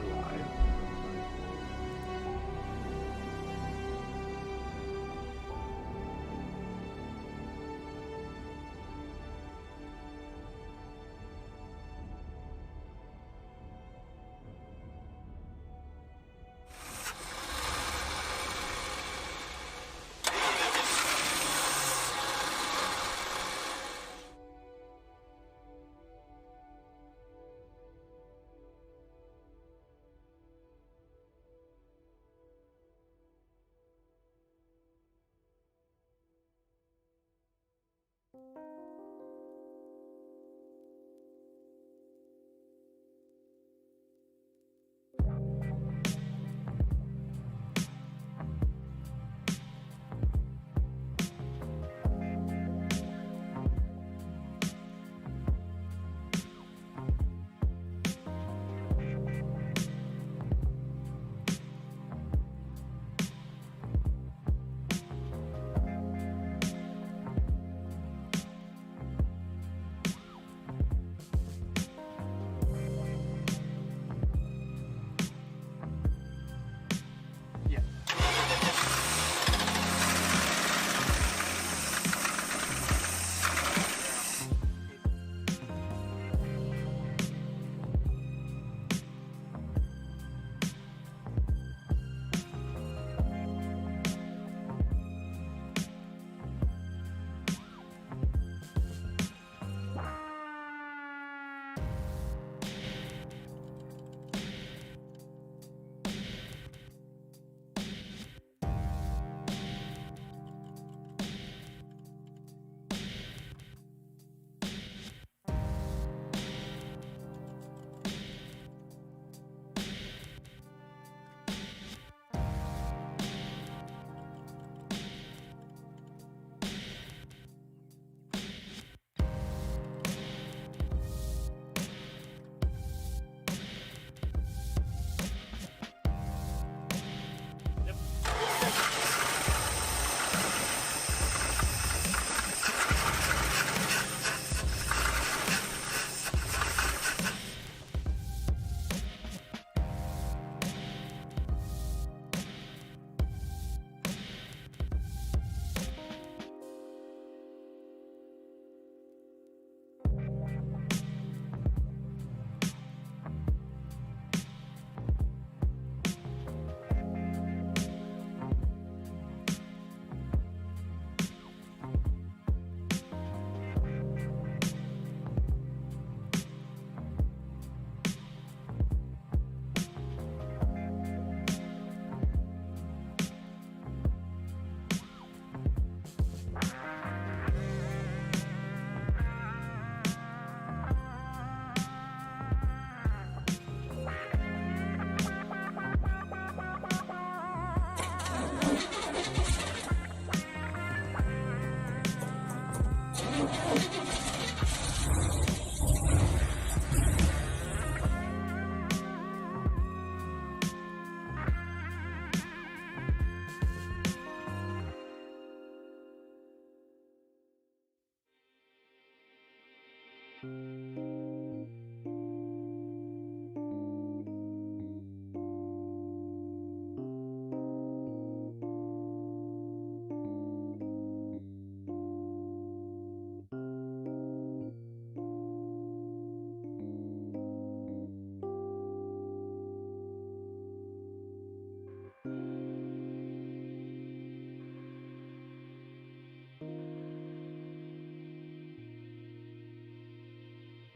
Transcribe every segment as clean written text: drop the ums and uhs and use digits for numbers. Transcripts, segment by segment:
live. Yeah.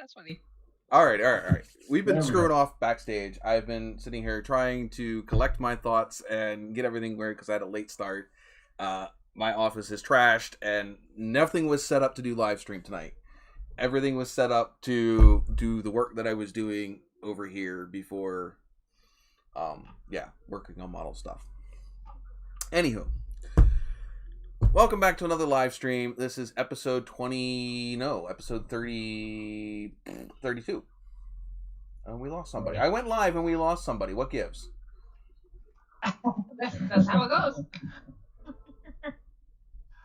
That's funny. All right. We've been screwing off backstage. I've been sitting here trying to collect my thoughts and get everything where, because I had a late start. My office is trashed, and nothing was set up to do live stream tonight. Everything was set up to do the work that I was doing over here before, working on model stuff. Anywho, welcome back to another live stream. This is episode 32. And we lost somebody. I went live and we lost somebody. What gives? That's how it goes.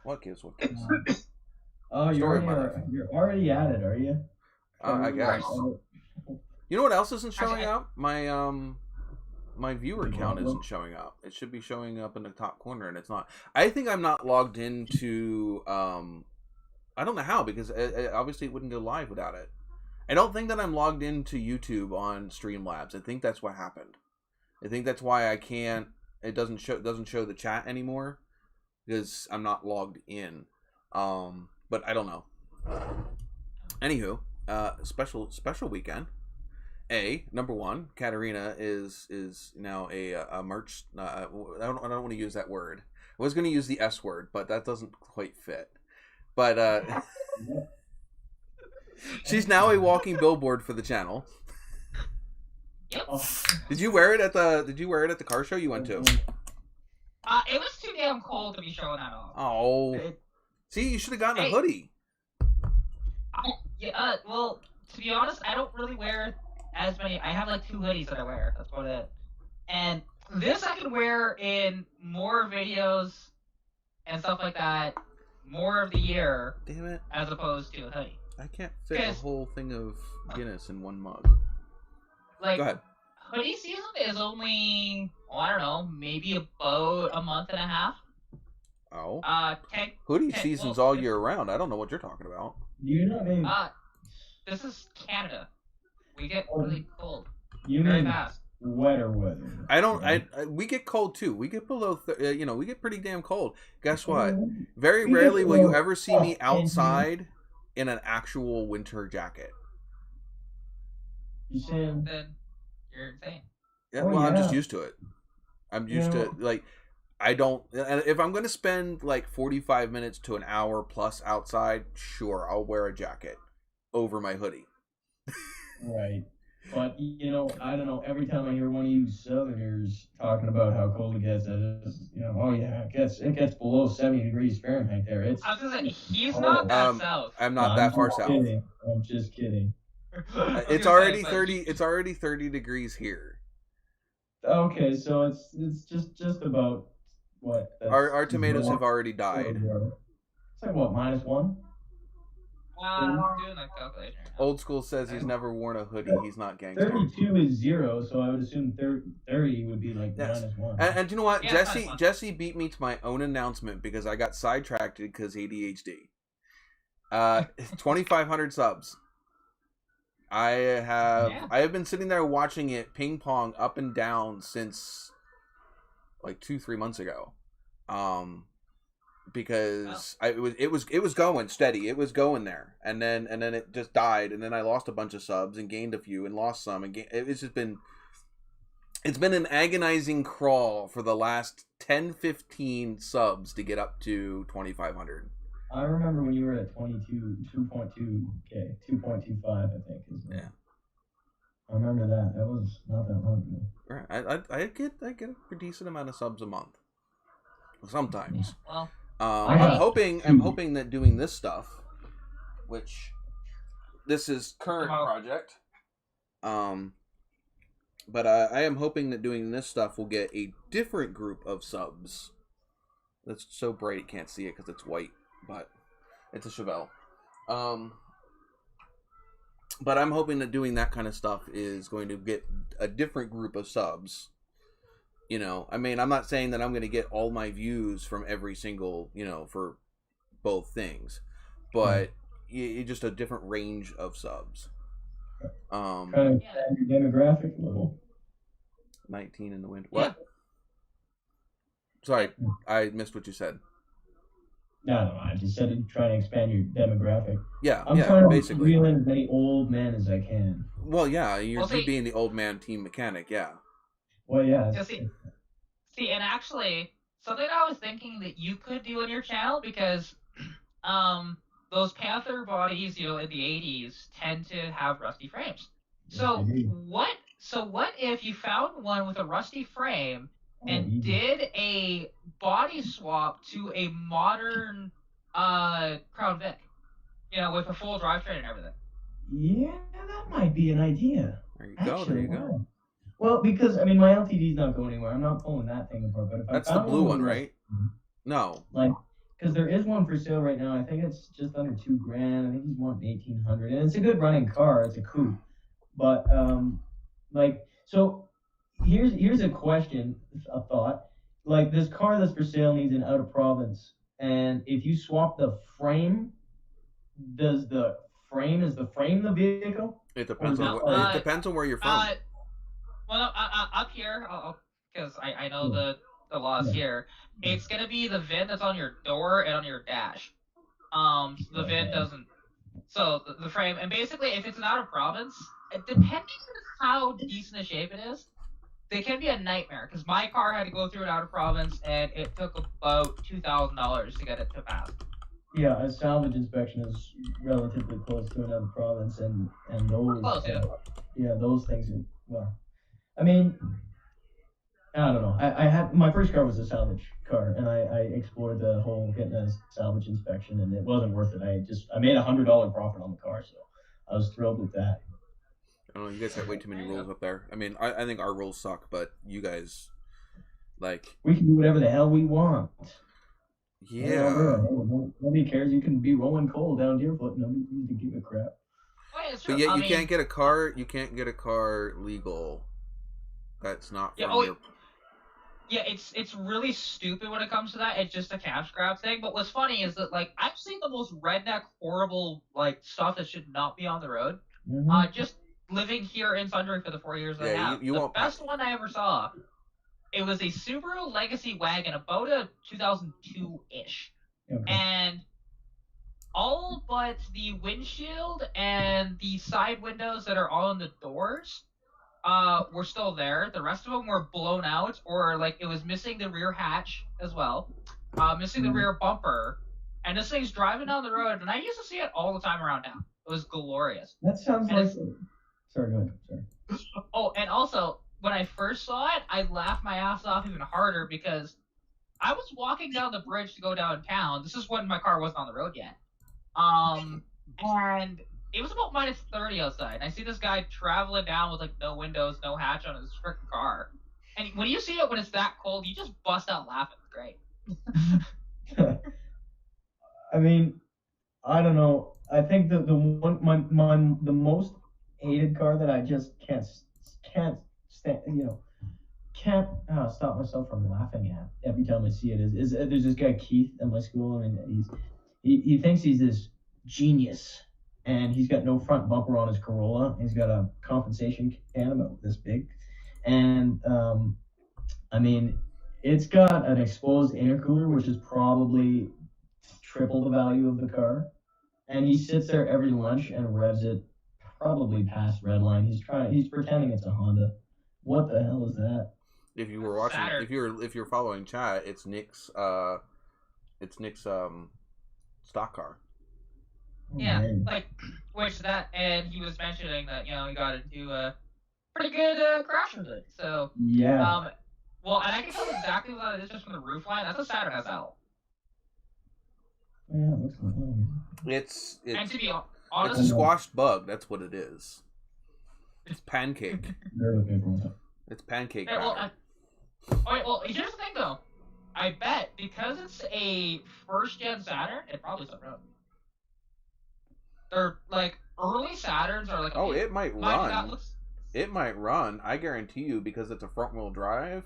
What gives? Oh, you're already at it, are you? I guess. You know what else isn't showing up? My viewer count isn't showing up. It should be showing up in the top corner, and it's not. I think I'm not logged into. I don't know how, because obviously it wouldn't go live without it. I don't think that I'm logged into YouTube on Streamlabs. I think that's what happened. I think that's why I can't. It doesn't show the chat anymore, because I'm not logged in. But I don't know. Anywho, special weekend. Number one, Katarina is now a merch. I don't want to use that word. I was going to use the S word, but that doesn't quite fit. But she's now a walking billboard for the channel. Yep. Did you wear it at the car show you went to? It was too damn cold to be showing that off. Oh, see, you should have gotten a hoodie. Well, to be honest, I don't really wear as many. I have like 2 hoodies that I wear. That's about it. And this I can wear in more videos and stuff like that, more of the year. Damn it! As opposed to a hoodie. I can't fit a whole thing of Guinness in one mug. Like, go ahead. Hoodie season is only, I don't know, maybe about a month and a half. Oh. Hoodie season's all year round. I don't know what you're talking about. You know what I mean? This is Canada. We get really cold. You very mean fast. Wetter weather? I don't. We get cold too. We get below. We get pretty damn cold. Guess what? Very rarely will you ever see me outside in an actual winter jacket. You saying? Then you're insane. Yeah, well, I'm just used to it. I'm used to, like, I don't. If I'm going to spend like 45 minutes to an hour plus outside, sure, I'll wear a jacket over my hoodie. Right. But, I don't know, every time I hear one of you Southerners talking about how cold it gets, it gets below 70 degrees Fahrenheit there. I was going to say, he's not that south. I'm not that far south. I'm just kidding. It's already 30. It's already 30 degrees here. Okay, so it's just about what? Our tomatoes have already died. It's like what, -1? I'm doing that calculation. Old school says he's never worn a hoodie. He's not gangster. 32 is 0, so I would assume 30 would be like -1. And you know what? Yeah, Jesse beat me to my own announcement because I got sidetracked because ADHD. 2,500 subs. I have been sitting there watching it ping pong up and down since like 2-3 months ago. Because it was going steady. It was going there, and then it just died, and then I lost a bunch of subs and gained a few and lost some, and it's been an agonizing crawl for the last 10-15 subs to get up to 2,500. I remember when you were at 2.2k, 2.25, I think. Yeah. I remember that. That was not that long ago. Right. I get a pretty decent amount of subs a month. Sometimes. Well, I'm hoping that doing this stuff, which this is current project, but I am hoping that doing this stuff will get a different group of subs. That's so bright you can't see it because it's white, but it's a Chevelle. But I'm hoping that doing that kind of stuff is going to get a different group of subs. I mean, I'm not saying that I'm going to get all my views from every single, for both things, but just a different range of subs. Kind of your demographic level. 19 in the winter. What? Sorry, I missed what you said. No, I just said to try to expand your demographic. Yeah, I'm trying basically. to reel in as many old men as I can. Well, yeah, you being the old man team mechanic, yeah. Well, yeah. See, and actually, something I was thinking that you could do on your channel, because those Panther bodies, in the 80s tend to have rusty frames. So what if you found one with a rusty frame and did a body swap to a modern Crown Vic, with a full drivetrain and everything? Yeah, that might be an idea. There you go. Well, because my LTD's not going anywhere. I'm not pulling that thing apart. But if that's the blue one, right? No. Because there is one for sale right now. I think it's just under $2,000. I think he's wanting 1,800, and it's a good running car. It's a coupe. But so here's a question, a thought. Like, this car that's for sale needs an out of province, and if you swap the frame, is the frame the vehicle? It depends on it depends on where you're from. Up here, because I know the laws here. It's gonna be the VIN that's on your door and on your dash. The VIN doesn't. So the frame, and basically, if it's an out of province, depending on how decent a shape it is, they can be a nightmare. Because my car had to go through an out of province, and it took about $2,000 to get it to pass. Yeah, a salvage inspection is relatively close to another province, and those those things are, well, I don't know. I had my first car was a salvage car, and I explored the whole getting a salvage inspection, and it wasn't worth it. I made $100 profit on the car, so I was thrilled with that. I don't know, you guys have way too many rules up there. I think our rules suck, but you guys, we can do whatever the hell we want. Yeah. Nobody cares. You can be rolling coal down Deerfoot. Nobody needs to give a crap. But yet you can't get a car. You can't get a car legal. That's not from your. Yeah, it's really stupid when it comes to that. It's just a cash grab thing. But what's funny is that I've seen the most redneck, horrible stuff that should not be on the road. Mm-hmm. Just living here in Sundering for the 4 years I have. The best one I ever saw. It was a Subaru Legacy wagon, about a 2002-ish. Okay. And all but the windshield and the side windows that are on the doors were still there. The rest of them were blown out, or it was missing the rear hatch as well, missing the rear bumper. And this thing's driving down the road, and I used to see it all the time around town. It was glorious. That sounds like... Sorry, go ahead. Sorry. Oh, and also... when I first saw it, I laughed my ass off even harder, because I was walking down the bridge to go downtown. This is when my car wasn't on the road yet. And it was about -30 outside. And I see this guy traveling down with no windows, no hatch on his freaking car. And when you see it when it's that cold, you just bust out laughing. It's great. I don't know. I think the most hated car that I just can't stop myself from laughing at every time I see it is there's this guy Keith at my school. He thinks he's this genius, and he's got no front bumper on his Corolla. He's got a compensation can about this big, and it's got an exposed intercooler, which is probably triple the value of the car, and he sits there every lunch and revs it probably past red line. He's pretending it's a Honda. What the hell is that? If you were watching, if you're following chat, it's Nick's stock car. Yeah, and he was mentioning that he got into a pretty good crash with it. So yeah. Well, and I can tell exactly what it is just from the roof line. That's a Saturn SL. Yeah, it looks like it's and to be honest, it's a squashed bug. That's what it is. It's pancake. It's pancake batter. Well, here's the thing though. I bet because it's a first-gen Saturn, it probably doesn't run. They're early Saturns are oh, it might run. It might run. I guarantee you, because it's a front-wheel drive.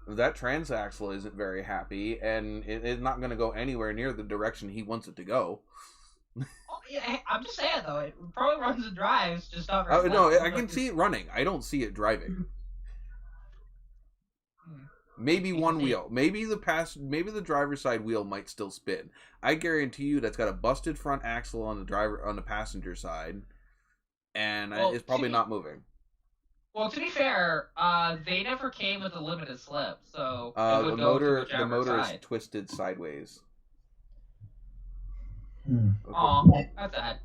That transaxle isn't very happy, and it's not going to go anywhere near the direction he wants it to go. Oh, yeah, I'm just saying though, it probably runs and drives, just not very no, I can see it running. I don't see it driving. Maybe one wheel. Maybe the driver's side wheel might still spin. I guarantee you that's got a busted front axle on the passenger side, and it's probably not moving. Well, to be fair, they never came with a limited slip, so the motor is twisted sideways. Okay. That's sad.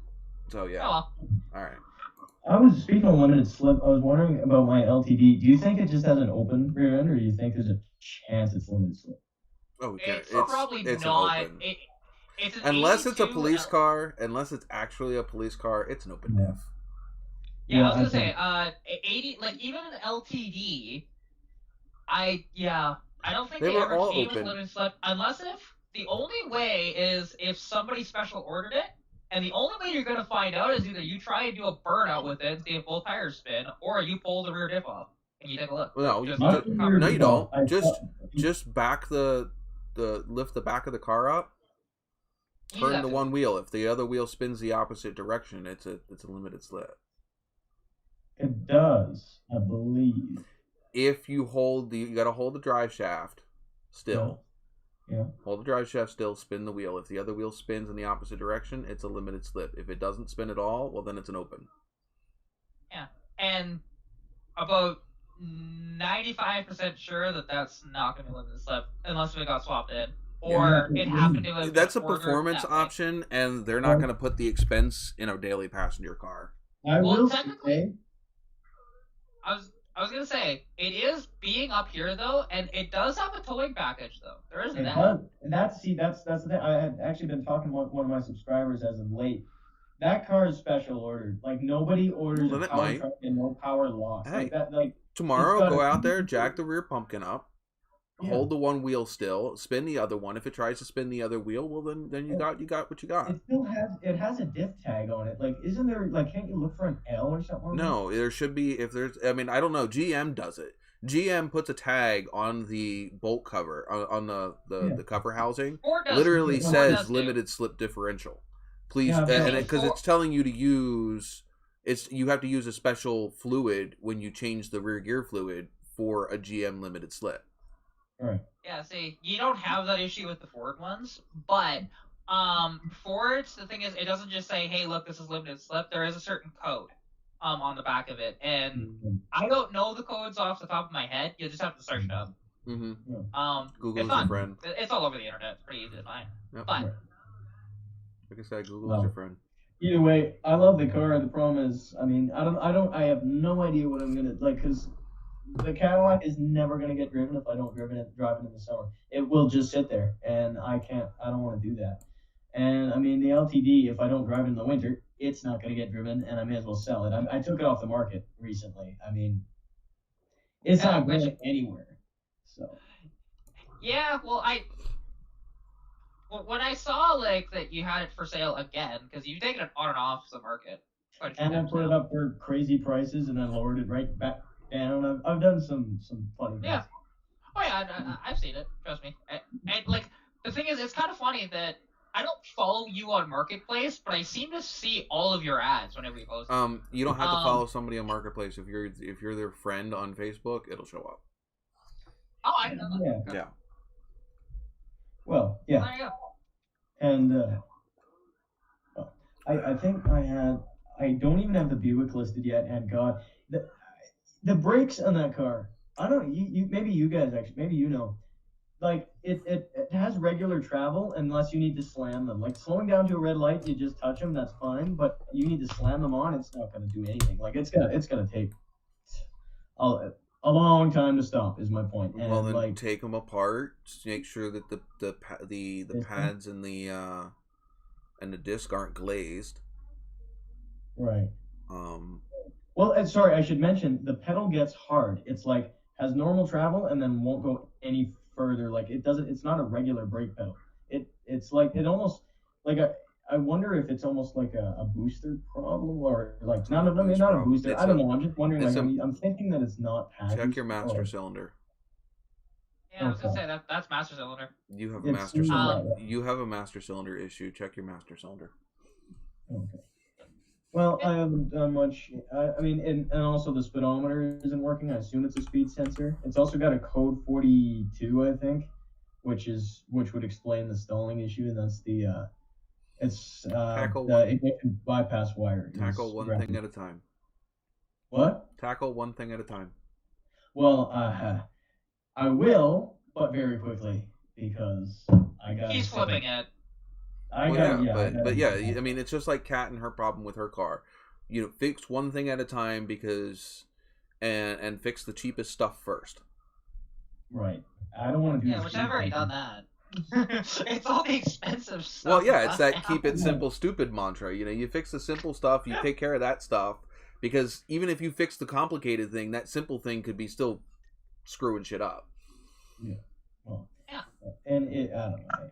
So yeah. Oh, well. All right. I was speaking of limited slip. I was wondering about my LTD. Do you think it just has an open rear end, or do you think there's a chance it's limited slip? Oh, okay. It's probably not. It's unless it's a police car, unless it's actually a police car, it's an open diff. Yeah, I was gonna say, 80, like even an LTD, I don't think they ever came with limited slip, unless if the only way is if somebody special ordered it. And the only way you're going to find out is either you try and do a burnout with it and see if both tires spin, or you pull the rear diff off and you take a look. No, you don't. Just back lift the back of the car up, turn the one wheel. If the other wheel spins the opposite direction, it's a limited slip. It does, I believe. If you you got to hold the drive shaft still. Yeah. Hold the drive shaft still, spin the wheel. If the other wheel spins in the opposite direction, it's a limited slip. If it doesn't spin at all, well, then it's an open. Yeah, and about 95% sure that's not going to be a limited slip unless it got swapped in. Or it happened to have that's a performance option, and they're not going to put the expense in a daily passenger car. I will say... I was gonna say it is being up here though, and it does have a towing package though. There is that. That's the thing. I had actually been talking to one of my subscribers as of late. That car is special ordered. Like nobody orders a power truck and no power loss. Hey, like that. Like tomorrow, go out there, jack the rear pumpkin up, hold the one wheel still, spin the other one. If it tries to spin the other wheel, well then you got what you got. It still has a diff tag on it. Like isn't there can't you look for an L or something? No, there should be. If there's, I mean, I don't know. GM does it. GM puts a tag on the bolt cover on the cover housing. Literally says limited slip differential. Please, because it's telling you to use. You have to use a special fluid when you change the rear gear fluid for a GM limited slip. Right. Yeah, see, you don't have that issue with the Ford ones, but Ford's, the thing is, it doesn't just say, hey, look, this is limited slip. There is a certain code on the back of it, and I don't know the codes off the top of my head. You'll just have to search it up. Google's your friend. It's all over the internet. It's pretty easy to find. Yep. But like I said, Google is your friend. Either way, I love the car. The problem is, I mean, I have no idea what I'm gonna because the Cadillac is never gonna get driven if I don't drive it in the summer. It will just sit there, and I don't want to do that. And I mean, the LTD, if I don't drive it in the winter, it's not gonna get driven, and I may as well sell it. I took it off the market recently. I mean, it's not going anywhere. So. Yeah, well, when I saw that you had it for sale again, because you've taken it on and off the market. And I put it up for crazy prices, and then lowered it right back down. I've done some funny things. Yeah. Oh yeah, I've seen it. Trust me. And the thing is, it's kind of funny that I don't follow you on Marketplace, but I seem to see all of your ads whenever you post. You don't have to follow somebody on Marketplace. If you're their friend on Facebook, it'll show up. Oh, I didn't know that. Yeah. Well, yeah. There you go. And I think I don't even have the Buick listed yet, and God, the brakes on that car, I don't, maybe you guys actually, maybe you know, like it has regular travel unless you need to slam them. Like slowing down to a red light, you just touch them, that's fine, but you need to slam them on, it's not going to do anything. Like it's gonna take a long time to stop is my point. And well, then take them apart, make sure that the pads and the disc aren't glazed. Right. Well, sorry, I should mention the pedal gets hard. It's has normal travel and then won't go any further. Like it doesn't. It's not a regular brake pedal. It's it almost I wonder if it's almost like a booster problem or not a booster. I don't know. I'm just wondering. I'm thinking that it's not packaged. Check your master cylinder. Yeah, I was gonna say that's master cylinder. You have a master cylinder. You have a master cylinder issue. Check your master cylinder. Okay. Well, I haven't done much. I mean, and also the speedometer isn't working. I assume it's a speed sensor. It's also got a code 42, I think, which would explain the stalling issue, and that's the ignition bypass wire. Tackle one thing at a time. What? Tackle one thing at a time. Well, I will, but very quickly because I got. He's flipping it. I mean, it's just like Kat and her problem with her car. You know, fix one thing at a time because, and fix the cheapest stuff first. Right. I don't want to do. Yeah, which I've already done that. It's all the expensive stuff. Well, yeah, it's that keep it simple, stupid mantra. You know, you fix the simple stuff, you take care of that stuff, because even if you fix the complicated thing, that simple thing could be still screwing shit up. Yeah. Well. Yeah. And I don't know.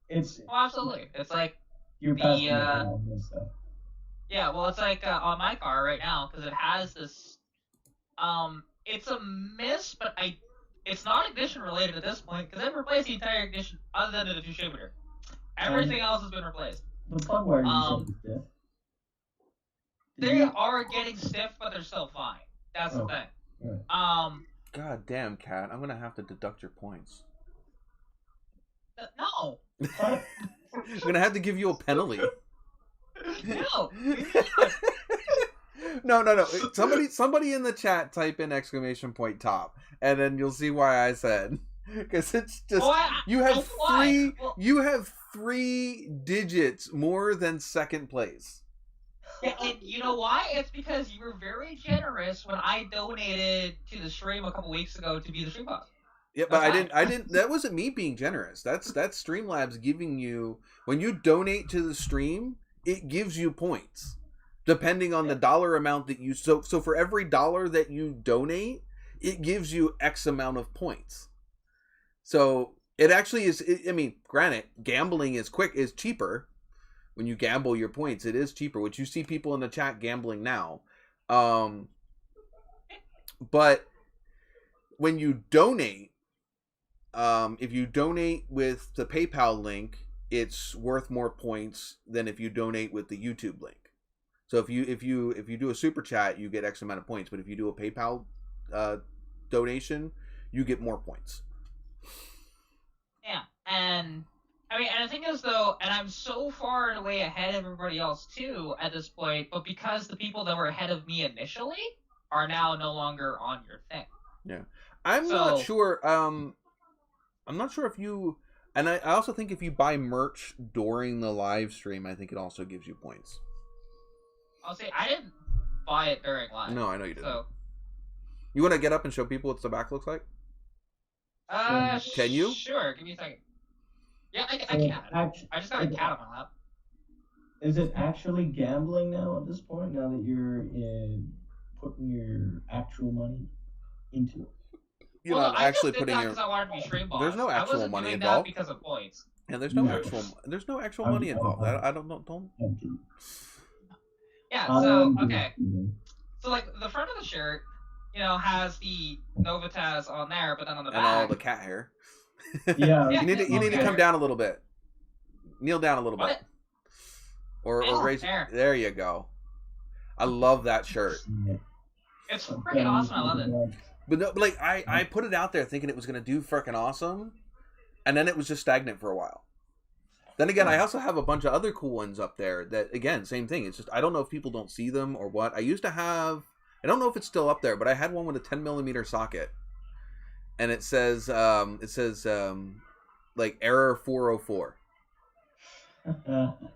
It's absolutely. It's like you're passing and stuff. Yeah, well, it's like on my car right now because it has this. It's a miss, but it's not ignition related at this point because I've replaced the entire ignition other than the distributor. Everything else has been replaced. The plug wire you said they are getting stiff, but they're still fine. That's the thing. Right. God damn, Kat, I'm gonna have to deduct your points. No. I'm gonna have to give you a penalty. No. No. Somebody in the chat type in exclamation point top, and then you'll see why I said. Because it's just you have three digits more than second place. Yeah, and you know why? It's because you were very generous when I donated to the stream a couple weeks ago to be the stream boss. Yeah, but I didn't. That wasn't me being generous. That's Streamlabs giving you, when you donate to the stream, it gives you points, depending on the dollar amount that you. So for every dollar that you donate, it gives you X amount of points. So it actually is. I mean, granted, gambling is cheaper. When you gamble your points, it is cheaper. Which you see people in the chat gambling now, but when you donate. If you donate with the PayPal link, it's worth more points than if you donate with the YouTube link. So if you do a super chat, you get X amount of points, but if you do a PayPal donation, you get more points. Yeah, and I mean, and the thing is though, and I'm so far and away ahead of everybody else too at this point, but because the people that were ahead of me initially are now no longer on your thing. Yeah, I'm not sure. I'm not sure if you, and I also think if you buy merch during the live stream, I think it also gives you points. I'll say I didn't buy it during live. No, I know you didn't. So, you want to get up and show people what the back looks like? Can you? Sure, give me a second. Yeah, I can. I just got a cat on my lap. Is it actually gambling now at this point? Now that you're putting your actual money into it? You're not actually putting your. I wanted to be stream boss. There's no actual money involved. Because of points. And there's no actual money involved. I don't. Yeah. So okay. So like the front of the shirt, has the NOVAtazz on there, but then on the back and all the cat hair. Yeah. You need to come down a little bit. Kneel down a little bit. Or raise. There you go. I love that shirt. It's freaking awesome. I love it. But like I put it out there thinking it was gonna do freaking awesome, and then it was just stagnant for a while. Then again, I also have a bunch of other cool ones up there that, again, same thing. It's just I don't know if people don't see them or what. I used to have. I don't know if it's still up there, but I had one with a 10mm socket, and it says like error 404.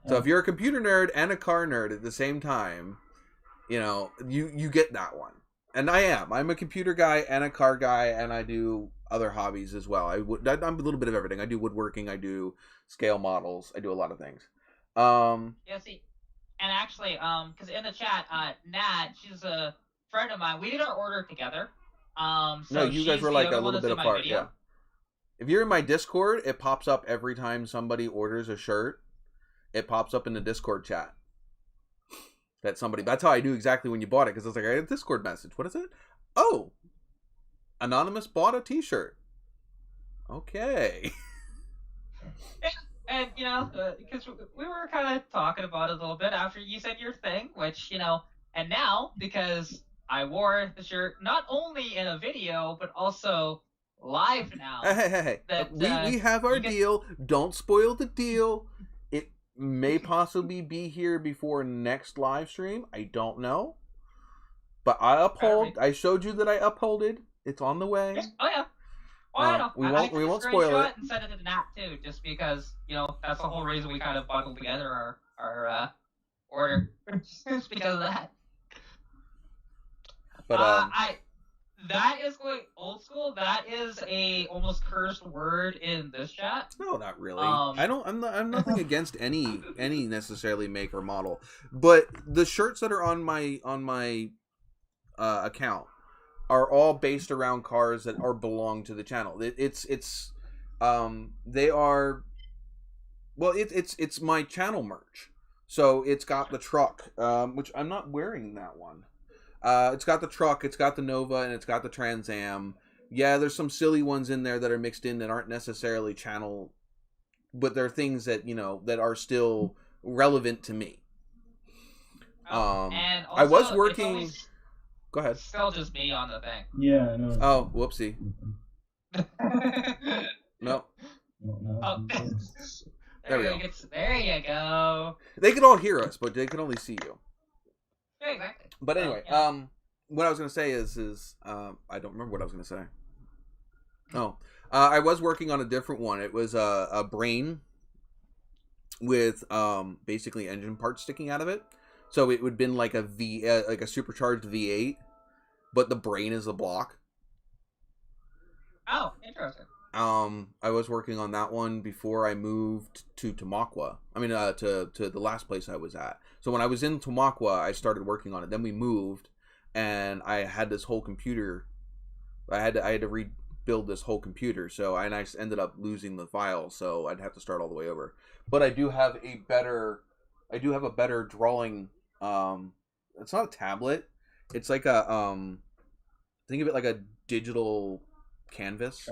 So if you're a computer nerd and a car nerd at the same time, you get that one. And I'm a computer guy and a car guy, and I do other hobbies as well. I'm a little bit of everything. I do woodworking, I do scale models, I do a lot of things. Yeah, see, and actually, because in the chat, Nat, she's a friend of mine. We did our order together. So no, you guys were like a little bit apart, yeah. If you're in my Discord, it pops up every time somebody orders a shirt. It pops up in the Discord chat. That's how I knew exactly when you bought it, because I was like, I had a Discord message. What is it? Oh, Anonymous bought a t-shirt. Okay. And, you know, because we were kind of talking about it a little bit after you said your thing, which, you know, and now, because I wore the shirt not only in a video, but also live now. Hey. That, we have our deal. Don't spoil the deal. It may possibly be here before next live stream. I don't know. But I uphold. I showed you that I upholded. It's on the way. Oh, yeah. Well, I know. We won't spoil it. And send it to Nat too, just because, you know, that's the whole reason we kind of bundled together our order. Just because of that. But that is going old school. That is a almost cursed word in this chat. No, not really. I'm nothing against any necessarily make or model, but the shirts that are on my account are all based around cars that are belong to the channel. It's my channel merch. So it's got the truck, which I'm not wearing that one. It's got the truck, it's got the Nova, and it's got the Trans Am. Yeah, there's some silly ones in there that are mixed in that aren't necessarily channel, but they're things that, you know, that are still relevant to me. And also, I was working. Go ahead. Still just me on the thing. Yeah, I know. Oh, whoopsie. No. Oh. There we go. There you go. They can all hear us, but they can only see you. Yeah, exactly. But anyway, what I was going to say is I don't remember what I was going to say. Oh, I was working on a different one. It was a brain with basically engine parts sticking out of it. So it would have been like like a supercharged V8, but the brain is a block. Oh, interesting. I was working on that one before I moved to Tamaqua. I mean, to the last place I was at. So when I was in Tamaqua, I started working on it. Then we moved, and I had this whole computer. I had to rebuild this whole computer. So I ended up losing the file. So I'd have to start all the way over. But I do have a better drawing. It's not a tablet. It's like a think of it like a digital canvas.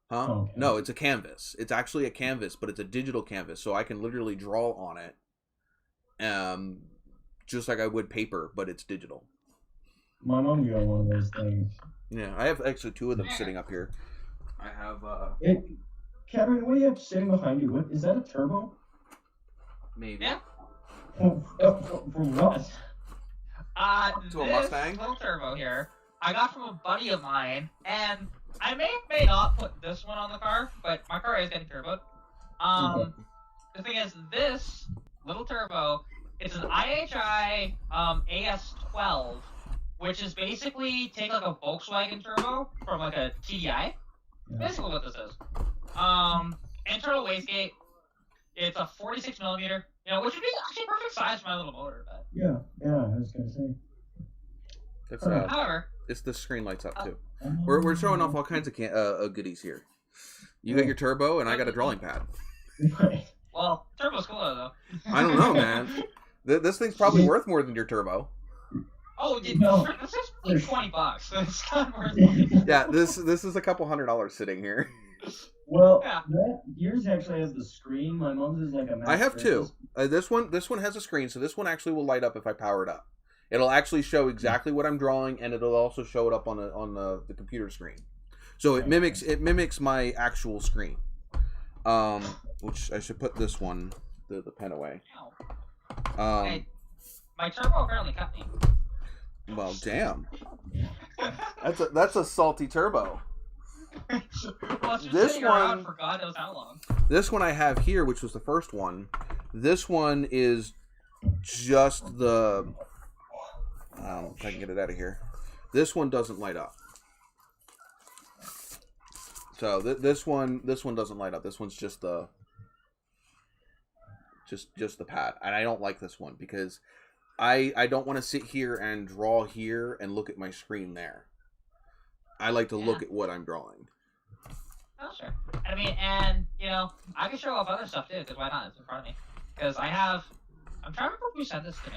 Huh? Okay. No, it's a canvas. It's actually a canvas, but it's a digital canvas, so I can literally draw on it, just like I would paper, but it's digital. My mom got one of those things. Yeah, I have actually two of them sitting up here. I have. Cameron, what do you have sitting behind you? What is that? A turbo? Maybe. Yeah. For what? To a Mustang? Little turbo here, I got from a buddy of mine, and I may not put this one on the car, but my car is getting turboed. The thing is, this little turbo, it's an IHI AS12, which is basically take like a Volkswagen turbo from like a TDI. Yeah. Basically what this is. Internal wastegate. It's a 46 millimeter, you know, which would be actually perfect size for my little motor. But yeah, I was gonna say. It's, however, it's the screen lights up too. We're showing off all kinds of goodies here. You got your turbo, and I got a drawing pad. Well, turbo's cooler though. I don't know, man. This thing's probably worth more than your turbo. Oh, this is like $20, so it's not worth it. Yeah, this is a couple $100 sitting here. Well, yours actually has the screen. My mom's is like a. I have two. This one has a screen, so this one actually will light up if I power it up. It'll actually show exactly what I'm drawing, and it'll also show it up on the computer screen. So it mimics my actual screen. Which I should put this one, the pen away. Hey, my turbo apparently cut me. Well, damn. That's a salty turbo. Well, this one for God knows how long. This one I have here, which was the first one. This one is just the. I don't know if I can get it out of here. This one doesn't light up. So this one doesn't light up. This one's just the just the pad, and I don't like this one because I don't want to sit here and draw here and look at my screen there. I like to look at what I'm drawing. Oh, sure. I mean, and, you know, I can show off other stuff, too, because why not? It's in front of me. Because I'm trying to remember who sent this to me.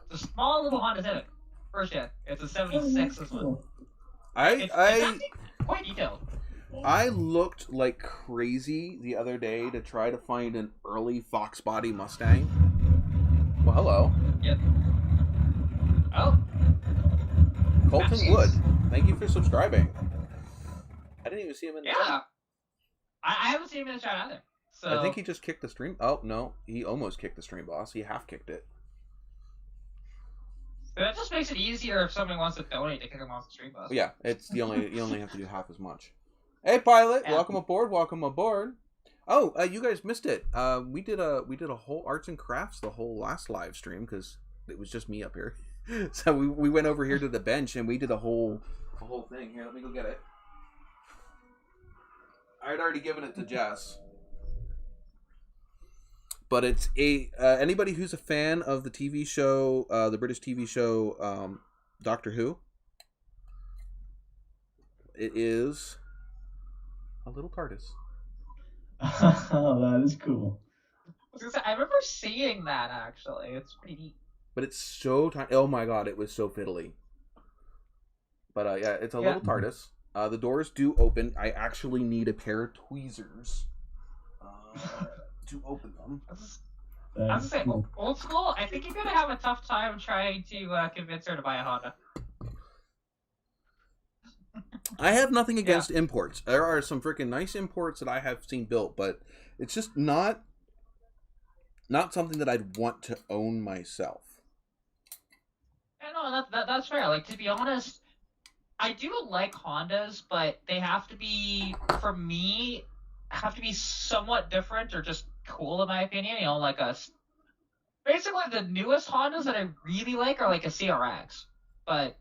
It's a small little Honda Civic. First gen. It's a 76, this one. It's quite detailed. I looked like crazy the other day to try to find an early Fox body Mustang. Well, hello. Yep. Oh. Colton Wood, thank you for subscribing. I didn't even see him in the chat. I haven't seen him in the chat either. So I think he just kicked the stream. Oh, no. He almost kicked the stream, boss. He half kicked it. That just makes it easier if somebody wants to donate to kick him off the stream, boss. Yeah, it's you only have to do half as much. Hey, Pilot, welcome aboard. Welcome aboard. Oh, you guys missed it. We did a whole arts and crafts the whole last live stream because it was just me up here. So we went over here to the bench and we did a whole thing. Here, let me go get it. I had already given it to Jess. But it's anybody who's a fan of the TV show, the British TV show Doctor Who. It is a little TARDIS. Oh, that is cool. I remember seeing that actually. It's pretty neat. But it's so tiny. Oh my god, it was so fiddly. But yeah, it's a little TARDIS. The doors do open. I actually need a pair of tweezers to open them. I was saying, old school. I think you're gonna have a tough time trying to convince her to buy a Honda. I have nothing against imports. There are some freaking nice imports that I have seen built, but it's just not something that I'd want to own myself. Yeah, no, that's fair. Like, to be honest, I do like Hondas, but they have to be, for me, somewhat different or just cool in my opinion. You know, like basically the newest Hondas that I really like are like a CRX. But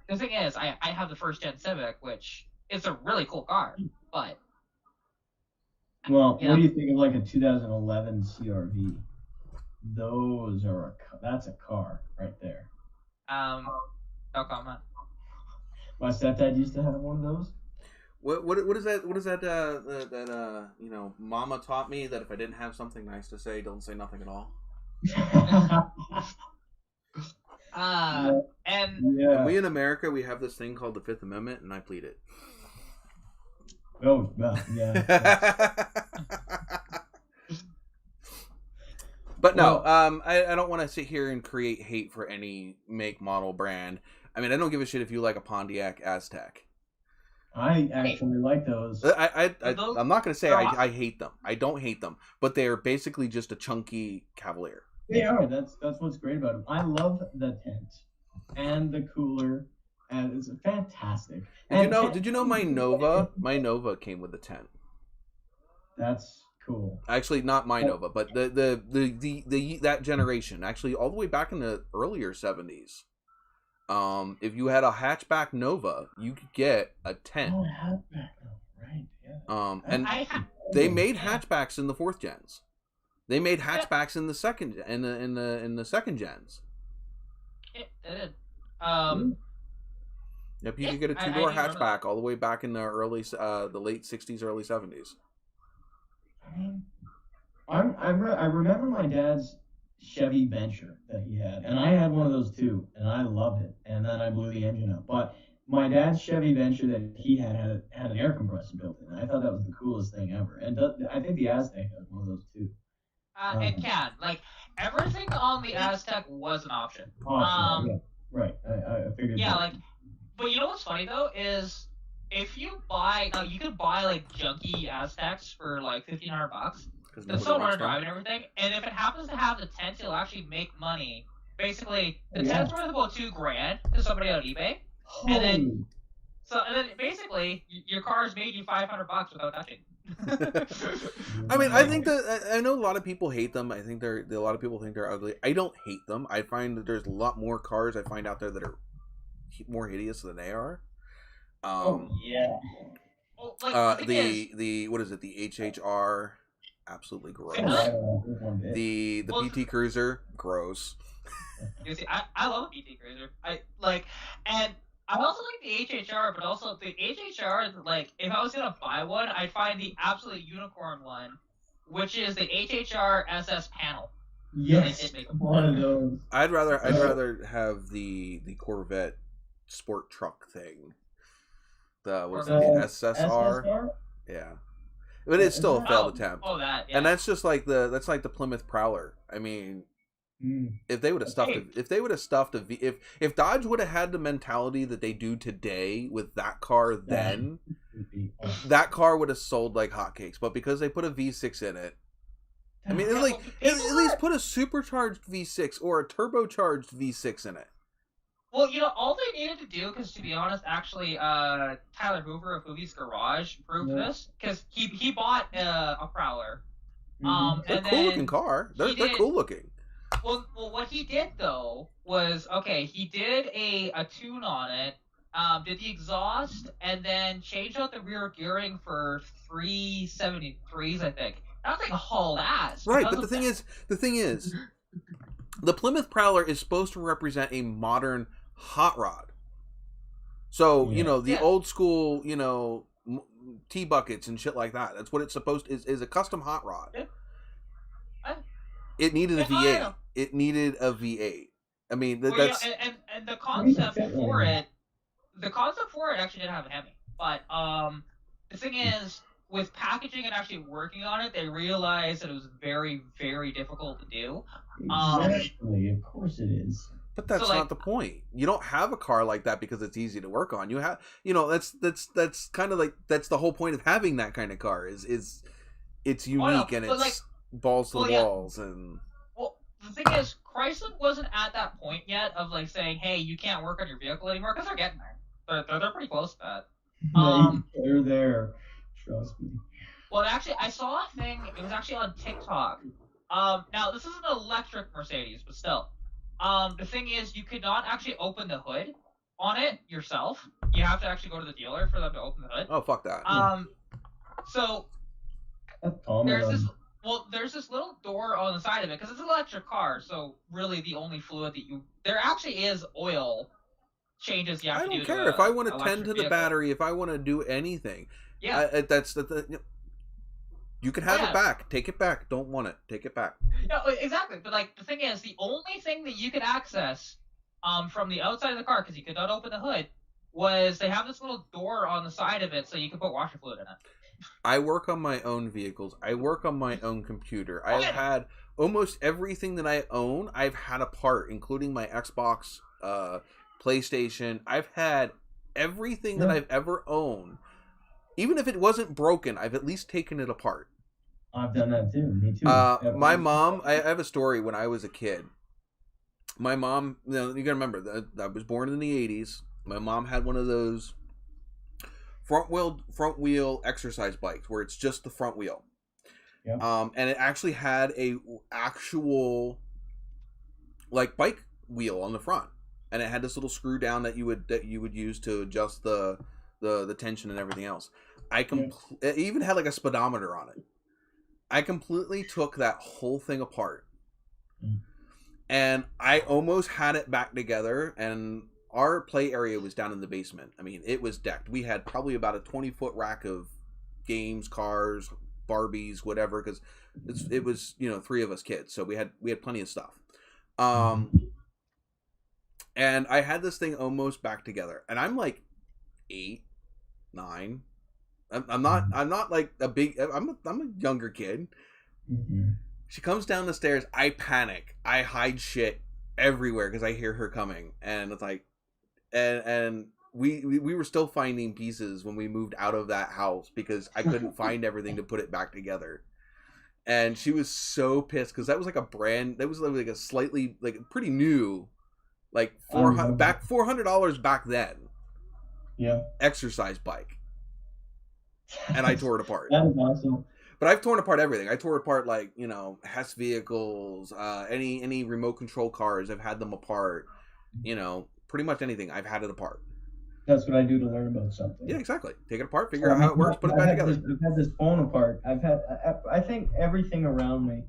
the thing is, I have the first gen Civic, which is a really cool car, but well, what do you think of like a 2011 CRV? Those are that's a car right there. No comment. My stepdad used to have one of those. What is that? What is that? That you know, Mama taught me that if I didn't have something nice to say, don't say nothing at all. And we in America, we have this thing called the Fifth Amendment, and I plead it. Oh, well, yeah. But no, I don't want to sit here and create hate for any make, model, brand. I mean, I don't give a shit if you like a Pontiac Aztec. I actually like those. I'm not going to say I hate them. I don't hate them, but they're basically just a chunky Cavalier. They are. That's what's great about them. I love the tent and the cooler, and it's fantastic. Did you know my Nova came with a tent? That's cool. Actually, not my Nova, but the that generation. Actually, all the way back in the earlier 70s. If you had a hatchback Nova, you could get a tent. Oh, hatchback Nova, right? Yeah. And they made hatchbacks in the fourth gens. They made hatchbacks in the second in the second gens. It did. Yep, you could get a 2-door hatchback all the way back in the the late 60s, early 70s. I remember my dad's Chevy Venture that he had, and I had one of those too, and I loved it. And then I blew the engine up. But my dad's Chevy Venture that he had an air compressor built in. I thought that was the coolest thing ever. And I think the Aztec has one of those too. It can. Like, everything on the Aztec was an option. Yeah. Right. I figured. Yeah, like, but you know what's funny though is if you buy, you could buy like junky Aztecs for like $1,500. It's so hard to drive and everything, and if it happens to have the tent, it'll actually make money. Basically, the tent's worth about $2,000 to somebody on eBay, and then basically your car's made you $500 without touching. I mean, I think I know a lot of people hate them. I think a lot of people think they're ugly. I don't hate them. I find that there's a lot more cars I find out there that are more hideous than they are. Yeah. Well, like, the what is it? The HHR. Absolutely gross. The PT Cruiser, gross. You see, I love the PT Cruiser. And I also like the HHR, but also the HHR, like, if I was gonna buy one, I'd find the absolute unicorn one, which is the HHR SS panel. Yes, one of those. I'd rather have the Corvette sport truck thing. was it the SSR? SSR? Yeah, but it's still a failed attempt. Oh, that. Yeah. And that's just like the Plymouth Prowler. I mean, if they would have stuffed if Dodge would have had the mentality that they do today with that car, then that car would have sold like hotcakes. But because they put a V6 in it, I mean, at least put a supercharged V6 or a turbocharged V6 in it. Well, you know, all they needed to do, because to be honest, actually, Tyler Hoover of Movie's Garage proved this, because he bought a Prowler. They're cool looking car. They're cool looking. Well, what he did though was he did a tune on it, did the exhaust, and then changed out the rear gearing for 373s, I think. That was like a haul ass. Right, but the thing is, the Plymouth Prowler is supposed to represent a modern hot rod. So, you know, the old school, you know, T-buckets and shit like that. That's what it's supposed to is a custom hot rod. Yeah. It needed a V8. It needed a V8. I mean, that's... Yeah, and the concept for it actually didn't have a Hemi. But the thing is, with packaging and actually working on it, they realized that it was very, very difficult to do. Exactly, of course it is. But that's not the point. You don't have a car like that because it's easy to work on. You have, you know, that's kind of like, that's the whole point of having that kind of car is it's unique and it's balls to the walls and. Well, the thing is, Chrysler wasn't at that point yet of like saying, "Hey, you can't work on your vehicle anymore," because they're getting there. They're pretty close to that. They're there. Trust me. Well, actually, I saw a thing. It was actually on TikTok. Now this is an electric Mercedes, but still. The thing is, you could not actually open the hood on it yourself. You have to actually go to the dealer for them to open the hood. Oh, fuck that. So there's this little door on the side of it because it's an electric car. So really, the only fluid that there actually is oil changes you have to do. I don't care if I want to tend to the battery. If I want to do anything, that's the. You can have it back. Take it back. Don't want it. Take it back. No, exactly. But like the thing is, the only thing that you could access from the outside of the car, because you could not open the hood, was they have this little door on the side of it so you could put washer fluid in it. I work on my own vehicles. I work on my own computer. I've had almost everything that I own. I've had a part, including my Xbox, PlayStation. I've had everything that I've ever owned. Even if it wasn't broken, I've at least taken it apart. I've done that too. Me too. My mom, I have a story when I was a kid. My mom, you know, you gotta remember that I was born in the 80s. My mom had one of those front wheel exercise bikes where it's just the front wheel. Yeah. And it actually had a actual like bike wheel on the front, and it had this little screw down that you would use to adjust the tension and everything else. It even had like a speedometer on it. I completely took that whole thing apart, and I almost had it back together. And our play area was down in the basement. I mean, it was decked. We had probably about a 20-foot rack of games, cars, Barbies, whatever, because it was, you know, 3 of us kids, so we had plenty of stuff. And I had this thing almost back together, and I'm like 8, 9. I'm not like a big. I'm a younger kid. Mm-hmm. She comes down the stairs. I panic. I hide shit everywhere because I hear her coming, and it's like, and we were still finding pieces when we moved out of that house because I couldn't find everything to put it back together. And she was so pissed because that was like a slightly like pretty new, like $400 back then. Yeah. Exercise bike. And I tore it apart. That was awesome. But I've torn apart everything. I tore apart, like, you know, Hess vehicles, any remote control cars. I've had them apart. You know, pretty much anything. I've had it apart. That's what I do to learn about something. Yeah, exactly. Take it apart, figure out how it works, put it back together. I've had this phone apart. I've had, I think, everything around me.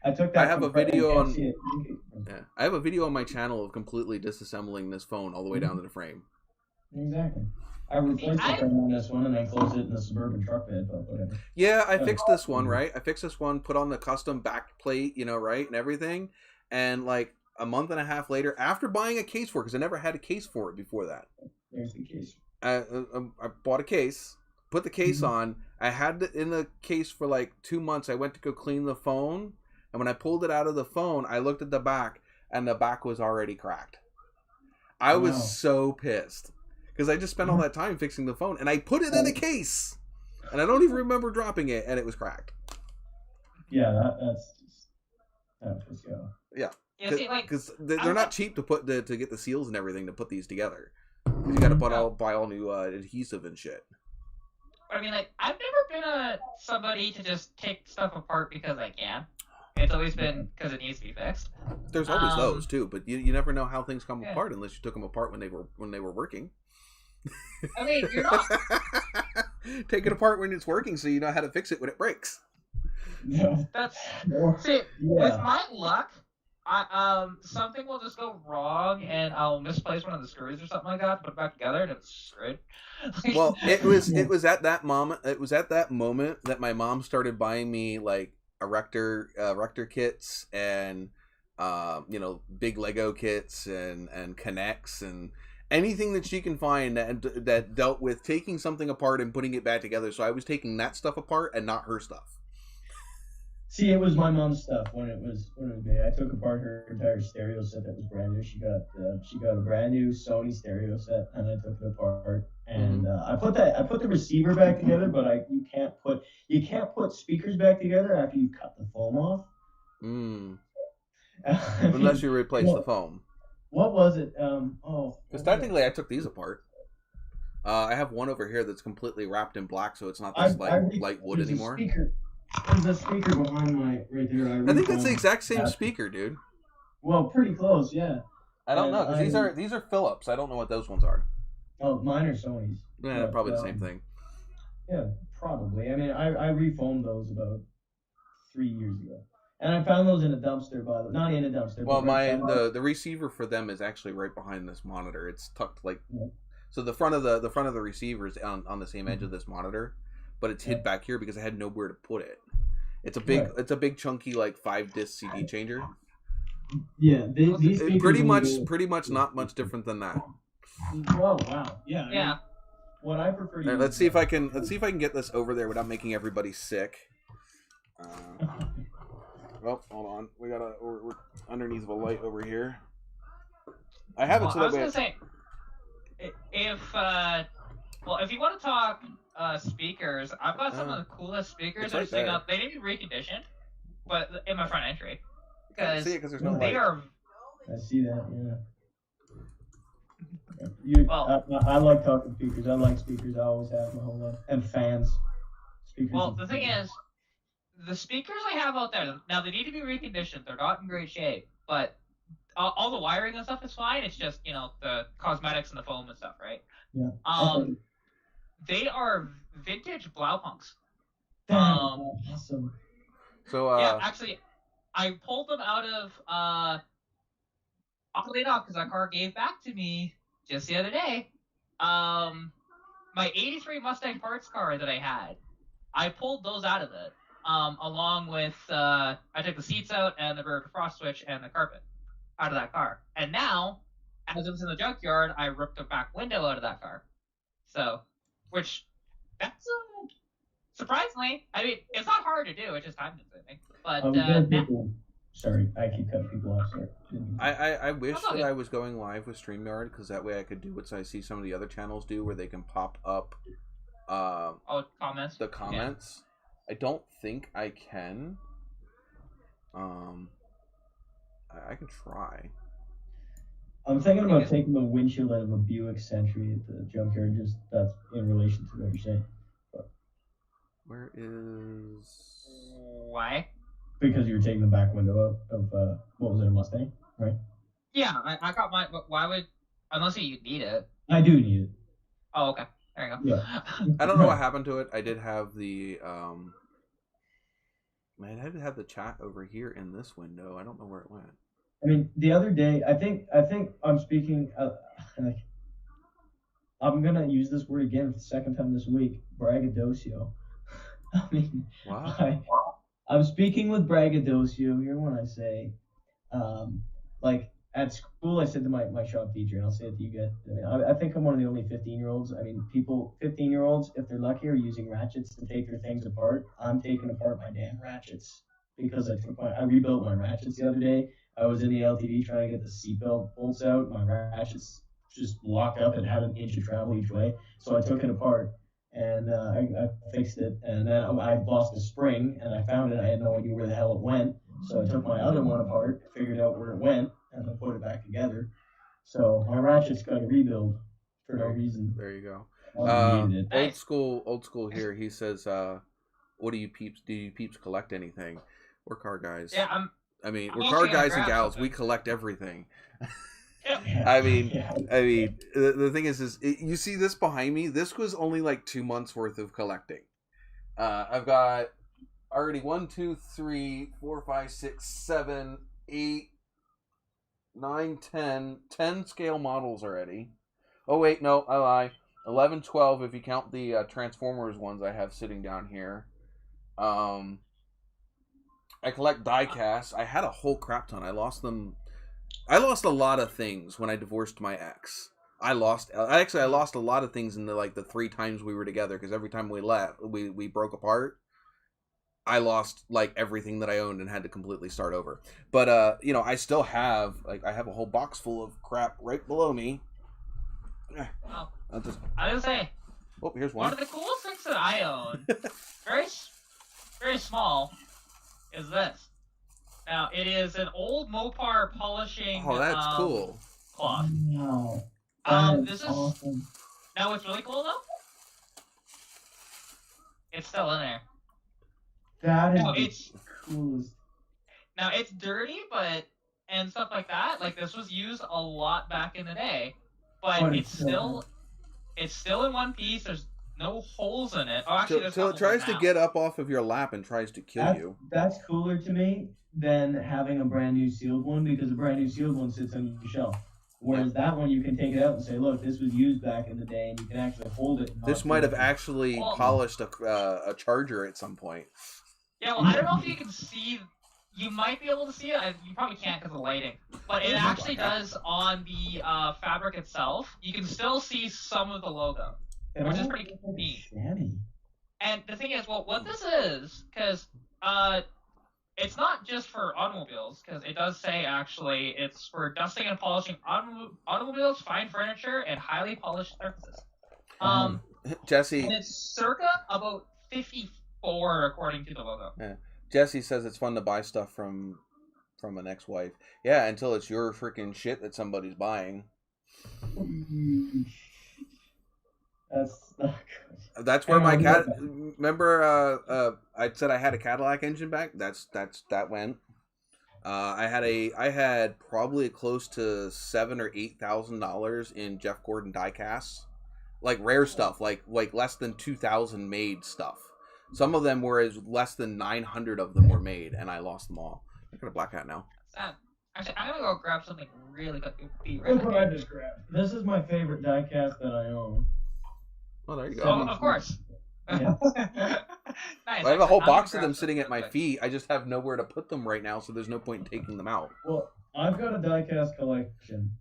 I took that. I have a video on. Yeah, I have a video on my channel of completely disassembling this phone all the way down to the frame. Exactly. I replaced the frame on this one and then closed it in the Suburban truck bed, but whatever. Yeah, I fixed this one, right? I fixed this one, put on the custom back plate, you know, right, and everything. And like a month and a half later, after buying a case for it, because I never had a case for it before that. There's the case. I bought a case, put the case on. I had it in the case for like 2 months. I went to go clean the phone, and when I pulled it out of the phone, I looked at the back, and the back was already cracked. I was so pissed because I just spent all that time fixing the phone, and I put it in a case, and I don't even remember dropping it, and it was cracked. Yeah, that's just yeah. Yeah, because they're not cheap to put to get the seals and everything to put these together. You got to buy all new adhesive and shit. I mean, like, I've never been somebody to just take stuff apart because I can. It's always been because it needs to be fixed. There's always those too, but you never know how things come apart unless you took them apart when they were working. I mean, you're not take it apart when it's working, so you know how to fix it when it breaks. That's see, with my luck, something will just go wrong, and I'll misplace one of the screws or something like that, put it back together, and it's screwed. Well, it was at that moment. It was at that moment that my mom started buying me like erector kits and big Lego kits and connects and anything that she can find that dealt with taking something apart and putting it back together. So I was taking that stuff apart and not her stuff. See, it was my mom's stuff when it was made. I took apart her entire stereo set that was brand new. She got a brand new Sony stereo set, and I took it apart. And I put the receiver back together, but you can't put speakers back together after you cut the foam off. Unless you replace the foam. What was it? Because technically, I took these apart. I have one over here that's completely wrapped in black, so it's not this light wood anymore. There's a speaker behind right there. I think that's the exact same speaker, dude. Well, pretty close, yeah. I don't know, because these are Philips. I don't know what those ones are. Oh, mine are Sony's. Yeah, probably the same thing. Yeah, probably. I mean, I refoamed those about 3 years ago. And I found those in a dumpster, not in a dumpster. Well, the receiver for them is actually right behind this monitor. It's tucked so the front of the receiver is on the same edge of this monitor, but it's hid back here because I had nowhere to put it. It's a big chunky like 5-disc CD changer. Yeah, these pretty much not much different than that. Oh wow, yeah. Yeah. I mean, what I prefer to let's see if I can get this over there without making everybody sick. Well, hold on. We're underneath of a light over here. I have it so that way. I was gonna say, if you want to talk speakers, I've got some of the coolest speakers. Right there. They need to be reconditioned, but in my front entry, because there's no light. I see that. Yeah. I like talking speakers. I like speakers. I always have my whole life, and fans. Speakers. Well, the thing is, the speakers I have out there now, they need to be reconditioned. They're not in great shape, but all the wiring and stuff is fine. It's just the cosmetics and the foam and stuff, right? Yeah. They are vintage Blaupunks. Awesome. So yeah, actually, I pulled them out of oddly enough, because that car gave back to me just the other day. My '83 Mustang parts car that I had, I pulled those out of it. Along with I took the seats out and the rear defrost switch and the carpet out of that car. And now, as it was in the junkyard, I ripped the back window out of that car. So, that's surprisingly, I mean, it's not hard to do. It's just time consuming. But sorry, I keep cutting people off. Sorry. I wish that I was going live with StreamYard because that way I could do what I see some of the other channels do, where they can pop up comments. The comments. Yeah. I don't think I can. I can try. I'm thinking about taking the windshield out of a Buick Century at the junkyard. Just that's in relation to what you're saying. But where is? Why? Because you were taking the back window out of what was it, a Mustang, right? Yeah, I got my. But why would? Unless you need it. I do need it. Oh, okay. There you go. Yeah. I don't know what happened to it. I did have the I had to have the chat over here in this window. I don't know where it went. I mean, the other day, I think I'm speaking. I'm gonna use this word again for the second time this week. Braggadocio. I mean, wow. I'm speaking with braggadocio here when I say, at school, I said to my shop teacher, and I'll say it to you guys. I mean, I think I'm one of the only 15-year-olds. I mean, 15-year-olds, if they're lucky, are using ratchets to take their things apart. I'm taking apart my damn ratchets because I rebuilt my ratchets the other day. I was in the LTD trying to get the seatbelt bolts out. My ratchets just locked up and had an inch of travel each way. So I took it apart and I fixed it. And then I lost a spring and I found it. I had no idea where the hell it went. So I took my other one apart, figured out where it went, and then put it back together. So my ratchet's got a rebuild for no reason. There you go. Nice. Old school here. He says, "What do you peeps? Do you peeps collect anything? We're car guys. Yeah, we're actually car guys gonna and grab gals. something. We collect everything. Yeah. I mean, the thing is you see this behind me. This was only like 2 months worth of collecting. I've got already 1, 2, 3, 4, 5, 6, 7, 8, 9, 10 scale models already. Oh wait, no, I lie. 11, 12 if you count the Transformers ones I have sitting down here. I collect die casts. I had a whole crap ton. I lost them. I lost a lot of things when I divorced my ex. I lost a lot of things in the 3 times we were together, because every time we broke apart, I lost everything that I owned and had to completely start over. But I still have I have a whole box full of crap right below me. Oh, I'll just... I was gonna say, Oh, here's one one. of the coolest things that I own, very small, is this. Now, it is an old Mopar polishing Oh, that's cool. cloth. Wow. This is awesome. now what's really cool though. It's still in there. That is No, the it's coolest. now it's dirty, and stuff like that. Like this was used a lot back in the day, but Oh, it's still in one piece. There's no holes in it. Oh, actually, there's Till it holes tries to now. get up off of your lap and tries to kill you. That's cooler to me than having a brand new sealed one, because a brand new sealed one sits on your shelf. Whereas that one, you can take it out and say, look, this was used back in the day, and you can actually hold it. This might have actually polished a charger at some point. Yeah, well, I don't know if you can see. You might be able to see it. You probably can't because of lighting. But it actually does on the fabric itself. You can still see some of the logo, which is pretty neat. And the thing is, well, what this is, because it's not just for automobiles, because it does say actually it's for dusting and polishing automobiles, fine furniture, and highly polished surfaces. Jesse, and it's circa about 54 according to the logo. Yeah. Jesse says it's fun to buy stuff from an ex-wife. Yeah, until it's your freaking shit that somebody's buying. That's not good. That's where my cat. Remember, I said I had a Cadillac engine back. That went. I had probably close to $7,000 or $8,000 in Jeff Gordon die casts, like rare stuff, like less than 2,000 made stuff. Some of them were as less than 900 of them were made, and I lost them all. I got a black hat now. Actually, I'm gonna go grab something really good. Look what I just grabbed. This is my favorite die cast that I own. Oh, there you go. Oh, of course. Yeah. Nice. I have a whole box of them sitting at my feet. I just have nowhere to put them right now, so there's no point in taking them out. Well, I've got a die-cast collection.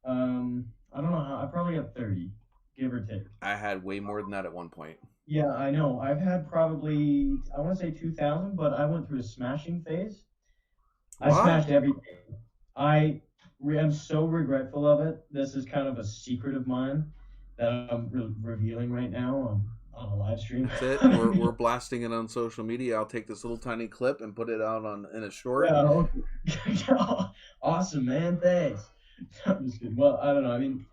I don't know how. I probably have 30, give or take. I had way more than that at one point. Yeah, I know. I've had probably, I want to say 2,000, but I went through a smashing phase. I smashed everything. I am so regretful of it. This is kind of a secret of mine that I'm revealing right now on a live stream. That's it. We're blasting it on social media. I'll take this little tiny clip and put it out in a short. Yeah, okay. Awesome, man. Thanks. I'm just kidding. Well, I don't know. I mean,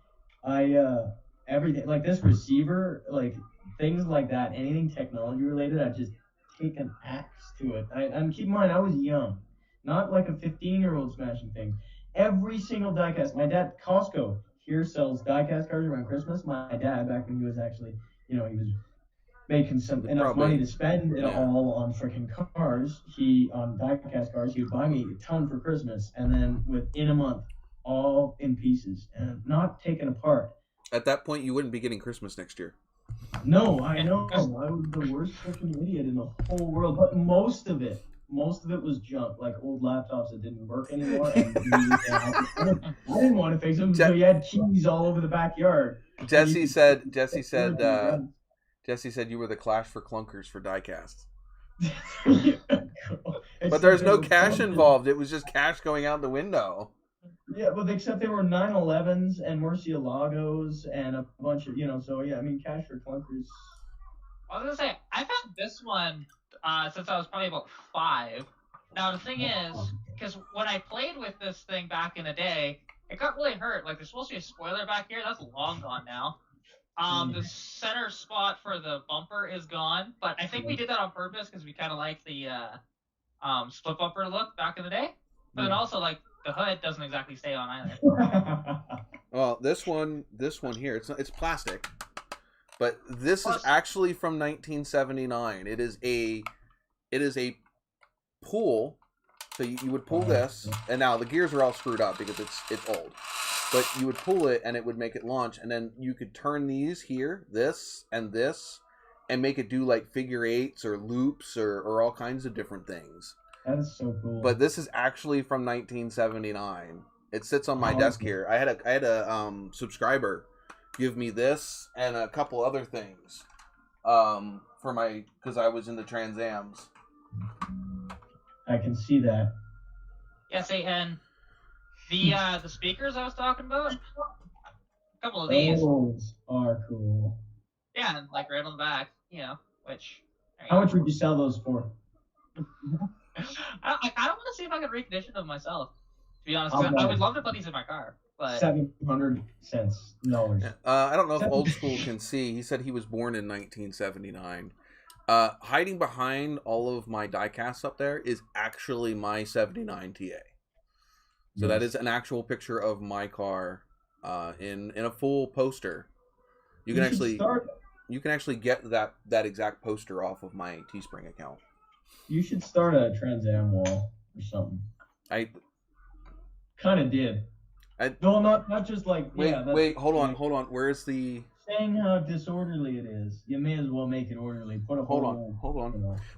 everything like this receiver, like things like that, anything technology related, I just take an axe to it. And keep in mind, I was young, not like a 15-year-old smashing things. Every single diecast. My dad, Costco here sells diecast cars around Christmas. My dad, back when he was actually, he was making enough money to spend it all on freaking cars. On diecast cars, he would buy me a ton for Christmas, and then within a month, all in pieces and not taken apart. At that point, you wouldn't be getting Christmas next year. No, I know. I was the worst freaking idiot in the whole world. But most of it most of it was junk, like old laptops that didn't work anymore. And I didn't want to fix them, so you had keys all over the backyard. Jesse said you were the Clash for Clunkers for diecast. But there's no cash involved. It was just cash going out the window. Yeah, but except they were 911s and Murcielagos and a bunch of, so yeah, I mean, cash for clunkers. I was gonna say, I've had this one since I was probably about 5. Now, the thing is, because when I played with this thing back in the day, it got really hurt. Like, there's supposed to be a spoiler back here. That's long gone now. The center spot for the bumper is gone, but I think we did that on purpose because we kind of liked the split bumper look back in the day. But then also, like, the hood doesn't exactly stay on either. Well, this one here, it's plastic, but this is actually from 1979. It is a pull. So you would pull this, and now the gears are all screwed up because it's old. But you would pull it, and it would make it launch, and then you could turn these here, this, and make it do like figure 8s or loops or all kinds of different things. That's so cool. But this is actually from 1979. It sits on my desk here. I had a subscriber give me this and a couple other things because I was in the Trans Ams. I can see that. Yes, and the speakers I was talking about, a couple of these. Those are cool. Yeah, and like right on the back, which. How much would you sell those for? I kind of want to see if I can recondition them myself. To be honest, I would love to put these in my car. But $700. I don't know if Old School can see. He said he was born in 1979. Hiding behind all of my diecasts up there is actually my 79 TA. So that is an actual picture of my car in a full poster. You can actually get that exact poster off of my Teespring account. You should start a Trans Am wall or something. I kind of did. No, not just like. Wait, hold on. Where's the? Saying how disorderly it is, you may as well make it orderly. Put a hold on.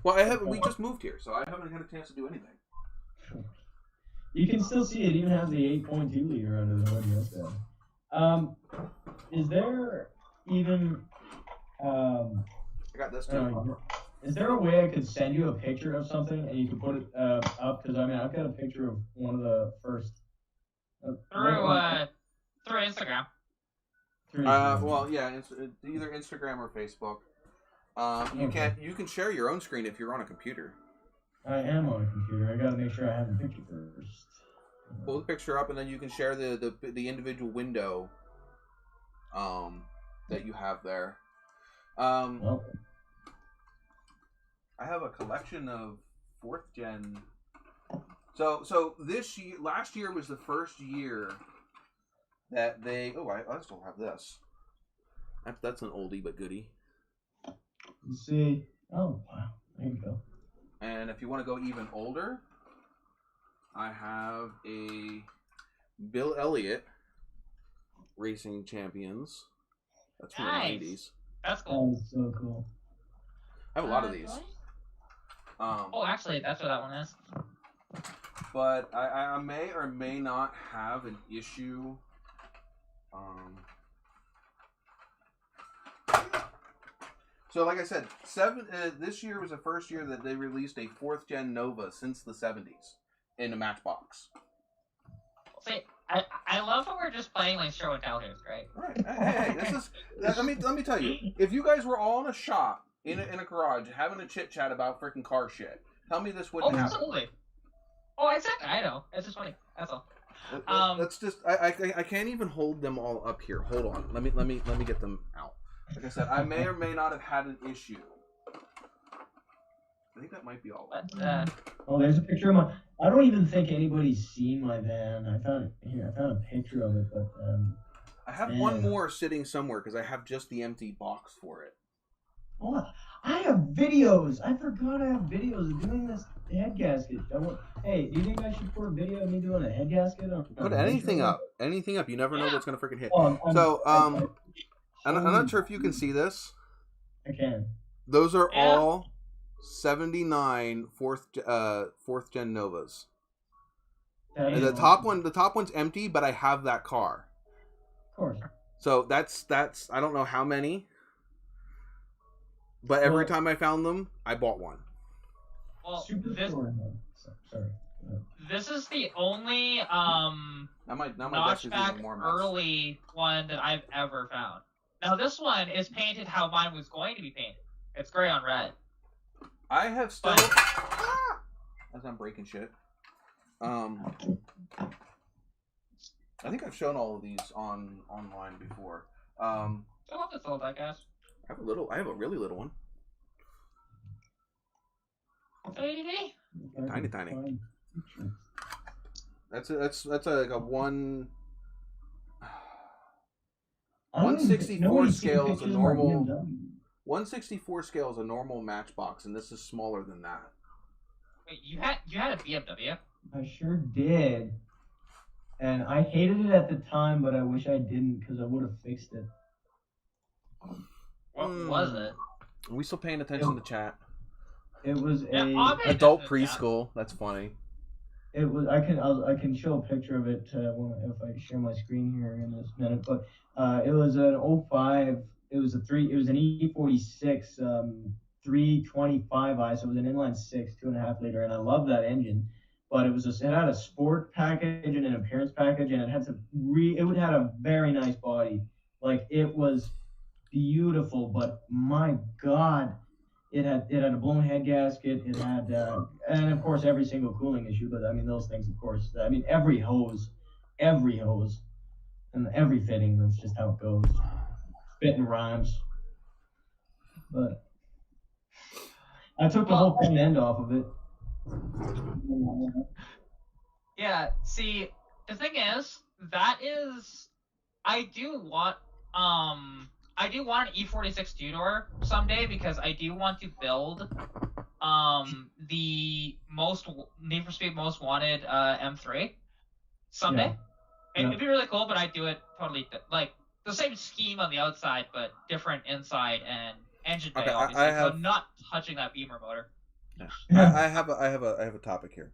Well, we just moved here, so I haven't had a chance to do anything. You can still see it even has the 8.2 liter under the hood. Yes, is there even? I got this too. Is there a way I could send you a picture of something and you could put it up? Because I've got a picture of one of the first. Through Instagram. Well, yeah, either Instagram or Facebook. You can share your own screen if you're on a computer. I am on a computer. I gotta make sure I have the picture first. Pull the picture up, and then you can share the individual window that you have there. I have a collection of 4th gen. So last year was the first year that they. Oh, I still have this. That's an oldie but goodie. Let's see. Oh wow, there you go. And if you want to go even older, I have a Bill Elliott Racing Champions. That's from the 90s. That's cool. That's so cool. I have a lot of these. Actually, that's what that one is. But I may or may not have an issue. So, like I said, this year was the first year that they released a 4th gen Nova since the 70s in a Matchbox. See, I love how we're just playing like show and tell here. It's great. Right. Hey, this is. Let me tell you. If you guys were all in a shop in a garage having a chit chat about freaking car shit, tell me this wouldn't happen. Absolutely. Oh, exactly. I know. It's just funny. That's all. That's just. I can't even hold them all up here. Hold on. Let me get them out. Like I said, I may or may not have had an issue. I think that might be all. There's a picture of my. I don't even think anybody's seen my van. I found a picture of it, but. I have one more sitting somewhere because I have just the empty box for it. Oh, I have videos. I forgot I have videos of doing this head gasket. Hey, do you think I should put a video of me doing a head gasket? Put anything up. Anything up. You never know what's gonna freaking hit. I'm not sure if you can see this. I can. Those are all '79 fourth gen Novas. That And is the top one's empty, but I have that car. Of course. So that's I don't know how many, but every time I found them, I bought one. Well, sorry. This is the only now my notchback early one that I've ever found. Now this one is painted how mine was going to be painted. It's gray on red. I have still. As I'm breaking shit. I think I've shown all of these online before. I love this little diecast. I have a really little one. Tiny. That's like a 164 scale is a normal. 164 scale is a normal Matchbox, and this is smaller than that. Wait, you had a BMW? I sure did, and I hated it at the time, but I wish I didn't because I would have fixed it. What was it? Are we still paying attention to chat? It was adult preschool. That's funny. It was. I can show a picture of it if I share my screen here in this minute. But it was an 05. It was an E46 325i. So it was an inline 6 2.5 liter, and I love that engine. But it had a sport package and an appearance package, and it had had a very nice body. Like, it was beautiful, but my God. It had a blown head gasket. It had, and of course, every single cooling issue. But I mean, those things, of course. I mean, every hose, and every fitting. That's just how it goes. Spitting rhymes. But I took the whole front end off of it. Yeah. See, the thing is, I do want an E46 two-door someday because I do want to build the Need for Speed Most Wanted M3 someday. Yeah. It'd be really cool, but I'd do it totally like the same scheme on the outside, but different inside and engine bay, obviously. So not touching that Beamer motor. Yeah. I have a topic here.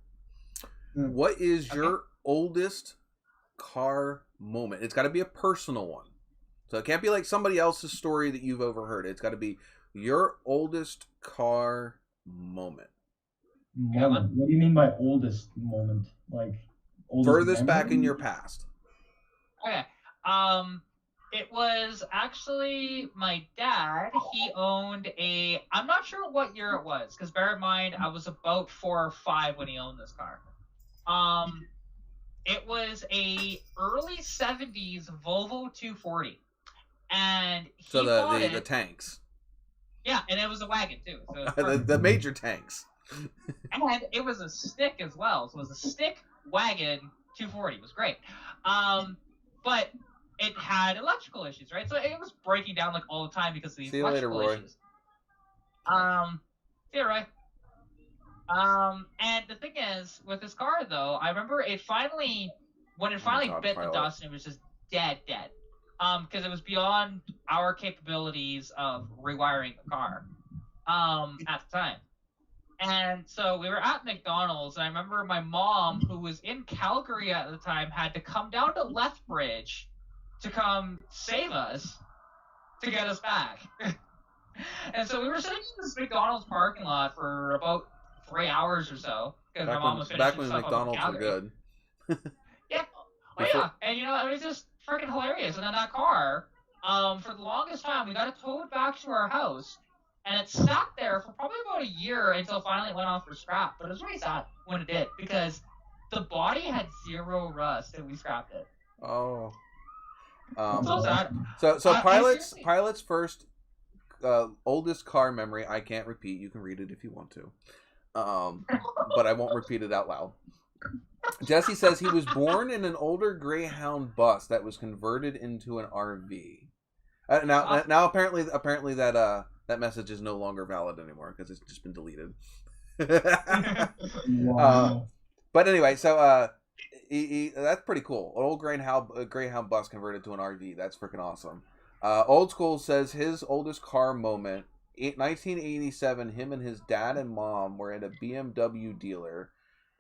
What is your oldest car moment? It's got to be a personal one. So it can't be like somebody else's story that you've overheard. It's got to be your oldest car moment. What do you mean by oldest moment? Like furthest back in your past. Okay. It was actually my dad. He owned I'm not sure what year it was, because bear in mind I was about 4 or 5 when he owned this car. It was a early 70s Volvo 240. And he bought the tanks. Yeah, and it was a wagon too. So the major tanks. And it was a stick as well. So it was a stick wagon 240. It was great. But it had electrical issues, right? So it was breaking down like all the time because of these electrical issues. See you, Roy. And the thing is, with this car though, I remember when it finally bit the dust, and it was just dead. Because it was beyond our capabilities of rewiring the car at the time. And so we were at McDonald's, and I remember my mom, who was in Calgary at the time, had to come down to Lethbridge to come save us to get us back. And so we were sitting in this McDonald's parking lot for about 3 hours or so, because my mom was finishing back when stuff McDonald's up in Calgary. were good. Yeah. Oh, yeah. And, it was just freaking hilarious. And then that car, for the longest time, we got it towed back to our house, and it sat there for probably about a year until finally it went off for scrap. But it was really sad when it did, because the body had 0 rust, and we scrapped it. Oh. So sad. So Pilot's first oldest car memory, I can't repeat. You can read it if you want to. But I won't repeat it out loud. Jesse says he was born in an older Greyhound bus that was converted into an RV. Now apparently that message is no longer valid anymore because it's just been deleted. Wow. But anyway, so that's pretty cool. An old Greyhound bus converted to an RV. That's freaking awesome. Old School says his oldest car moment 1987, him and his dad and mom were at a BMW dealer,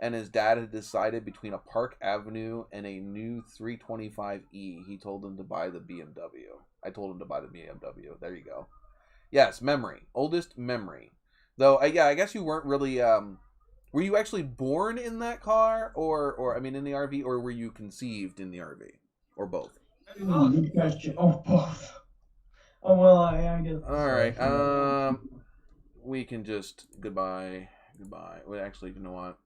and his dad had decided between a Park Avenue and a new 325e. He told him to buy the BMW. I told him to buy the BMW. There you go. Yes, memory. Oldest memory. Though, yeah, I guess you weren't really... were you actually born in that car, or I mean, in the RV, or were you conceived in the RV? Or both? Good question. Oh, both. Oh, well, I guess... Alright, we can just... Goodbye. Well, actually, you know what?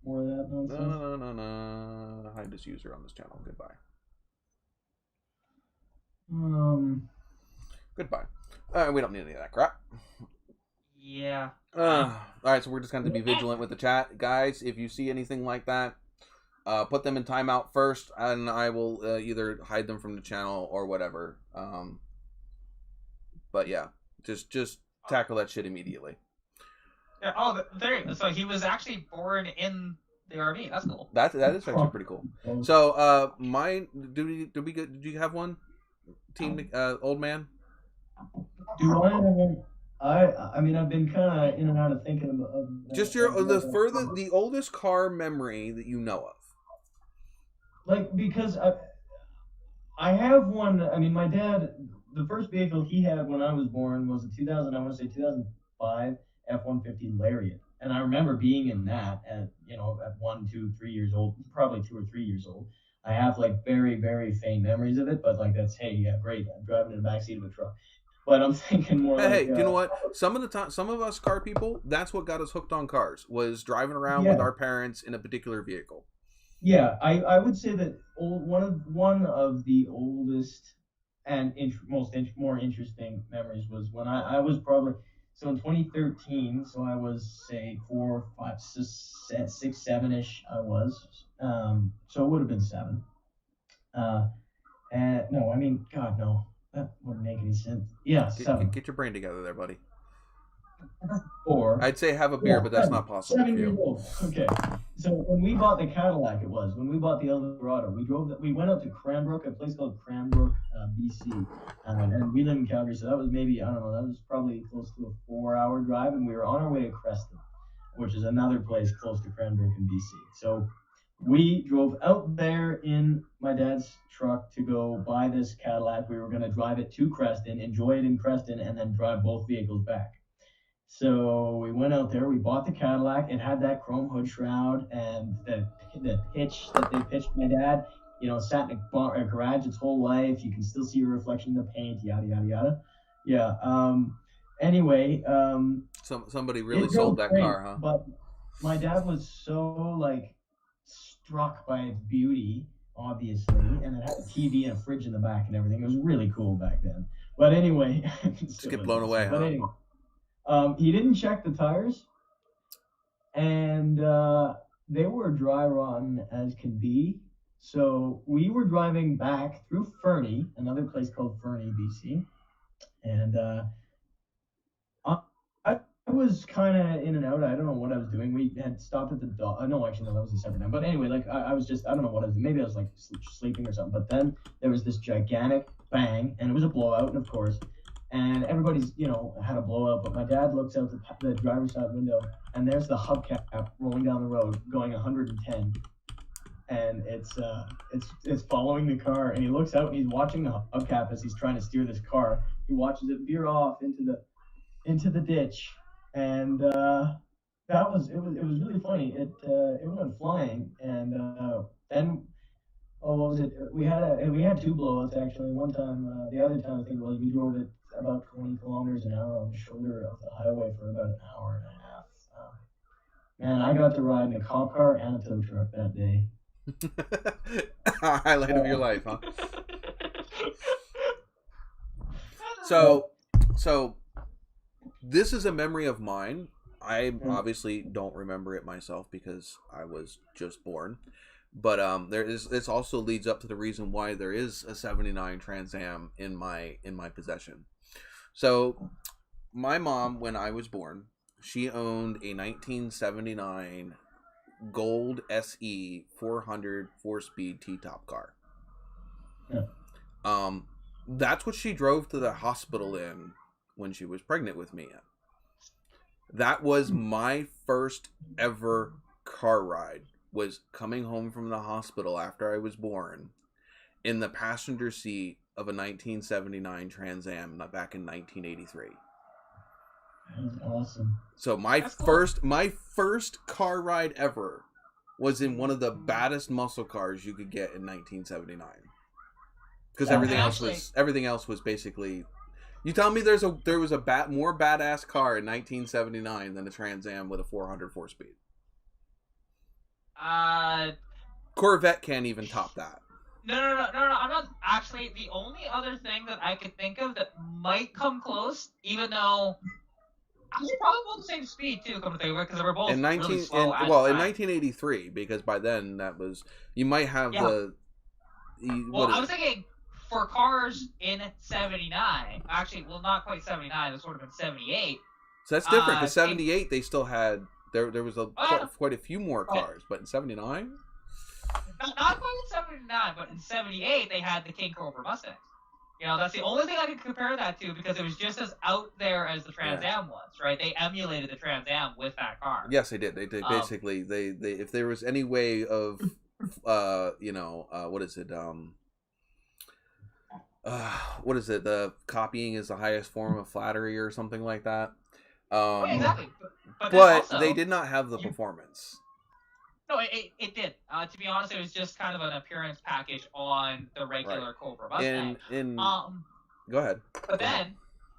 More of that nonsense? No. Hide this user on this channel. Goodbye. Goodbye. We don't need any of that crap. Yeah. Alright, so we're just going to be vigilant with the chat. Guys, if you see anything like that, put them in timeout first, and I will either hide them from the channel or whatever. But yeah, just tackle that shit immediately. Yeah, oh, there. So he was actually born in the RV. That's cool. That is actually pretty cool. So, did you have one? Team, old man? Do I mean, I've been kind of in and out of thinking of just the oldest car memory that you know of. Like, because I have one. I mean, my dad, the first vehicle he had when I was born was a 2005 F-150 Lariat, and I remember being in that at 1, 2, 3 years old, probably 2 or 3 years old. I have like very, very faint memories of it, but like that's, hey, yeah, great, I'm driving in the backseat of a truck. But I'm thinking more hey, you know what? Some of us car people, that's what got us hooked on cars, was driving around with our parents in a particular vehicle. Yeah, I would say that one of the oldest and more interesting memories was when I was probably, so in 2013, so I was, say, 4, 5, 6, 7-ish I was. So it would have been 7. And no, I mean, God, no. That wouldn't make any sense. Yeah, 7. Get your brain together there, buddy. 4. I'd say have a beer, but that's not possible. 7 years old. Okay. So when we bought the Cadillac, when we bought the Eldorado, we went out to Cranbrook, a place called Cranbrook, BC, and we live in Calgary, so that was maybe, I don't know, that was probably close to a 4-hour drive, and we were on our way to Creston, which is another place close to Cranbrook in BC. So we drove out there in my dad's truck to go buy this Cadillac. We were going to drive it to Creston, enjoy it in Creston, and then drive both vehicles back. So we went out there, we bought the Cadillac. It had that chrome hood shroud and the pitch that they pitched my dad, sat in a garage its whole life. You can still see your reflection in the paint, yada, yada, yada. Yeah. Anyway. Somebody really sold that car, huh? But my dad was so, struck by its beauty, obviously, and it had a TV and a fridge in the back and everything. It was really cool back then. But anyway. Just get blown away, huh? But anyway. He didn't check the tires, and they were dry rotten as can be. So we were driving back through Fernie, another place called Fernie, BC, and I was kind of in and out. I don't know what I was doing. We had stopped at the no, actually, no, that was a separate time. But anyway, I was just, I don't know what I was doing. Maybe I was sleeping or something. But then there was this gigantic bang, and it was a blowout, and of course. And everybody's, had a blowout, but my dad looks out the driver's side window, and there's the hubcap rolling down the road, going 110, and it's following the car. And he looks out and he's watching the hubcap as he's trying to steer this car. He watches it veer off into the ditch, and it was really funny. It went flying, and then. Oh, what was it? We had 2 blowouts actually. One time, the other time I think we drove it about 20 kilometers an hour on the shoulder of the highway for about an hour and a half. Man, I got to ride in a cop car and a tow truck that day. Highlight of your life, huh? So this is a memory of mine. I obviously don't remember it myself because I was just born. But this also leads up to the reason why there is a 79 Trans Am in my possession. So my mom, when I was born, she owned a 1979 gold SE 400 4-speed T-top car. Yeah. That's what she drove to the hospital in when she was pregnant with me. That was my first ever car ride, was coming home from the hospital after I was born in the passenger seat of a 1979 Trans Am back in 1983. That's awesome. So my first car ride ever was in one of the baddest muscle cars you could get in 1979. Because everything else was basically. You tell me there was a more badass car in 1979 than a Trans Am with a 400 4-speed. Corvette can't even top that. No. I'm not actually. The only other thing that I could think of that might come close, even though actually probably both the same speed too, come to think of it, because they were both really slow. In 1983, because by then that was you might have I was thinking. For cars in 79, actually, well, not quite 79, this would have been 78. So that's different, because 78, they still had, there was quite a few more cars, but in 79? Not quite in 79, but in 78, they had the King Cobra Mustangs. You know, that's the only thing I could compare that to, because it was just as out there as the Trans Am was, right? They emulated the Trans Am with that car. Yes, they did. They basically, they if there was any way of, what is it, the copying is the highest form of flattery or something like that. Exactly. But also, they did not have the performance. No, it did. To be honest, it was just kind of an appearance package on the regular Cobra Mustang. Go ahead. But then,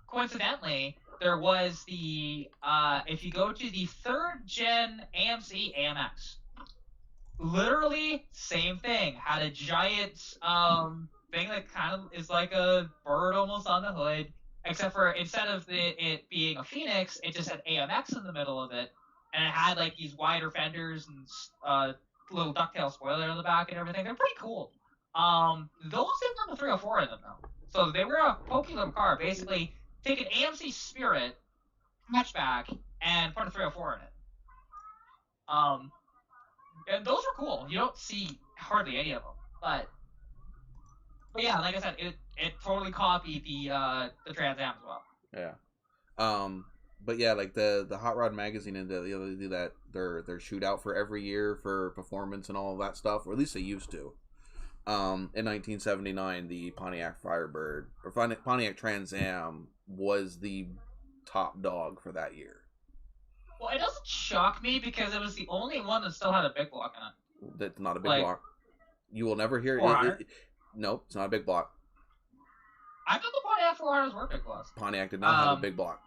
coincidentally, there was the if you go to the 3rd gen AMC AMX, literally same thing. Had a giant thing that kind of is like a bird almost on the hood, except for instead of it being a Phoenix, it just had AMX in the middle of it, and it had like these wider fenders and little ducktail spoiler on the back and everything. They're pretty cool. Those didn't have the 304 in them though, so they were a pokey little car. Basically, take an AMC Spirit hatchback and put a 304 in it. And those are cool. You don't see hardly any of them, but yeah, like I said, it totally copied the Trans Am as well. Yeah. But yeah, like the Hot Rod magazine and the other do that their shootout for every year for performance and all of that stuff, or at least they used to. In 1979, the Pontiac Firebird or Pontiac Trans Am was the top dog for that year. Well, it doesn't shock me because it was the only one that still had a big block in it. That's not a big block. You will never hear it. Nope, it's not a big block. I thought the Pontiac 400s were big blocks. Pontiac did not have a big block.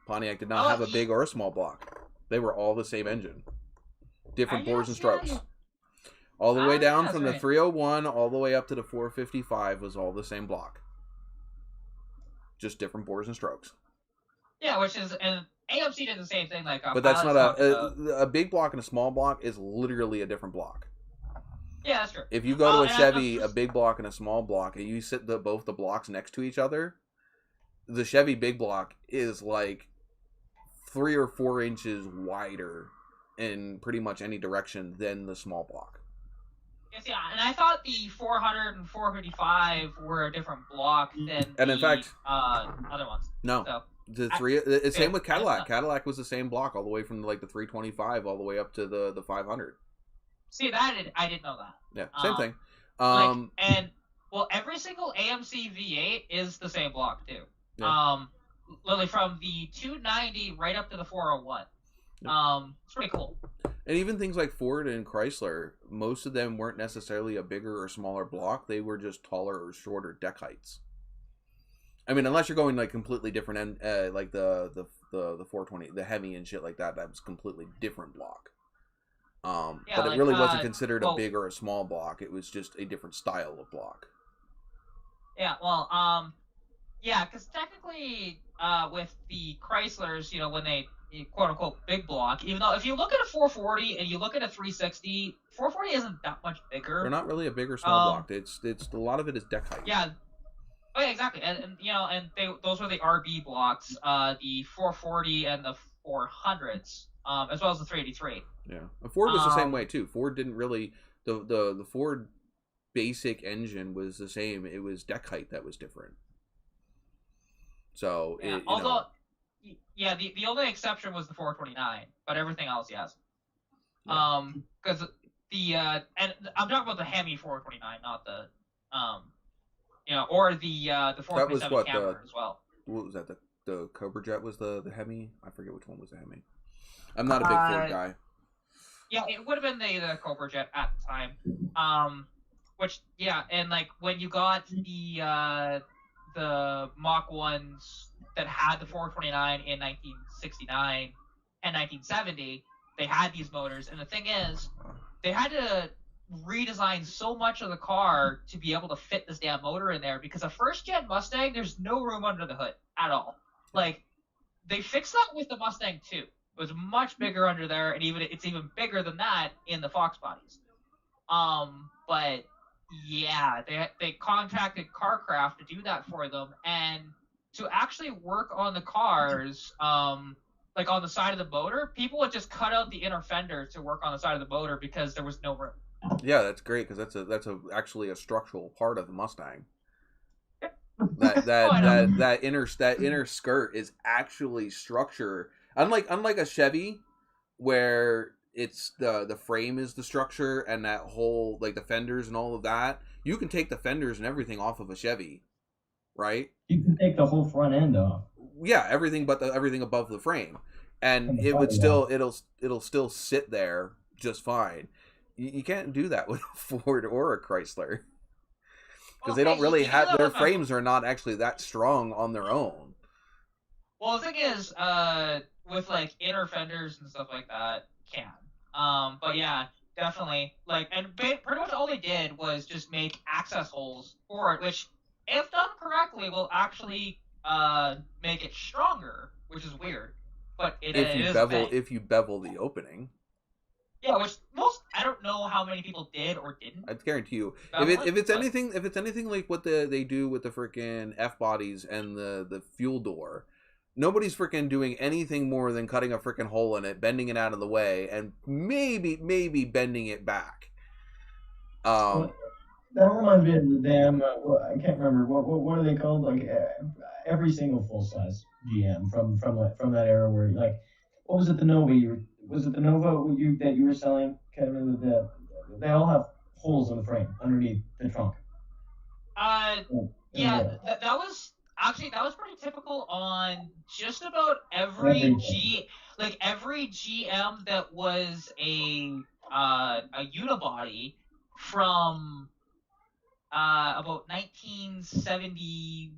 Pontiac did not have a big or a small block. They were all the same engine. Different bores and strokes. All the way down from the 301 all the way up to the 455 was all the same block. Just different bores and strokes. Yeah, which is, and AMC did the same thing. But that's not a big block and a small block is literally a different block. Yeah, that's true. If you go to a Chevy, a big block and a small block, and you sit both the blocks next to each other, the Chevy big block is like 3 or 4 inches wider in pretty much any direction than the small block. Yes, yeah, and I thought the 400 and 455 were a different block than in fact, other ones. No. So, it's same with Cadillac. Cadillac was the same block all the way from like the 325 all the way up to the 500. See, I didn't know that. Yeah, same thing. Every single AMC V8 is the same block too. Yeah. Literally from the 290 right up to the 401. Yeah. It's pretty cool. And even things like Ford and Chrysler, most of them weren't necessarily a bigger or smaller block. They were just taller or shorter deck heights. I mean, unless you're going like completely different, like the 420, the heavy and shit like that. That was completely different block. But it really wasn't considered a big or a small block. It was just a different style of block. Yeah, because technically, with the Chryslers, when they quote unquote big block, even though if you look at a 440 and you look at a 360, 440 isn't that much bigger. They're not really a big or small block. It's a lot of it is deck height. Yeah. Oh yeah, exactly. And those were the RB blocks, the 440 and the 400s, as well as the 383. Yeah, and Ford was the same way too. Ford didn't really the Ford basic engine was the same. It was deck height that was different. So yeah. Yeah, the only exception was the 429, but everything else, yes. Yeah. Because and I'm talking about the Hemi 429, not the or the 427 Camera as well. What was that? The Cobra Jet was the Hemi? I forget which one was the Hemi. I'm not a big Ford guy. Yeah, it would have been the Cobra Jet at the time. And like when you got the Mach 1s that had the 429 in 1969 and 1970, they had these motors, and the thing is, they had to redesign so much of the car to be able to fit this damn motor in there, because a first-gen Mustang, there's no room under the hood at all. Like, they fixed that with the Mustang 2. It was much bigger under there, and it's even bigger than that in the Fox bodies. But yeah, they contracted Carcraft to do that for them, and to actually work on the cars, like on the side of the motor, people would just cut out the inner fender to work on the side of the motor because there was no room. Yeah, that's great, because that's actually a structural part of the Mustang. that inner skirt is actually structure. Unlike a Chevy, where it's the frame is the structure, and that whole, like, the fenders and all of that, you can take the fenders and everything off of a Chevy, right? You can take the whole front end off. Yeah, everything but everything above the frame, and it would still it'll still sit there just fine. You can't do that with a Ford or a Chrysler, because they don't really have, their frames are not actually that strong on their own. Well, the thing is, with like inner fenders and stuff like that, can. But yeah, definitely. Like, and pretty much all they did was just make access holes for it, which, if done correctly, will actually make it stronger, which is weird. But if you bevel the opening. Yeah, which I don't know how many people did or didn't. I guarantee you, if it's anything like what they do with the freaking F bodies and the fuel door, nobody's freaking doing anything more than cutting a freaking hole in it, bending it out of the way, and maybe bending it back. That reminds me of the damn. I can't remember what are they called? Like every single full size GM from that era where, like, what was it? The Nova was it the Nova that you were selling? Can't remember they all have holes in the frame underneath the trunk. That was pretty typical on just about every GM that was a unibody from about 1970,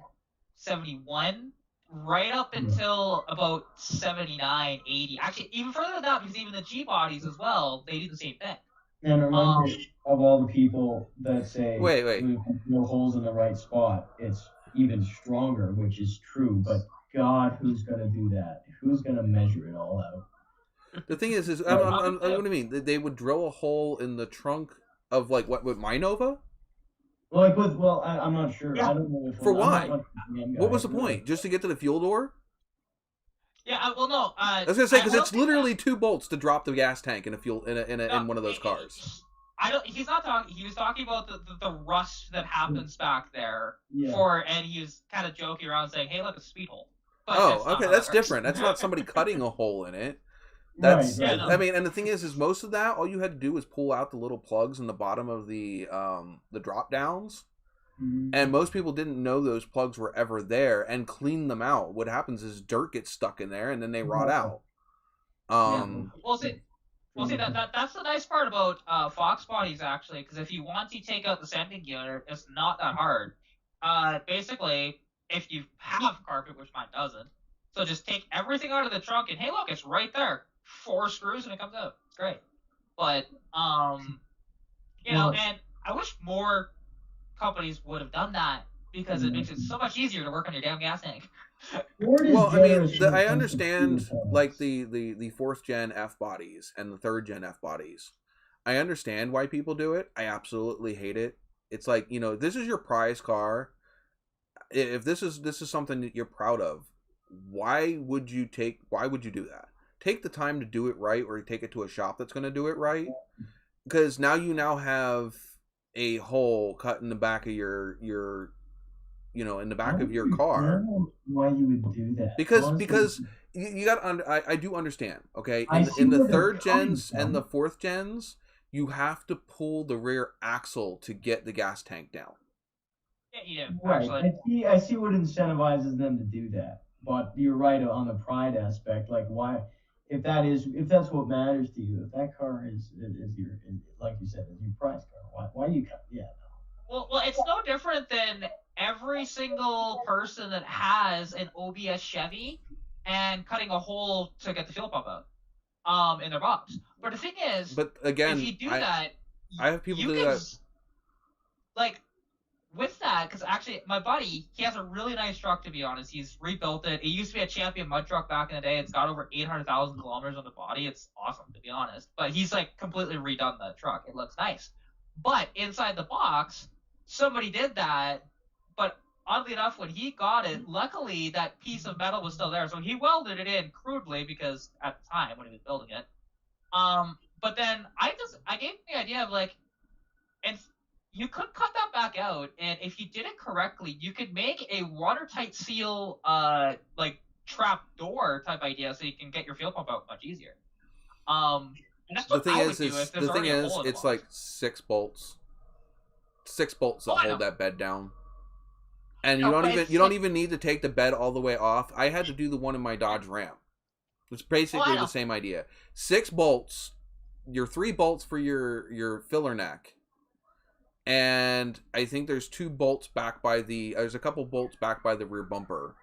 71, right up until about 79, 80. Actually, even further than that, because even the G bodies as well, they do the same thing. And remind me of all the people that say, wait, no holes in the right spot, it's even stronger, which is true. But God, who's going to do that? Who's going to measure it all out? The thing is what do you mean? They would drill a hole in the trunk of, like, what, with my Nova? Like I'm not sure. Yeah. I don't know which For why? What was the point? Just to get to the fuel door? Yeah, well, no. I was gonna say, because it's literally 2 bolts to drop the gas tank in in one of those cars. He's not talking. He was talking about the rust that happens back there. Yeah. And he was kind of joking around saying, "Hey, look, a speed hole." But okay, that's different. That's not somebody cutting a hole in it. That's right. I mean, and the thing is most of that, all you had to do was pull out the little plugs in the bottom of the drop downs. Mm-hmm. And most people didn't know those plugs were ever there and clean them out. What happens is dirt gets stuck in there and then they rot out. Well, see, that's the nice part about Fox bodies, actually, because if you want to take out the sending unit, it's not that hard. Basically, if you have carpet, which mine doesn't, so just take everything out of the trunk and, hey, look, it's right there. 4 screws and it comes out. It's great. But and I wish more companies would have done that, because it makes it so much easier to work on your damn gas tank. Well, I mean, I understand, like, the 4th gen F bodies and the 3rd gen F bodies. I understand why people do it. I absolutely hate it. It's like, this is your prize car. If this is something that you're proud of, why would you do that? Take the time to do it right, or take it to a shop that's going to do it right. Because now you have a hole cut in the back of your in the back of your car. I don't know why you would do that. Because Honestly, because you got I do understand. Okay, I see in the where they're third coming gens and from. the fourth gens, you have to pull the rear axle to get the gas tank down. Yeah, Right. actually. I see what incentivizes them to do that. But you're right on the pride aspect. Like, why, if that's what matters to you, if that car is your, like you said, is your prize car, why you cut? Yeah. Well, it's no different than every single person that has an OBS Chevy and cutting a hole to get the fuel pump out, in their box. But the thing is, But again, if you do that, I have people do that. Like, with that, because actually, my buddy, he has a really nice truck, to be honest. He's rebuilt it. It used to be a Champion mud truck back in the day. It's got over 800,000 kilometers on the body. It's awesome, to be honest. But he's, like, completely redone the truck. It looks nice. But inside the box, somebody did that, but oddly enough, when he got it, luckily that piece of metal was still there. So he welded it in crudely, because at the time, when he was building it. But then I gave him the idea of, like, and you could cut that back out, and if you did it correctly, you could make a watertight seal, like trap door type idea, so you can get your fuel pump out much easier. And that's what I would do if there's already a hole in the it's box. like 6 bolts that hold that bed down, and you don't even need to take the bed all the way off. I had to do the one in my Dodge Ram. It's basically the same idea. 6 bolts, your 3 bolts for your filler neck. And I think there's 2 bolts back by there's a couple bolts back by the rear bumper.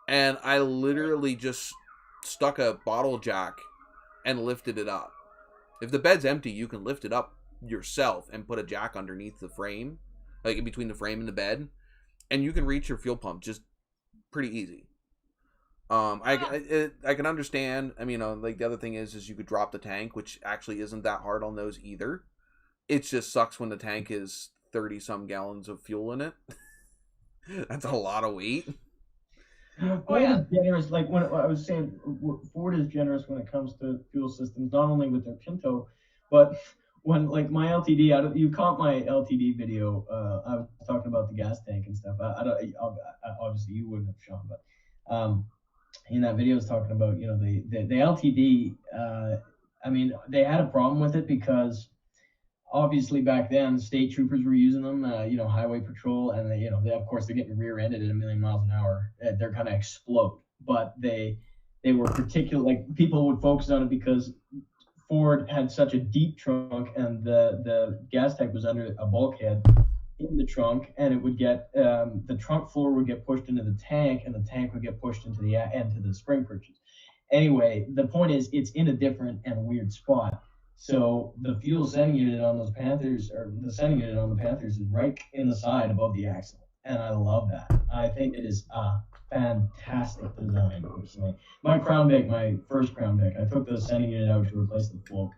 And I literally just stuck a bottle jack and lifted it up. If the bed's empty, you can lift it up yourself and put a jack underneath the frame, like in between the frame and the bed, and you can reach your fuel pump just pretty easy. I can understand. I mean, like the other thing is you could drop the tank, which actually isn't that hard on those either. It just sucks when the tank is 30-some gallons of fuel in it. That's a lot of weight. Ford is generous. Like when I was saying, Ford is generous when it comes to fuel systems, not only with their Pinto, but when like my LTD. You caught my LTD video. I was talking about the gas tank and stuff. Obviously you wouldn't have shown, but in that video I was talking about the LTD. I mean, they had a problem with it because obviously back then state troopers were using them, highway patrol, and they of course they're getting rear-ended at 1,000,000 miles an hour. They're gonna explode. But they were particular, like people would focus on it because Ford had such a deep trunk, and the gas tank was under a bulkhead in the trunk, and it would get the trunk floor would get pushed into the tank, and the tank would get pushed into the spring purchase. Anyway, the point is it's in a different and weird spot. So the fuel sending unit on those Panthers, or the sending unit on the Panthers, is right in the side above the axle, and I love that. I think it is a fantastic design. Personally, my first Crown Vic, I took the sending unit out to replace the float.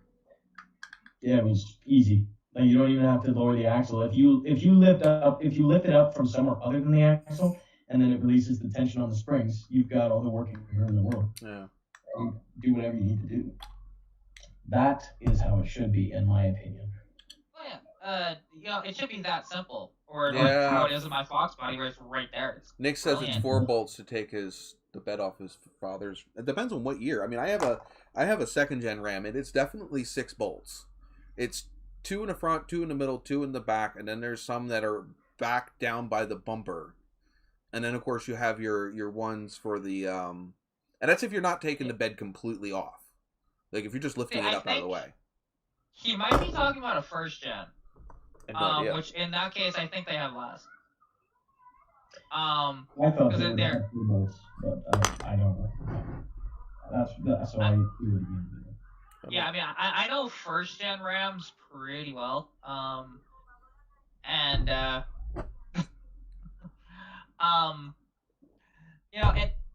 Yeah, it was easy. Like you don't even have to lower the axle. If you lift it up from somewhere other than the axle, and then it releases the tension on the springs, you've got all the working room in the world. Yeah. And do whatever you need to do. That is how it should be, in my opinion. Oh yeah, it should be that simple, or like how it is in my Fox body, where it's right there. Nick says it's 4 bolts to take the bed off his father's. It depends on what year. I mean, I have a 2nd gen Ram, and it's definitely 6 bolts. It's 2 in the front, 2 in the middle, 2 in the back, and then there's some that are back down by the bumper, and then of course you have your ones for the and that's if you're not taking the bed completely off. Like if you're just lifting it up out of the way. He might be talking about a 1st gen. Which in that case I think they have less. I thought they were 2 bolts, but I don't know. That's why I do it again. Yeah, I mean I know 1st gen Rams pretty well. And and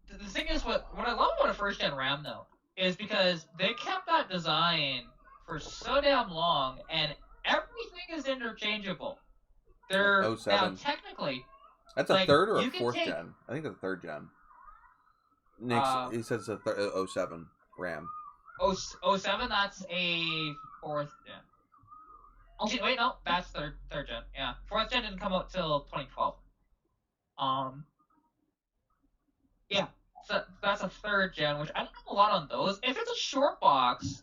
the thing is, what I love about a 1st gen Ram though is because they kept that design for so damn long, and everything is interchangeable. They're now technically. That's a 3rd or a 4th gen? I think it's a 3rd gen. Nick, he says it's a 07 Ram. 07, that's a 4th gen. Oh, wait, no, that's 3rd gen. Yeah, 4th gen didn't come out till 2012. Yeah, so that's a 3rd gen, which I don't know a lot on those. If it's a short box,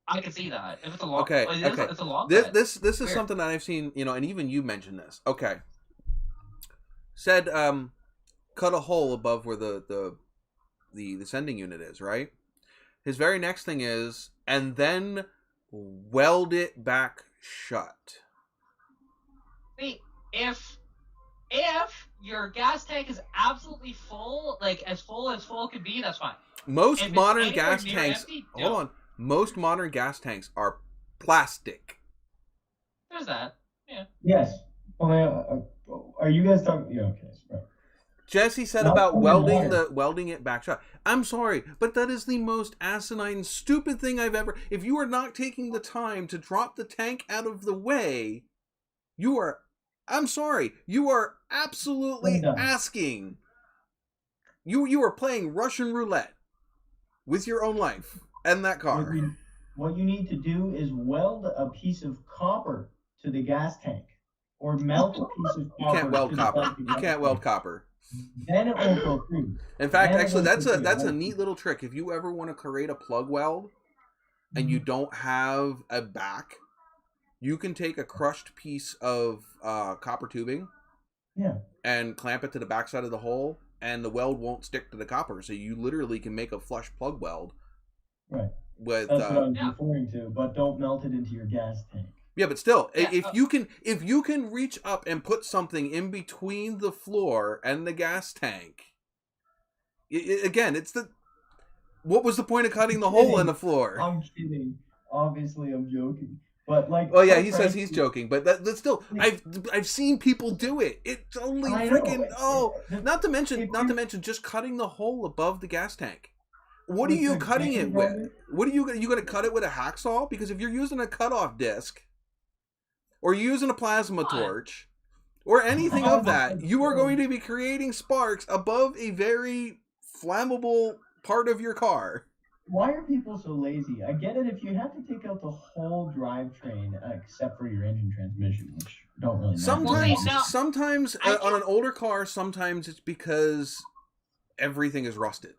I can see that. If it's a long, Okay. it's a long. This is something that I've seen. And even you mentioned this. Okay. Said cut a hole above where the sending unit is, right? His very next thing is, and then weld it back shut. See, if your gas tank is absolutely full, like as full could be, that's fine. Most If modern it's gas near tanks. empty, Hold on. Most modern gas tanks are plastic. There's that. Yeah. Yes. Well, are you guys talking? Yeah. Okay. Right. Jesse said Not about only welding it back shut. I'm sorry, but that is the most asinine, stupid thing I've ever. If you are not taking the time to drop the tank out of the way, you are. I'm sorry. You are absolutely asking. You are playing Russian roulette with your own life and that car. What you need to do is weld a piece of copper to the gas tank, or melt a piece of copper. You can't weld copper. You can't weld copper. Then it won't go through. In fact, actually, that's a neat little trick. If you ever want to create a plug weld, and you don't have a back, you can take a crushed piece of copper tubing, and clamp it to the backside of the hole, and the weld won't stick to the copper. So you literally can make a flush plug weld. Right. With that's what I was referring to, but don't melt it into your gas tank. Yeah, but still, if you can reach up and put something in between the floor and the gas tank, again, it's the. What was the point of cutting the hole in the floor? I'm kidding. Obviously, I'm joking. But like, oh yeah, he says he's joking, but that's still. I've seen people do it. It's only freaking not to mention just cutting the hole above the gas tank. What are you cutting it with? What are you going to cut it with a hacksaw? Because if you're using a cutoff disc, or you're using a plasma torch, or anything of that, you are going to be creating sparks above a very flammable part of your car. Why are people so lazy? I get it if you have to take out the whole drivetrain except for your engine transmission, which don't really matter. Sometimes on an older car, sometimes it's because everything is rusted.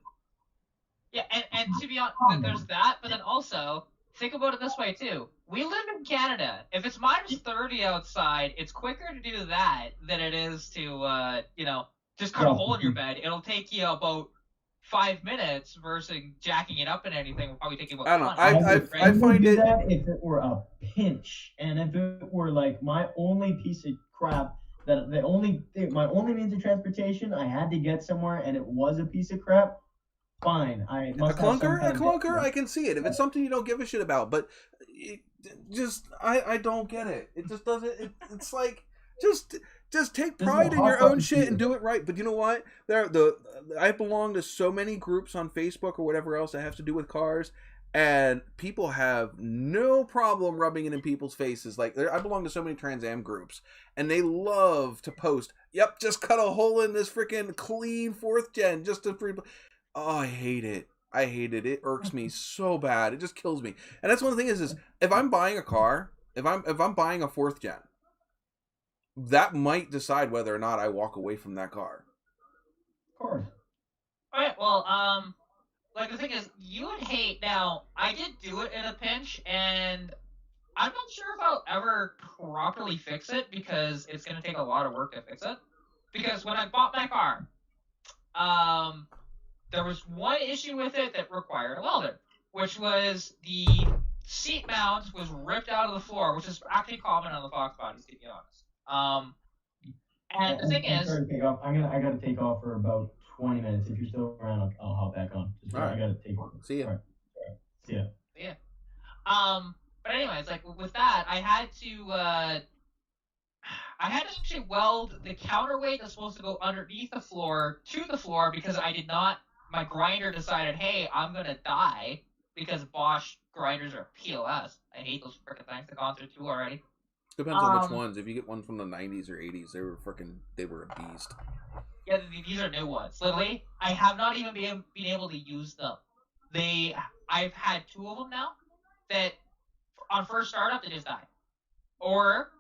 Yeah, and to be honest, there's that, but then also, think about it this way too. We live in Canada. If it's -30 outside, it's quicker to do that than it is to, just cut a hole in your bed. It'll take you about 5 minutes versus jacking it up and anything will probably take you about. I don't know. I find it that if it were a pinch, and if it were like my only piece of crap that my only means of transportation, I had to get somewhere, and it was a piece of crap. Fine, a clunker. I can see it if it's something you don't give a shit about, but I don't get it. It just doesn't. It's like just take pride in your own shit and do it right. But you know what? I belong to so many groups on Facebook or whatever else that has to do with cars, and people have no problem rubbing it in people's faces. Like I belong to so many Trans Am groups, and they love to post, "Yep, just cut a hole in this freaking clean 4th gen just to free." Oh, I hate it. It irks me so bad. It just kills me. And that's one of the things is if I'm buying a car, if I'm buying a 4th gen, that might decide whether or not I walk away from that car. Of course. Alright, well, like the thing is, you would hate. Now, I did do it in a pinch, and I'm not sure if I'll ever properly fix it because it's going to take a lot of work to fix it. Because when I bought my car, there was one issue with it that required a welder, which was the seat mount was ripped out of the floor, which is actually common on the Fox bodies, to be honest. And the thing is, I gotta take off for about 20 minutes. If you're still around, I'll hop back on. All right. I gotta take off. See ya. All right. See ya. Yeah. But anyways, like with that, I had to actually weld the counterweight that's supposed to go underneath the floor to the floor because my grinder decided, hey, I'm gonna die because Bosch grinders are POS. I hate those frickin' things. I've gone through 2 already. Depends on which ones. If you get one from the 90s or 80s, they were a beast. Yeah, these are new ones. Literally, I have not even been able to use them. I've had 2 of them now that on first startup they just die, or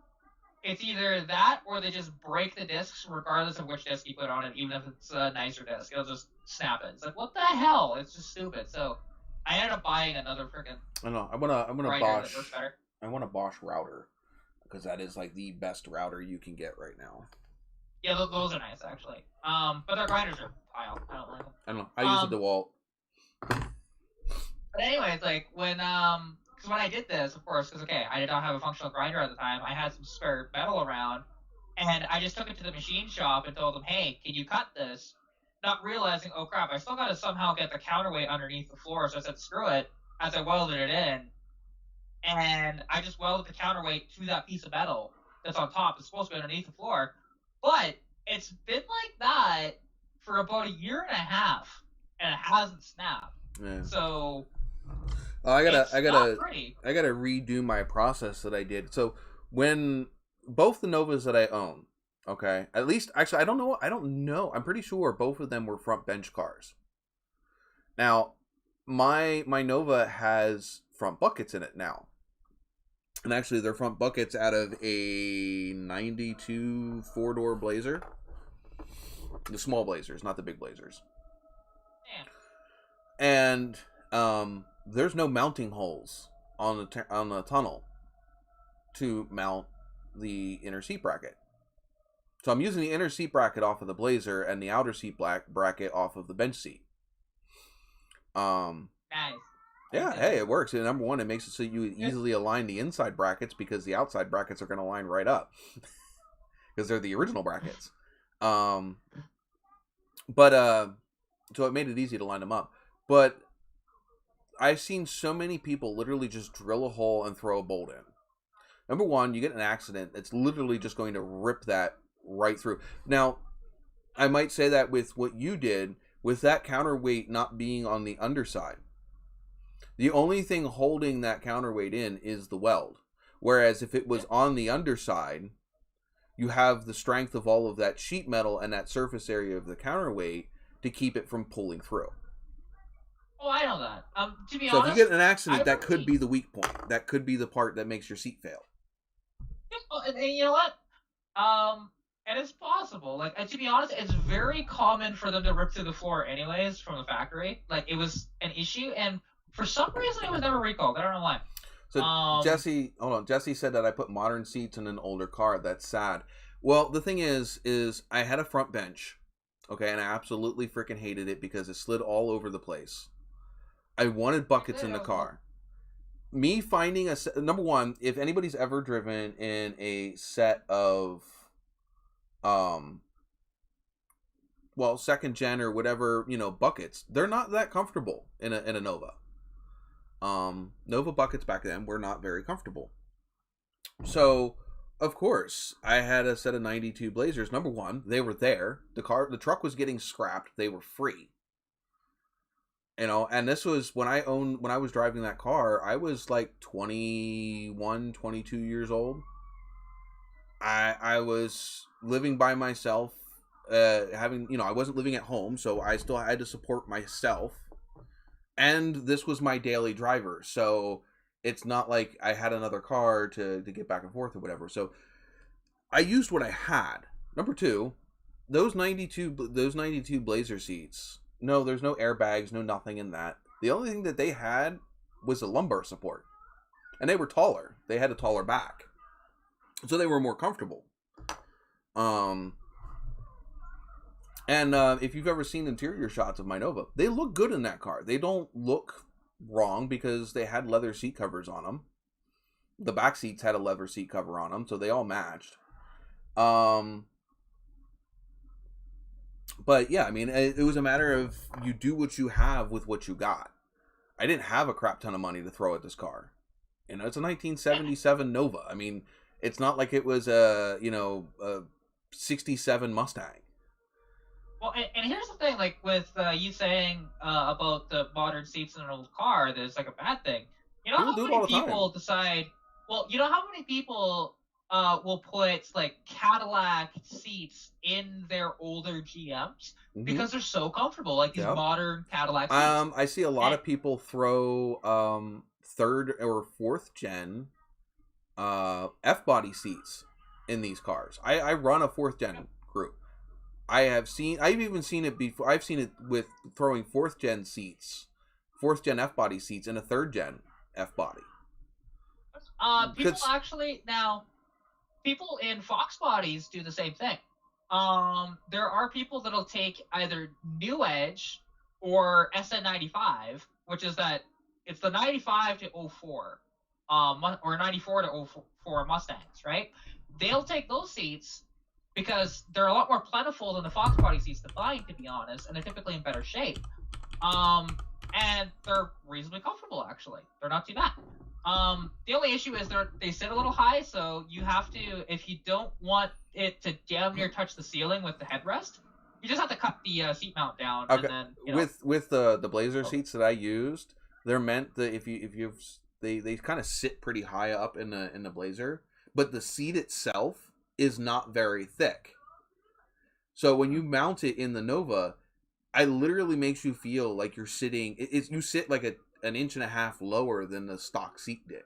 it's either that or they just break the discs regardless of which disc you put on it, even if it's a nicer disc. It'll just snap it. It's like, what the hell? It's just stupid. So I ended up buying another freaking. I know. I want a Bosch. That works better. I want a Bosch router because that is like the best router you can get right now. Yeah, those are nice actually. But their grinders are vile. I don't like them. I don't know. I use a DeWalt. But anyways, like when because when I did this, of course, because I did not have a functional grinder at the time. I had some spare metal around, and I just took it to the machine shop and told them, "Hey, can you cut this?" Not realizing, oh crap, I still got to somehow get the counterweight underneath the floor. So I said, "Screw it!" As I welded it in, and I just welded the counterweight to that piece of metal that's on top. It's supposed to be underneath the floor, but it's been like that for about 1.5 years, and it hasn't snapped. Yeah. So. I gotta redo my process that I did. So when both the Novas that I own, okay, at least actually I don't know. I'm pretty sure both of them were front bench cars. Now, my Nova has front buckets in it now. And actually they're front buckets out of a 92 4-door Blazer. The small Blazers, not the big Blazers. Yeah. And there's no mounting holes on the tunnel to mount the inner seat bracket. So I'm using the inner seat bracket off of the Blazer and the outer seat bracket off of the bench seat. Nice. Yeah, hey, it works. And number one, it makes it so you easily align the inside brackets because the outside brackets are going to line right up because they're the original brackets. So it made it easy to line them up. But I've seen so many people literally just drill a hole and throw a bolt in. Number one, you get an accident, it's literally just going to rip that right through. Now, I might say that with what you did, with that counterweight not being on the underside. The only thing holding that counterweight in is the weld. Whereas if it was on the underside, you have the strength of all of that sheet metal and that surface area of the counterweight to keep it from pulling through. Oh, I know that. To be honest, so if you get an accident, that could be the weak point. That could be the part that makes your seat fail. And you know what? And it's possible. Like, to be honest, it's very common for them to rip through the floor anyways from the factory. Like, it was an issue, and for some reason, it was never recalled. I don't know why. So Jesse said that I put modern seats in an older car. That's sad. Well, the thing is I had a front bench, okay, and I absolutely freaking hated it because it slid all over the place. I wanted buckets in the car. Me finding number one, if anybody's ever driven in a set of, second gen or whatever, buckets, they're not that comfortable in a Nova. Nova buckets back then were not very comfortable. So, of course, I had a set of 92 Blazers. Number one, they were there. The truck was getting scrapped. They were free. And this was when I was driving that car, I was like 21, 22 years old. I was living by myself, I wasn't living at home, so I still had to support myself. And this was my daily driver, so it's not like I had another car to get back and forth or whatever. So I used what I had. Number two, those 92 Blazer seats. No, there's no airbags, no nothing in that. The only thing that they had was a lumbar support. And they were taller. They had a taller back. So they were more comfortable. If you've ever seen interior shots of my Nova, they look good in that car. They don't look wrong because they had leather seat covers on them. The back seats had a leather seat cover on them, so they all matched. But yeah, I mean, it was a matter of you do what you have with what you got. I didn't have a crap ton of money to throw at this car. It's a 1977 Nova. I mean, it's not like it was a 67 Mustang. Well, and here's the thing, like with you saying about the modern seats in an old car, there's like a bad thing. You know how many people decide? Well, you know how many people will put like Cadillac seats in their older GMs because they're so comfortable, like these modern Cadillac seats. I see a lot of people throw third or fourth gen F-body seats in these cars. I run a 4th gen group. I've even seen it before. I've seen it with throwing 4th gen seats, 4th gen F body seats in a 3rd gen F body. People actually now, people in Fox bodies do the same thing. There are people that'll take either New Edge or SN95, which is that it's the 95 to 04, or 94 to 04 Mustangs, right? They'll take those seats because they're a lot more plentiful than the Fox body seats to find, to be honest, and they're typically in better shape. And they're reasonably comfortable, actually. They're not too bad. The only issue is they sit a little high, so you have to, if you don't want it to damn near touch the ceiling with the headrest, you just have to cut the seat mount down. Okay. And then, with the Blazer seats that I used, they're meant that they kind of sit pretty high up in the Blazer, but the seat itself is not very thick. So when you mount it in the Nova, it literally makes you feel like you're sitting. You sit like an inch and a half lower than the stock seat did.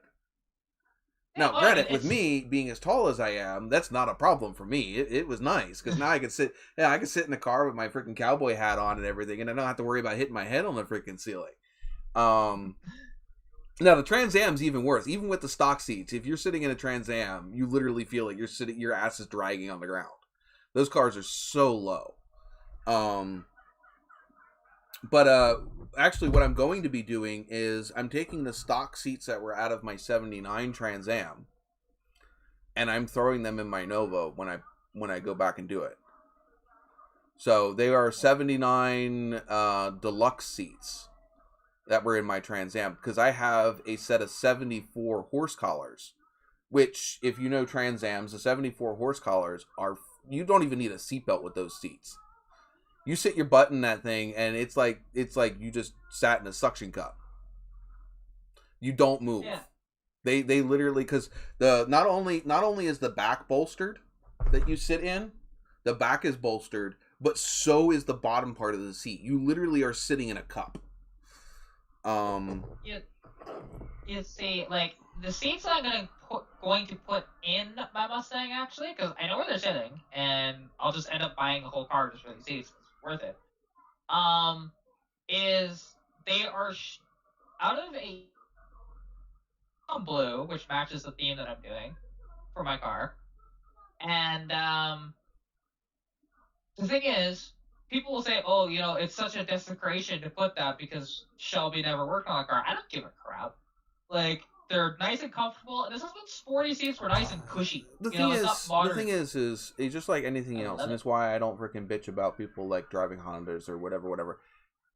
Now, granted, with me being as tall as I am, that's not a problem for me. It was nice because now I can sit. Yeah, I can sit in the car with my freaking cowboy hat on and everything, and I don't have to worry about hitting my head on the freaking ceiling. Now the Trans Am's even worse. Even with the stock seats, if you're sitting in a Trans Am, you literally feel like your ass is dragging on the ground. Those cars are so low. But actually what I'm going to be doing is I'm taking the stock seats that were out of my 79 Trans Am and I'm throwing them in my Nova when I go back and do it. So they are 79 deluxe seats that were in my Trans Am because I have a set of 74 horse collars, which if you know Trans Ams, the 74 horse collars are, you don't even need a seatbelt with those seats. You sit your butt in that thing, and it's like you just sat in a suction cup. You don't move. Yeah. They literally, because not only is the back bolstered that you sit in, the back is bolstered, but so is the bottom part of the seat. You literally are sitting in a cup. You see, like the seats I'm going to put in my Mustang actually, because I know where they're sitting, and I'll just end up buying a whole car just for these seats. Worth it. Is they are out of a blue, which matches the theme that I'm doing for my car. And the thing is, people will say, "Oh, you know, it's such a desecration to put that because Shelby never worked on a car." I don't give a crap. Like, they're nice and comfortable, and this is when sporty seats were nice and cushy. The thing is, it's just like anything else, and it's why I don't freaking bitch about people like driving Hondas or whatever.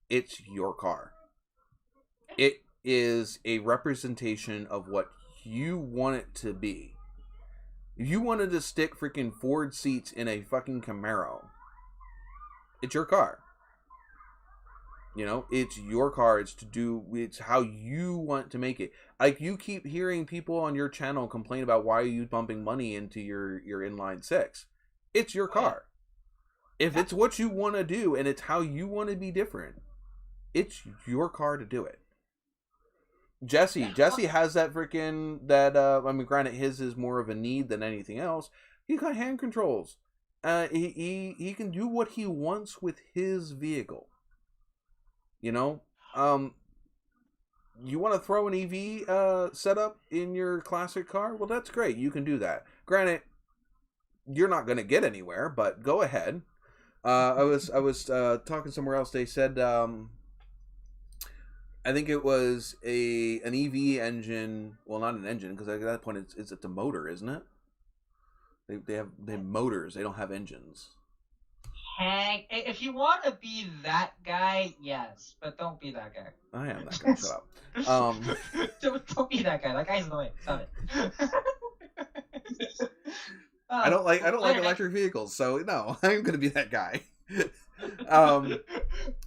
It's your car. It is a representation of what you want it to be. If you wanted to stick freaking Ford seats in a fucking Camaro, it's your car. You know, it's your car. It's how you want to make it. Like, you keep hearing people on your channel complain about why are you pumping money into your inline six. It's your car. If it's what you want to do and it's how you want to be different, it's your car to do it. Jesse has that freaking I mean, granted, his is more of a need than anything else. He's got hand controls. He can do what he wants with his vehicle. You know, you want to throw an EV setup in your classic car? Well, that's great. You can do that. Granted, you're not going to get anywhere, but go ahead. I was talking somewhere else. They said I think it was an EV engine. Well, not an engine, because at that point it's a motor, isn't it? They have motors. They don't have engines. If you want to be that guy, yes, but don't be that guy. I am that guy. Shut up. Don't be that guy. That guy's annoying. Stop it. I don't like electric vehicles, so no, I'm gonna be that guy.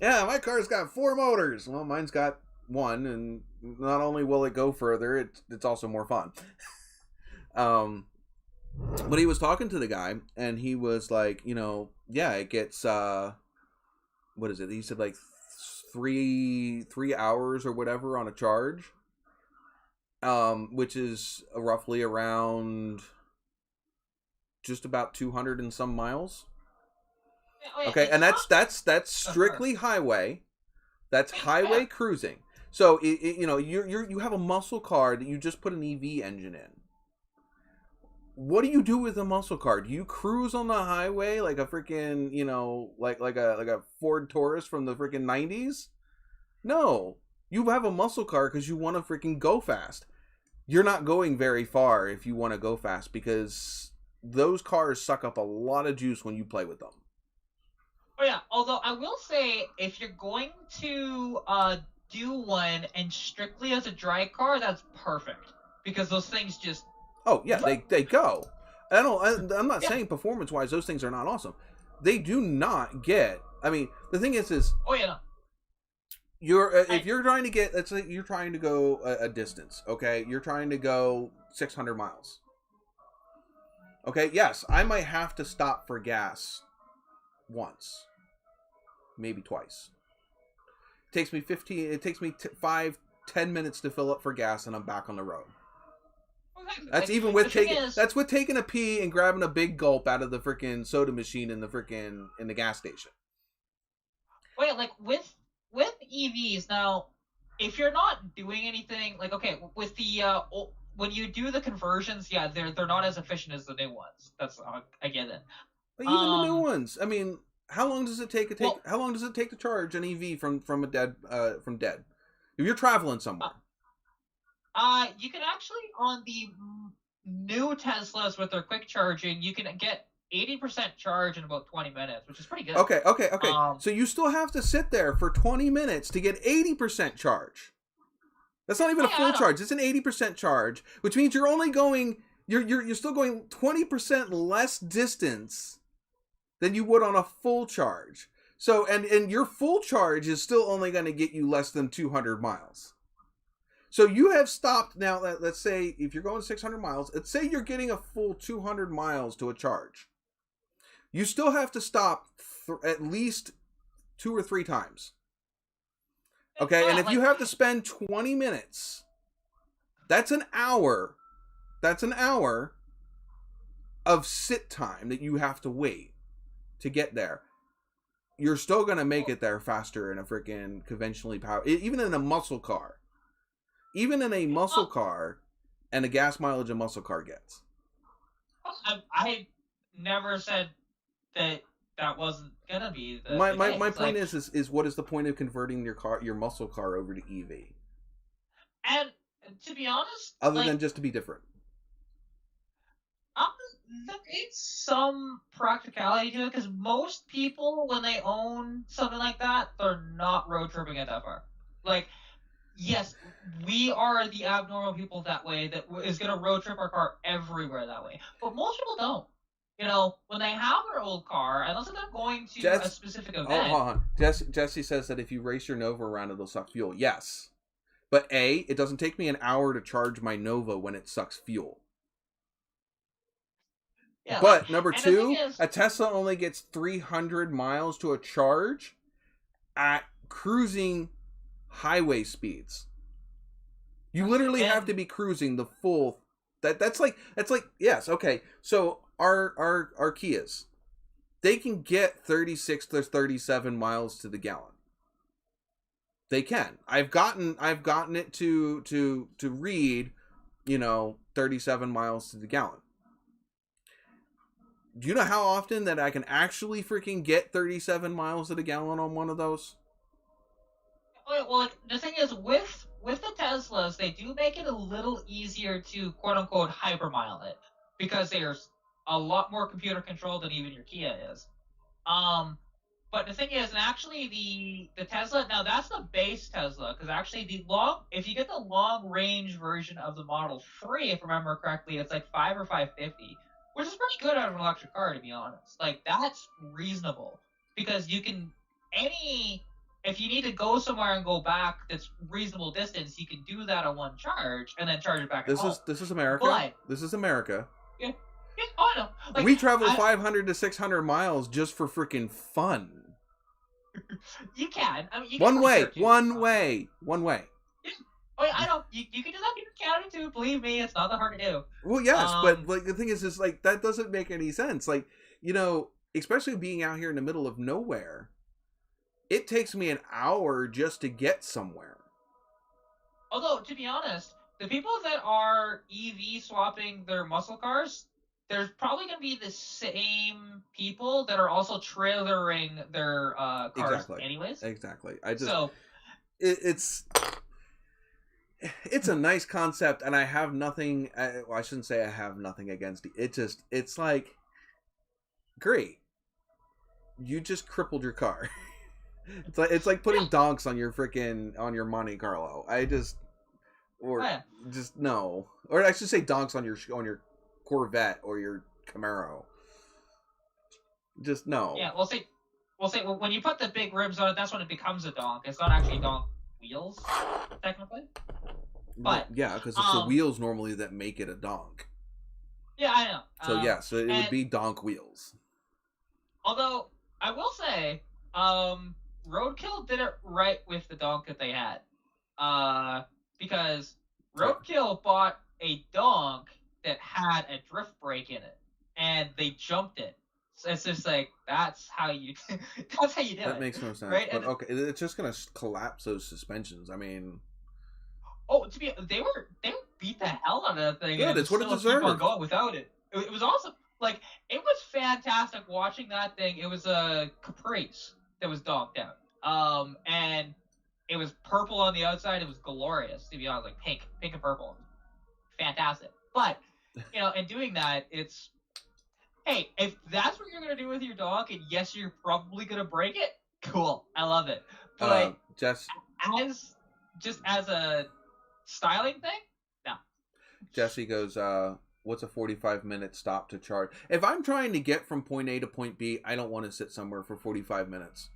Yeah, my car's got 4 motors. Well, mine's got 1, and not only will it go further, it's also more fun. But he was talking to the guy, and he was like, you know, yeah, it gets what is it? He said like 3 hours or whatever on a charge, which is roughly around just about 200 and some miles. Yeah, Okay, and that's strictly highway. That's highway cruising. So you have a muscle car that you just put an EV engine in. What do you do with a muscle car? Do you cruise on the highway like a freaking, like a Ford Taurus from the freaking 90s? No. You have a muscle car because you want to freaking go fast. You're not going very far if you want to go fast because those cars suck up a lot of juice when you play with them. Oh yeah, although I will say if you're going to do one and strictly as a drag car, that's perfect because those things just. Oh yeah, they go. I'm not saying performance wise those things are not awesome. They do not get. I mean, the thing is. Oh yeah. If you're trying to get, let's say you're trying to go a distance, okay? You're trying to go 600 miles. Okay, yes, I might have to stop for gas once, maybe twice. It takes me 5-10 minutes to fill up for gas and I'm back on the road. That's even with that's with taking a pee and grabbing a big gulp out of the freaking soda machine in the gas station. Wait, like with EVs now, if you're not doing anything, like okay, with the when you do the conversions, yeah, they're not as efficient as the new ones. That's I get it. But even the new ones, I mean, how long does it take how long does it take to charge an EV from dead? If you're traveling somewhere. You can actually on the new Teslas with their quick charging, you can get 80% charge in about 20 minutes, which is pretty good. Okay. So you still have to sit there for 20 minutes to get 80% charge. That's not even a full charge. It's an 80% charge, which means you're only going you're still going 20% less distance than you would on a full charge. So and your full charge is still only going to get you less than 200 miles. So you have stopped now. Let's say if you're going 600 miles, let's say you're getting a full 200 miles to a charge. You still have to stop at least 2 or 3 times. Okay, and if you have to spend 20 minutes, that's an hour. That's an hour of sit time that you have to wait to get there. You're still going to make it there faster in a freaking conventionally powered, even in a muscle car. Even in a muscle car and the gas mileage a muscle car gets. I never said that wasn't gonna be the my point is what is the point of converting your muscle car over to EV? And to be honest, other than just to be different. It's some practicality to it because most people when they own something like that, they're not road tripping it that far. Like, yes, we are the abnormal people that way that is gonna road trip our car everywhere that way, but most people don't. You know, when they have their old car, unless they're going to a specific event. Oh, hold on. Jesse says that if you race your Nova around, it'll suck fuel. Yes. But it doesn't take me an hour to charge my Nova when it sucks fuel. Yeah, but number 2, a Tesla only gets 300 miles to a charge at cruising highway speeds. You literally have to be cruising the full. That's like yes, okay. So our Kias, they can get 36 to 37 miles to the gallon. They can. I've gotten it to read, 37 miles to the gallon. Do you know how often that I can actually freaking get 37 miles to the gallon on one of those? Well, the thing is, with the Teslas, they do make it a little easier to quote-unquote hypermile it because there's a lot more computer control than even your Kia is. But the thing is, and actually the Tesla, now that's the base Tesla, because actually if you get the long range version of the Model 3, if I remember correctly, it's like 5 or 550, which is pretty good out of an electric car, to be honest. Like, that's reasonable, because you can, if you need to go somewhere and go back that's reasonable distance, you can do that on one charge, and then charge it back at home. This is America. This is America. Yeah, I know. Like, we travel 500 to 600 miles just for freaking fun. You can. I mean, you one can way. Yeah. Oh, yeah, I know. You can do that. You can how to do. Believe me, it's not that hard to do. Well, yes, but like the thing is like that doesn't make any sense. Like, you know, especially being out here in the middle of nowhere, it takes me an hour just to get somewhere. Although, to be honest, the people that are EV swapping their muscle cars, there's probably going to be the same people that are also trailering their cars anyways. Exactly. It's a nice concept, and I have nothing. Well, I shouldn't say I have nothing against it. It's like, great. You just crippled your car. It's like putting donks on your Monte Carlo. Just no, or I should say donks on your Corvette or your Camaro. Just no. Yeah, we'll say when you put the big ribs on it, that's when it becomes a donk. It's not actually donk wheels, technically. But yeah, because it's the wheels normally that make it a donk. Yeah, I know. So it would be donk wheels. Although I will say, Roadkill did it right with the donk that they had, because Roadkill bought a donk that had a drift brake in it, and they jumped it. So it's just like that's how you do it. That makes no sense. Right? But okay, it's just gonna collapse those suspensions. I mean, they beat the hell out of that thing. Good, it's what it deserved. Keep on going without it. It was awesome. Like, it was fantastic watching that thing. It was a Caprice that was donked out. And it was purple on the outside. It was glorious, to be honest. Like pink and purple. Fantastic. But, you know, in doing that, it's, hey, if that's what you're going to do with your donk, and yes, you're probably going to break it, cool. I love it. But Jess, as a styling thing, no. Jesse goes, what's a 45-minute stop to charge? If I'm trying to get from point A to point B, I don't want to sit somewhere for 45 minutes.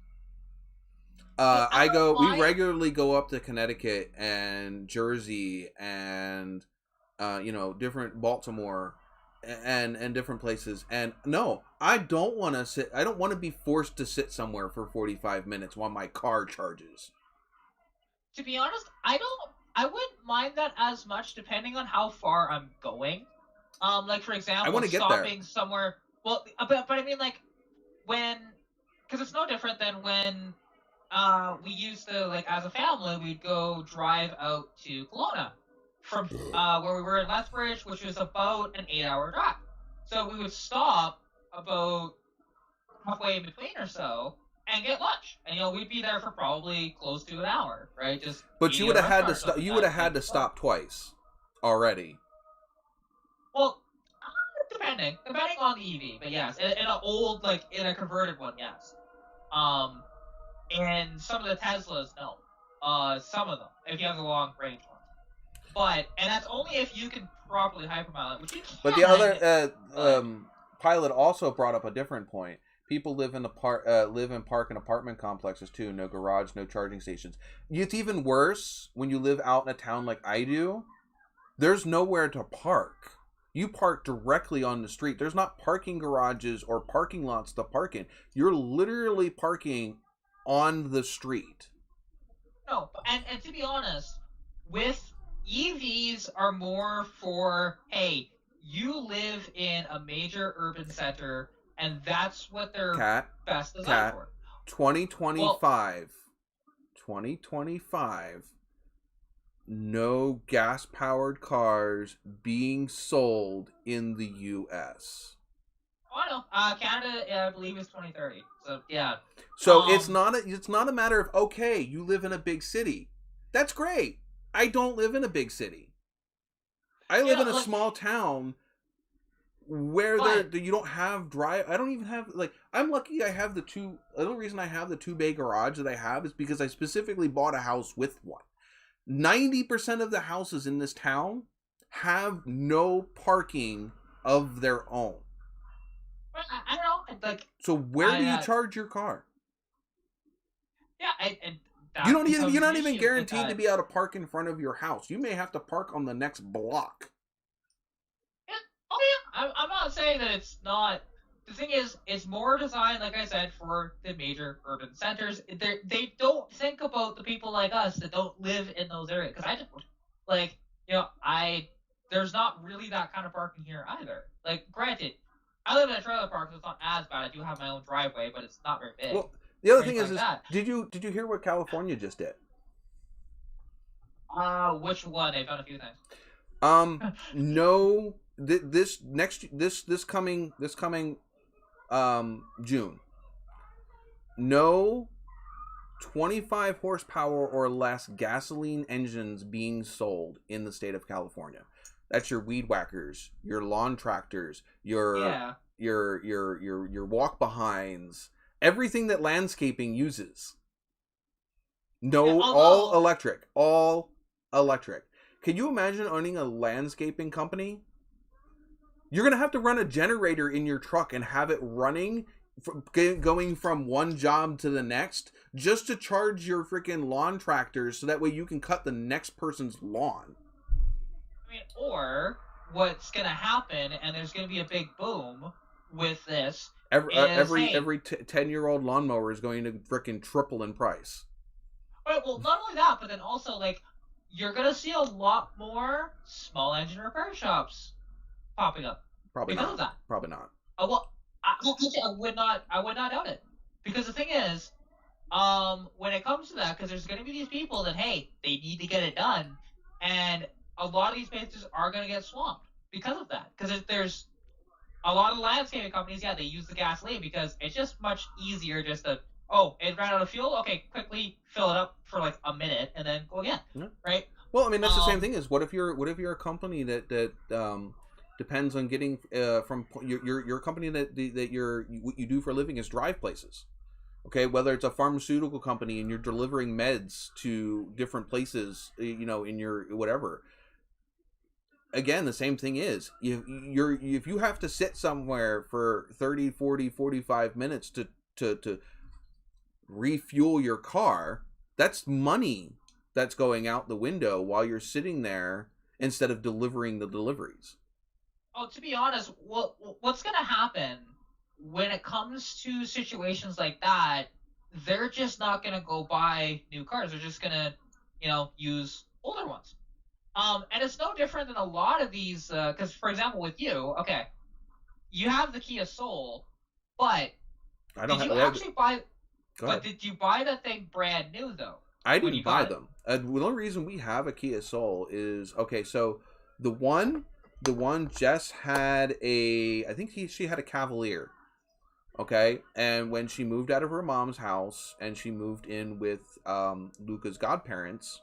We regularly go up to Connecticut and Jersey and, different Baltimore and different places. And no, I don't want to be forced to sit somewhere for 45 minutes while my car charges. To be honest, I wouldn't mind that as much depending on how far I'm going. Like, for example, stopping somewhere. Well, but I mean, like, because it's no different than when we used to, like, as a family, we'd go drive out to Kelowna from where we were in Lethbridge, which was about an 8-hour drive. So we would stop about halfway in between or so and get lunch, and we'd be there for probably close to an hour, right? But you would have had to stop. You would have had to stop twice already. Well, depending on the EV, but yes, in a converted one, yes. And some of the Teslas, no. Some of them, if you have the long range ones. And that's only if you can properly hypermile it, which you can. But the other pilot also brought up a different point. People live in park and apartment complexes too. No garage, no charging stations. It's even worse when you live out in a town like I do. There's nowhere to park. You park directly on the street. There's not parking garages or parking lots to park in. You're literally parking on the street. No, and to be honest, with EVs are more for, hey, you live in a major urban center, and that's what they're best designed for. 2025. 2025. No gas-powered cars being sold in the U.S. Oh, I know. Canada, I believe, is 2030. So yeah. So it's not a matter of, okay, you live in a big city. That's great. I don't live in a big city. I live in a small town where you don't have I don't even have, like, I'm lucky I have the only reason I have the 2-bay garage that I have is because I specifically bought a house with one. 90% of the houses in this town have no parking of their own. I don't know. Like, so where do you charge your car? Yeah, you're not even guaranteed to be able to park in front of your house. You may have to park on the next block. Yeah. Oh yeah. I'm not saying that it's not. The thing is, it's more designed, like I said, for the major urban centers. They don't think about the people like us that don't live in those areas. Because I don't. Like, there's not really that kind of parking here either. Like, granted, I live in a trailer park, so it's not as bad. I do have my own driveway, but it's not very big. Well, the other thing is did you hear what California just did? Which one? They've done a few things. No, this coming June. No 25 horsepower or less gasoline engines being sold in the state of California. That's your weed whackers, your lawn tractors, your walk behinds, everything that landscaping uses. No, all electric. Can you imagine owning a landscaping company? You're going to have to run a generator in your truck and have it running, going from one job to the next, just to charge your freaking lawn tractors so that way you can cut the next person's lawn. I mean, or what's going to happen, and there's going to be a big boom with this. Every 10-year-old lawnmower is going to freaking triple in price. Well, not only that, but then also, like, you're going to see a lot more small engine repair shops popping up. Probably because not. Of that. Probably not. Well, I would not doubt it. Because the thing is, when it comes to that, because there's going to be these people that, hey, they need to get it done, and a lot of these places are going to get swamped because of that. Because there's a lot of landscaping companies, they use the gasoline because it's just much easier just to, it ran out of fuel, okay, quickly fill it up for like a minute and then go again, right? Well, I mean, that's the same thing as what if you're a company that depends on getting from your company that what you do for a living is drive places. Okay, whether it's a pharmaceutical company and you're delivering meds to different places, in your whatever. Again, the same thing is if you have to sit somewhere for 30, 40, 45 minutes to refuel your car, that's money that's going out the window while you're sitting there instead of delivering the deliveries. Oh, to be honest, what's going to happen when it comes to situations like that? They're just not going to go buy new cars. They're just going to, use older ones. And it's no different than a lot of these, because, for example, with you, okay, you have the Kia Soul, but did you buy that thing brand new, though? I didn't buy them. The only reason we have a Kia Soul is, okay, so the one Jess had I think she had a Cavalier, okay? And when she moved out of her mom's house and she moved in with Luca's godparents,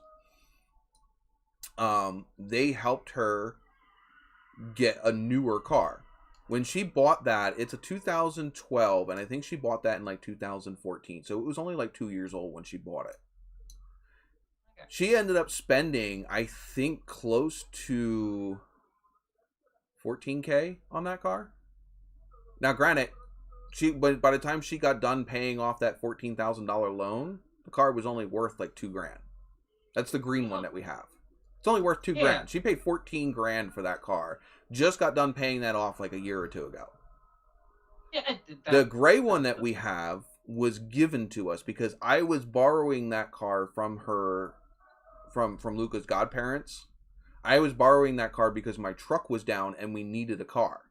they helped her get a newer car. When she bought that, it's a 2012, and I think she bought that in like 2014. So it was only like 2 years old when she bought it. Okay. She ended up spending, I think, close to $14,000 on that car. Now, granted, by the time she got done paying off that $14,000 loan, the car was only worth like $2,000. That's the green one that we have. It's only worth $2,000. She paid $14,000 for that car. Just got done paying that off like a year or two ago. Yeah, the gray one that we have was given to us because I was borrowing that car from Luca's godparents. I was borrowing that car because my truck was down and we needed a car.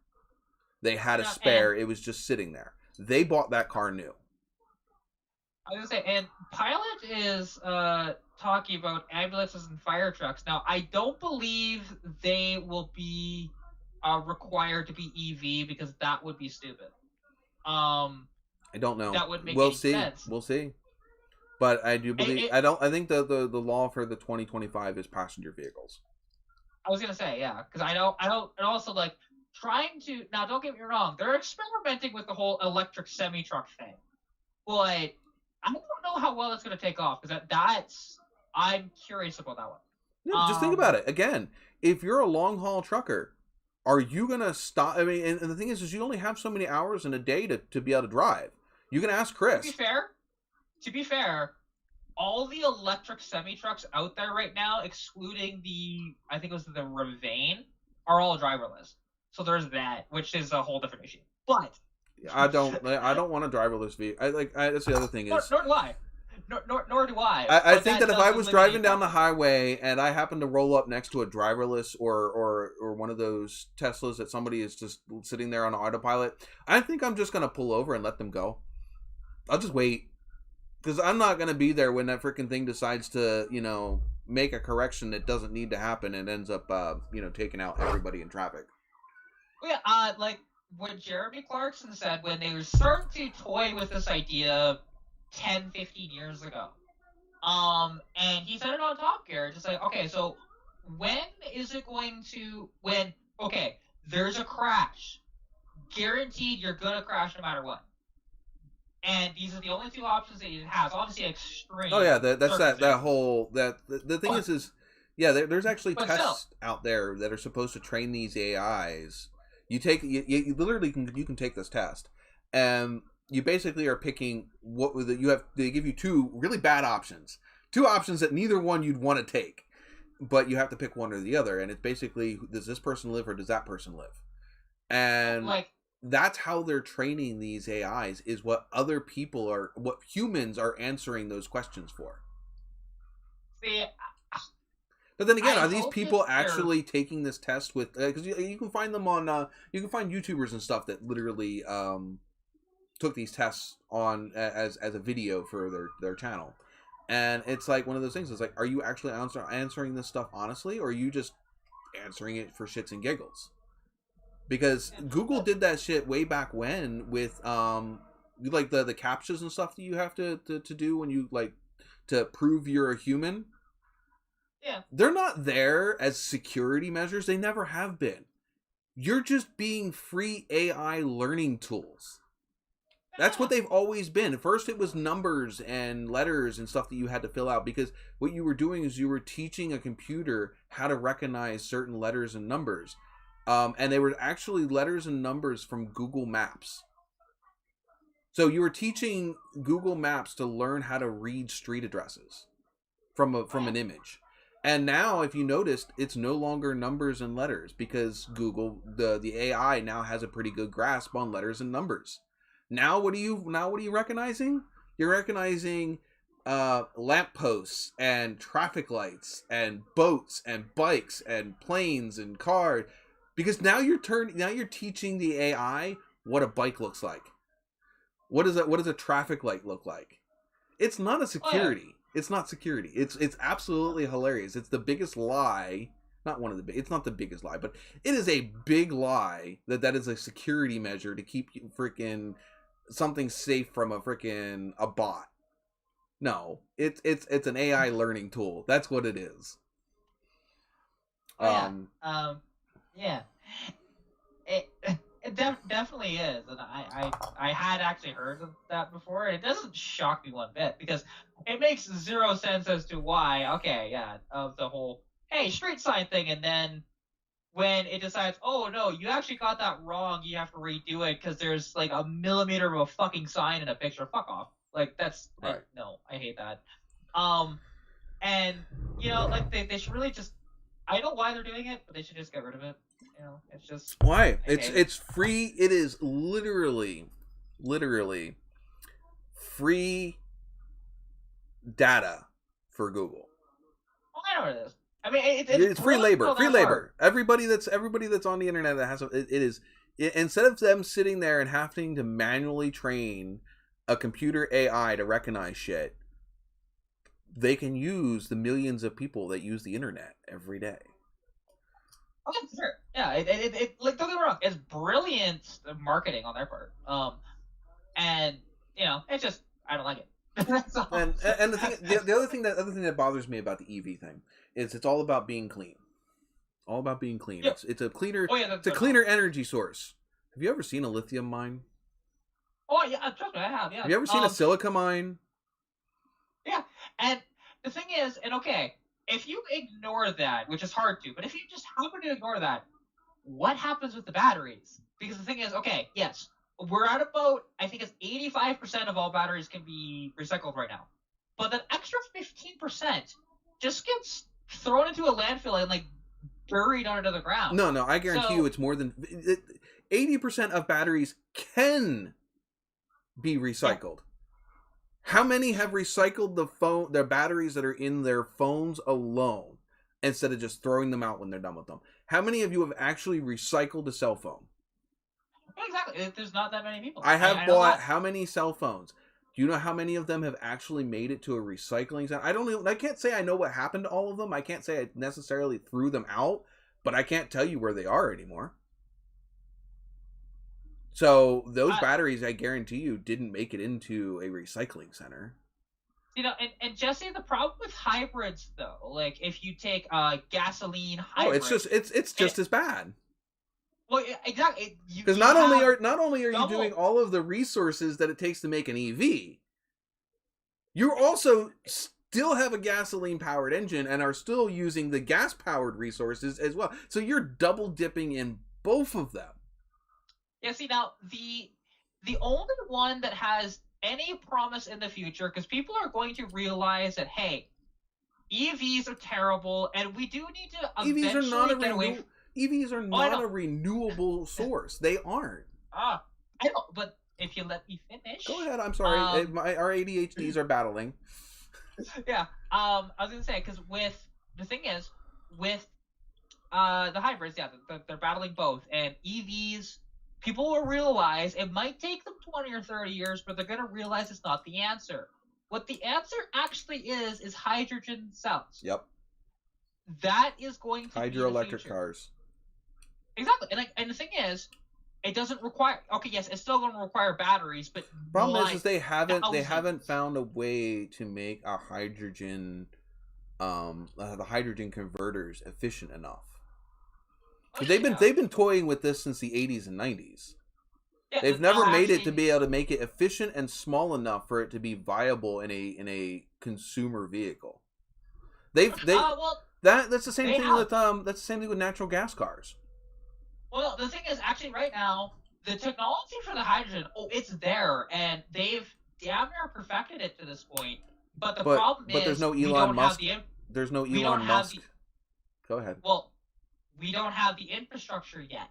They had a spare. It was just sitting there. They bought that car new. I was going to say, and Pilot is talking about ambulances and fire trucks. Now, I don't believe they will be required to be EV because that would be stupid. I don't know. That would make any sense. We'll see. But I do believe I think the law for the 2025 is passenger vehicles. I was gonna say, yeah, because I don't, and also like trying to. Now, don't get me wrong, they're experimenting with the whole electric semi truck thing, but I don't know how well that's gonna take off because I'm curious about that one. Yeah, just think about it again. If you're a long haul trucker, are you gonna stop? I mean, and the thing is you only have so many hours in a day to be able to drive. You can ask Chris. To be fair, all the electric semi-trucks out there right now, excluding I think it was the Ravane, are all driverless. So there's that, which is a whole different issue. But I don't want a driverless vehicle. That's the other thing is. Nor do I. Nor do I. I think that if I was driving down the highway and I happened to roll up next to a driverless or one of those Teslas that somebody is just sitting there on autopilot, I think I'm just going to pull over and let them go. I'll just wait. Because I'm not going to be there when that freaking thing decides to, make a correction that doesn't need to happen and ends up, taking out everybody in traffic. Yeah, like what Jeremy Clarkson said when they were starting to toy with this idea 10, 15 years ago. And he said it on Top Gear, just like, okay, so when is it going to, there's a crash. Guaranteed you're going to crash no matter what. And these are the only two options that it has. Obviously, extreme. Oh yeah, that's that whole the thing is there's actually tests out there that are supposed to train these AIs. You literally can take this test, and you basically are picking they give you two really bad options, two options that neither one you'd want to take, but you have to pick one or the other, and it's basically, does this person live or does that person live, and that's how they're training these AIs, is what humans are answering those questions for. See, but then again, are these people actually taking this test with? Because you can find them on, you can find YouTubers and stuff that literally took these tests on as a video for their channel, and it's like one of those things. It's like, are you actually answering this stuff honestly, or are you just answering it for shits and giggles? Because Google did that shit way back when with like the CAPTCHAs and stuff that you have to do when you to prove you're a human. Yeah. They're not there as security measures. They never have been. You're just being free AI learning tools. That's what they've always been. First, it was numbers and letters and stuff that you had to fill out, because what you were doing is you were teaching a computer how to recognize certain letters and numbers. And they were actually letters and numbers from Google Maps. So you were teaching Google Maps to learn how to read street addresses from an image. And now, if you noticed, it's no longer numbers and letters, because Google, the AI now has a pretty good grasp on letters and numbers. Now what are you recognizing? You're recognizing lampposts and traffic lights and boats and bikes and planes and cars, because now you're teaching the AI what a bike looks like. What does a traffic light look like? It's not a security. Oh, yeah. It's not security. It's absolutely hilarious. It's the biggest lie. It's not the biggest lie, but it is a big lie that is a security measure to keep you freaking something safe from a bot. No, it's an AI learning tool. That's what it is. Yeah. It definitely is, and I had actually heard of that before, and it doesn't shock me one bit, because it makes zero sense as to why. Okay, yeah, of the whole street sign thing, and then when it decides, oh no, you actually got that wrong, you have to redo it because there's like a millimeter of a fucking sign in a picture. Fuck off. Like that's right. No, I hate that. And they should really just. I know why they're doing it, but they should just get rid of it. It's just why it's free. It is literally free data for Google. Well, I know what it is. I mean, it's free labor. Free labor. Everybody that's on the internet that has it is instead of them sitting there and having to manually train a computer AI to recognize shit, they can use the millions of people that use the internet every day. Oh, yeah, sure. Yeah, it like, don't get me wrong, it's brilliant marketing on their part. And it's just, I don't like it. That's all. And the other thing that bothers me about the EV thing is it's all about being clean. All about being clean. Yeah. It's a cleaner. It's a cleaner energy source. Have you ever seen a lithium mine? Oh yeah, trust me, I have. Yeah. Have you ever seen a silica mine? Yeah, and the thing is, if you ignore that, which is hard to, but if you just happen to ignore that, what happens with the batteries? Because the thing is, yes, we're at about, I think it's 85% of all batteries can be recycled right now. But that extra 15% just gets thrown into a landfill and, buried under the ground. No, I guarantee you it's more than... 80% of batteries can be recycled. How many have recycled their batteries that are in their phones alone instead of just throwing them out when they're done with them? How many of you have actually recycled a cell phone? Exactly. There's not that many people. I have bought how many cell phones? Do you know how many of them have actually made it to a recycling center? I don't know. I can't say I know what happened to all of them. I can't say I necessarily threw them out, but I can't tell you where they are anymore. So those batteries, I guarantee you, didn't make it into a recycling center. You know, and Jesse, the problem with hybrids, though, like if you take a gasoline hybrid, it's just as bad. Well, exactly. Because not only are you doing all of the resources that it takes to make an EV, you also still have a gasoline powered engine and are still using the gas powered resources as well. So you're double dipping in both of them. Yeah, see, now, the only one that has any promise in the future, because people are going to realize that, hey, EVs are terrible, and we do need to eventually get away from... EVs are not a renewable source. They aren't. I know, but if you let me finish... Go ahead, I'm sorry. Our ADHDs are battling. Yeah, I was going to say, because the thing is, with the hybrids, yeah, they're battling both, and EVs... People will realize it might take them 20 or 30 years, but they're going to realize it's not the answer. What the answer actually is hydrogen cells. Yep. That is going to be hydroelectric cars. Exactly. And the thing is, it doesn't require... Okay, yes, it's still going to require batteries, but... Problem is they haven't found a way to make a hydrogen... the hydrogen converters efficient enough. They've been toying with this since the 80s and 90s. Yeah, they've never made it to be able to make it efficient and small enough for it to be viable in a consumer vehicle. That's the same thing with natural gas cars. Well, the thing is, actually, right now, the technology for the hydrogen, it's there, and they've damn near perfected it to this point. But the problem is, there's no Elon Musk. There's no Elon Musk. Go ahead. Well, we don't have the infrastructure yet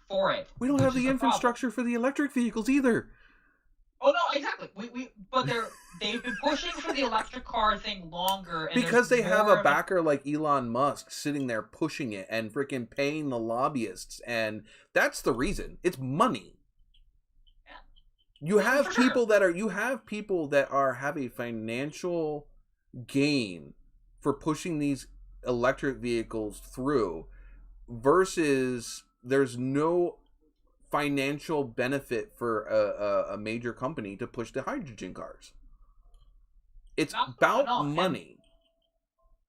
for it. We don't have the infrastructure for the electric vehicles either. Oh no, exactly. But they've been pushing for the electric car thing longer. And because they have a backer like Elon Musk sitting there pushing it and freaking paying the lobbyists, and that's the reason. It's money. Yeah. You have people that have a financial gain for pushing these electric vehicles through. Versus there's no financial benefit for a major company to push the hydrogen cars. It's about money.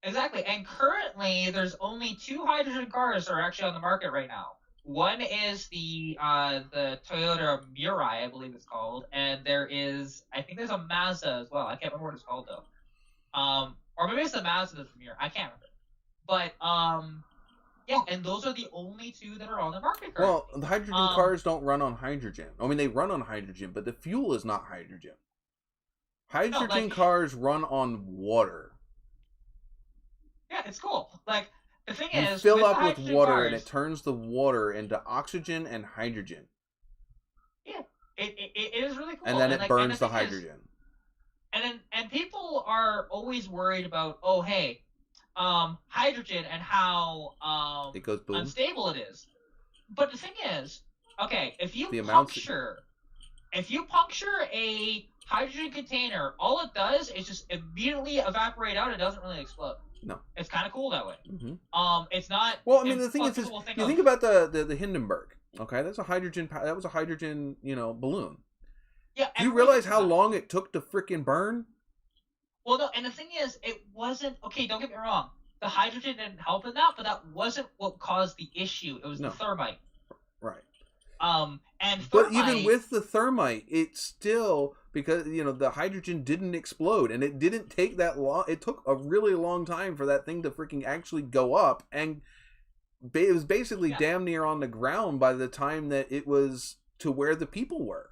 Exactly. And currently there's only 2 hydrogen cars that are actually on the market right now. One is the Toyota Mirai, I believe it's called, and I think there's a Mazda as well. I can't remember what it's called though. Or maybe it's the Mazda that's the Mirai. I can't remember. But yeah, and those are the only 2 that are on the market currently. Well, the hydrogen cars don't run on hydrogen. I mean, they run on hydrogen, but the fuel is not hydrogen. Hydrogen cars run on water. Yeah, it's cool. Like, the thing you is... fill up with water, and it turns the water into oxygen and hydrogen. Yeah, it is really cool. And then it burns the hydrogen. And people are always worried about, oh, hey... hydrogen and how it goes boom. Unstable it is. But the thing is, okay, if you puncture a hydrogen container, all it does is just immediately evaporate out. It doesn't really explode. No, it's kind of cool that way. Mm-hmm. It's not. Well, I mean, the thing is you think about the Hindenburg. Okay, that's a hydrogen. That was a hydrogen, balloon. Yeah. Do you realize how long it took to frickin' burn? Well, no, and the thing is, it wasn't... Okay, don't get me wrong. The hydrogen didn't help in that, but that wasn't what caused the issue. It was the thermite. Right. And thermite... But even with the thermite, it's still... Because, the hydrogen didn't explode, and it didn't take that long... It took a really long time for that thing to freaking actually go up, and it was basically damn near on the ground by the time that it was to where the people were.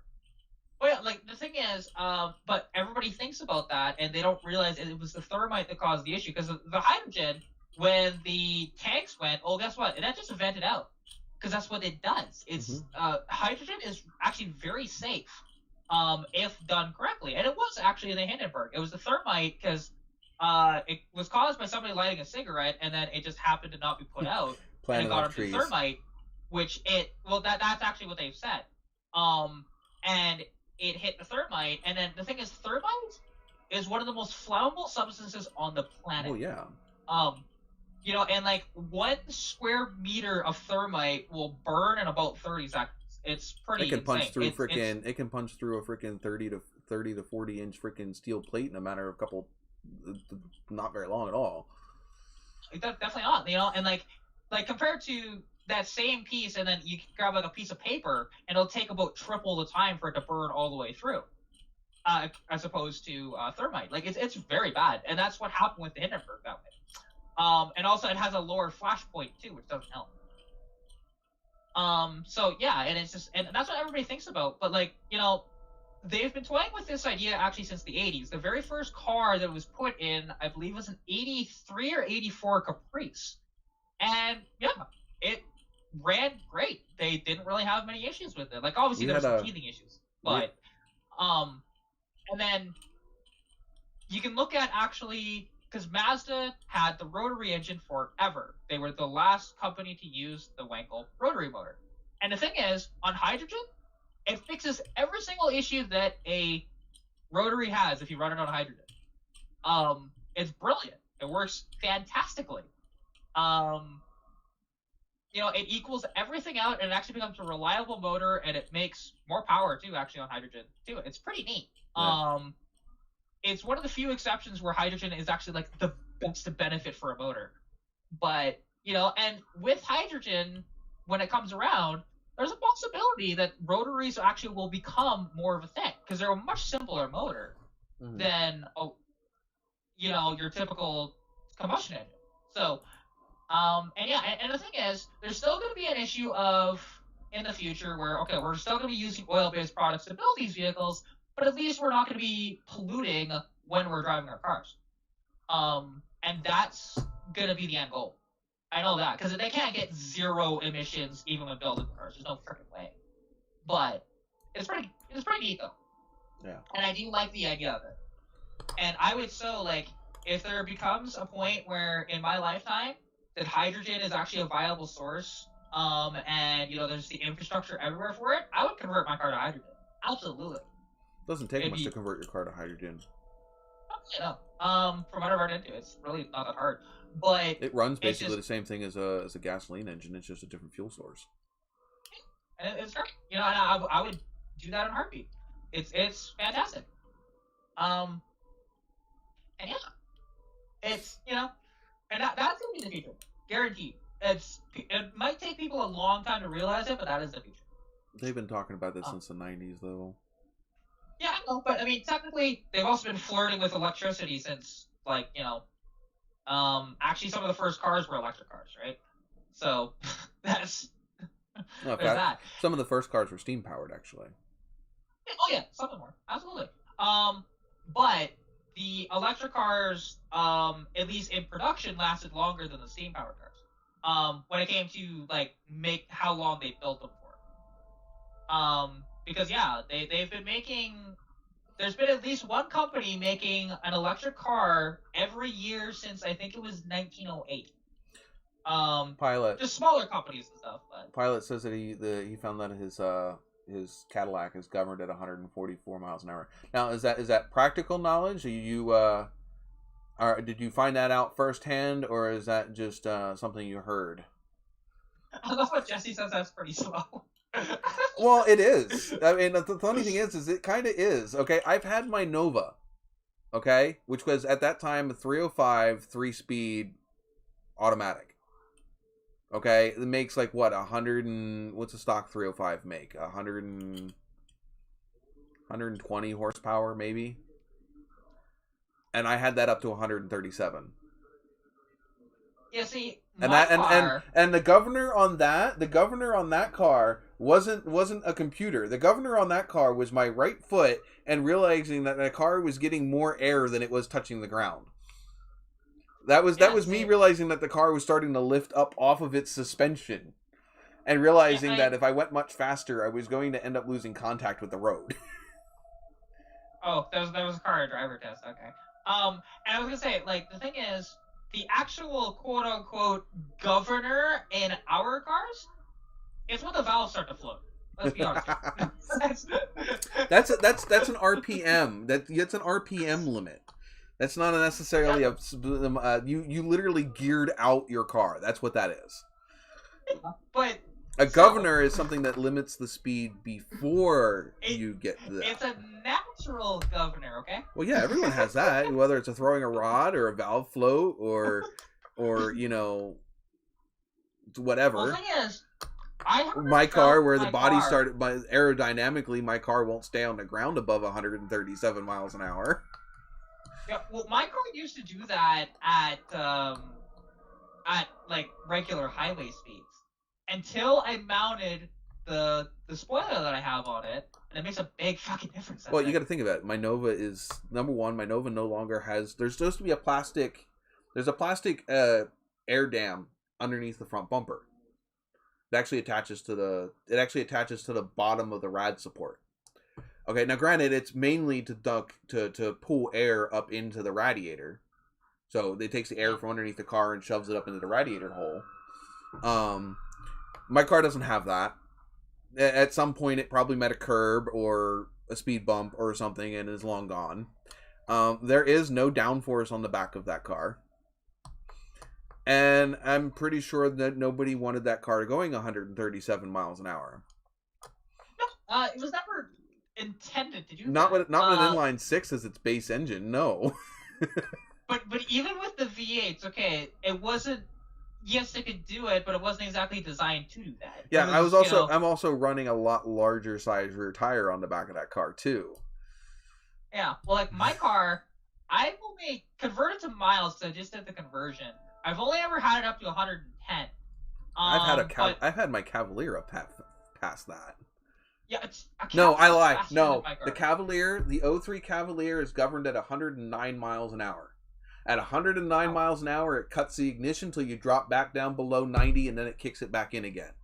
Well, yeah, like, the thing is, but everybody thinks about that, and they don't realize it was the thermite that caused the issue. Because the hydrogen, when the tanks went, guess what? That just vented out. Because that's what it does. It's hydrogen is actually very safe. if done correctly. And it was actually in the Hindenburg. It was the thermite because it was caused by somebody lighting a cigarette, and then it just happened to not be put out, and it got into thermite, that's actually what they've said. And it hit the thermite, and then the thing is, thermite is one of the most flammable substances on the planet. Oh yeah. And like 1 square meter of thermite will burn in about 30 seconds. It's pretty. It can punch insane. through It can punch through a freaking 30 to 40 inch freaking steel plate in a matter of not very long at all. Definitely not. And like compared to that same piece, and then you can grab like a piece of paper, and it'll take about triple the time for it to burn all the way through, as opposed to thermite. Like it's very bad, and that's what happened with the Hindenburg that way. And also it has a lower flash point too, which doesn't help. So yeah, and it's just, and that's what everybody thinks about. But like, they've been toying with this idea actually since the 80s. The very first car that was put in, I believe, was an 83 or 84 Caprice. And yeah, it ran great. They didn't really have many issues with it. Like obviously there were some teething issues. But and then you can look at actually, because Mazda had the rotary engine forever. They were the last company to use the Wankel rotary motor. And the thing is, on hydrogen, it fixes every single issue that a rotary has if you run it on hydrogen. It's brilliant. It works fantastically. It equals everything out, and it actually becomes a reliable motor, and it makes more power too, actually, on hydrogen too. It's pretty neat. Yeah. It's one of the few exceptions where hydrogen is actually like the best benefit for a motor. But, and with hydrogen, when it comes around, there's a possibility that rotaries actually will become more of a thing, because they're a much simpler motor than, your typical combustion engine. So, and the thing is, there's still going to be an issue of, in the future, where, okay, we're still going to be using oil-based products to build these vehicles, but at least we're not going to be polluting when we're driving our cars. And that's going to be the end goal. I know that, because they can't get zero emissions even when building cars. There's no freaking way. But it's pretty neat, though. Yeah. And I do like the idea of it. And I would if there becomes a point where in my lifetime that hydrogen is actually a viable source, and there's the infrastructure everywhere for it, I would convert my car to hydrogen. Absolutely. Doesn't take much to convert your car to hydrogen. From what I've run into, it's really not that hard. But it runs basically the same thing as a gasoline engine. It's just a different fuel source. And it's great. And I would do that in a heartbeat. It's fantastic. And yeah, it's and that's gonna be the future, guaranteed. It might take people a long time to realize it, but that is the future. They've been talking about this since the 90s, though. Yeah, I know, but I mean, technically, they've also been flirting with electricity since, actually some of the first cars were electric cars, right? So, there's that. Some of the first cars were steam-powered, actually. Yeah, oh yeah, some of them were, absolutely. But the electric cars, at least in production, lasted longer than the steam-powered cars. When it came to, make how long they built them for. Because, yeah, they've been making... There's been at least one company making an electric car every year since, I think it was 1908. Pilot. Just smaller companies and stuff. But... Pilot says that he found that his Cadillac is governed at 144 miles an hour. Now, is that practical knowledge? Did you find that out firsthand, or is that just something you heard? I love what Jesse says. That's pretty slow. Well, it is. I mean, the funny thing is it kind of is. Okay, I've had my Nova, okay, which was at that time a 305 3-speed automatic. Okay, it makes like what, 100 and what's a stock 305 make? 120 horsepower maybe. And I had that up to 137. Yeah, see, and the governor on that car wasn't a computer. The governor on that car was my right foot and realizing that the car was getting more air than it was touching the ground. That was me realizing that the car was starting to lift up off of its suspension, and realizing that if I went much faster, I was going to end up losing contact with the road. Oh, there was a car driver test. Okay. And I was gonna say, like, the thing is, the actual quote unquote governor in our cars is when the valves start to float. Let's be honest. That's an RPM. That's an RPM limit. That's not necessarily you literally geared out your car. That's what that is. But a governor is something that limits the speed before you get to that. It's a natural governor, okay? Well, yeah, everyone has that. Whether it's throwing a rod or a valve float or you know, whatever. Well, the thing is, my car, where the body started, aerodynamically, my car won't stay on the ground above 137 miles an hour. Yeah, well, my car used to do that at like regular highway speeds until I mounted the spoiler that I have on it, and it makes a big fucking difference. Well, you got to think about it. My Nova is number one. My Nova no longer has. There's supposed to be a plastic. There's a plastic air dam underneath the front bumper. It actually attaches to the bottom of the rad support. Okay, now granted, it's mainly to pull air up into the radiator. So it takes the air from underneath the car and shoves it up into the radiator hole. My car doesn't have that. At some point, it probably met a curb or a speed bump or something and is long gone. There is no downforce on the back of that car. And I'm pretty sure that nobody wanted that car going 137 miles an hour. No, it was never intended to do not that. Not with an inline six as its base engine, no. but even with the V8s, okay, it wasn't. Yes, it could do it, but it wasn't exactly designed to do that. Yeah, I'm also running a lot larger size rear tire on the back of that car too. Yeah, well, like my car, I've only converted to miles, so I just did the conversion. I've only ever had it up to 110. I've had my Cavalier up past that. Yeah, it's no, I lie. No, the Cavalier, the 03 Cavalier is governed at 109 miles an hour. At 109 miles an hour, it cuts the ignition until you drop back down below 90, and then it kicks it back in again.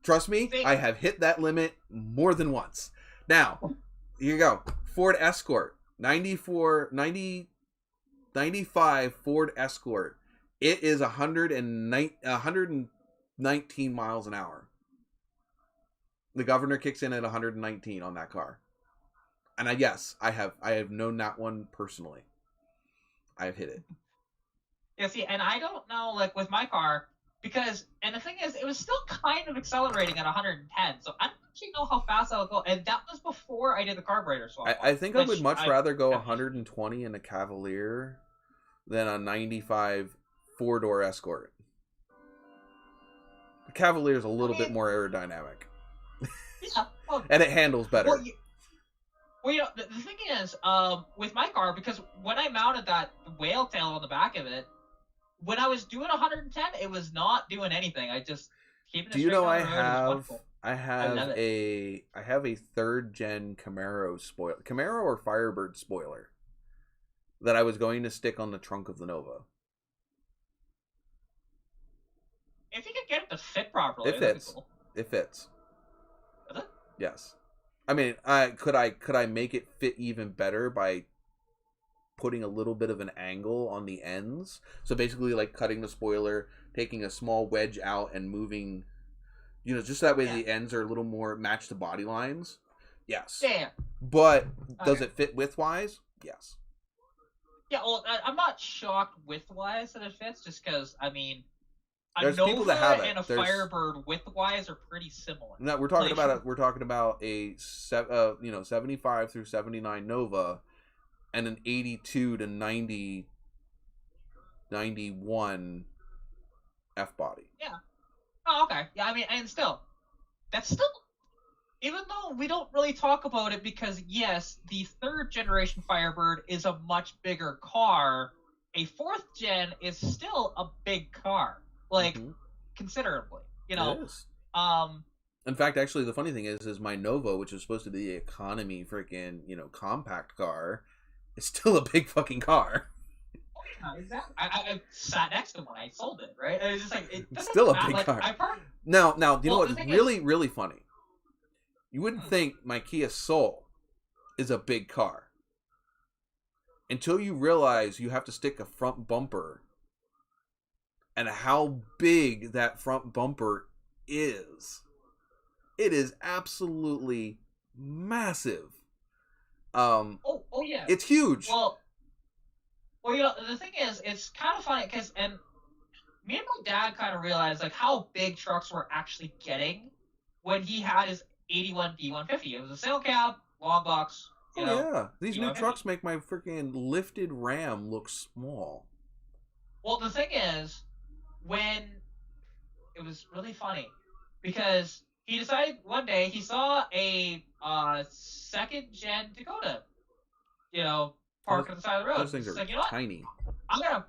Trust me, I have hit that limit more than once. Now, here you go. Ford Escort, 95 Ford Escort. It is 119 miles an hour. The governor kicks in at 119 on that car. And I have known that one personally. I've hit it. Yeah, see, and I don't know, like, with my car, because, and the thing is, it was still kind of accelerating at 110, so I don't actually know how fast I'll go, and that was before I did the carburetor swap. I think I would much rather go 120 in a Cavalier than a 95 four-door Escort. The Cavalier is a little bit more aerodynamic. Yeah. Well, and it handles better. Well, you know, the thing is, with my car, because when I mounted that whale tail on the back of it, when I was doing 110, it was not doing anything. I just keep it. Do you know I have a third gen Camaro or Firebird spoiler that I was going to stick on the trunk of the Nova. If you could get it to fit properly, it fits. Cool. It fits. Does it? Yes. I mean, could I make it fit even better by putting a little bit of an angle on the ends? So basically, like cutting the spoiler, taking a small wedge out, and moving, you know, just that way the ends are a little more match to body lines. Yes. Yeah. But does it fit width-wise? Yes. Yeah. Well, I'm not shocked width-wise that it fits, just because I mean. There's people that have it. And a Firebird width-wise are pretty similar. No, we're talking about a 75 through 79 Nova, and an 82 to 91 F body. Yeah. Oh, okay. Yeah, I mean, and that's still, even though we don't really talk about it, because yes, the third generation Firebird is a much bigger car. A fourth gen is still a big car. Like, considerably, you know. It is. In fact, actually, the funny thing is my Nova, which is supposed to be the economy freaking, compact car, is still a big fucking car. Oh, yeah, exactly. I sat next to one. I sold it, right? It was just like, it's still a big car. Now, you know what's really, really funny? You wouldn't think my Kia Soul is a big car. Until you realize you have to stick a front bumper and how big that front bumper is. It is absolutely massive. Oh yeah. It's huge. Well, the thing is, it's kind of funny because, and me and my dad kind of realized like how big trucks were actually getting when he had his 81 D150. It was a sail cab, long box. Yeah, these new D150. trucks make my freaking lifted Ram look small. Well, the thing is, when it was really funny because he decided one day he saw a second-gen Dakota, parked on the side of the road. Those things are tiny. I'm gonna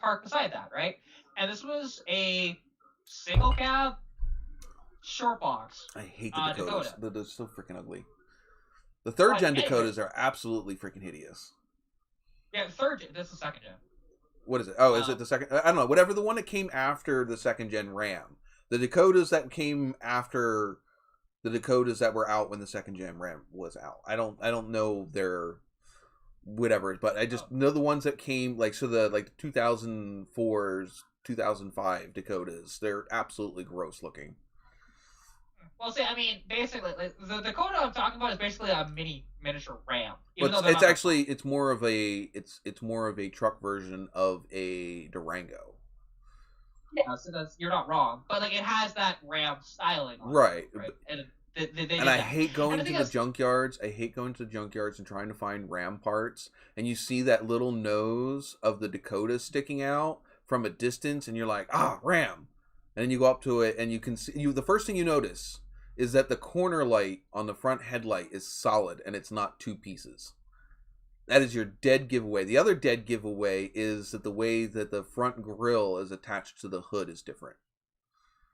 park beside that, right? And this was a single cab, short box. I hate the Dakotas. They're so freaking ugly. The third gen Dakotas are absolutely freaking hideous. Yeah, the third gen. This is the second gen. What is it? Oh, is it the second? I don't know. Whatever, the one that came after the second gen Ram. The Dakotas that came after the Dakotas that were out when the second gen Ram was out. I don't know their whatever, but I just know the ones that came the 2004s, 2005 Dakotas. They're absolutely gross looking. Well, see, I mean, basically, the Dakota I'm talking about is basically a miniature Ram. But it's more of a truck version of a Durango. Yeah, so you're not wrong, but it has that Ram styling on right? It, right? And I hate going to the junkyards. I hate going to the junkyards and trying to find Ram parts, and you see that little nose of the Dakota sticking out from a distance, and you're like, Ram, and then you go up to it, and you can see the first thing you notice is that the corner light on the front headlight is solid and it's not two pieces. That is your dead giveaway. The other dead giveaway is that the way that the front grille is attached to the hood is different.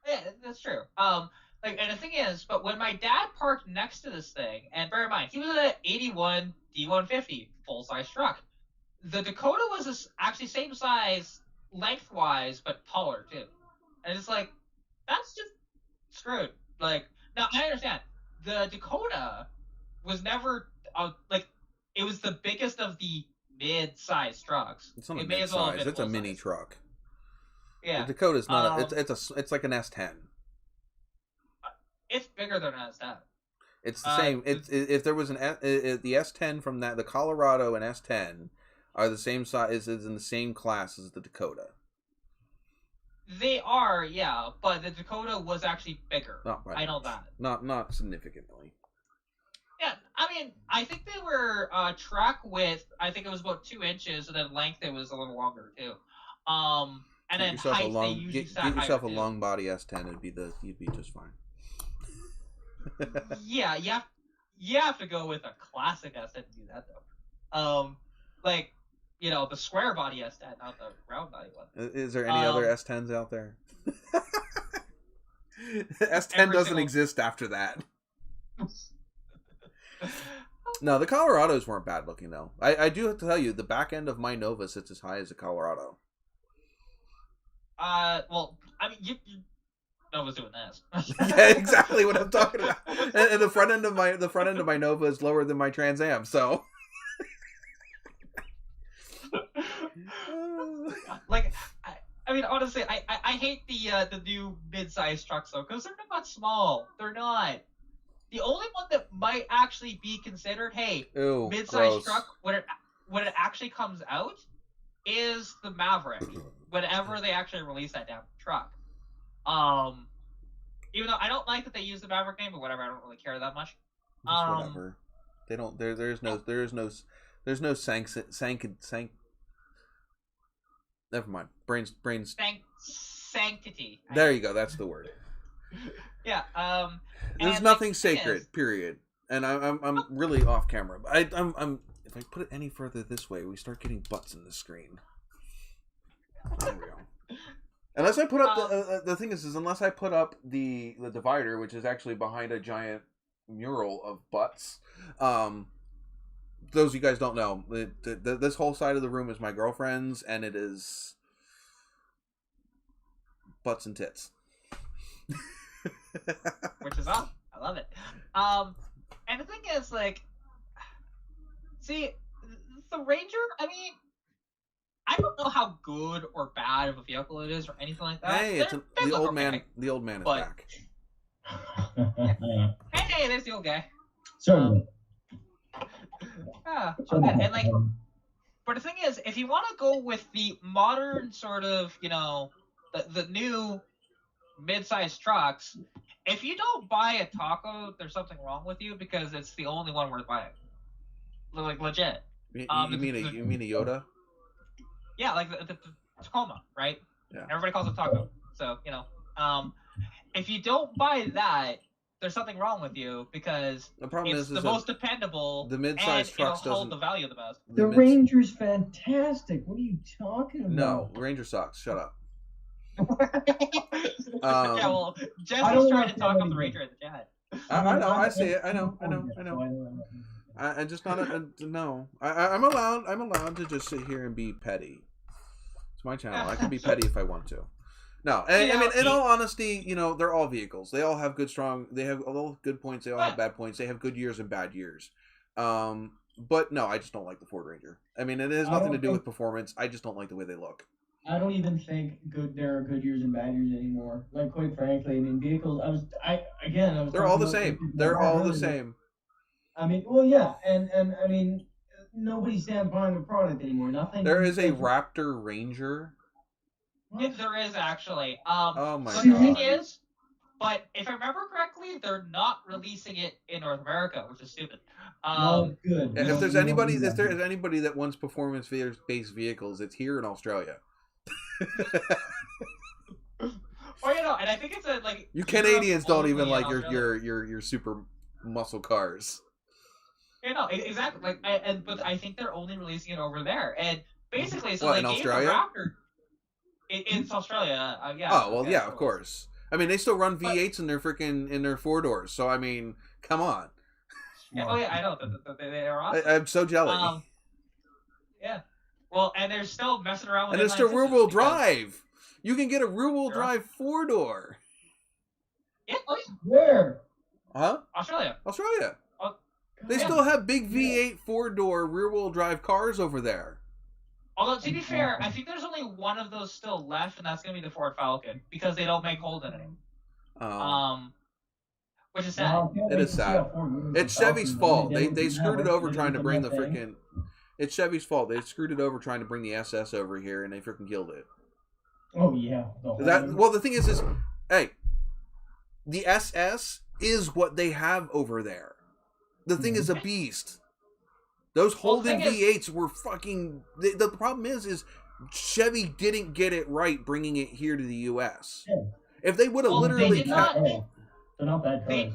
Yeah, that's true. And the thing is, but when my dad parked next to this thing, and bear in mind, he was an 81 D150 full-size truck. The Dakota was actually same size lengthwise, but taller too. And it's like, that's just screwed. Now, I understand. The Dakota was never, it was the biggest of the mid-sized trucks. It's not a mid-size. It's a mini truck. Yeah. The Dakota's not it's like an S10. It's bigger than an S10. It's the same. If there was the S10 from the Colorado and S10 are the same size, is in the same class as the Dakota. They are, yeah, but the Dakota was actually bigger. Not right. I know that. Not significantly. Yeah, I mean, I think they were track width. I think it was about 2 inches, and then length it was a little longer too. And then height they usually get yourself a long body S10. You'd be just fine. Yeah, you have to go with a classic S10 to do that though. The square body S10, not the round body one. Is there any other S10s out there? S10 doesn't exist after that. No, the Colorados weren't bad looking though. I do have to tell you, the back end of my Nova sits as high as a Colorado. Well, I mean, you Nova's doing this. Yeah, exactly what I'm talking about. And the front end of my Nova is lower than my Trans Am, so. I mean, honestly, I hate the new mid-sized trucks though, because they're not small. They're not. The only one that might actually be considered, mid-sized truck when it actually comes out, is the Maverick. Whenever they actually release that damn truck. Even though I don't like that they use the Maverick name, but whatever, I don't really care that much. Whatever. They don't. There's no sank. Never mind. Brains. Sanctity. There you go. That's the word. Yeah. There's nothing sacred. Period. And I'm really off camera. But I'm if I put it any further this way, we start getting butts in the screen. There we go. Unless I put up the thing is unless I put up the divider, which is actually behind a giant mural of butts. Those of you guys don't know, this whole side of the room is my girlfriend's, and it is butts and tits. Which is awesome. I love it. And the thing is, See, the Ranger, I mean, I don't know how good or bad of a vehicle it is or anything like that. Hey, the old man. The old man is back. Hey, there's the old guy. So, and like, but the thing is, if you want to go with the modern sort of, the new mid-sized trucks, if you don't buy a Taco, there's something wrong with you because it's the only one worth buying. Like legit. You mean a Yoda? Yeah, like the Tacoma, right? Yeah. Everybody calls it Taco. So, if you don't buy that, there's something wrong with you because the problem it's the most dependable. The mid-sized trucks doesn't hold the value the best. The Ranger's fantastic. What are you talking about? No, Ranger sucks. Shut up. Yeah, well, Jesse's trying to talk up the Ranger at the chat. I know. I see it. I know. I just not no. I'm allowed to just sit here and be petty. It's my channel. I can be petty if I want to. No, I mean, in all honesty, they're all vehicles. They all have they have all good points. They all have bad points. They have good years and bad years. But no, I just don't like the Ford Ranger. I mean, it has nothing to do with performance. I just don't like the way they look. I don't even think there are good years and bad years anymore. Like, quite frankly, I mean, vehicles. They're all the same. They're all the same. I mean, well, yeah, and I mean, nobody stands behind the product anymore. Nothing. There is a Raptor Ranger. There is actually. Oh my god. The thing is, but if I remember correctly, they're not releasing it in North America, which is stupid. Good. And if there's anybody that wants performance-based vehicles, it's here in Australia. And I think it's like you Canadians don't even like your super muscle cars. Exactly. But I think they're only releasing it over there, and basically, so in Australia? Raptor. It's Australia, yeah. Oh well, yeah, of course. I mean, they still run V8s in their 4-doors. So I mean, come on. Yeah, I know they are awesome. I'm so jealous. Yeah. Well, and they're still messing around with. And it's still rear-wheel drive. You can get a rear-wheel drive 4-door. Yeah. Where? Huh? Australia. They still have big V8 4-door rear-wheel drive cars over there. Although, to be fair, I think there's only one of those still left, and that's going to be the Ford Falcon, because they don't make Holden anymore. Which is sad. It is sad. It's Chevy's fault. They screwed it over trying to bring the freaking... It's Chevy's fault. They screwed it over trying to bring the SS over here, and they freaking killed it. Oh, yeah. Well, the thing is, hey, the SS is what they have over there. The thing is a beast. Those Holden V8s were fucking... The problem is Chevy didn't get it right bringing it here to the U.S. Yeah. If they would have literally... They're not bad cars.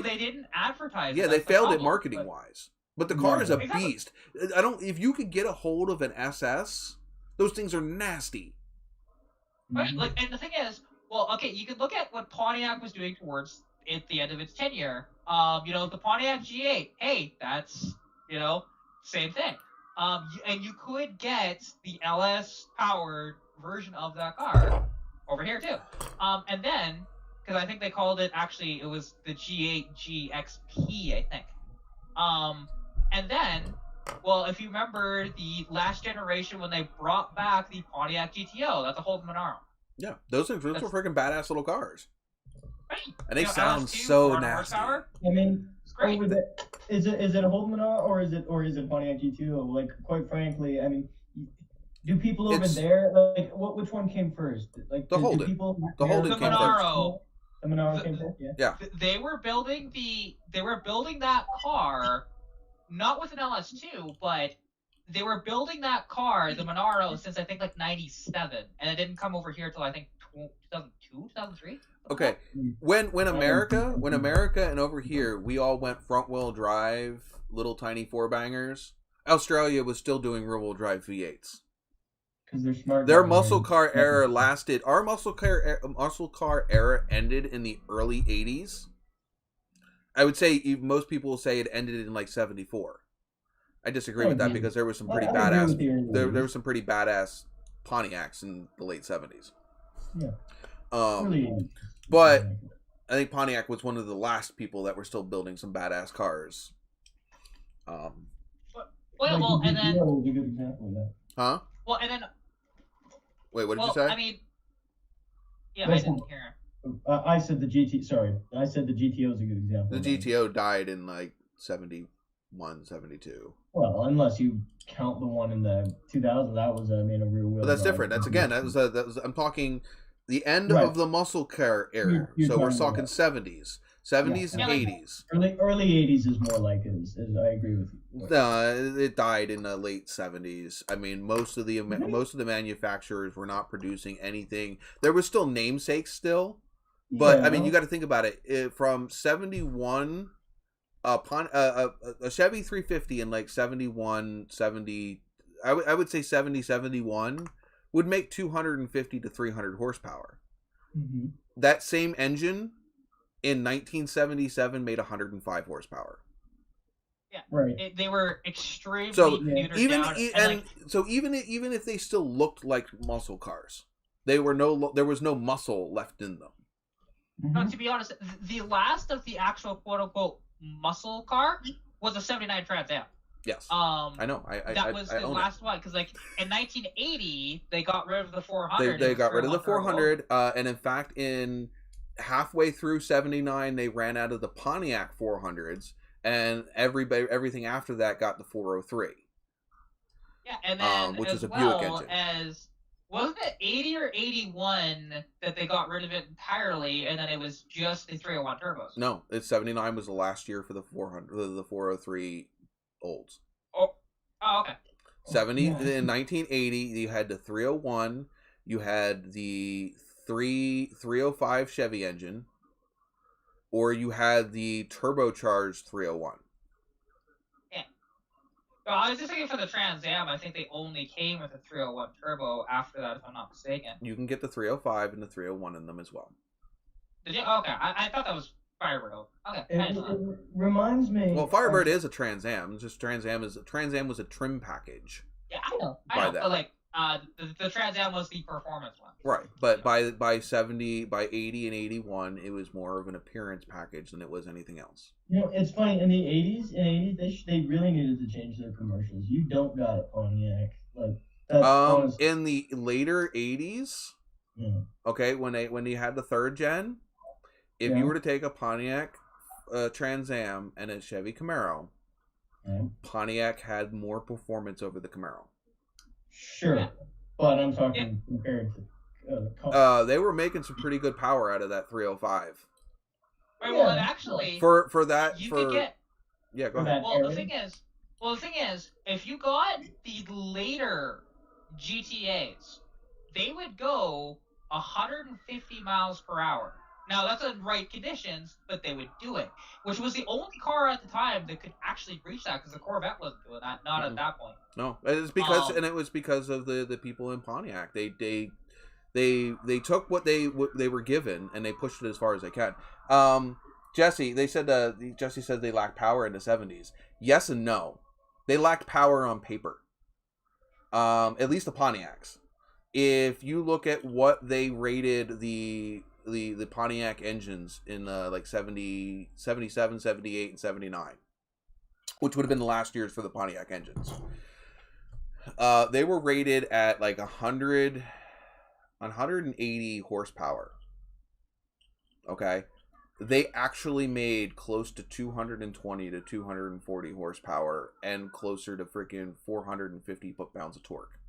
They didn't advertise. Yeah, they failed it marketing-wise. But the car is a beast. If you could get a hold of an SS, those things are nasty. Right, and the thing is, you could look at what Pontiac was doing towards at the end of its tenure. The Pontiac G8. Hey, that's... same thing. And you could get the LS powered version of that car over here too. And then, because I think they called it, it was the G8 GXP, I think. And then, if you remember the last generation when they brought back the Pontiac GTO, that's a Holden Monaro. Yeah, those were freaking badass little cars. Right. And they sound so nasty. I mean, great. Is it a Holden Monaro or is it Pontiac GTO? Like, quite frankly, I mean, do people over there which one came first? Like the Holden. The Holden came Monaro. first. The Monaro came first. Yeah. They were building that car, not with an LS2, but they were building that car, the Monaro, since I think like '97, and it didn't come over here till I think 2002, 2003. Okay, when America and over here we all went front wheel drive, little tiny 4-bangers. Australia was still doing rear wheel drive V8s. Because they're smart. Their muscle car era lasted. Our muscle car era ended in the early '80s. I would say most people will say it ended in like '74. I disagree with that because there was some pretty badass. There were some pretty badass Pontiacs in the late '70s. Yeah. But I think Pontiac was one of the last people that were still building some badass cars. Well, and then GTO is a good example of that. Huh? Well, and then wait, what did you say? I mean, yeah, I didn't hear. I said the GT. Sorry, I said the GTO is a good example. The GTO died in like 71, 72. Well, unless you count the one in the 2000, that was a rear wheel. But that's different. That's again. That was I'm talking the end of the muscle car era. So we're talking 70s, 70s, and 80s. Early 80s is more like it is. I agree with you. It died in the late 70s. I mean, most of the manufacturers were not producing anything. There was still namesakes still, but I mean, you got to think about it. From 71, a Chevy 350 in like 71, 70, I would say 70, 71 would make 250 to 300 horsepower. Mm-hmm. That same engine in 1977 made 105 horsepower. Yeah, right. They were extremely even down, so even if they still looked like muscle cars, there was no muscle left in them. Mm-hmm. No, to be honest, the last of the actual quote unquote muscle car was a '79 Trans Am. Yes, I know. That was the last one because, like, in 1980, they got rid of the 400. They got rid of the 400, and in fact, in halfway through '79, they ran out of the Pontiac 400s, and everything after that got the 403. Yeah, and then which as was a Buick engine. As wasn't it 80 or 81 that they got rid of it entirely, and then it was just the 301 turbos? No, it's 79 was the last year for the 403 olds. Oh, okay. 70 in 1980, you had the 301, you had the 305 Chevy engine, or you had the turbocharged 301. Yeah. Well, I was just thinking for the Trans Am, I think they only came with a 301 turbo after that, if I'm not mistaken. You can get the 305 and the 301 in them as well. Did you? Okay, I thought that was Firebird. Okay. It reminds me. Well, Firebird is a Trans Am. Just Trans Am was a trim package. Yeah, I know. But like, the Trans Am was the performance one. Right, but by 80 and 81, it was more of an appearance package than it was anything else. It's funny. In the 80s, they really needed to change their commercials. You don't got it, Pontiac. Like that's in the later 80s. Yeah. Okay, when you had the third gen, if you were to take a Pontiac Trans Am and a Chevy Camaro, Pontiac had more performance over the Camaro. Sure, but I'm talking compared to. They were making some pretty good power out of that 305. Right, well, and actually, for that, you could get. Yeah, go ahead. Well, the thing is, if you got the later GTAs, they would go 150 miles per hour. Now, that's in right conditions, but they would do it, which was the only car at the time that could actually reach that, because the Corvette wasn't doing that, not at that point. No, it's because, and it was because of the people in Pontiac. They took what they were given, and they pushed it as far as they can. Jesse said they lacked power in the 70s. Yes and no. They lacked power on paper. At least the Pontiacs. If you look at what they rated the Pontiac engines in like 70, 77, 78, and 79, which would have been the last years for the Pontiac engines. They were rated at like 180 horsepower. Okay. They actually made close to 220 to 240 horsepower and closer to freaking 450 foot-pounds of torque.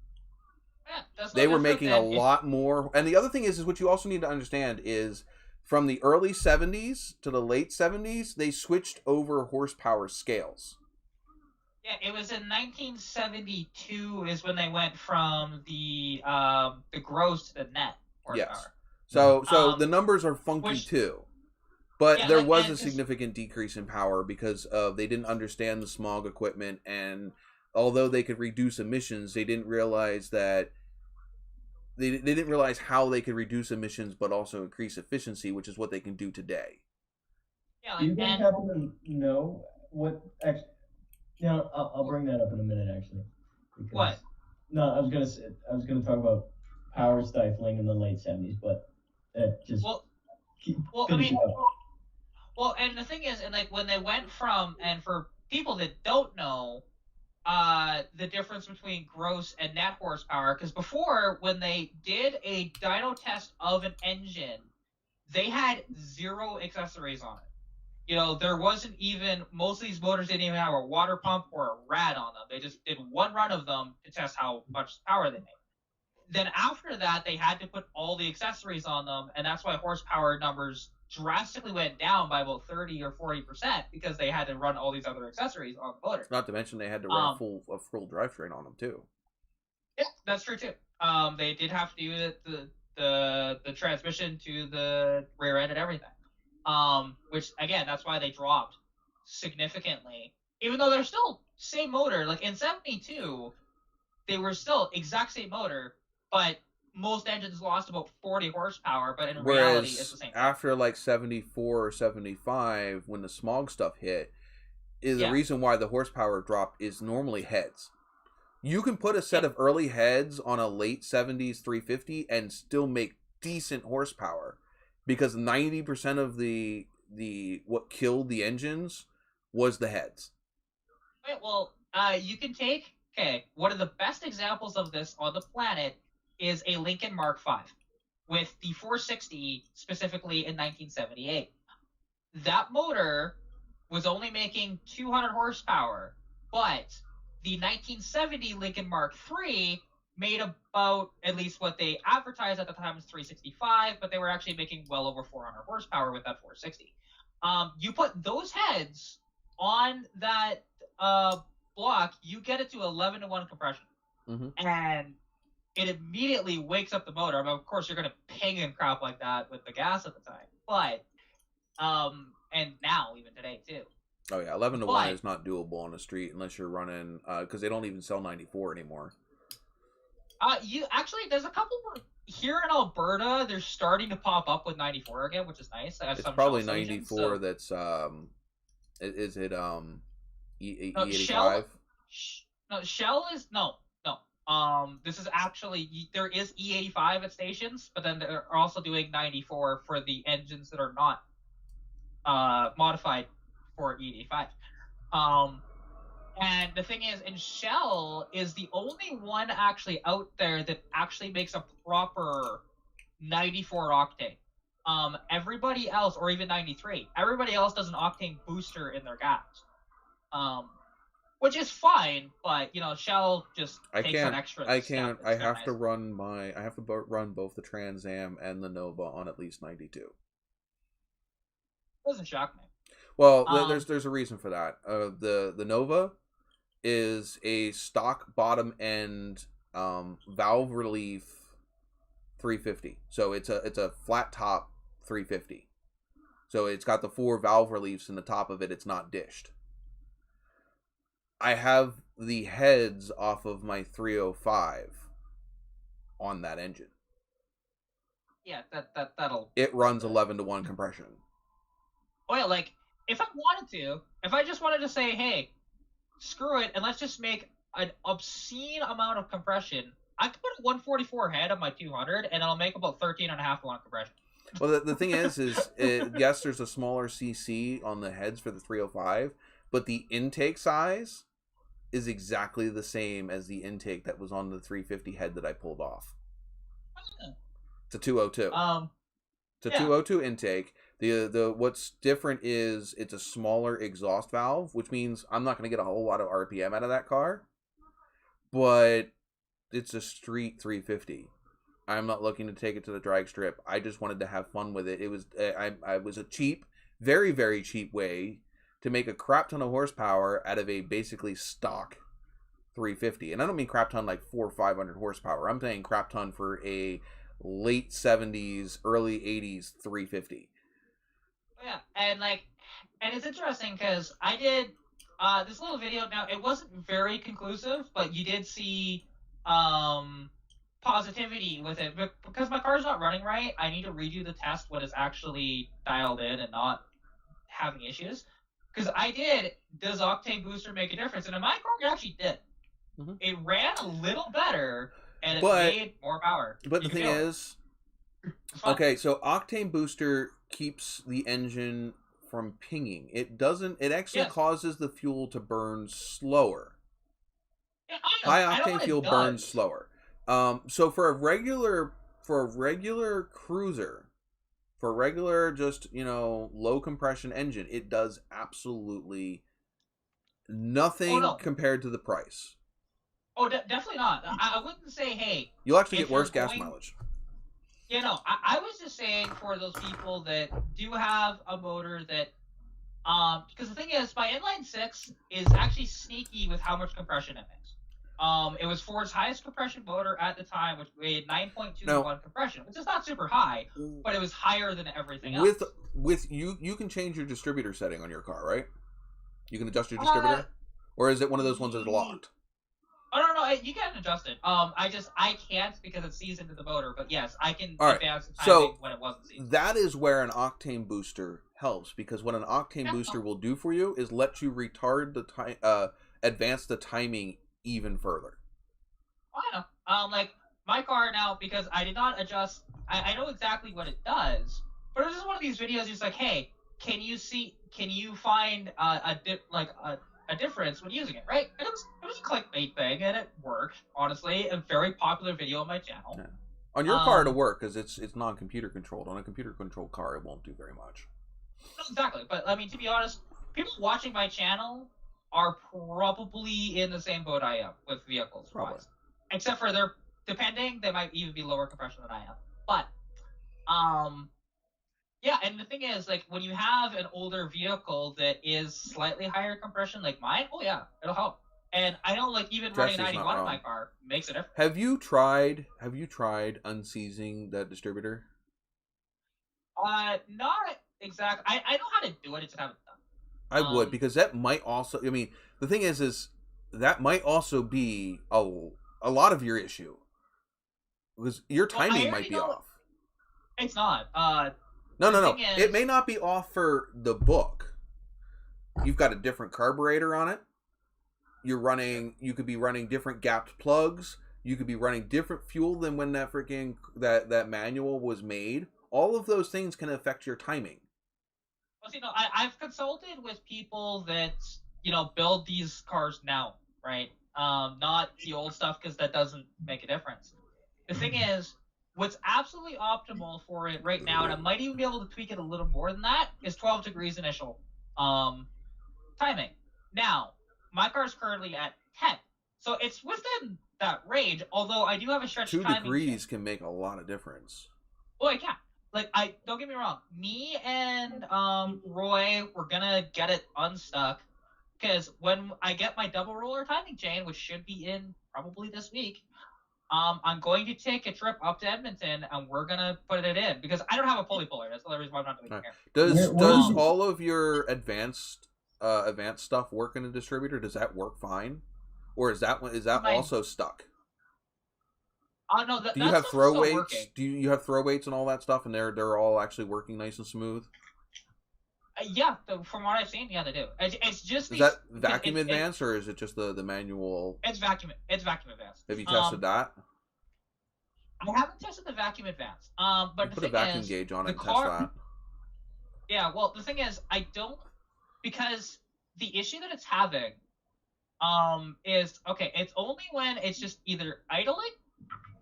Yeah, they were making a lot more. And the other thing is what you also need to understand is from the early 70s to the late 70s, they switched over horsepower scales. Yeah, it was in 1972 is when they went from the gross to the net horsepower. Yes. So the numbers are funky too. But there was a significant decrease in power because they didn't understand the smog equipment, and although they could reduce emissions, they didn't realize that they didn't realize how they could reduce emissions but also increase efficiency, which is what they can do today. Yeah, do you guys happen to know what? I'll bring that up in a minute, actually. What? No, I was gonna talk about power stifling in the late 70s, but just. Well, and the thing is, and like when they went from, and for people that don't know, the difference between gross and net horsepower, because before, when they did a dyno test of an engine, they had 0 accessories on it. You know, there wasn't even, most of these motors didn't even have a water pump or a rad on them. They just did one run of them to test how much power they made. Then after that, they had to put all the accessories on them, and that's why horsepower numbers drastically went down by about 30 or 40% because they had to run all these other accessories on the motor. Not to mention they had to run a full drivetrain on them too. Yeah, that's true too. They did have to do the transmission to the rear end and everything. Which again, that's why they dropped significantly. Even though they're still same motor, like in 72, they were still exact same motor, but most engines lost about 40 horsepower, but in reality, it's the same. After like 74 or 75, when the smog stuff hit, the reason why the horsepower dropped is normally heads. You can put a set of early heads on a late 70s 350 and still make decent horsepower, because 90% of the what killed the engines was the heads. Right, well, you can take, one of the best examples of this on the planet is a Lincoln Mark V with the 460 specifically in 1978. That motor was only making 200 horsepower, but the 1970 Lincoln Mark III made about, at least what they advertised at the time, was 365, but they were actually making well over 400 horsepower with that 460. You put those heads on that block, you get it to 11-to-1 compression. Mm-hmm. And it immediately wakes up the motor. I mean, of course, you're going to ping and crap like that with the gas at the time. But, and now, even today, too. Oh, yeah, 11-to-1 is not doable on the street unless you're running, because they don't even sell 94 anymore. Actually, there's a couple here in Alberta. They're starting to pop up with 94 again, which is nice. It's probably 94 that's is it E85? Shell is no. This is actually, there is E85 at stations, but then they're also doing 94 for the engines that are not modified for E85. And the thing is, and Shell is the only one actually out there that actually makes a proper 94 octane. Everybody else, or even 93, everybody else does an octane booster in their gas. Which is fine, but, you know, Shell just takes an extra step. I have to run both the Trans Am and the Nova on at least 92. Doesn't shock me. Well, there's a reason for that. The Nova is a stock bottom end valve relief 350. So it's a flat top 350. So it's got the 4 valve reliefs in the top of it. It's not dished. I have the heads off of my 305 on that engine. Yeah, that'll. It runs 11-to-1 compression. Oh yeah, like if I just wanted to say, hey, screw it, and let's just make an obscene amount of compression, I could put a 144 head on my 200, and it'll make about 13.5-to-1 compression. Well, the thing is yes, there's a smaller CC on the heads for the 305, but the intake size is exactly the same as the intake that was on the 350 head that I pulled off. It's a 202. It's a 202 intake. The what's different is it's a smaller exhaust valve, which means I'm not going to get a whole lot of RPM out of that car, but it's a street 350. I'm not looking to take it to the drag strip. I just wanted to have fun with it. It was I was a cheap, very, very cheap way to make a crap ton of horsepower out of a basically stock 350. And I don't mean crap ton like 400 or 500 horsepower. I'm saying crap ton for a late 70s, early 80s 350. Yeah, and it's interesting because I did this little video. Now, it wasn't very conclusive, but you did see positivity with it. But because my car's not running right, I need to redo the test when it's actually dialed in and not having issues. Because I did, does Octane Booster make a difference? And in my car, it actually did. Mm-hmm. It ran a little better, and it made more power. But the thing is, okay, so Octane Booster keeps the engine from pinging. It doesn't, it actually causes the fuel to burn slower. Yeah, High I know octane what it fuel burns does. slower. So for a regular cruiser, for a regular just low compression engine, it does absolutely Oh nothing no. compared to the price. Oh, definitely not. I wouldn't say, hey, You'll actually get if you're worse gas going. mileage. You know, I was just saying for those people that do have a motor that, because the thing is, my inline six is actually sneaky with how much compression it makes. It was Ford's highest compression motor at the time, which weighed 9.2 to Now, 1 compression, which is not super high, but it was higher than everything else. With you can change your distributor setting on your car, right? You can adjust your distributor, or is it one of those ones that's locked? Oh no, you can adjust it. I can't because it's seasoned to the motor. But yes, I can advance the timing when it wasn't seasoned. That is where an octane booster helps, because what an octane booster will do for you is let you retard the time, advance the timing even further. Oh yeah. Like my car now, because I did not adjust. I know exactly what it does, but it was just one of these videos. It's like, hey, can you find a difference when using it, right? And it was a clickbait thing, and it worked. Honestly, a very popular video on my channel. Yeah. On your car to work, because it's non-computer controlled. On a computer controlled car, it won't do very much. Exactly, but I mean, to be honest, people watching my channel are probably in the same boat I am with vehicles, Probably. Except for they might even be lower compression than I am. But yeah, and the thing is, like, when you have an older vehicle that is slightly higher compression, like mine, oh yeah, it'll help. And I know, like, even running 91 in my car makes a difference. Have you tried unseizing that distributor? Not exactly. I know how to do it. It's haven't done. I would, because that might also. I mean, the thing is that might also be a lot of your issue, because your timing might be off. It's not. No. It may not be off for the book. You've got a different carburetor on it. You could be running different gapped plugs. You could be running different fuel than when that freaking that manual was made. All of those things can affect your timing. Well, see, no, I've consulted with people that build these cars now, right? Not the old stuff, because that doesn't make a difference. The thing is, what's absolutely optimal for it right now, and I might even be able to tweak it a little more than that, is 12 degrees initial timing. Now, my car's currently at 10, so it's within that range, although I do have a stretched timing. 2 degrees can make a lot of difference. Oh, it can. Like, don't get me wrong, me and Roy, we're gonna get it unstuck, because when I get my double roller timing chain, which should be in probably this week, I'm going to take a trip up to Edmonton, and we're gonna put it in, because I don't have a pulley puller. That's the only reason why I'm not doing it here. Does all of your advanced stuff work in a distributor? Does that work fine, or is that also stuck? No. Do you have throw weights? Do you have throw weights and all that stuff, and they're all actually working nice and smooth? Yeah, from what I've seen, yeah, they do. It's just. Is that vacuum advanced, or is it just the manual? It's vacuum advanced. Have you tested that? I haven't tested the vacuum advanced. But put a vacuum gauge on it and test that. Yeah, well, the thing is, I don't, because the issue that it's having, is okay. It's only when it's just either idling,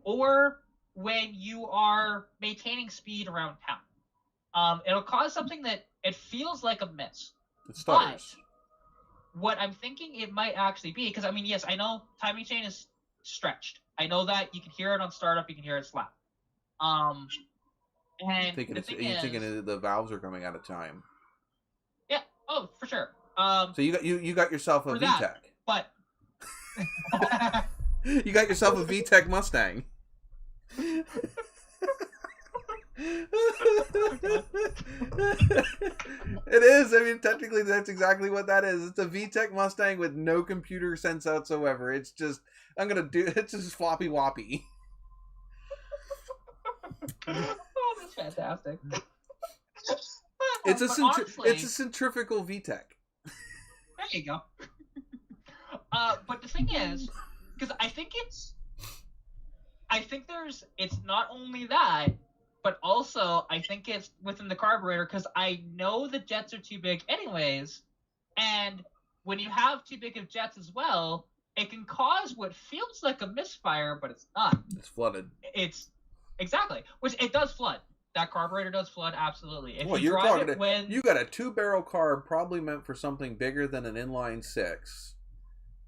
or when you are maintaining speed around town. It'll cause something that it feels like a miss. It stutters. But what I'm thinking it might actually be, because I mean, yes, I know timing chain is stretched. I know that you can hear it on startup, you can hear it slap. And you're thinking the valves are coming out of time. Yeah. Oh, for sure. So you got yourself a VTEC. But you got yourself a VTEC Mustang. It is. I mean, technically, that's exactly what that is. It's a VTEC Mustang with no computer sense whatsoever. It's just it's just floppy woppy. Oh, that's fantastic. It's a centrifugal VTEC. There you go. But the thing is, because I think it's not only that, but also I think it's within the carburetor, because I know the jets are too big anyways, and when you have too big of jets as well, it can cause what feels like a misfire, but it's not. It's flooded. It's exactly, which it does flood. That carburetor does flood, absolutely. If well, you drive it when you got a 2-barrel carb, probably meant for something bigger than an inline 6,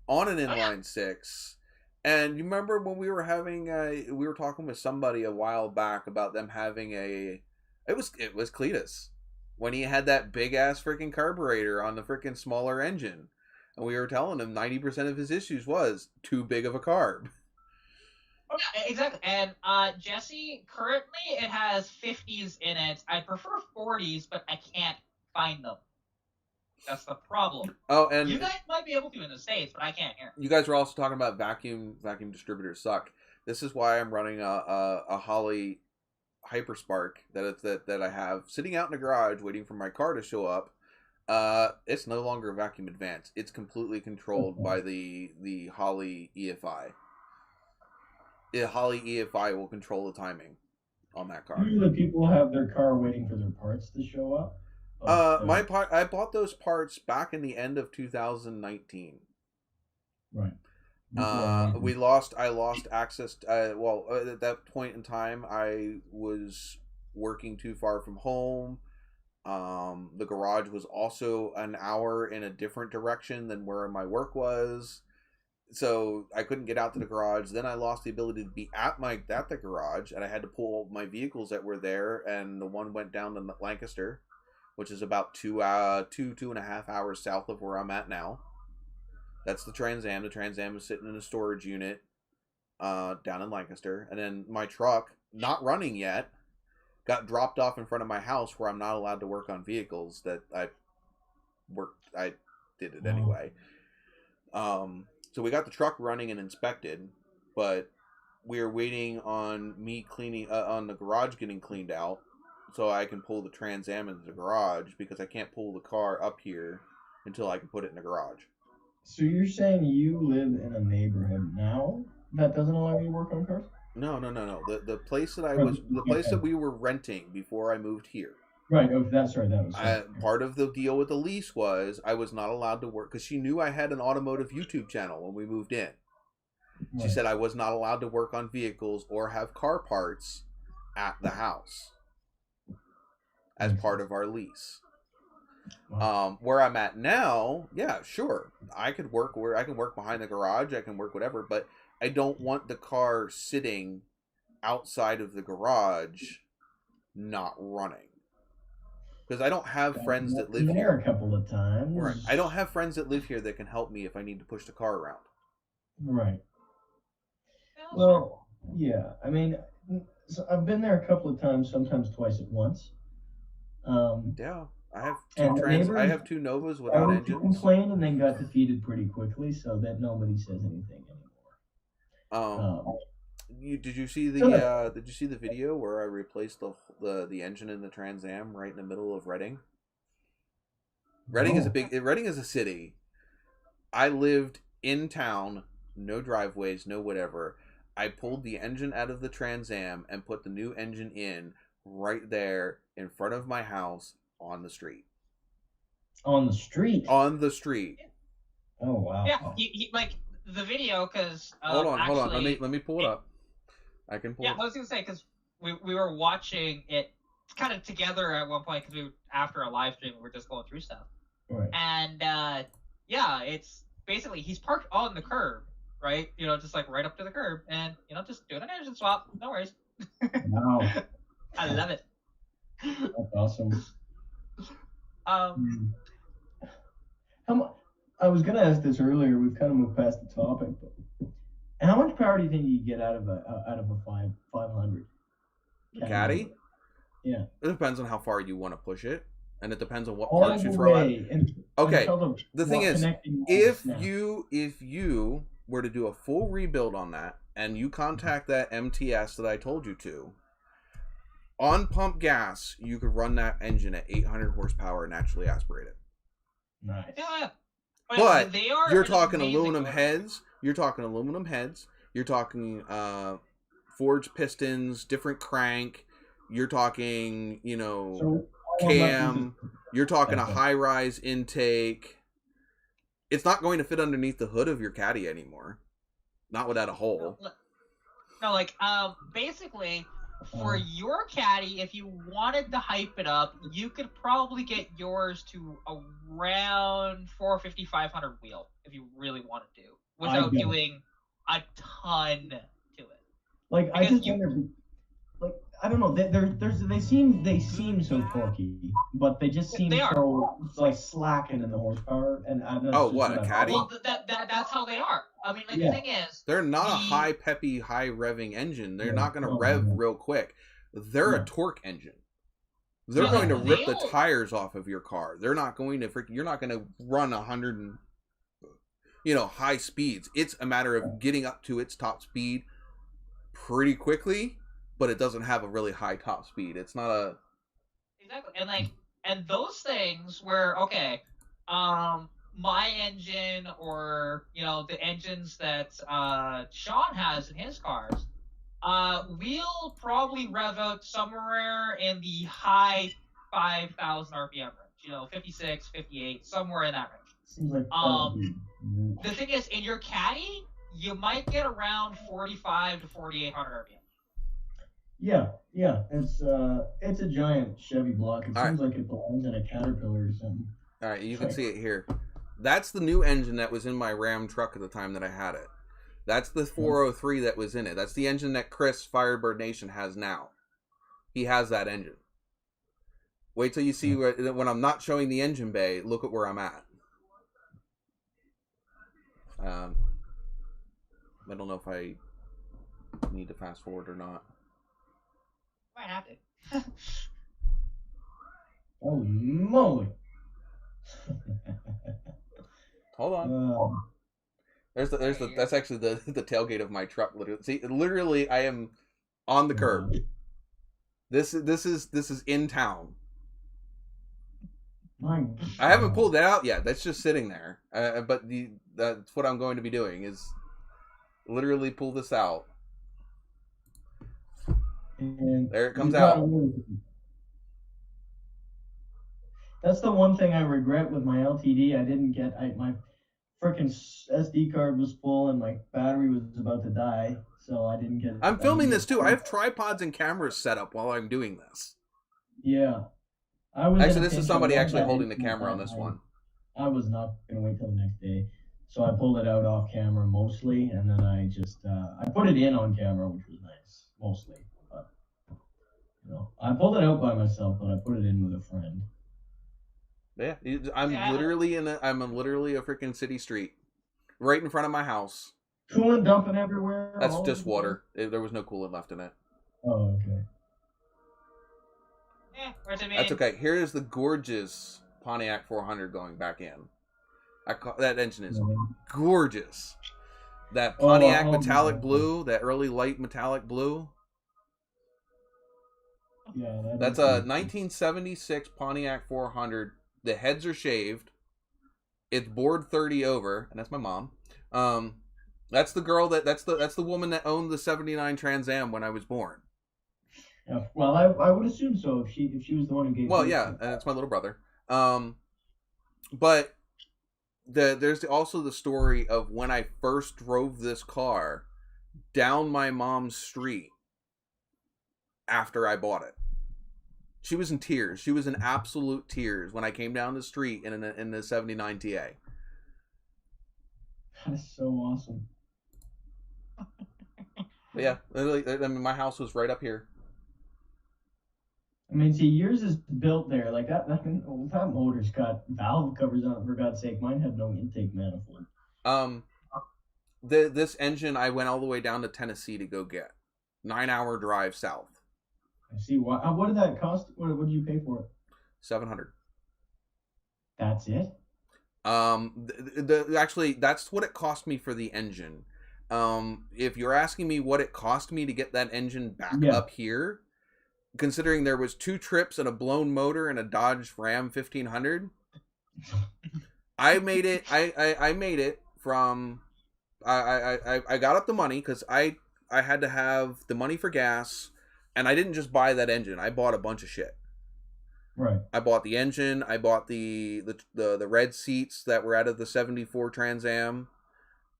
on an inline 6. And you remember when we were having we were talking with somebody a while back about them having it was Cletus when he had that big ass freaking carburetor on the freaking smaller engine, and we were telling him 90% of his issues was too big of a carb. Oh, yeah, exactly. And Jesse, currently it has 50s in it. I prefer 40s, but I can't find them. That's the problem. Oh, and you guys might be able to in the States, but I can't here. You guys were also talking about vacuum distributors suck. This is why I'm running a Holley Hyperspark that I have sitting out in the garage waiting for my car to show up. It's no longer vacuum advanced. It's completely controlled by the Holley EFI. The Holley EFI will control the timing on that car. Usually people have their car waiting for their parts to show up. I bought those parts back in the end of 2019. Right. I lost access. At that point in time, I was working too far from home. The garage was also an hour in a different direction than where my work was, so I couldn't get out to the garage. Then I lost the ability to be at the garage, and I had to pull my vehicles that were there, and the one went down to Lancaster, which is about 2.5 hours south of where I'm at now. That's the Trans Am. The Trans Am is sitting in a storage unit down in Lancaster. And then my truck, not running yet, got dropped off in front of my house where I'm not allowed to work on vehicles that I did it anyway. So we got the truck running and inspected, but we are waiting on me cleaning, on the garage getting cleaned out, so I can pull the Trans Am into the garage, because I can't pull the car up here until I can put it in the garage. So you're saying you live in a neighborhood now that doesn't allow you to work on cars? No. The place that we were renting before I moved here. Right. Oh, that's right. That was part of the deal with the lease was I was not allowed to work, because she knew I had an automotive YouTube channel when we moved in. Right. She said I was not allowed to work on vehicles or have car parts at the house as part of our lease. Wow. Where I'm at now, yeah, sure, I can work behind the garage, I can work whatever, but I don't want the car sitting outside of the garage not running, because I don't have friends that live here. A couple of times. Right. I don't have friends that live here that can help me if I need to push the car around. Right. Well, yeah. I mean, so I've been there a couple of times, sometimes twice at once. Yeah. I have two Novas without engines. Complained and then got defeated pretty quickly, so that nobody says anything anymore. Did you see the video where I replaced the engine in the Trans Am right in the middle of Reading? Reading is a city. I lived in town, no driveways, no whatever. I pulled the engine out of the Trans Am and put the new engine in right there in front of my house. On the street. On the street? On the street. Oh, wow. Yeah, he like, the video, because... hold on. Let me pull it up. I can pull it. Yeah, I was going to say, because we were watching it kind of together at one point, because after a live stream, we were just going through stuff. Right. And, yeah, it's basically, he's parked on the curb, right? You know, just like right up to the curb, and, you know, just doing an engine swap. No worries. Wow. I love it. That's awesome. I was gonna ask this earlier. We've kind of moved past the topic, but how much power do you think you get out of a 500? Caddy? Yeah. It depends on how far you want to push it, and it depends on what parts you throw out. Okay. The thing is, if you were to do a full rebuild on that, and you contact that MTS that I told you to. On pump gas, you could run that engine at 800 horsepower naturally aspirated. Nice. Yeah. But you're talking aluminum heads. You're talking aluminum heads. You're talking forged pistons, different crank. You're talking, cam. You're talking a high-rise intake. It's not going to fit underneath the hood of your Caddy anymore. Not without a hole. No, like, basically, for your Caddy, if you wanted to hype it up, you could probably get yours to around 450, 500 wheel, if you really wanted to, without doing a ton to it. Like, because I just wonder, like, I don't know, they seem so torquey, but they just seem so, like, slacking in the horsepower, and what, a Caddy? Well, that's how they are. I mean, like, the thing is... They're not a high peppy, high revving engine. They're not going to rev real quick. They're a torque engine. They're going to rip the tires off of your car. They're not going to you're not going to run 100 and, high speeds. It's a matter of getting up to its top speed pretty quickly, but it doesn't have a really high top speed. It's not a... Exactly. And those things where, okay, my engine or, the engines that Sean has in his cars, we'll probably rev out somewhere in the high 5,000 RPM range, 56, 58, somewhere in that range. Seems like the thing is, in your Caddy, you might get around 45 to 4,800 RPM. Yeah, it's a giant Chevy block. It seems like it belongs in a Caterpillar or something. All right, you can see it here. That's the new engine that was in my Ram truck at the time that I had it. That's the 403 that was in it. That's the engine that Chris Firebird Nation has now. He has that engine. Wait till you see when I'm not showing the engine bay, look at where I'm at. I don't know if I need to fast forward or not. Might have to. Holy moly. Hold on. That's actually the tailgate of my truck. Literally, I am on the curb. This is in town. I haven't pulled it out yet. That's just sitting there. But that's what I'm going to be doing is literally pull this out. And there it comes out. That's the one thing I regret with my LTD. I didn't get my freaking SD card was full and my battery was about to die, so I didn't get. I'm filming this too. I have tripods and cameras set up while I'm doing this. Yeah, this is somebody actually holding the camera on this one. I was not gonna wait till the next day, so I pulled it out off camera mostly, and then I just I put it in on camera, which was nice mostly. But I pulled it out by myself, but I put it in with a friend. Yeah, I'm literally a freaking city street, right in front of my house. Coolant dumping everywhere. That's just water. There was no coolant left in it. Oh, okay. That's okay. Here is the gorgeous Pontiac 400 going back in. That engine is gorgeous. That Pontiac metallic blue, that early light metallic blue. Yeah, that's a 1976 Pontiac 400. The heads are shaved. It's bored 30 over, and that's my mom. That's the girl that's the woman that owned the 79 Trans Am when I was born. Yeah, well, I would assume so if she was the one who gave. Well, yeah, and that's my little brother. But there's also the story of when I first drove this car down my mom's street after I bought it. She was in tears. She was in absolute tears when I came down the street in the 79 TA. That's so awesome. But yeah, literally, I mean, my house was right up here. I mean, see, yours is built there. Like that motor's got valve covers on it, for God's sake. Mine had no intake manifold. This engine I went all the way down to Tennessee to go get. 9-hour drive south. I see. What did that cost? What did you pay for it? $700. That's it? Actually, that's what it cost me for the engine. If you're asking me what it cost me to get that engine back up here, considering there was 2 trips and a blown motor and a Dodge Ram 1500, I made it. I made it from. I got up the money because I had to have the money for gas. And I didn't just buy that engine. I bought a bunch of shit. Right. I bought the engine. I bought the red seats that were out of the 74 Trans Am.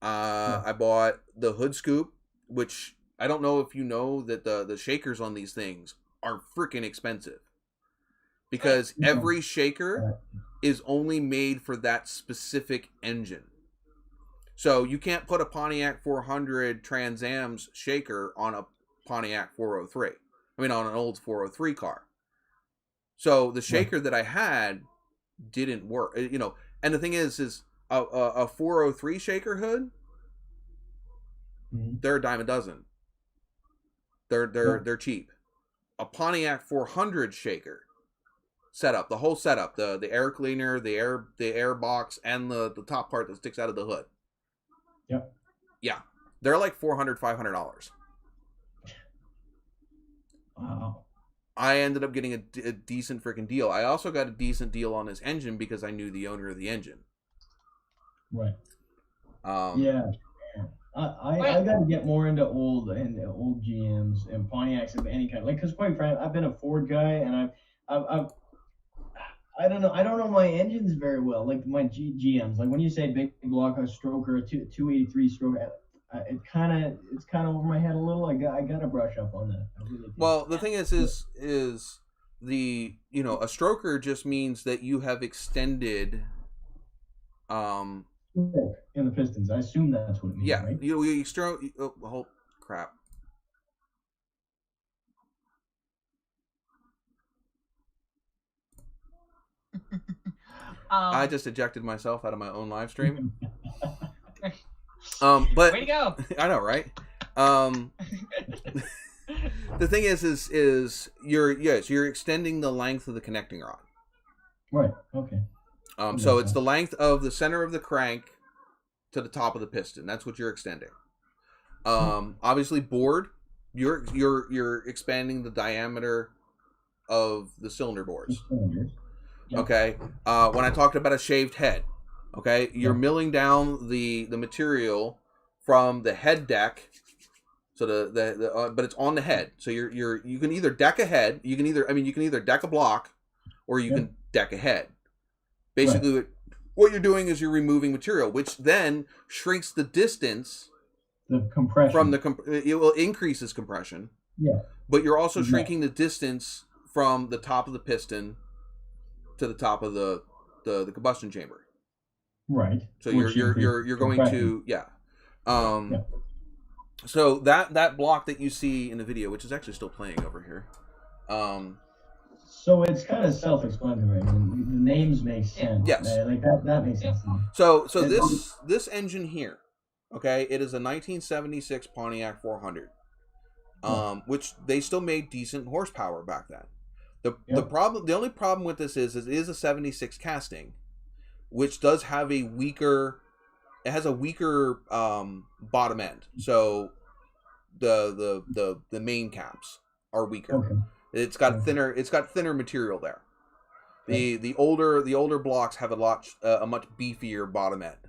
I bought the hood scoop, which I don't know if you know that the shakers on these things are freaking expensive. Because every shaker is only made for that specific engine. So you can't put a Pontiac 400 Trans Am's shaker on a Pontiac 403. I mean, on an old 403 car. So the shaker that I had didn't work. You know, and the thing is a 403 shaker hood, they're a dime a dozen. They're cheap. A Pontiac 400 shaker setup, the whole setup, the air cleaner, the air box, and the top part that sticks out of the hood. Yep. Yeah, they're like $400-$500. Wow. I ended up getting a decent freaking deal. I also got a decent deal on this engine because I knew the owner of the engine. Right. Yeah. I got to get more into old GMs and Pontiacs of any kind. Like, because quite frankly, I've been a Ford guy, and I don't know my engines very well. Like my GMs. Like when you say big block stroker, a 283 stroke, it's kind of over my head a little. I got to brush up on that. Really well, the thing is the a stroker just means that you have extended. In the pistons, I assume that's what it means. Yeah, right? you stroke. Oh crap! I just ejected myself out of my own live stream. But way to go! I know, right? The thing is you're extending the length of the connecting rod. Right. Okay. So it's the length of the center of the crank to the top of the piston. That's what you're extending. Obviously, bored. You're expanding the diameter of the cylinder bores. Yeah. Okay. When I talked about a shaved head, okay, you're milling down the material from the head deck. So but it's on the head. So you can either deck a head. You can either deck a block, or you can deck a head. Basically, what you're doing is you're removing material, which then shrinks the distance. The compression. From it will increases compression. Yeah. But you're also shrinking the distance from the top of the piston to the top of the combustion chamber. Right. So you're going to So that block that you see in the video, which is actually still playing over here. So it's kind of self-explanatory. I mean, the names make sense. Yes. Like that makes sense. So this engine here, okay, it is a 1976 Pontiac 400, which they still made decent horsepower back then. The only problem with this is it is a 76 casting, which does have a weaker. It has a weaker bottom end, so the main caps are weaker. Okay. It's got thinner material there. The older blocks have a much beefier bottom end.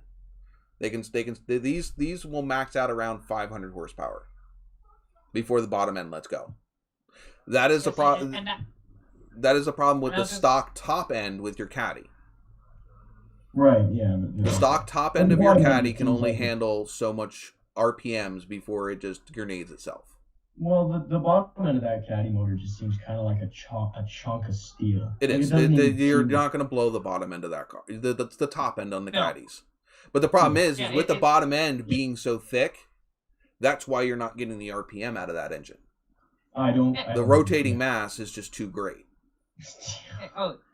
These will max out around 500 horsepower before the bottom end lets go. That is a problem. That is a problem with the stock top end with your caddy. Right. Yeah. The stock top end of your caddy can only handle so much RPMs before it just grenades itself. Well, the bottom end of that caddy motor just seems kind of like a chunk of steel. It is. You're not going to blow the bottom end of that car. That's the top end on the caddies. But the problem is with the bottom end being so thick, that's why you're not getting the RPM out of that engine. The rotating mass is just too great.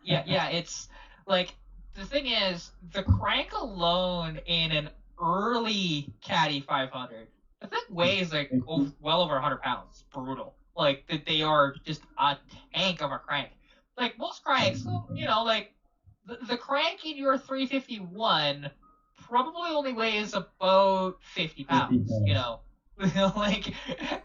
It's like, the thing is, the crank alone in an early Caddy 500, the thing weighs like well over 100 pounds. Brutal. Like, that they are just a tank of a crank. Like, most cranks, like, the crank in your 351 probably only weighs about 50 pounds, like,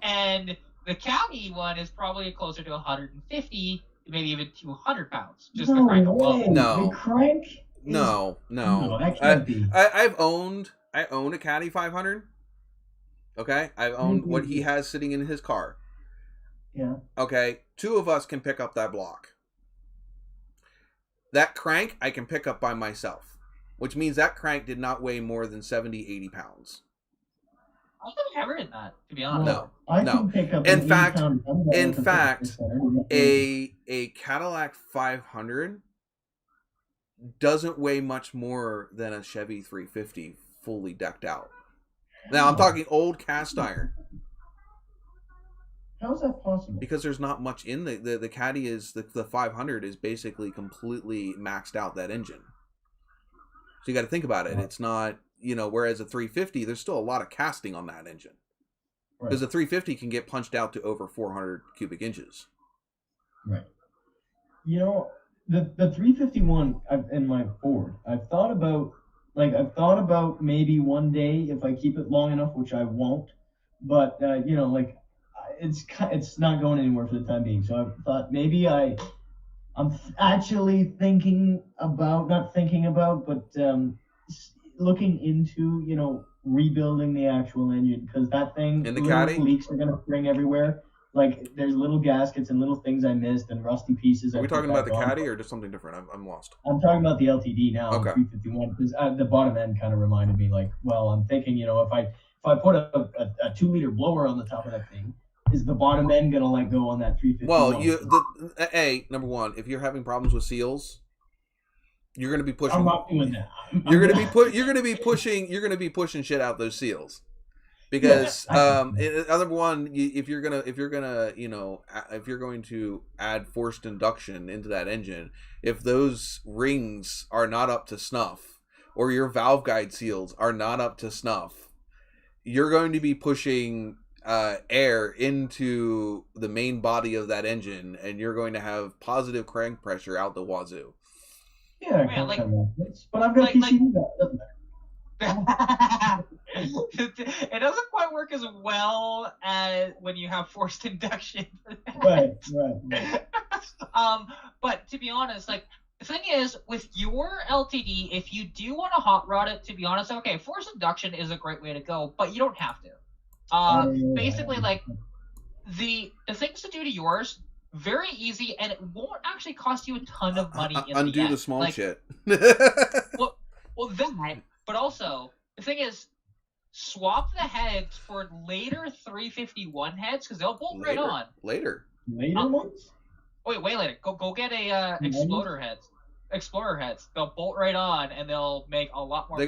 and the Caddy one is probably closer to 150, maybe even 200 pounds. Just the crank alone. The crank? No. That can't be. I own a Caddy 500. Okay, I've owned what he has sitting in his car. Yeah. Okay, two of us can pick up that block. That crank I can pick up by myself, which means that crank did not weigh more than 70, 80 pounds. I don't think I've ever did that, to be honest. No. I can pick up in fact, a Cadillac 500 doesn't weigh much more than a Chevy 350 fully decked out. Now, I'm talking old cast iron. How is that possible? Because there's not much in the Caddy is the 500 is basically completely maxed out that engine. So you got to think about it. It's not, whereas a 350, there's still a lot of casting on that engine. Because the 350 can get punched out to over 400 cubic inches. Right. The 351 in my Ford, I've thought about maybe one day if I keep it long enough, which I won't. But it's not going anywhere for the time being. So I thought maybe I'm actually looking into rebuilding the actual engine, because that thing, in the Caddy, leaks are gonna spring everywhere. Like there's little gaskets and little things I missed and rusty pieces. Are we talking about the Caddy or just something different? I'm lost. I'm talking about the LTD now. Okay. 351, because the bottom end kind of reminded me, like, well, I'm thinking, if I put a 2-liter blower on the top of that thing, is the bottom end gonna let go on that 351? Well, number one, if you're having problems with seals, you're gonna be pushing. I'm not doing that. You're gonna be pushing shit out those seals, because other one, if you're going to add forced induction into that engine, if those rings are not up to snuff, or your valve guide seals are not up to snuff, you're going to be pushing air into the main body of that engine, and you're going to have positive crank pressure out the wazoo. Yeah, but I've got PCU that. It doesn't quite work as well as when you have forced induction. Right. But to be honest, like, the thing is, with your LTD, if you do want to hot rod it, to be honest, okay, forced induction is a great way to go, but you don't have to. Basically, like, the things to do to yours, very easy, and it won't actually cost you a ton of money in undo the end. The small shit. well, that, but also, the thing is, swap the heads for later 351 heads, because they'll bolt right on. Later ones? Wait, way later. Go get a Explorer heads. They'll bolt right on, and they'll make a lot more power.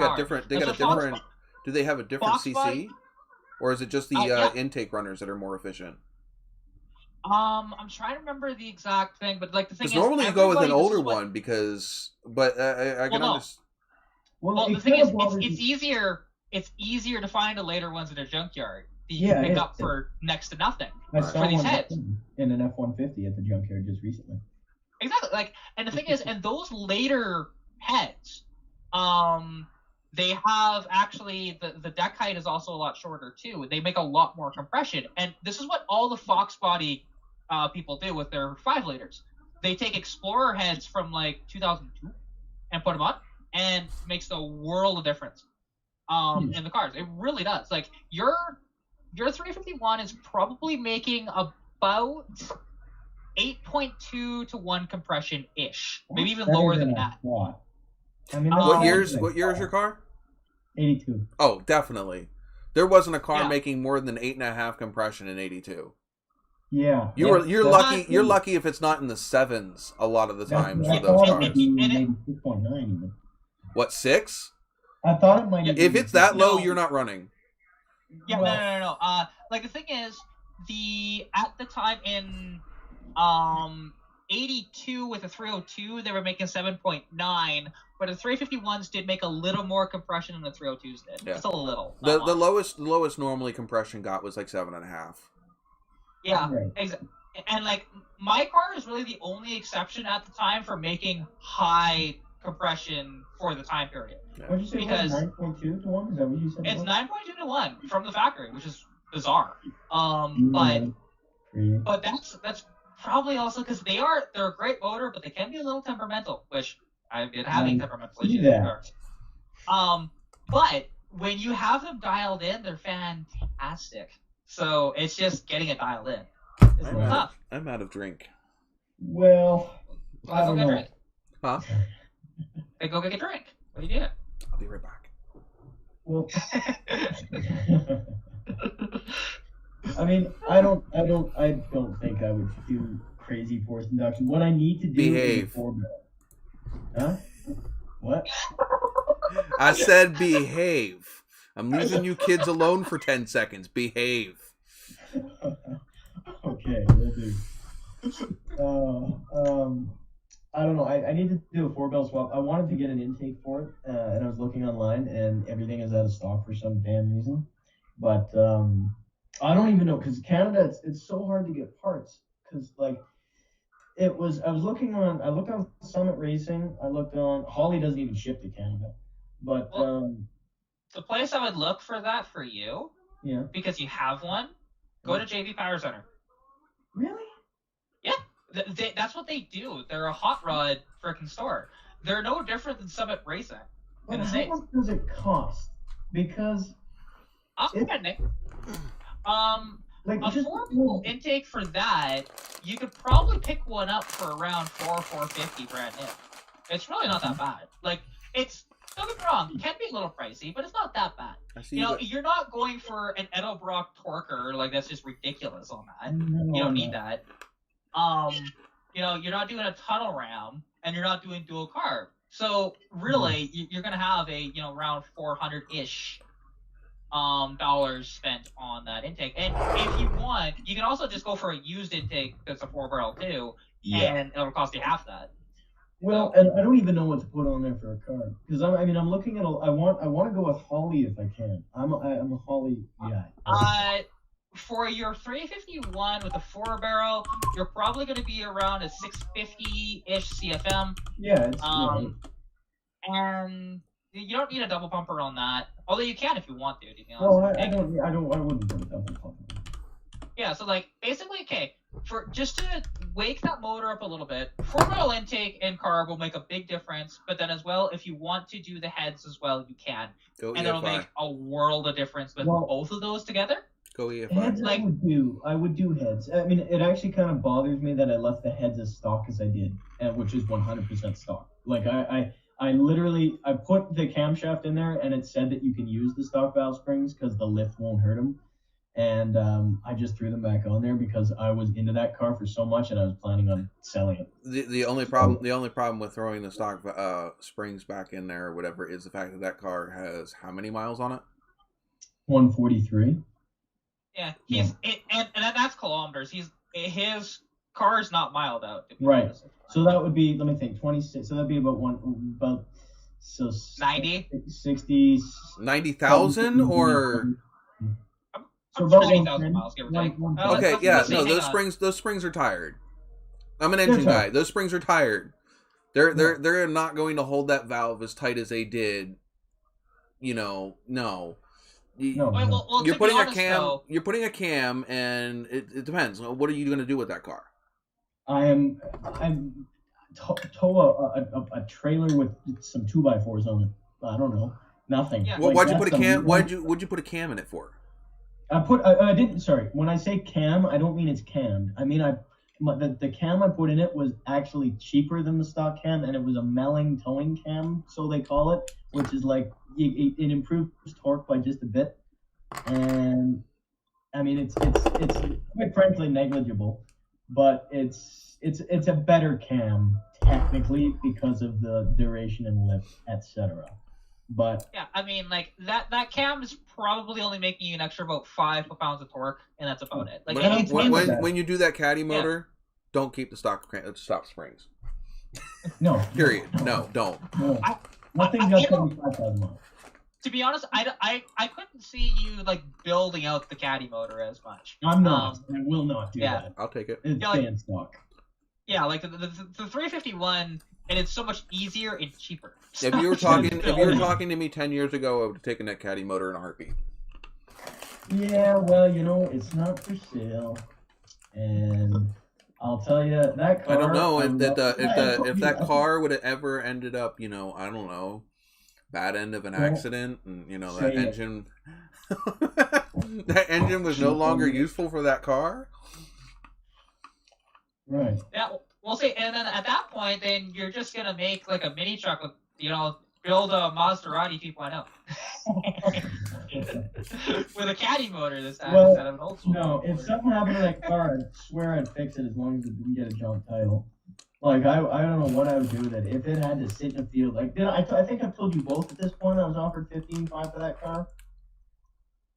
Do they have a different CC? Body, or is it just the intake runners that are more efficient? I'm trying to remember the exact thing, but like the thing is, normally you go with an older one because, but I can understand. Well, the thing is, it's easier. It's easier to find the later ones in a junkyard that you can pick up for next to nothing for these heads. In an F-150 at the junkyard just recently. Exactly, like, and the thing is, and those later heads, they have actually the deck height is also a lot shorter too. They make a lot more compression, and this is what all the Fox body people do with their 5-liters. They take Explorer heads from like 2002 and put them on, and makes the world of difference in the cars. It really does. Like your 351 is probably making about 8.2 to 1 compression ish, maybe even lower than that. I mean, what year is your car? 82. Oh, definitely. There wasn't a car making more than 8.5 compression in 82. Yeah. You're lucky. You're lucky if it's not in the 7s a lot of the times for those cars. Maybe 6.9 even. What, 6? I thought it might. If it's that low, you're not running. Yeah, no. Like the thing is, at the time in 82 with a 302, they were making 7.9, but the 351s did make a little more compression than the 302s did. Yeah. Just a little. The lowest normally compression got was like 7.5. Yeah, exactly. And like my car is really the only exception at the time for making high compression for the time period. Yeah. What did you say? Because 9.2 to 1? Is that what you said? It's 9.2 to 1 from the factory, which is bizarre. But that's probably also because they're a great motor, but they can be a little temperamental, which I've been having temperamental issues in cars. But when you have them dialed in, they're fantastic. So it's just getting it dialed in. It's tough. I'm out of drink. Well, I don't know. Huh? Hey, go get a drink. What do you do? I'll be right back. Well, I mean, I don't think I would do crazy force induction. What I need to do Behave. is a 4-barrel. Huh? What? I said behave. I'm leaving you kids alone for 10 seconds. Behave. Okay, will do. I don't know. I need to do a 4-barrel swap. I wanted to get an intake for it, and I was looking online, and everything is out of stock for some damn reason. But I don't even know, because Canada, it's so hard to get parts. Because like, I looked on Summit Racing. I looked on Holly doesn't even ship to Canada, but the place I would look for that for you, yeah, because you have one, go to JV Power Center. Really? Yeah, that's what they do. They're a hot rod freaking store. They're no different than Summit Racing. But how much does it cost? Because depending. Like a 4-barrel intake for that, you could probably pick one up for around $450 brand new. It's really not that bad. Like, don't get me wrong, it can be a little pricey, but it's not that bad. You're not going for an Edelbrock Torquer, like that's just ridiculous on that. No, you don't need that. You're not doing a tunnel ram, and you're not doing dual carb. So really, you're gonna have a around 400-ish dollars spent on that intake. And if you want, you can also just go for a used intake that's a 4-barrel too, and it'll cost you half that. Well, and I don't even know what to put on there for a carb, because I'm looking at I want to go with Holly if I can. I'm a Holly guy. For your 351 with a 4-barrel, you're probably going to be around a 650-ish CFM. Yeah. And you don't need a double pumper on that, although you can if you want to be honest. Well, I wouldn't do a double pumper. Yeah, so like basically, okay, for just to wake that motor up a little bit, 4-barrel intake and carb will make a big difference. But then as well, if you want to do the heads as well, you can, and it'll make a world of difference with both of those together. Go EFI. Heads, I would do heads. I mean, it actually kind of bothers me that I left the heads as stock as I did, which is 100% stock. Like I literally put the camshaft in there, and it said that you can use the stock valve springs because the lift won't hurt them. And I just threw them back on there because I was into that car for so much, and I was planning on selling it. The only problem with throwing the stock springs back in there or whatever is the fact that car has how many miles on it? 143. Yeah, and that's kilometers. His car is not miled out. Right. So that would be, let me think, 26. So that'd be about 90, 60, 90,000 or. So about 90,000 miles, give or take. Okay, yeah, no, those springs are tired. I'm an engine guy. Those springs are tired. They're not going to hold that valve as tight as they did. No. Well, you're putting a cam. Though, you're putting a cam, and it depends. What are you going to do with that car? I'm tow a trailer with some 2x4s on it. I don't know, nothing. Yeah. Well, why'd you put a cam? What'd you put a cam in it for? I didn't. Sorry, when I say cam, I don't mean it's cammed. I mean the cam I put in it was actually cheaper than the stock cam, and it was a Melling towing cam, so they call it, which is like it improves torque by just a bit, and I mean it's quite frankly negligible, but it's a better cam technically because of the duration and lift, etc. But yeah, I mean, like that cam is probably only making you an extra about 5 pounds of torque, and that's about it. Like when you do that caddy motor, don't keep the stock springs. No. Period. No, don't. No. Nothing got 75,000 miles. To be honest, I couldn't see you like building out the caddy motor as much. I'm not. I will not do that. I'll take it. It's fan stock. Yeah, like the 351. And it's so much easier and cheaper. If you were talking to me 10 years ago, I would have taken that caddy motor in a heartbeat. Yeah, well, it's not for sale, and I'll tell you that car. I don't know if that car would have ever ended up, I don't know, bad end of an accident, and that engine, that engine was no longer useful for that car. Right. Yeah. we'll see. And then at that point, then you're just gonna make like a mini truck with, build a Maserati 2.0 with a caddy motor this time instead of an old school. No, if something happened to that car, I swear I'd fix it as long as it didn't get a junk title. Like I don't know what I would do with it if it had to sit in a field. Like I think I've told you both at this point. I was offered $15,500 for that car.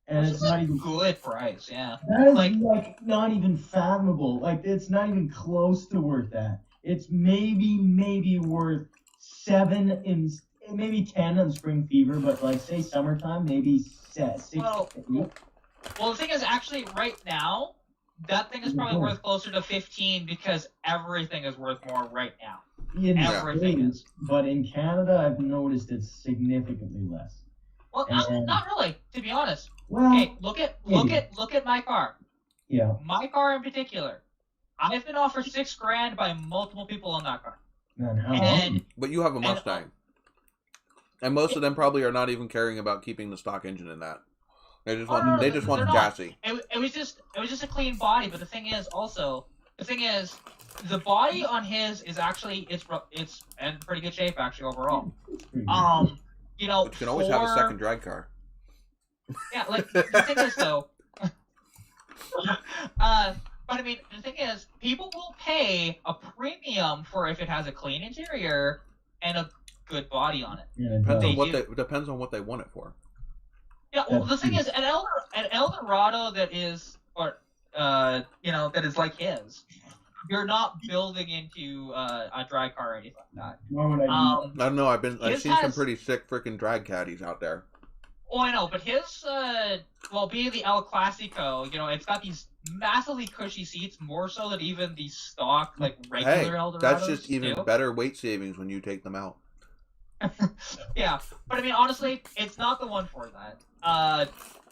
And it's not even good price, yeah. That is like not even fathomable. Like it's not even close to worth that. It's maybe worth 7 in maybe 10 on Spring Fever, but like say summertime, maybe 6. Well, the thing is, actually, right now, that thing is probably worth closer to 15 because everything is worth more right now. Everything is. But in Canada, I've noticed it's significantly less. Well, not really, to be honest. Well, okay, look at my car. Yeah. My car in particular. I've been offered $6,000 by multiple people on that car. But you have a Mustang. And most of them probably are not even caring about keeping the stock engine in that. They just want the chassis. It was just a clean body, but the thing is the body on his is actually it's in pretty good shape actually overall. But you can always have a second drag car. Yeah, like the thing is though. But I mean, the thing is, people will pay a premium for if it has a clean interior and a good body on it. Yeah, depends on what they want it for. Yeah, well, the thing is, an Eldorado that is, that is like his, you're not building into a drag car or anything like that. I don't know. I've seen some pretty sick freaking drag caddies out there. Oh, I know, but his, being the El Clasico, it's got these massively cushy seats, more so than even the stock, like, regular Eldorados. That's just even better weight savings when you take them out. Yeah, but I mean, honestly, it's not the one for that.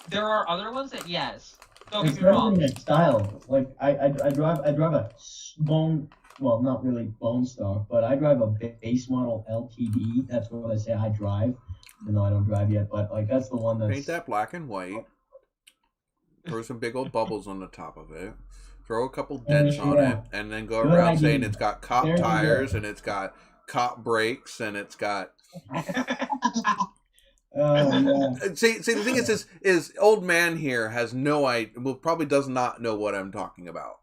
There are other ones that, yes. Don't get me wrong. Style. Like, I drive a bone, well, not really bone stock, but I drive a base model LTD. That's what I say I drive. Even though I don't drive yet, but like that's the one that's... Paint that black and white. Throw some big old bubbles on the top of it. Throw a couple dents on it, and then go around saying it's got cop tires, and it's got cop brakes, and it's got... See, the thing is old man here has no idea, well, probably does not know what I'm talking about.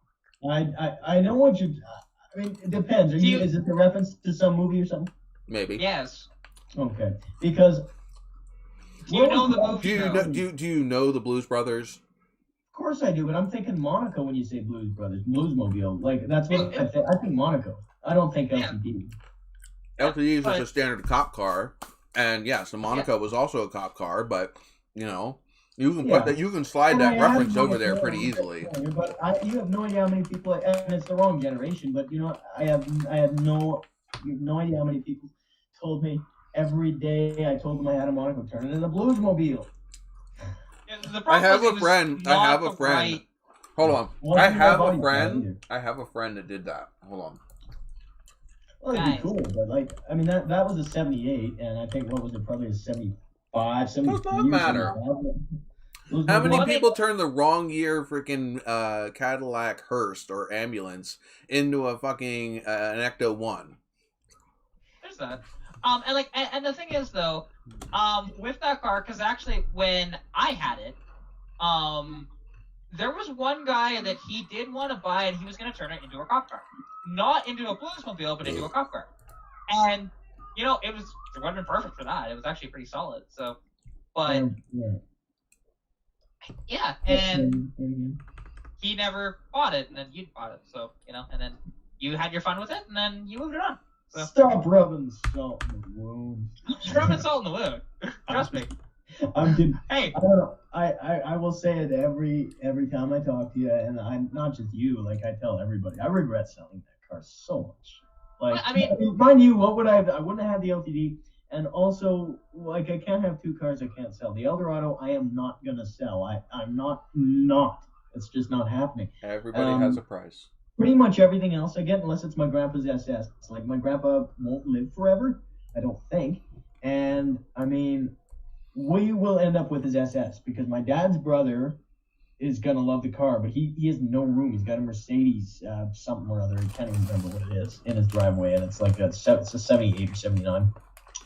I know what you... I mean, it depends. Is it a reference to some movie or something? Maybe. Yes. Okay, because do you know the movie? Do you know the Blues Brothers? Of course I do, but I'm thinking Monaco when you say Blues Brothers, Bluesmobile. Like that's what I think. I think Monaco. I don't think LTD. LTD is just a standard cop car, and yes, the Monaco was also a cop car, but you can slide that reference over there pretty easily. But you have no idea how many people, and it's the wrong generation. But I have no idea how many people told me. Every day I told them I had a Monaco, turn it into a Bluesmobile. Yeah, I have a friend. Right. Hold on. I have a friend that did that. Hold on. Well, it'd be cool, but like, I mean, that was a 78, and I think what was it, probably a 75, 73. Does not matter. How many people turn the wrong year freaking Cadillac Hearst or ambulance into a fucking an Ecto 1? There's that. And the thing is though, with that car, because actually when I had it, there was one guy that he did want to buy, and he was going to turn it into a cop car, not into a Bluesmobile, but into a cop car. And it would have been perfect for that. It was actually pretty solid. So, but yeah, and he never bought it, and then you bought it. So and then you had your fun with it, and then you moved it on. So. Stop rubbing salt in the wound. Rubbing salt in the wound. Trust me. I'm kidding. Hey. I don't know. I will say it every time I talk to you, and I'm not just you. Like I tell everybody, I regret selling that car so much. Like I mean, mind you, what would I have? I wouldn't have had the LTD, and also like I can't have 2 cars I can't sell. The Eldorado I am not gonna sell. I'm not. It's just not happening. Everybody has a price. Pretty much everything else I get, unless it's my grandpa's SS. It's like my grandpa won't live forever, I don't think. And I mean, we will end up with his SS because my dad's brother is gonna love the car, but he has no room. He's got a Mercedes something or other. I can't even remember what it is in his driveway, and it's like it's a 78 or 79,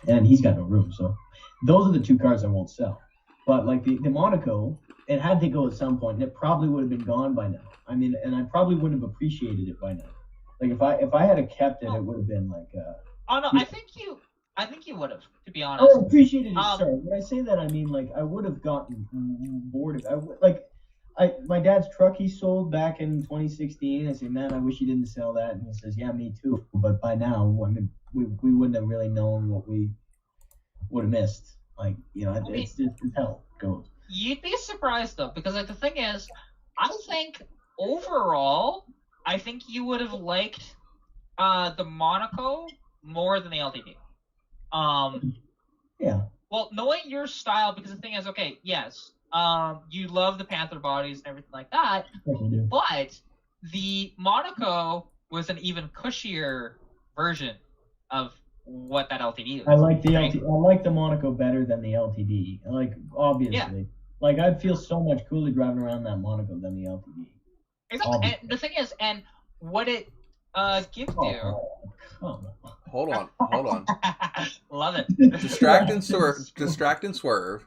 and he's got no room. So those are the two cars I won't sell. But like the Monaco, it had to go at some point, and it probably would have been gone by now. I mean, and I probably wouldn't have appreciated it by now. Like if I had kept it, it would have been like. Oh no, I think you would have, to be honest. Oh, appreciated it. Sorry, when I say that, I mean like I would have gotten bored of it. My dad's truck he sold back in 2016. I say, man, I wish he didn't sell that, and he says, yeah, me too. But by now, I mean, we wouldn't have really known what we would have missed. Like, you know, it's hell goes. You'd be surprised though, because like the thing is, I think overall, I think you would have liked the Monaco more than the LTD. Yeah. Well, knowing your style, because the thing is, okay, yes, you love the Panther bodies and everything like that, but the Monaco was an even cushier version of what that LTD is. I like the I like the Monaco better than the LTD. Like, obviously. Yeah. Like, I'd feel so much cooler driving around that Monaco than the LTD. Exactly. And the thing is, and what it gives you... Hold on. Love it. Distract and swerve.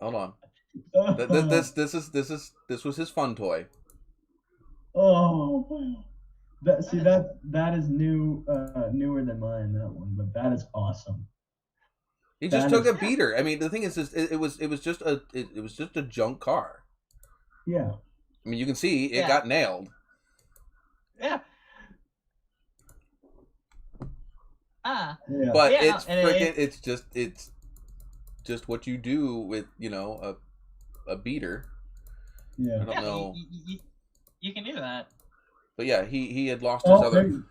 Hold on. This was his fun toy. Oh, that is newer than mine, that one, but that is awesome. He just took a beater. I mean, the thing is, it was just a junk car. Yeah. I mean, you can see it got nailed. Yeah. But it's just what you do with, you know, a beater. Yeah. I don't know. You can do that. But yeah, he had lost his other.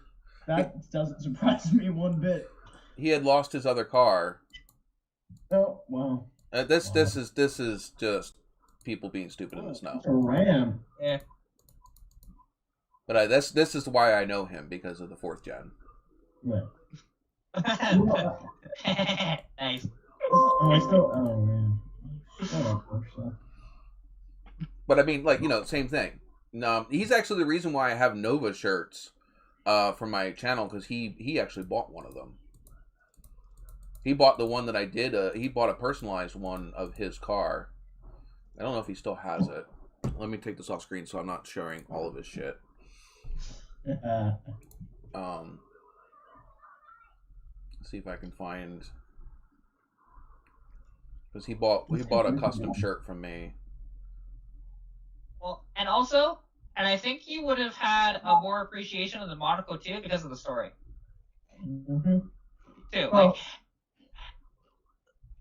That doesn't surprise me one bit. He had lost his other car. Oh wow. This is just people being stupid in the snow. It's a Ram. Yeah. But this is why I know him, because of the 4th gen. Right. Nice. Man. But I mean, like, you know, same thing. He's actually the reason why I have Nova shirts for my channel, because he actually bought one of them. He bought the one that I did. He bought a personalized one of his car. I don't know if he still has it. Let me take this off screen so I'm not showing all of his shit. See if I can find, because he bought a custom shirt from me. Well, and also, and I think you would have had a more appreciation of the Monaco too because of the story. Mm-hmm. Too, like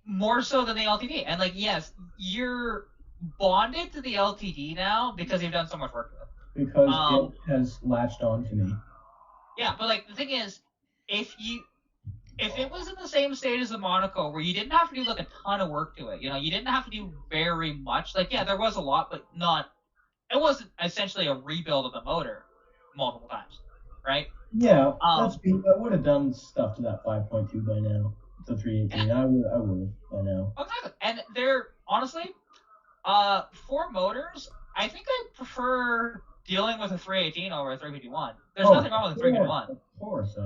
more so than the LTD. And like, yes, you're bonded to the LTD now because you've done so much work with it. Because it has latched on to me. Yeah, but like the thing is, if it was in the same state as the Monaco, where you didn't have to do like a ton of work to it, you know, you didn't have to do very much. Like, yeah, there was a lot, but not. It wasn't essentially a rebuild of the motor multiple times, right? Yeah, I would have done stuff to that 5.2 by now. The 318, I would have by now. Exactly, and they're honestly, for motors, I think I prefer dealing with a 318 over a 351. There's nothing wrong with a 351. Of course,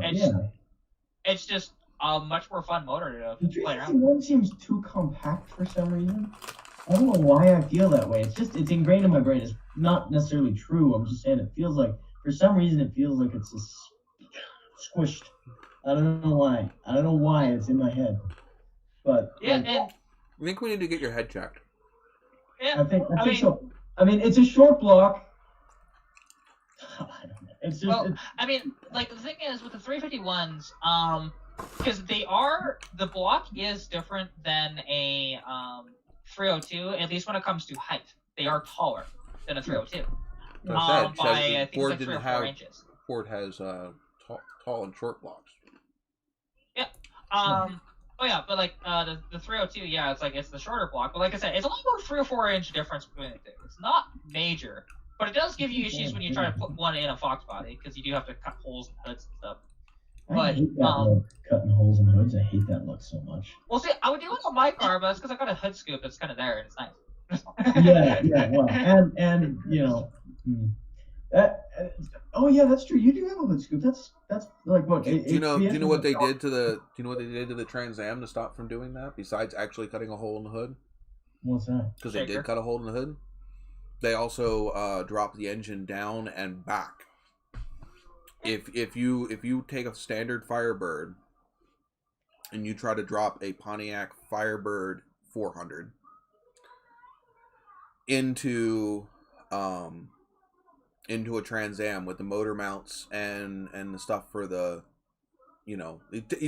it's just a much more fun motor to play around. The 351 seems too compact for some reason. I don't know why I feel that way. It's ingrained in my brain. It's not necessarily true. I'm just saying it feels like, for some reason, it feels like it's just squished. I don't know why. I don't know why it's in my head. But yeah, I think we need to get your head checked. Yeah, I think so. I mean, it's a short block. I don't know. It's just. I mean, like the thing is with the 351s, because the block is different than a 302. At least when it comes to height, they are taller than a 302. By I think Ford like 3 or 4 inches. Ford has tall and short blocks. Yeah. Oh yeah, but like the 302, yeah, it's the shorter block. But like I said, it's only about 3 or 4 inch difference between the two. It's not major, but it does give you issues when you try to put one in a Fox body, because you do have to cut holes in hoods and stuff. I hate that look, cutting holes in hoods. I hate that look so much. Well, see, I would do it on my car, but it's because I got a hood scoop that's kind of there and it's nice. Yeah. Well, and you know, that. Oh yeah, that's true. You do have a hood scoop. That's like what? Do you know? Do you know what they did to the? the? Do you know what they did to the Trans Am to stop from doing that? Besides actually cutting a hole in the hood, What's that? because they did cut a hole in the hood. They also dropped the engine down and back. If you take a standard Firebird and you try to drop a Pontiac Firebird 400 into a Trans Am with the motor mounts and the stuff for the, you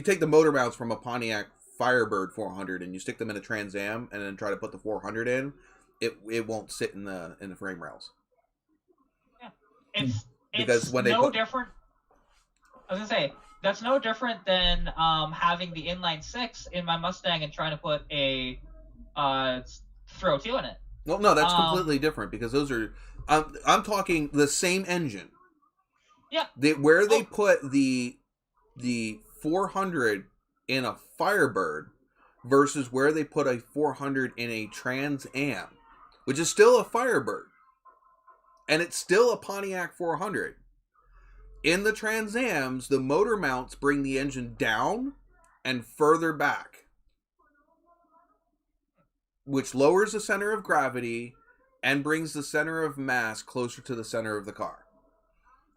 take the motor mounts from a Pontiac Firebird 400 and you stick them in a Trans Am and then try to put the 400 in, it won't sit in the frame rails. Yeah, it's because when they different. I was gonna say that's no different than having the inline 6 in my Mustang and trying to put a throw 2 in it. Well, no, that's completely different because those are. I'm talking the same engine. Yeah. Where they put the 400 in a Firebird versus where they put a 400 in a Trans Am, which is still a Firebird, and it's still a Pontiac 400. In the Trans Ams, the motor mounts bring the engine down and further back, which lowers the center of gravity and brings the center of mass closer to the center of the car.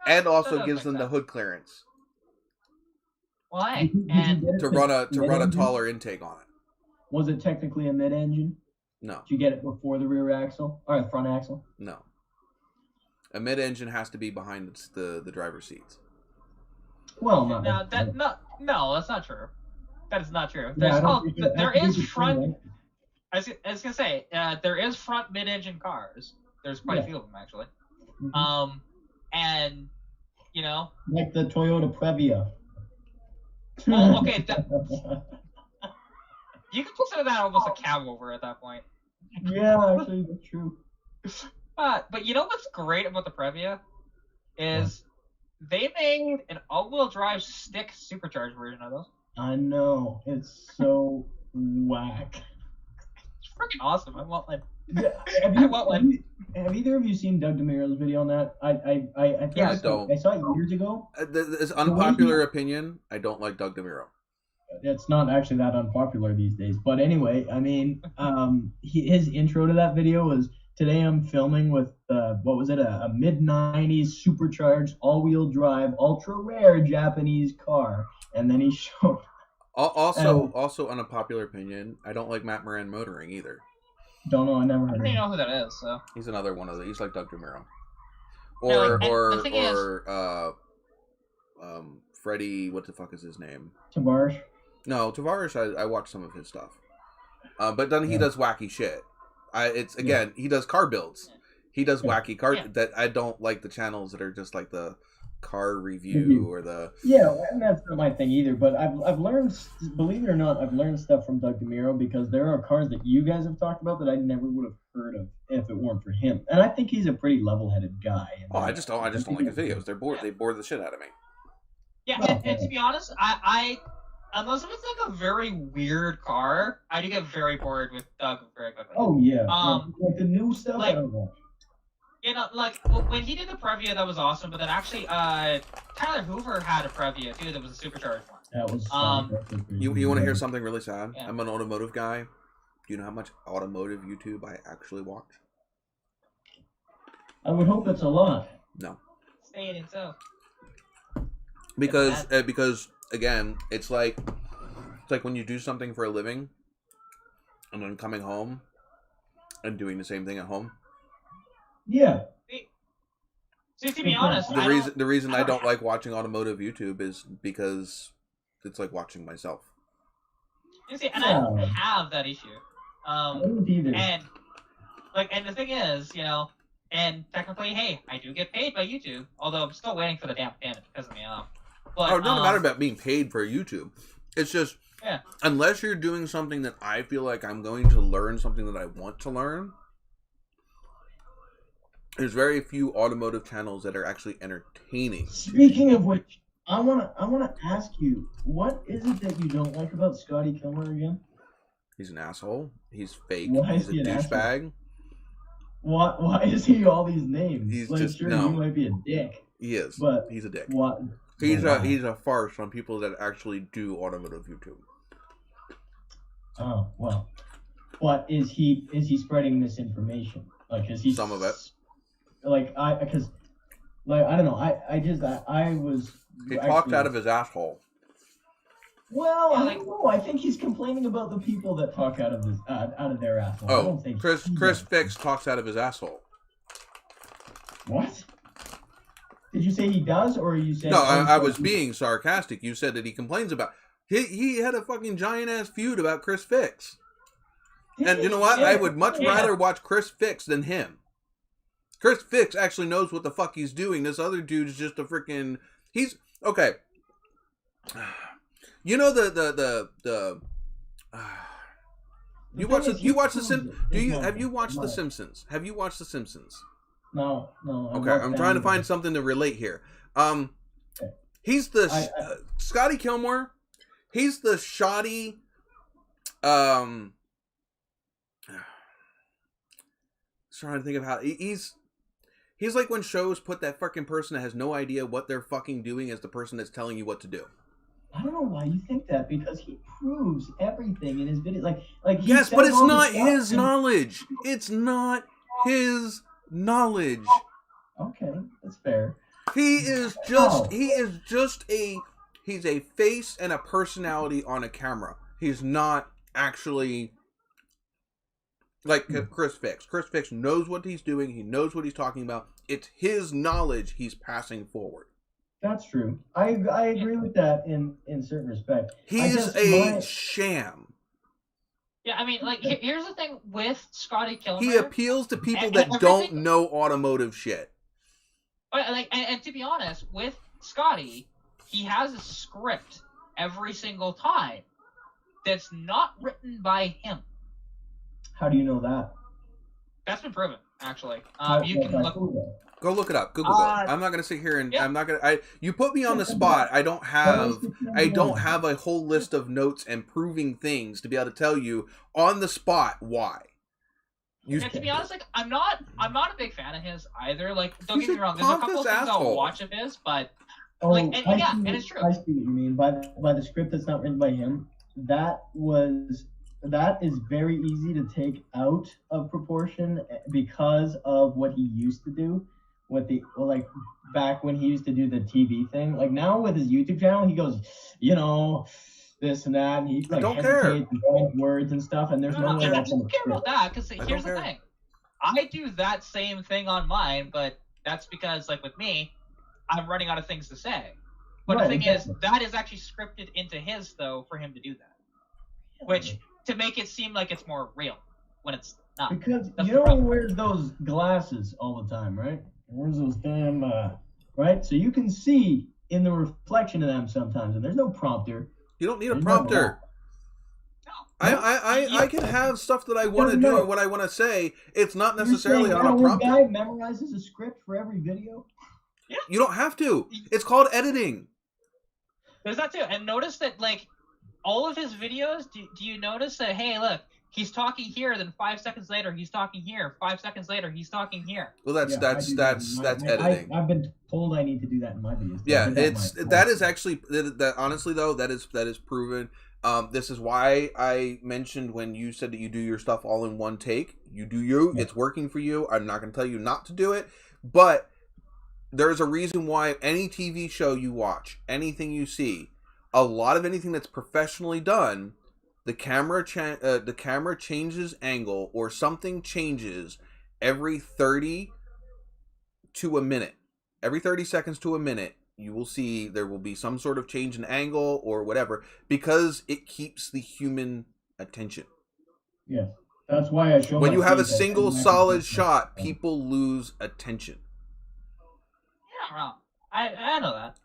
And also gives them the hood clearance. Why? And to run a taller intake on it. Was it technically a mid-engine? No. Did you get it before the rear axle or the front axle? No. A mid-engine has to be behind the driver's seats. Well, no, that's not true. That is not true. There is front. I was gonna say there is front mid-engine cars. There's quite a few of them actually. Mm-hmm. And like the Toyota Previa. Well, okay. You can consider that almost a cab over at that point. Yeah, actually, that's true. But you know what's great about the Previa is they made an all-wheel drive stick supercharged version of those. I know, it's so whack. It's freaking awesome. I want one. Yeah, have either of you seen Doug DeMiro's video on that? I saw it years ago. It's unpopular opinion. I don't like Doug DeMiro. It's not actually that unpopular these days. But anyway, I mean, his intro to that video was, today I'm filming with, what was it, a mid-90s supercharged all-wheel drive, ultra-rare Japanese car. And then he showed... Also unpopular opinion, I don't like Matt Moran motoring either. Don't know, I never heard of him. I don't even know who that is, so... He's another one of the... He's like Doug DeMiro. Freddie... What the fuck is his name? Tavares? No, Tavares, I watched some of his stuff. But then he does wacky shit. He does car builds. He does wacky car... That I don't like the channels that are just like the car review or the... Yeah, and that's not my thing either, but I've learned, believe it or not, I've learned stuff from Doug DeMiro because there are cars that you guys have talked about that I never would have heard of if it weren't for him. And I think he's a pretty level-headed guy. I just don't like his videos. They bore the shit out of me. Yeah, and to be honest, I unless it's like a very weird car, I do get very bored with Doug very quickly. Oh yeah, like the new stuff. I don't know. Like when he did the Previa, that was awesome. But then actually, Tyler Hoover had a Previa too. That was a supercharged one. That was. You want to hear something really sad? Yeah. I'm an automotive guy. Do you know how much automotive YouTube I actually watch? I would hope it's a lot. No. Say it so. Because again, it's like when you do something for a living, and then coming home and doing the same thing at home. Yeah. See, to be honest, the reason I don't like watching automotive YouTube is because it's like watching myself. You see, and I don't have that issue. I don't either. And the thing is, and technically, hey, I do get paid by YouTube, although I'm still waiting for the damn payment to piss me off. But, it's not a matter about being paid for YouTube. It's just unless you're doing something that I feel like I'm going to learn something that I want to learn. There's very few automotive channels that are actually entertaining. Speaking of which, I wanna ask you, what is it that you don't like about Scotty Kilmer again? He's an asshole. He's fake. Why He's a douchebag. Why is he all these names? He's like, just sure, no. he might be a dick. He is. But he's a dick. What? He's a farce on people that actually do automotive YouTube. Oh well. But is he spreading misinformation? Like, is he some of it? Like I don't know. I was. He talked out of his asshole. Well, I don't know. I think he's complaining about the people that talk out of their asshole. I don't think Chris Fix talks out of his asshole. What? Did you say he does, or you said? No, I was being sarcastic. You said that he complains about. He had a fucking giant ass feud about Chris Fix. And you know what? I would much rather watch Chris Fix than him. Chris Fix actually knows what the fuck he's doing. This other dude's just a freaking. He's okay. You know you watch the Simpsons? Have you watched the Simpsons? Have you watched the Simpsons? No. Okay, I'm trying to find something to relate here. He's the Scotty Kilmore. He's the shoddy. Trying to think of how he's like when shows put that fucking person that has no idea what they're fucking doing as the person that's telling you what to do. I don't know why you think that, because he proves everything in his video. Like yes, but it's not his knowledge. It's not his knowledge. Okay, that's fair. He's a face and a personality on a camera. He's not actually like Chris Fix. Chris Fix knows what he's doing. He knows what he's talking about. It's his knowledge he's passing forward. That's true. I agree with that in certain respect. He's a sham. Yeah, I mean, like, here's the thing with Scotty Kilmer. He appeals to people that don't know automotive shit. But, like, and to be honest, with Scotty, he has a script every single time that's not written by him. How do you know that? That's been proven, actually. You can look. Go look it up. Google it. I'm not gonna sit here and I'm not gonna. You put me on the spot. I don't have a whole list of notes and proving things to be able to tell you on the spot why. To be honest, like I'm not a big fan of his either. Like, don't get me wrong. There's a couple of things I'll watch of his, but and it's true. I see what you mean by the script that's not written by him. That is very easy to take out of proportion because of what he used to do. Back when he used to do the TV thing, like now with his YouTube channel, he goes, this and that, and he like hesitates and words and stuff, and there's no way that's I don't care about that, because here's the thing. I do that same thing on mine, but that's because, like with me, I'm running out of things to say. But the thing is, that is actually scripted into his, though, for him to do that. Which, to make it seem like it's more real, when it's not. Because he wears those glasses all the time, right? Where's those damn, right? So you can see in the reflection of them sometimes, and there's no prompter. You don't need a prompter. I can have stuff that I want to do and what I want to say. It's not necessarily on a prompter. Guy memorizes a script for every video? Yeah. You don't have to. It's called editing. There's that too. And notice that, like, all of his videos, do you notice that, hey, look, he's talking here, then 5 seconds later he's talking here. 5 seconds later he's talking here. Well, that's editing. I've been told I need to do that in my videos. Yeah, that is actually that. Honestly, though, that is proven. This is why I mentioned when you said that you do your stuff all in one take. You do you. Yeah. It's working for you. I'm not going to tell you not to do it, but there's a reason why any TV show you watch, anything you see, a lot of anything that's professionally done. The camera changes angle or something changes every 30 to a minute. Every 30 seconds to a minute, you will see there will be some sort of change in angle or whatever because it keeps the human attention. Yeah, that's why I show. When you have a single solid shot, people lose attention. Yeah, wrong. I know that.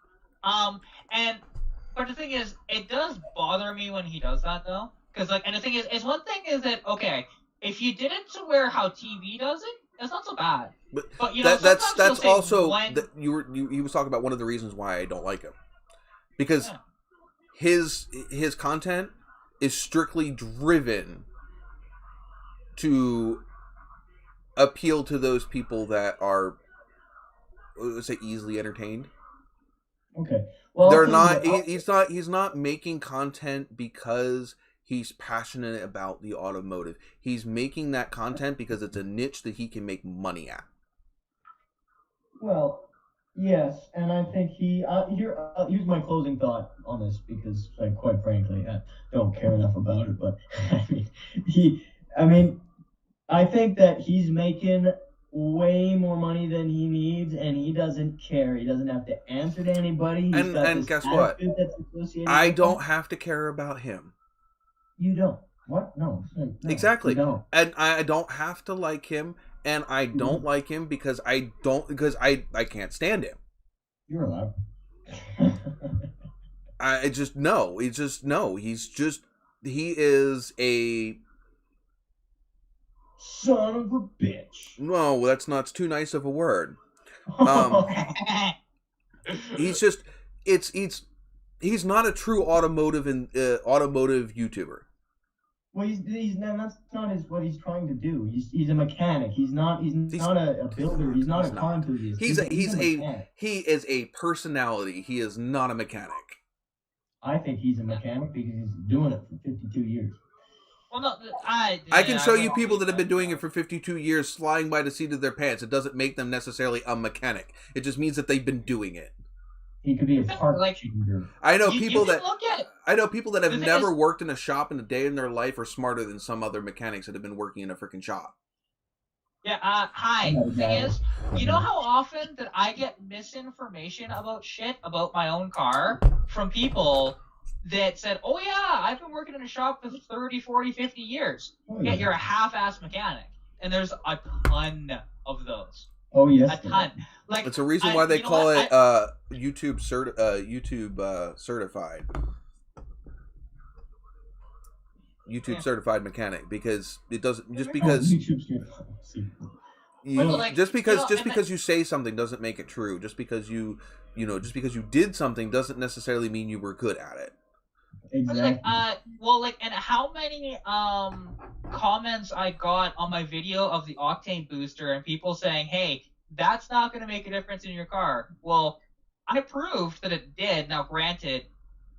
But the thing is, it does bother me when he does that, though. Because, like, and the thing is one thing is that, okay, if you did it to where how TV does it, it's not so bad. But you know, that's also he was talking about one of the reasons why I don't like him, because his content is strictly driven to appeal to those people that are, let's say, easily entertained. Okay. Well, They're not. He's not making content because he's passionate about the automotive. He's making that content because it's a niche that he can make money at. Well, yes, and I think here's my closing thought on this, because, like, quite frankly, I don't care enough about it. But I think that he's making way more money than he needs, and he doesn't care. He doesn't have to answer to anybody. And guess what? I don't have to care about him. You don't. What? No. Exactly. You don't. And I don't have to like him, and I don't like him because I can't stand him. You're allowed. He is a son of a bitch. No, it's too nice of a word. He's not a true automotive YouTuber. Well, that's not what he's trying to do. He's a mechanic. He's not a builder. He's not a car enthusiast. He is a personality. He is not a mechanic. I think he's a mechanic because he's doing it for 52 years. Well, no, I can show you people that have been doing it for 52 years, flying by the seat of their pants. It doesn't make them necessarily a mechanic. It just means that they've been doing it. He could be a part changer. I know people that have never worked in a shop in a day in their life are smarter than some other mechanics that have been working in a freaking shop. Yeah, hi. The thing is, you know how often that I get misinformation about shit about my own car from people that said, oh yeah, I've been working in a shop for 30, 40, 50 years. Yet you're a half-ass mechanic. And there's a ton of those. Oh yes, a ton. Like, it's a reason why they call it YouTube certified. YouTube certified mechanic, because it doesn't just because you say something doesn't make it true. Just because you did something doesn't necessarily mean you were good at it. Exactly. And how many comments I got on my video of the octane booster and people saying, hey, that's not going to make a difference in your car. Well, I proved that it did. Now, granted,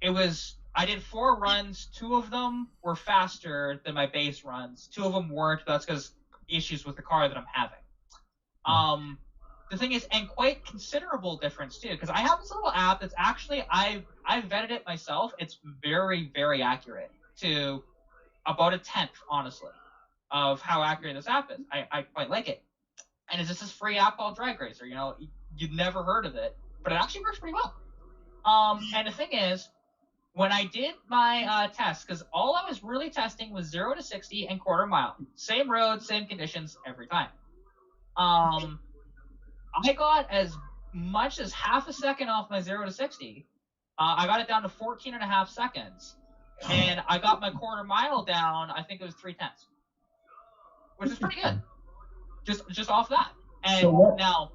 I did 4 runs. 2 of them were faster than my base runs. 2 of them weren't. That's because issues with the car that I'm having. The thing is, and quite considerable difference too, because I have this little app that's actually, I vetted it myself. It's very, very accurate to about a 10th, honestly, of how accurate this app is. I quite like it. And it's just this free app called Drag Racer. You'd never heard of it, but it actually works pretty well. And the thing is, when I did my test, because all I was really testing was 0 to 60 and quarter mile. Same road, same conditions every time. I got as much as half a second off my 0 to 60. I got it down to 14.5 seconds. And I got my quarter mile down, I think it was 3/10. Which is pretty good. Just off that. And so now,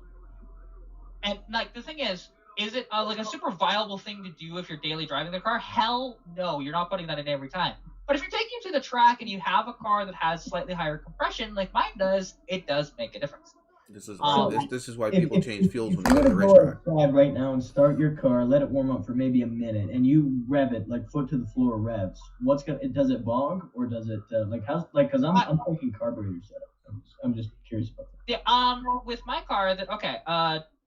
and like the thing is it like a super viable thing to do if you're daily driving the car? Hell no, you're not putting that in every time. But if you're taking it to the track and you have a car that has slightly higher compression, like mine does, it does make a difference. This is why people change fuels when they they go to the go racetrack. outside right now and start your car, let it warm up for maybe a minute, and you rev it like foot to the floor revs. Does it bog, or does it because I'm thinking carburetor setup. I'm just curious about that. Yeah. With my car,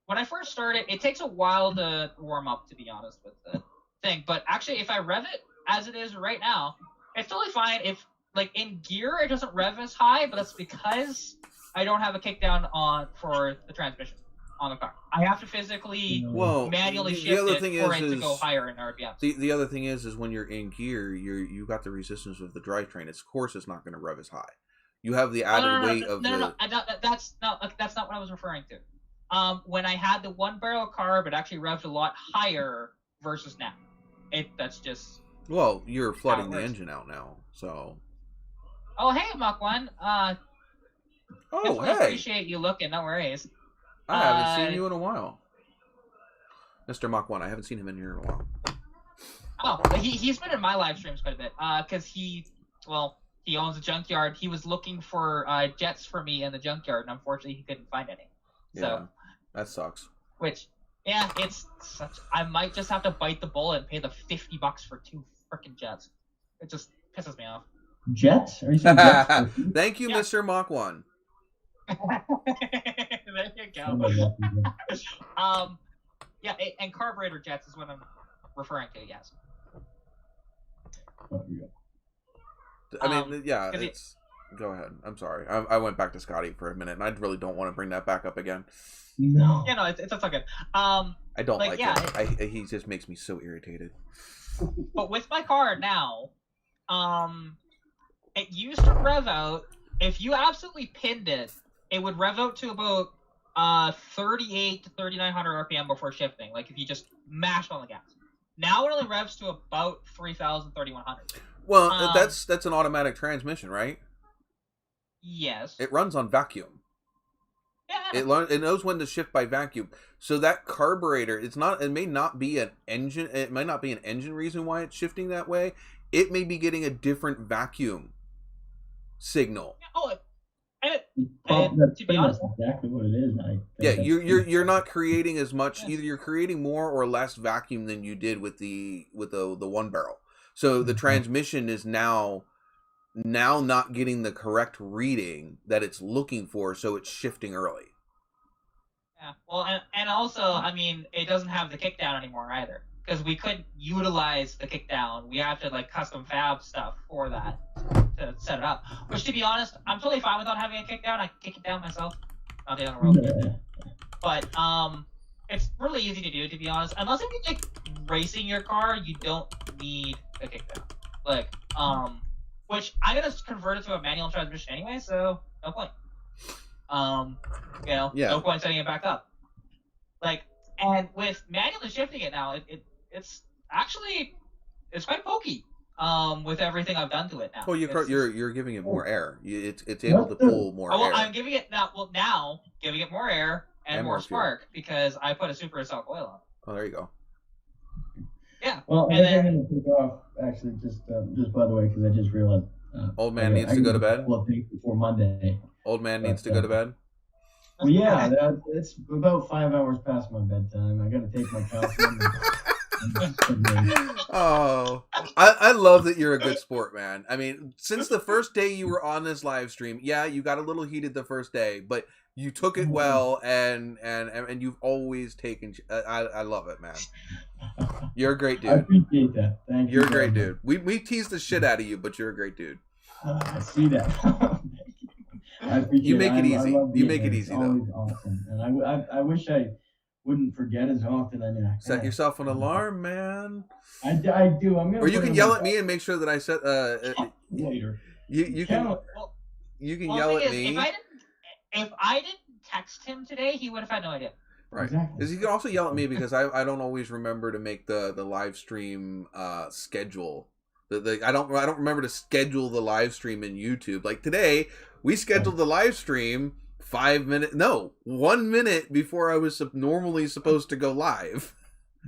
when I first started, it takes a while to warm up, to be honest with the thing. But actually, if I rev it as it is right now, it's totally fine. If like in gear, it doesn't rev as high, but that's because I don't have a kickdown on for the transmission on the car. I have to physically manually shift it for it to go higher in RPMs. The other thing is when you're in gear, you got the resistance of the drivetrain. Of course, it's not going to rev as high. You have the added weight of that's not what I was referring to. When I had the 1-barrel carb, it actually revved a lot higher versus now. That's just. Well, you're flooding the engine out now, so. Oh hey, Mach 1. Hey! Appreciate you looking. No worries. I haven't seen you in a while, Mr. Mach 1. I haven't seen him in here in a while. Oh, he's been in my live streams quite a bit. Because he he owns a junkyard. He was looking for jets for me in the junkyard, and unfortunately, he couldn't find any. So Yeah, that sucks. Which, yeah, it's such. I might just have to bite the bullet and pay the $50 for 2 freaking jets. It just pisses me off. Jets? Are you saying jets? Thank you, Mr. Mach 1. There you go. Yeah, and carburetor jets is what I'm referring to. Yes. I mean, yeah, it's. Go ahead. I'm sorry. I went back to Scotty for a minute, and I really don't want to bring that back up again. No. Yeah, no, it's all good. I don't like yeah, him. He just makes me so irritated. But with my car now, it used to rev out. If you absolutely pinned it, it would rev out to about 38 to 3,900 RPM before shifting. Like if you just mashed on the gas. Now it only revs to about 3,000, 3,100. Well, that's an automatic transmission, right? Yes. It runs on vacuum. Yeah. It knows when to shift by vacuum. So that carburetor, it may not be an engine. It might not be an engine reason why it's shifting that way. It may be getting a different vacuum signal. To be honest, that's exactly what it is. Yeah, you're not creating as much. Either you're creating more or less vacuum than you did with the one barrel. So the transmission is now not getting the correct reading that it's looking for, so it's shifting early. Yeah, well, and also, I mean, it doesn't have the kickdown anymore either, because we couldn't utilize the kickdown. We have to like custom fab stuff for that to set it up. Which, to be honest, I'm totally fine without having a kickdown. I can kick it down myself. Not the other road. But it's really easy to do, to be honest. Unless if you're like racing your car, you don't need a kickdown. Like which I'm gonna convert it to a manual transmission anyway, so no point. No point setting it back up. Like, and with manually shifting it now, it's quite pokey. With everything I've done to it now. Well, you're giving it more air. It's able to pull more air. I'm giving it now giving it more air and more spark because I put a super assault oil on. Oh, there you go. Yeah. Well, I'm going to take off actually just by the way because I just realized. Old man needs to go to bed. Before Monday. Old man needs to go to bed. Well, yeah, it's about 5 hours past my bedtime. I got to take my calcium. Oh, I love that you're a good sport, man. I mean, since the first day you were on this live stream, yeah, you got a little heated the first day, but you took it well, and you've always taken. I love it, man. You're a great dude. I appreciate that. Thank you. You're a great dude. We tease the shit out of you, but you're a great dude. I see that. I appreciate you make it easy. You make it easy though. Awesome, and I wish I wouldn't forget as often. I mean, set yourself an alarm, man. I do. I'm gonna. Or you can yell at me and make sure that I set. Later. You can yell at me. If I didn't text him today, he would have had no idea. Right. Exactly. Is he can also yell at me because I don't always remember to make the live stream schedule. I don't remember to schedule the live stream in YouTube. Like today, we scheduled the live stream 1 minute before I was normally supposed to go live.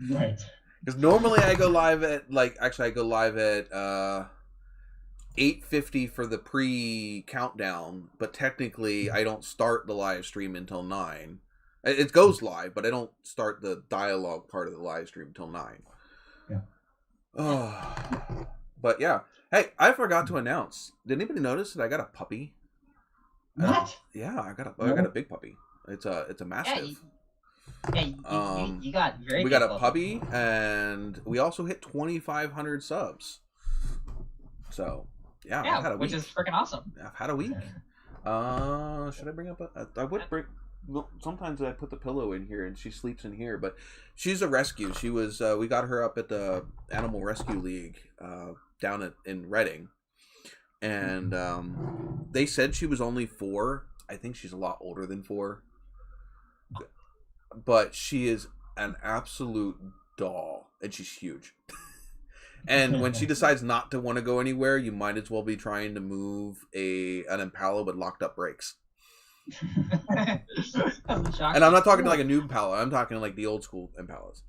Right. Because normally I go live at I go live at 8:50 for the pre-countdown, but technically I don't start the live stream until 9. It goes live, but I don't start the dialogue part of the live stream until 9. Yeah. Oh, but yeah. Hey, I forgot to announce. Did anybody notice that I got a puppy? What? Yeah, I got a big puppy. It's a mastiff. You got very. We got a puppy, and we also hit 2,500 subs. So yeah, I've had a which week. is freaking awesome. I've had a week. Should I bring up I would bring. Well, sometimes I put the pillow in here and she sleeps in here, but she's a rescue. She was we got her up at the Animal Rescue League down in Reading, and they said she was only 4. I think she's a lot older than 4, but she is an absolute doll, and she's huge. And when she decides not to want to go anywhere, you might as well be trying to move an Impala with locked up brakes. And I'm not talking like a new Impala. I'm talking like the old school Impalas.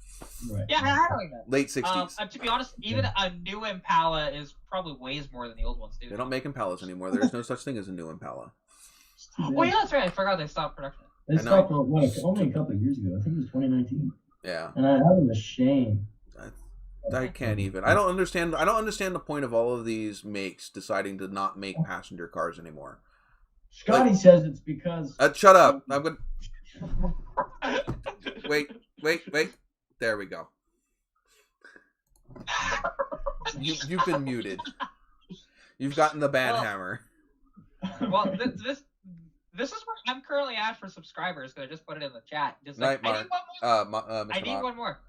Right. Yeah, I don't know. Late 60s. To be honest, even a new Impala is probably weighs more than the old ones do. They don't make Impalas anymore. There's no such thing as a new Impala. Oh yeah, that's right. I forgot they stopped production. They stopped only a couple of years ago. I think it was 2019. Yeah. And that was a shame. I can't even. I don't understand the point of all of these makes deciding to not make passenger cars anymore. Scotty says it's because. Shut up! I'm gonna. Wait. There we go. You've been muted. You've gotten the ban hammer. Well, this is where I'm currently at for subscribers. Because I just put it in the chat. Just like, Mark. I need one more.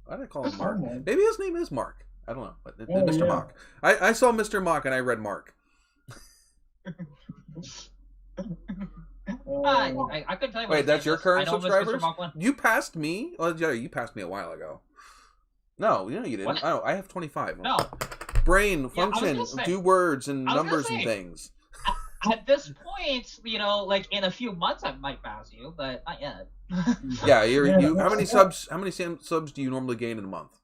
Why did I call him Mark? Maybe his name is Mark. I don't know. But Mr. Mock. I saw Mr. Mock and I read Mark. I couldn't tell you. Wait, that's your current subscribers? You passed me? Well, yeah, you passed me a while ago. No, you didn't. What? I have 25. No. Brain, function, do words and numbers and things. At this point, like in a few months, I might pass you, but not yet. Yeah, you. How many subs? How many subs do you normally gain in a month?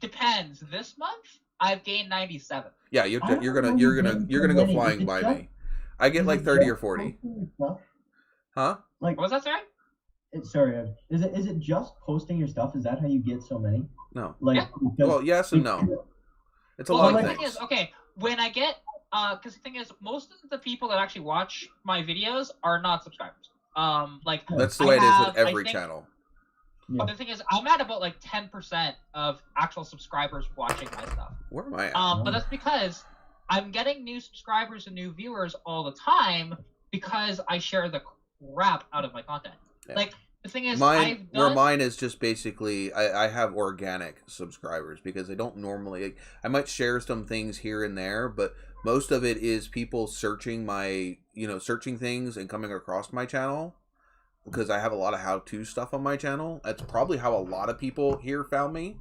Depends. This month, I've gained 97. Yeah, you're gonna go flying by me. I get like 30 or 40. Huh? Like, what was that, sorry? Sorry, is it just posting your stuff? Is that how you get so many? No. Like, yeah. Well, yes and no. It's a lot of things. The thing is, okay, when I get, because the thing is, most of the people that actually watch my videos are not subscribers. That's the way it is with every channel. But the thing is, I'm at about like 10% of actual subscribers watching my stuff. Where am I at? But that's because I'm getting new subscribers and new viewers all the time because I share the crap out of my content. Yeah. Like, the thing is, mine is just basically, I have organic subscribers because I don't normally, I might share some things here and there, but most of it is people searching searching things and coming across my channel because I have a lot of how-to stuff on my channel. That's probably how a lot of people here found me,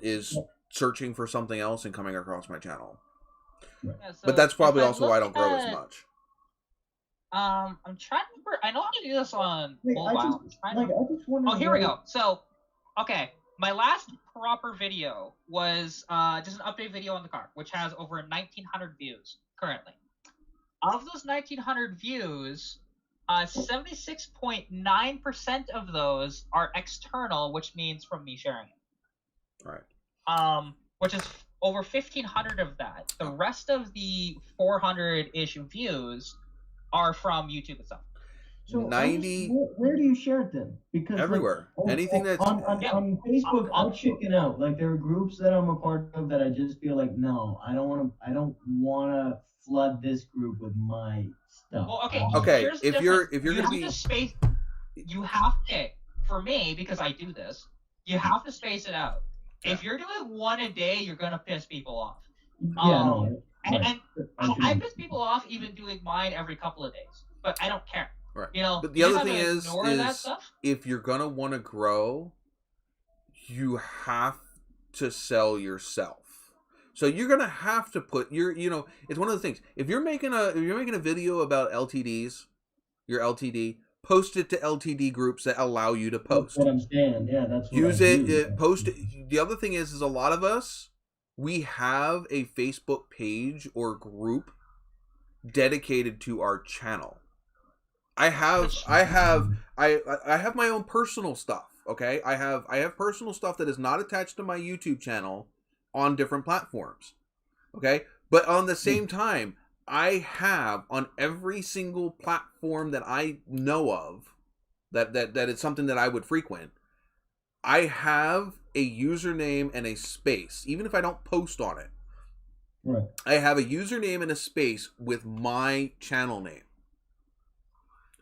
is searching for something else and coming across my channel. Yeah, so but that's probably also why I don't grow as much. I'm trying to remember. I know how to do this on mobile. Oh, here we go. So, okay, my last proper video was just an update video on the car, which has over 1,900 views currently. Of those 1,900 views, 76.9% of those are external, which means from me sharing it. Right. Which is over 1,500 of that. The rest of the 400-ish views are from YouTube itself. So 90. Where do you share it then? Because everywhere, anything that's on Facebook, I'm checking out. Like there are groups that I'm a part of that I just feel like, no, I don't want to flood this group with my stuff. Well, okay. If you're gonna be space, you have to. For me, because I do this, you have to space it out. Yeah. If you're doing one a day, you're gonna piss people off. And I piss people off even doing mine every couple of days, but I don't care. Right. But the other thing is if you're gonna want to grow, you have to sell yourself. So you're gonna have to put it's one of the things. If you're making a video about LTDs, your LTD, post it to LTD groups that allow you to post. That's what I'm saying. Yeah, that's what use it. Post it. The other thing is a lot of us. We have a Facebook page or group dedicated to our channel. I have my own personal stuff. Okay, I have personal stuff that is not attached to my YouTube channel on different platforms. Okay, but on the same time, I have on every single platform that I know of that it's something that I would frequent. I have a username and a space, even if I don't post on it. Right. I have a username and a space with my channel name.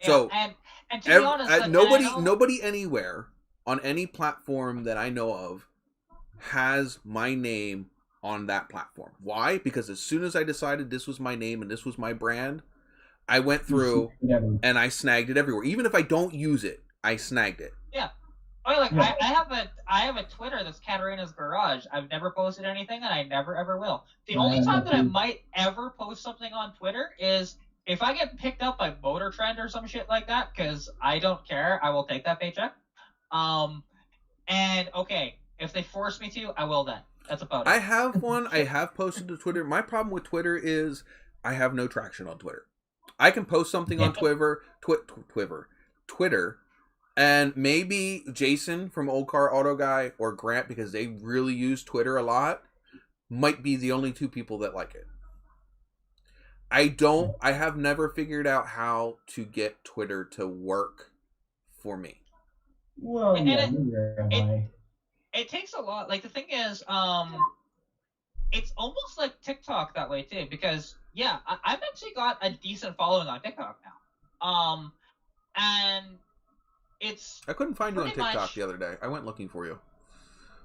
Yeah, so and to be honest, nobody anywhere on any platform that I know of has my name on that platform. Why? Because as soon as I decided this was my name and this was my brand, I went through and I snagged it everywhere. Even if I don't use it, I snagged it. Yeah. I have a Twitter that's Katarina's Garage. I've never posted anything, and I never ever will. The only time that I might ever post something on Twitter is if I get picked up by Motor Trend or some shit like that, because I don't care, I will take that paycheck. And okay, if they force me to, I will then. That's about it. I have one. I have posted to Twitter. My problem with Twitter is I have no traction on Twitter. I can post something on Twitter, and maybe Jason from Old Car Auto Guy or Grant, because they really use Twitter a lot, might be the only two people that like it. I have never figured out how to get Twitter to work for me. Well, it takes a lot. Like, the thing is, it's almost like TikTok that way too, because I've actually got a decent following on TikTok now. And I couldn't find you on TikTok the other day. I went looking for you.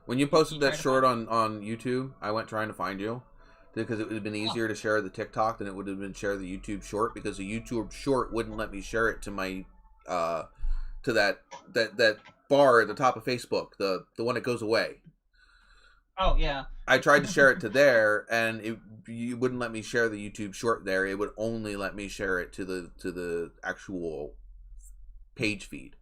When you posted that short on YouTube, I went trying to find you. Because it would have been easier to share the TikTok than it would have been share the YouTube short, because the YouTube short wouldn't let me share it to my to that bar at the top of Facebook, the one that goes away. Oh yeah. I tried to share it to there, and you wouldn't let me share the YouTube short there. It would only let me share it to the actual page feed.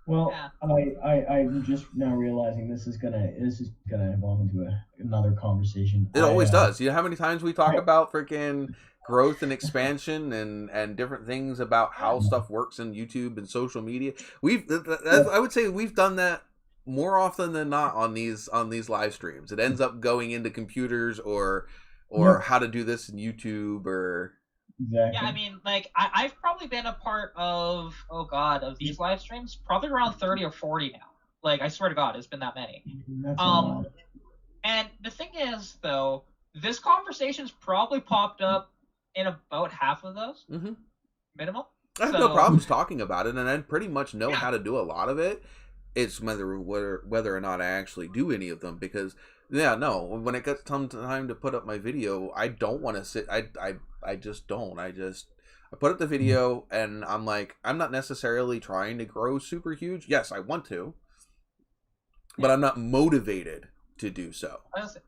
Well, I'm just now realizing this is gonna evolve into another conversation. It always does. You know how many times we talk about freaking growth and expansion and different things about how stuff works in YouTube and social media. I would say we've done that more often than not on these live streams. It ends up going into computers or how to do this in YouTube or. Exactly. Yeah, I mean, like, I've probably been a part of these live streams probably around 30 or 40 now. Like, I swear to God, it's been that many. That's a lot. And the thing is, though, this conversation's probably popped up in about half of those, minimum. I have no problems talking about it, and I pretty much know how to do a lot of it. It's whether or not I actually do any of them, because when it gets time to put up my video, I don't want to sit. I just don't. I put up the video, and I'm like, I'm not necessarily trying to grow super huge. Yes, I want to, but I'm not motivated to do so. I was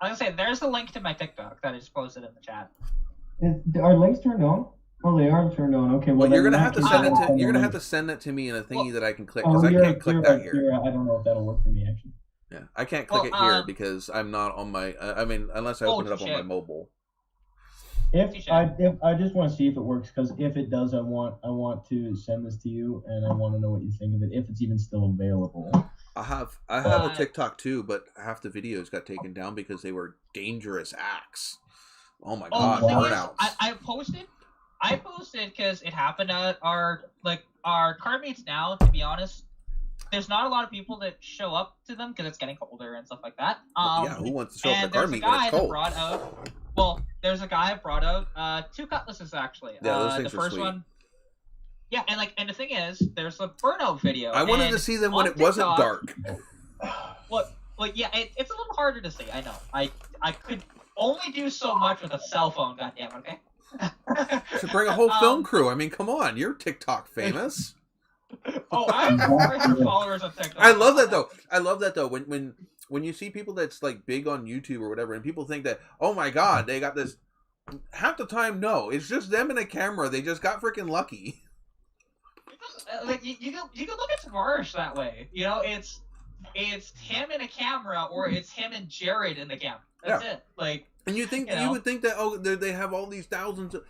gonna say, there's a link to my TikTok that is posted in the chat. Are links turned on? Oh, they are turned on. Okay. Well, you're gonna have to send it to. You're gonna have to send it to me in a thingy that I can click, because I can't click that here. I don't know if that'll work for me actually. Yeah, I can't click it here because I'm not on my. I mean, unless I open it up on my mobile. I just want to see if it works, because if it does, I want to send this to you, and I want to know what you think of it, if it's even still available. I have a TikTok too, but half the videos got taken down because they were dangerous acts. Oh my God, burnouts! I posted because it happened at our car meets now. To be honest, there's not a lot of people that show up to them because it's getting colder and stuff like that. Who wants to show up at car meet when it's cold? There's a guy that brought out 2 cutlasses actually. Yeah, those things the first are sweet. One. Yeah, and the thing is, there's a burnout video. I wanted to see them when it wasn't dark. Well, yeah, it's a little harder to see. I know. I could only do so much with a cell phone. Goddamn. Okay. Should bring a whole film crew. I mean, come on, you're TikTok famous. I have 400 followers on TikTok. I love that though. When you see people that's like big on YouTube or whatever, and people think that, oh my God, they got this. Half the time, no, it's just them and a camera. They just got freaking lucky. Like you can look at Marsh that way. You know, it's him and a camera, or it's him and Jared in the camera. That's it. Like, and you would think that they have all these thousands of.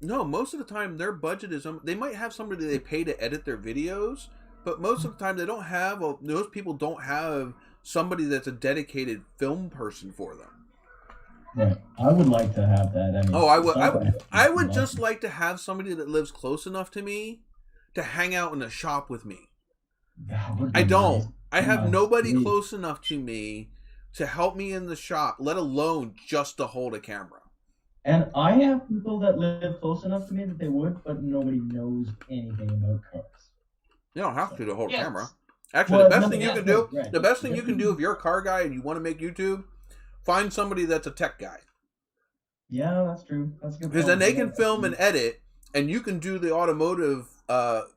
No, most of the time their budget is they might have somebody they pay to edit their videos, but most of the time they don't have those people don't have somebody that's a dedicated film person for them. Right. I would like to have that. I mean, I would just like to have somebody that lives close enough to me to hang out in the shop with me. I don't. Nice. I have nobody close enough to me to help me in the shop, let alone just to hold a camera. And I have people that live close enough to me that they would, but nobody knows anything about cars. You don't have to hold a camera. Actually, the best thing you can do if you're a car guy and you want to make YouTube, find somebody that's a tech guy. Yeah, that's true. That's good. Because then they can film and edit, and you can do the automotive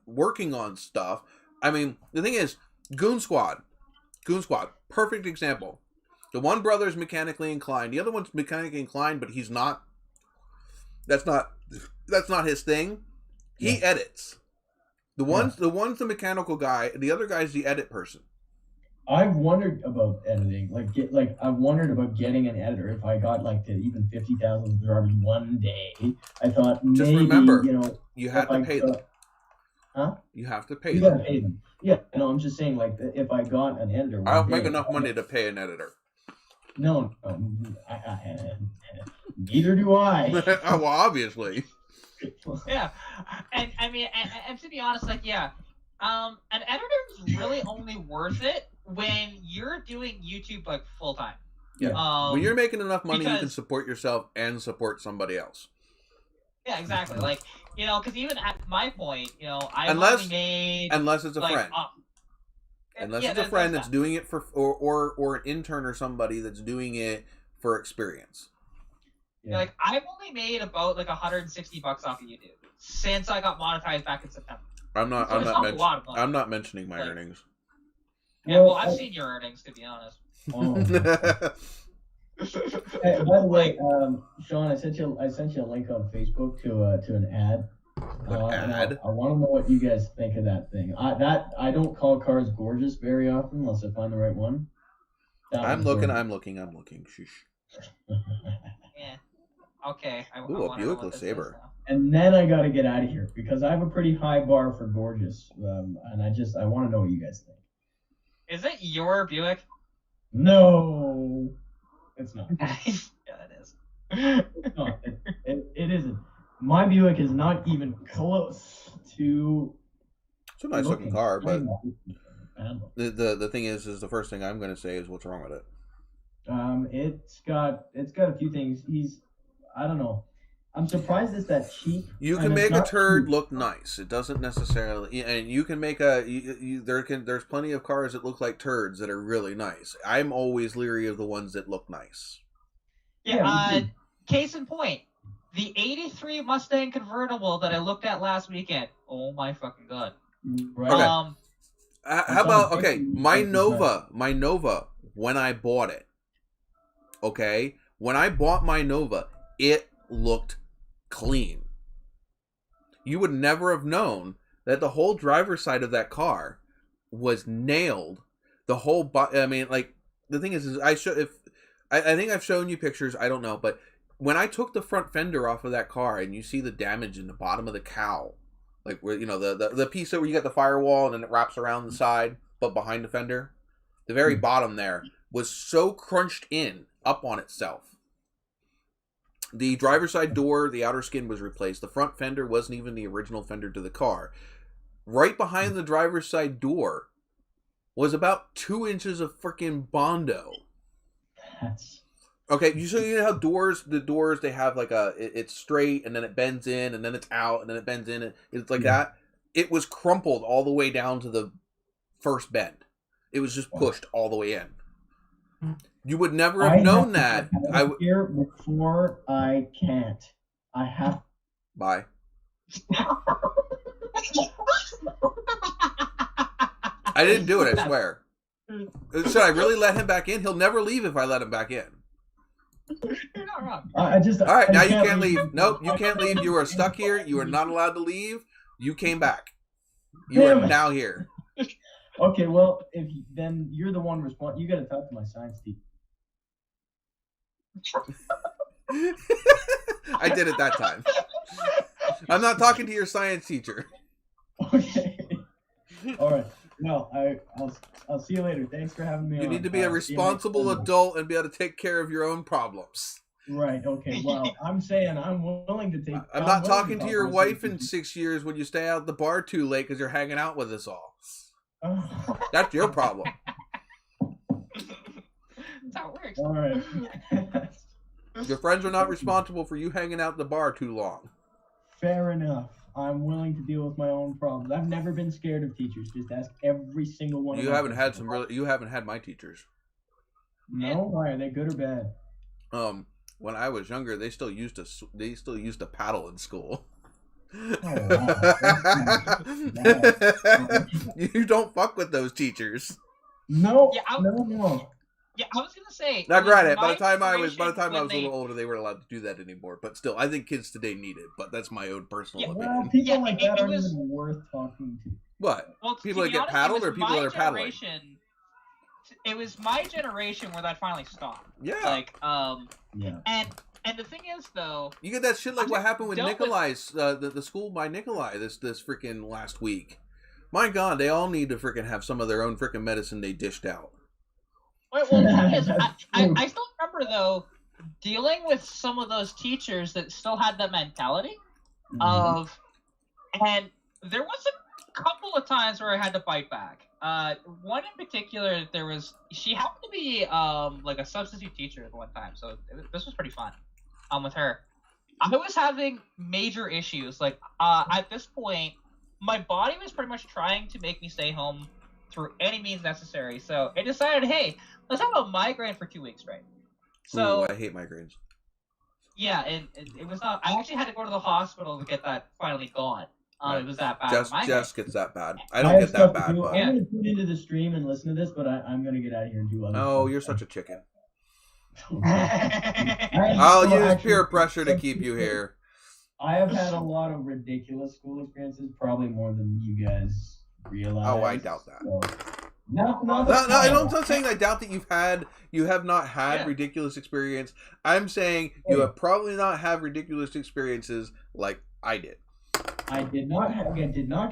working on stuff. I mean, the thing is, Goon Squad, perfect example. The one brother's mechanically inclined, the other one's mechanically inclined, but he's not That's not his thing. He edits. The mechanical guy. The other guy's the edit person. I've wondered about editing. I've wondered about getting an editor if I got to even 50,000 subscribers one day. I thought just maybe, remember, you have to pay them. Huh? You have to pay you them. Gotta pay them. Yeah, no, I'm just saying, if I got an editor, I don't make enough money to pay an editor. No, neither do I. Well, obviously. Yeah, and I mean, and to be honest, an editor is really only worth it when you're doing YouTube full time. Yeah. When you're making enough money, you can support yourself and support somebody else. Yeah, exactly. Because even at my point, I've unless only made it's a friend. Unless it's a friend that's doing it for, or an intern or somebody that's doing it for experience. Yeah. I've only made about $160 off of YouTube since I got monetized back in September. I'm not mentioning my earnings. Yeah, well, I've seen your earnings, to be honest. Oh. Hey, by the way, Sean, I sent you a link on Facebook to an ad. Ad? I want to know what you guys think of that thing. I don't call cars gorgeous very often unless I find the right one. I'm looking. Shush. Yeah. Okay. Ooh, a Buick LeSabre. And then I got to get out of here because I have a pretty high bar for gorgeous, and I want to know what you guys think. Is it your Buick? No, it's not. Yeah, it is. It's not. It isn't. My Buick is not even close to. It's a nice looking car, but the thing is the first thing I'm going to say is what's wrong with it. It's got a few things. I don't know. I'm surprised it's that cheap. You can make a turd look nice. It doesn't necessarily, and you can make there's plenty of cars that look like turds that are really nice. I'm always leery of the ones that look nice. Yeah. Case in point, the '83 Mustang convertible that I looked at last weekend. Oh my fucking god. Right. Okay. How about my Nova when I bought it. Okay, when I bought my Nova, it looked clean. You would never have known that the whole driver's side of that car was nailed. The whole the thing is I think I've shown you pictures, I don't know, but when I took the front fender off of that car and you see the damage in the bottom of the cowl, where the piece where you got the firewall and then it wraps around the side but behind the fender, the very bottom there was so crunched in up on itself. The driver's side door, the outer skin was replaced. The front fender wasn't even the original fender to the car. Right behind the driver's side door was about 2 inches of freaking Bondo. Okay, you know how the doors, they have it's straight and then it bends in and then it's out and then it bends in. It's like that. It was crumpled all the way down to the first bend. It was just pushed all the way in. You would never have known that. Here before I can't. I have. Bye. I didn't do it, I swear. Should I really let him back in? He'll never leave if I let him back in. You're not wrong. All right, now you can't leave. Nope, you can't leave. You are stuck here. You are not allowed to leave. You came back. You are now here. Okay, well, then you're the one responsible. You got to talk to my science teacher. I did it that time. I'm not talking to your science teacher. Okay. All right. No, I'll see you later. Thanks for having me on. You need to be a responsible adult and be able to take care of your own problems. Right. Okay. Well, I'm saying I'm willing to take. I'm not talking to your wife in 6 years when you stay out at the bar too late because you're hanging out with us all. That's your problem. That's how it works. All right. Your friends are not responsible for you hanging out at the bar too long. Fair enough. I'm willing to deal with my own problems. I've never been scared of teachers. Just ask every single one. You haven't had You haven't had my teachers. No, why are they good or bad? When I was younger, they still used to paddle in school. Oh, wow. You don't fuck with those teachers. No, Yeah, no. Yeah, I was gonna say. Now, granted, by the time I generation was a when little older, they weren't allowed to do that anymore. But still, I think kids today need it. But that's my own personal Well, opinion. people like that aren't even worth talking to. What? Well, People to that be get honest, paddled it or was people my that are paddling? generation. It was my generation where that finally stopped. Yeah. Like, Yeah. And the thing is, though, You get that shit like what happened with dealt with- Nikolai's, the school by Nikolai this freaking last week. My God, they all need to freaking have some of their own freaking medicine they dished out. Well, the thing is, I still remember, though, dealing with some of those teachers that still had that mentality of, and there was a couple of times where I had to fight back. One in particular, she happened to be like a substitute teacher at one time, so this was pretty fun. With her, I was having major issues. Like, at this point, my body was pretty much trying to make me stay home through any means necessary. So I decided, hey, let's have a migraine for 2 weeks, right? So Ooh, I hate migraines. Yeah, and it was not. I actually had to go to the hospital to get that finally gone. Right. It was that bad. Jess gets that bad. I don't get that bad. But... I'm gonna tune into the stream and listen to this, but I'm gonna get out of here and do other stuff. Oh, you're such a chicken. I'll use peer pressure to keep you here. I have had a lot of ridiculous school experiences, probably more than you guys realize. Oh, I doubt that. So, I'm not saying I doubt that you have not had ridiculous experience. I'm saying you have probably not had ridiculous experiences like I did. I did not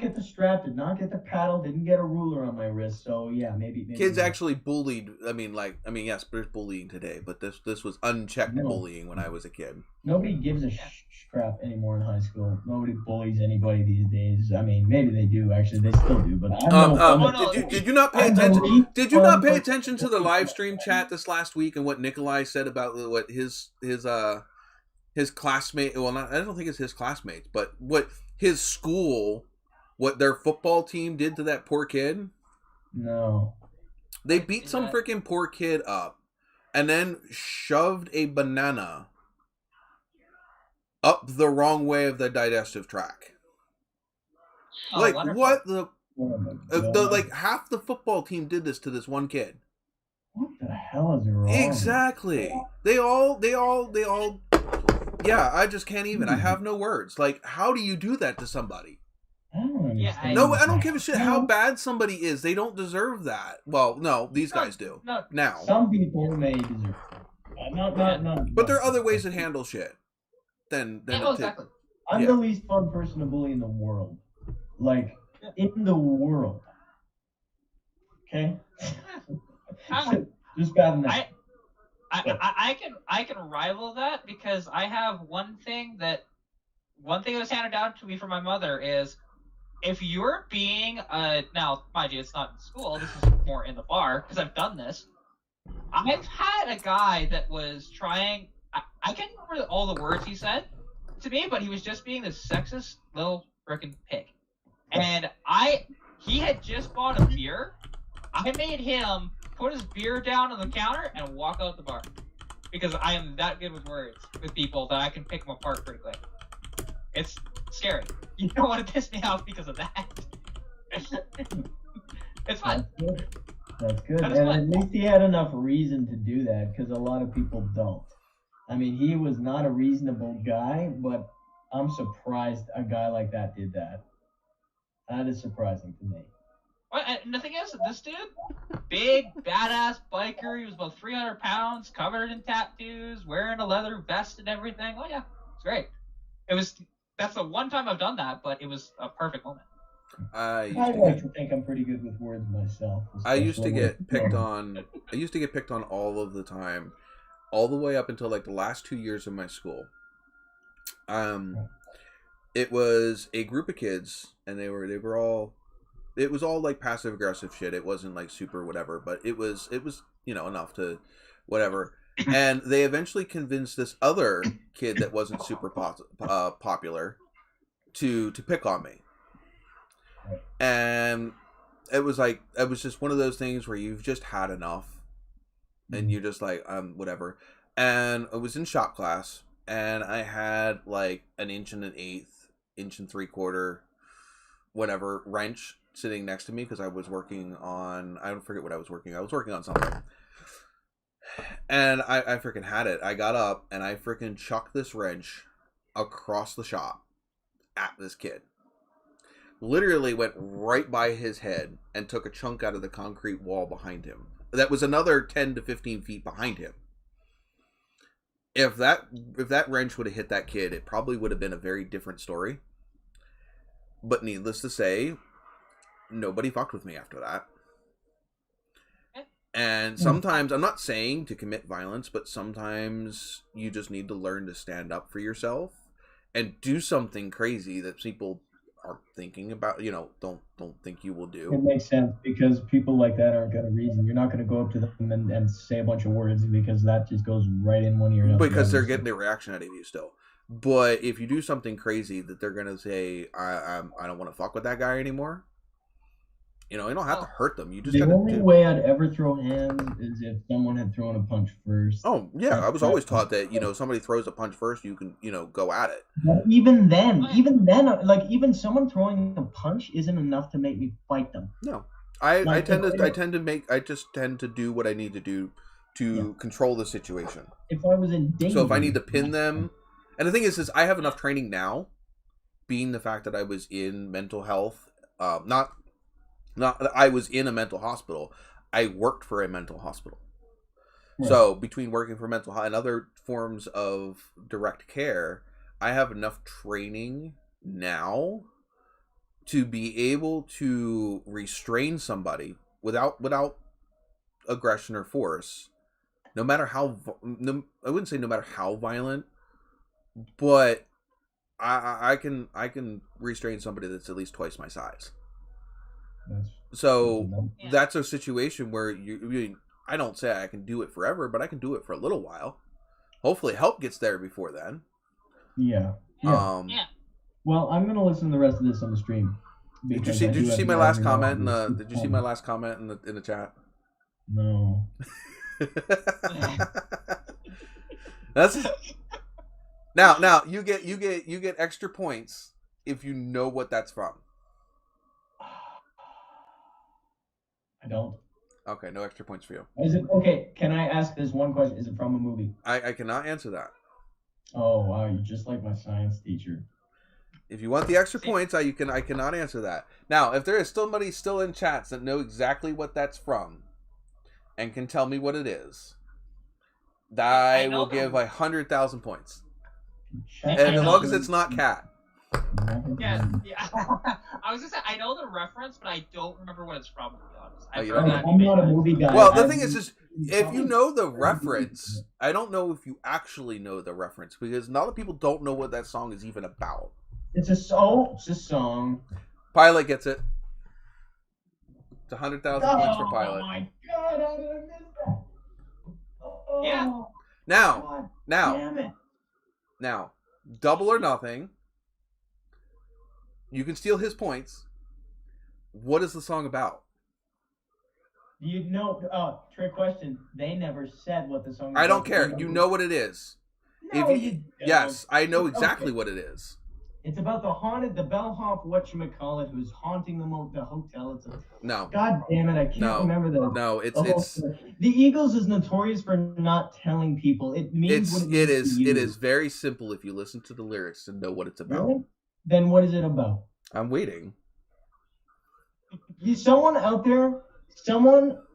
get the strap, did not get the paddle, didn't get a ruler on my wrist. So yeah, maybe kids actually bullied. Yes, there's bullying today, but this was unchecked bullying when I was a kid. Nobody gives a crap anymore in high school. Nobody bullies anybody these days. I mean, maybe they do. Actually, they still do. But did you not pay attention? Did you not pay attention to the live stream chat this last week and what Nikolai said about what his classmate? Well, I don't think it's his classmates, but what his school, what their football team did to that poor kid. No, they beat some freaking poor kid up, and then shoved a banana up the wrong way of the digestive tract. Like wonderful. What the like half the football team did this to this one kid. What the hell is wrong? Exactly. They all yeah, I just can't even. I have no words. Like, how do you do that to somebody? I don't understand. No, I don't give a shit how bad somebody is. They don't deserve that. Well, no, these guys do. No. Now. Some people may deserve it. Not. But there are other ways to handle shit. Exactly. I'm the least fun person to bully in the world. Like, in the world. Okay? Just bad enough. I can rival that because I have one thing that was handed down to me from my mother is if you're being now mind you it's not in school, this is more in the bar because I've done this. I've had a guy that was trying. I can't remember all the words he said to me, but he was just being this sexist little frickin' pig. And he had just bought a beer. I made him put his beer down on the counter and walk out the bar. Because I am that good with words with people that I can pick them apart pretty quick. It's scary. You don't want to piss me off because of that. It's fun. That's good. And at least he had enough reason to do that because a lot of people don't. I mean, he was not a reasonable guy, but I'm surprised a guy like that did that. That is surprising to me. Well, and the thing is, this dude, big, badass biker, he was about 300 pounds, covered in tattoos, wearing a leather vest and everything. Oh, yeah, it's great. That's the one time I've done that, but it was a perfect moment. I like to think I'm pretty good with words myself. I used to get picked on. I used to get picked on all of the time, all the way up until like the last 2 years of my school. It was a group of kids, and they were all. It was all like passive aggressive shit. It wasn't like super whatever, but it was enough to whatever. And they eventually convinced this other kid that wasn't super popular to pick on me. And it was just one of those things where you've just had enough, and you're just like whatever. And I was in shop class, and I had like an 1 3/4 whatever wrench sitting next to me because I was working on, I don't forget what I was working on something. And I freaking had it. I got up and I freaking chucked this wrench across the shop at this kid. Literally went right by his head and took a chunk out of the concrete wall behind him. That was another 10 to 15 feet behind him. If that wrench would have hit that kid, it probably would have been a very different story. But needless to say, nobody fucked with me after that. And sometimes, I'm not saying to commit violence, but sometimes you just need to learn to stand up for yourself and do something crazy that people aren't thinking about, don't think you will do. It makes sense, because people like that aren't going to reason. You're not going to go up to them and say a bunch of words, because that just goes right in one ear. Because they're getting their reaction out of you still. But if you do something crazy that they're going to say, I don't want to fuck with that guy anymore, you don't have to hurt them. You just the only way I'd ever throw hands is if someone had thrown a punch first. Oh yeah, I was always taught that somebody throws a punch first, you can go at it. But even then, like even someone throwing a punch isn't enough to make me fight them. No, I tend to do what I need to do to control the situation. If I was in danger, so if I need to pin them, and the thing is I have enough training now, being the fact that I was in mental health, not that I was in a mental hospital. I worked for a mental hospital. Right. So between working for mental health and other forms of direct care, I have enough training now to be able to restrain somebody without aggression or force. No matter how, I wouldn't say no matter how violent, but I can restrain somebody that's at least twice my size. That's a situation where I don't say I can do it forever, but I can do it for a little while. Hopefully help gets there before then. Yeah. Well, I'm going to listen to the rest of this on the stream. Did you see my last comment in the chat? No. That's Now you get extra points if you know what that's from. I don't. Okay, no extra points for you. Is it okay? Can I ask this one question? Is it from a movie? I cannot answer that. Oh wow, you're just like my science teacher. If you want the extra points, I cannot answer that. Now, if there is somebody still in chats that know exactly what that's from, and can tell me what it is, I will give 100,000 points. And as long as it's not cat. Yeah. I was gonna say I know the reference, but I don't remember what it's from. To be honest, I'm not a movie guy. Well, the thing is if you know the reference, I don't know if you actually know the reference, because a lot of people don't know what that song is even about. It's a song. Pilot gets it. It's 100,000 points for Pilot. Oh my god, how did I miss that? Oh, yeah. Now, double or nothing. You can steal his points. What is the song about? You know, trick question. They never said what the song is. I don't care. You know what it is. No, yes, I know exactly what it is. It's about the bellhop, whatchamacallit, who's haunting the hotel. No. God damn it, I can't remember that. No, it's the Eagles is notorious for not telling people. It means it is very simple if you listen to the lyrics and know what it's about. Really? Then what is it about? I'm waiting. Someone out there,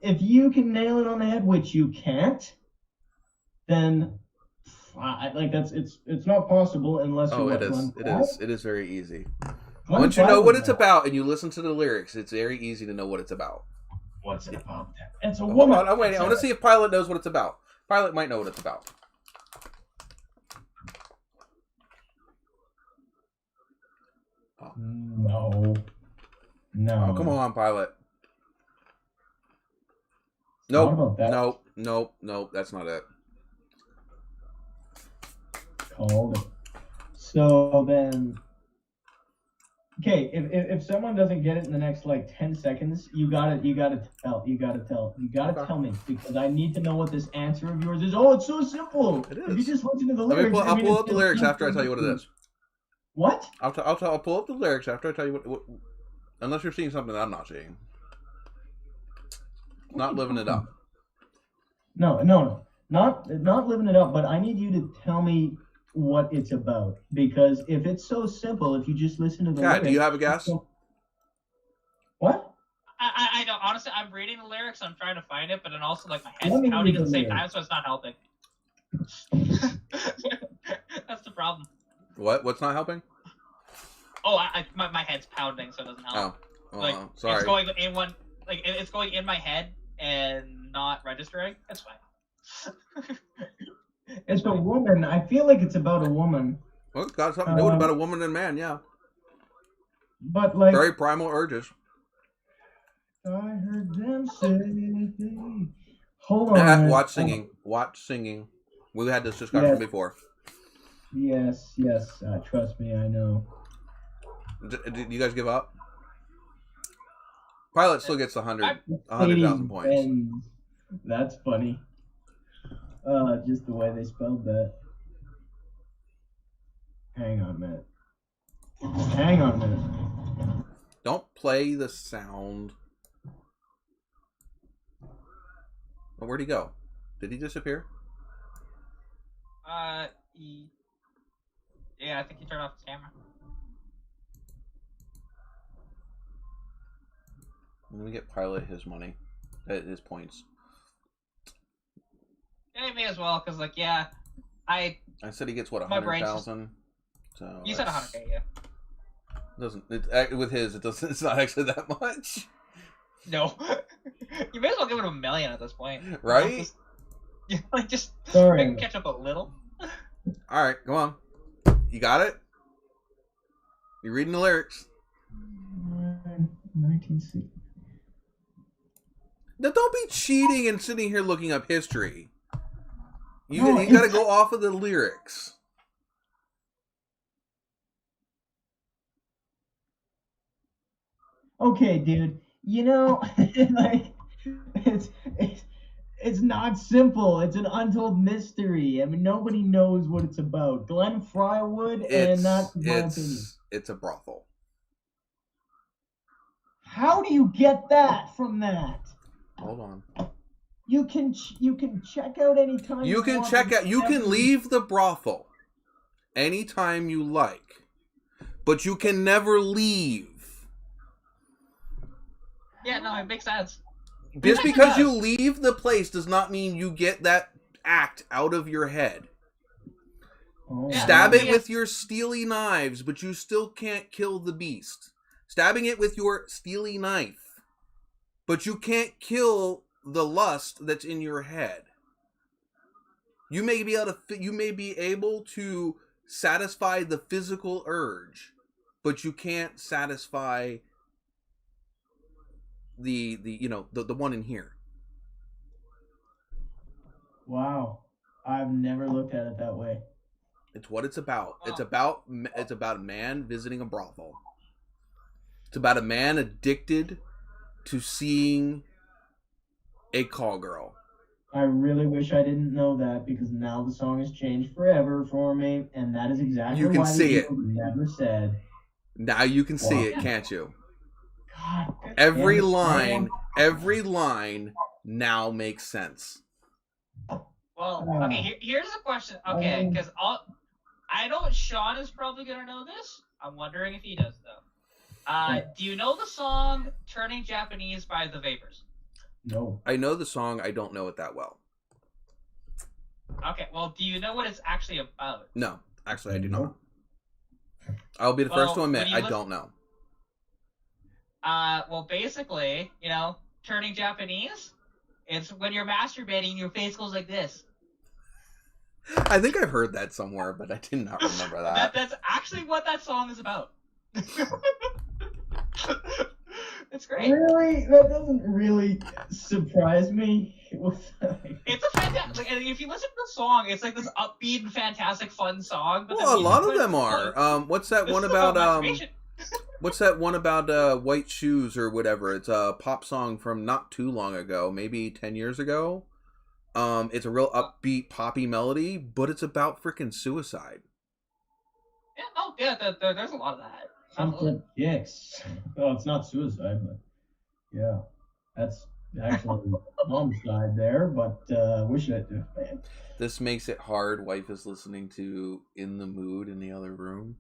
if you can nail it on the head, which you can't, then it's not possible unless you it is very easy. Once you know what it's about and you listen to the lyrics, it's very easy to know what it's about. What's it about? It's a woman. Hold on, I'm waiting. I want to see if Pilot knows what it's about. Pilot might know what it's about. No. Oh, come on, Pilot. Nope. Nope. That's not it. Called it. So then, okay, if someone doesn't get it in the next 10 seconds, you gotta tell me, because I need to know what this answer of yours is. Oh, it's so simple. It is. If you just listen to the lyrics, I'll pull up the lyrics after I tell you what it is. What? I'll pull up the lyrics after I tell you what. Unless you're seeing something I'm not seeing. Not living it up. No. Not living it up, but I need you to tell me what it's about, because if it's so simple, if you just listen to the lyrics. Do you have a guess? What? I don't. Honestly, I'm reading the lyrics. I'm trying to find it, but then also like my head's pounding at the same time, so it's not helping. That's the problem. What's not helping? Oh, my head's pounding, so it doesn't help. Oh, sorry. It's going in one, like it's going in my head and not registering. It's fine. It's a woman. I feel like it's about a woman. Well, it's got something to do about a woman and man, yeah. But like very primal urges. I heard them say. Hold on. Watch singing. Watch singing. We had this discussion before. Yes. Trust me, I know. Did you guys give up? Pilot still gets 100,000 points. That's funny. Just the way they spelled that. Hang on a minute. Don't play the sound. Oh, where'd he go? Did he disappear? Yeah, I think he turned off his camera. Let me get Pilot his money, his points. Yeah, me as well, because like, yeah, I said he gets what, 100,000. So you said 100K, yeah. With his, it's not actually that much. No, you may as well give it $1 million at this point, right? Just make him catch up a little. All right, come on. You got it? You're reading the lyrics. 1960. Now, don't be cheating and sitting here looking up history. You got to go off of the lyrics. Okay, dude. You know, like it's not simple. It's an untold mystery. I mean, nobody knows what it's about. Glenn Fry would, and that's my opinion. It's a brothel. How do you get that from that? Hold on. You can check out anytime you can want. check out. You can leave the brothel anytime you like, but you can never leave. Yeah, no, it makes sense. Just because you leave the place does not mean you get that act out of your head. Oh. Stab it with your steely knives, but you still can't kill the beast. Stabbing it with your steely knife, but you can't kill the lust that's in your head. You may be able to satisfy the physical urge, but you can't satisfy the one in here. Wow, I've never looked at it that way. It's what it's about. Oh. It's about a man visiting a brothel. It's about a man addicted to seeing a call girl. I really wish I didn't know that, because now the song has changed forever for me, and that is exactly you can why see it. Never said. Now you can see it, can't you? God, every line now makes sense. Well, okay, here's a question. Okay, because I know Sean is probably gonna know this. I'm wondering if he does though. Do you know the song "Turning Japanese" by the Vapors? No. I know the song. I don't know it that well. Okay, well, do you know what it's actually about? No, actually, I do not. I'll be the first to admit I don't know. Well, basically, turning Japanese, it's when you're masturbating, your face goes like this. I think I've heard that somewhere, but I did not remember that. That's actually what that song is about. It's great. Really? That doesn't really surprise me. It's a fantastic. If you listen to the song, it's like this upbeat, fantastic, fun song. But well, a lot of them are. What's that one about? What's that one about white shoes or whatever? It's a pop song from not too long ago, maybe 10 years ago. It's a real upbeat, poppy melody, but it's about freaking suicide. Yeah, there's a lot of that. Yes. Well, it's not suicide, but yeah, that's actually mom's side there, but wish I did, man. This makes it hard. Wife is listening to In the Mood in the other room.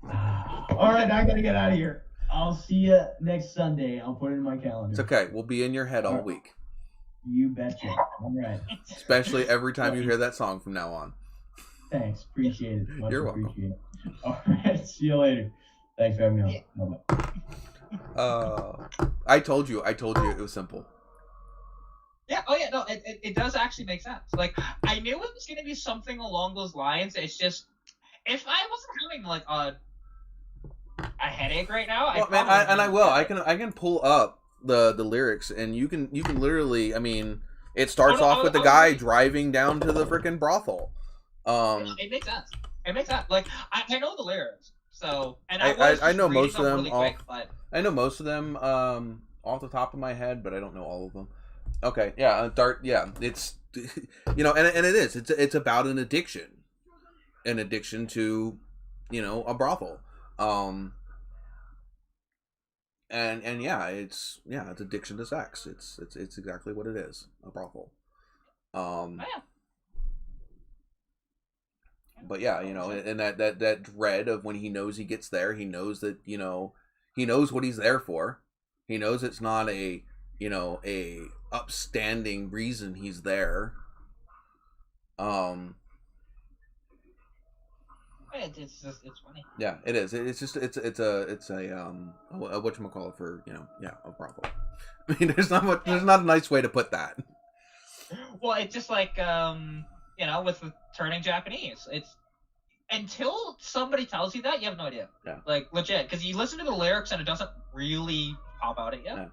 All right, I gotta get out of here. I'll see you next Sunday. I'll put it in my calendar. It's okay. We'll be in your head all week. You betcha. All right. Especially every time you hear that song from now on. Thanks. Appreciate it. Much You're welcome. appreciate it. All right. See you later. Thanks for having me on. Bye-bye. I told you it was simple. Yeah. Oh yeah. No, it does actually make sense. Like I knew it was gonna be something along those lines. It's just if I wasn't having like a headache right now, I can pull up the lyrics and you can literally. I mean, it starts off with the guy driving down to the freaking brothel. It makes sense. It makes sense. Like I know the lyrics, so and I know most of them. Really quick, but... I know most of them off the top of my head, but I don't know all of them. Okay, yeah, Dart. Yeah, it's and it is. It's about an addiction to a brothel. And yeah, it's addiction to sex. It's exactly what it is, a brothel. But yeah, and that dread of when he knows he gets there, he knows that he knows what he's there for. He knows it's not a upstanding reason he's there. It's funny. Yeah, it is. It's a whatchamacallit for a brothel. I mean, there's not a nice way to put that. Well, it's just like with the turning Japanese. It's until somebody tells you that, you have no idea. Yeah. Like legit, because you listen to the lyrics and it doesn't really pop out at you. Yeah.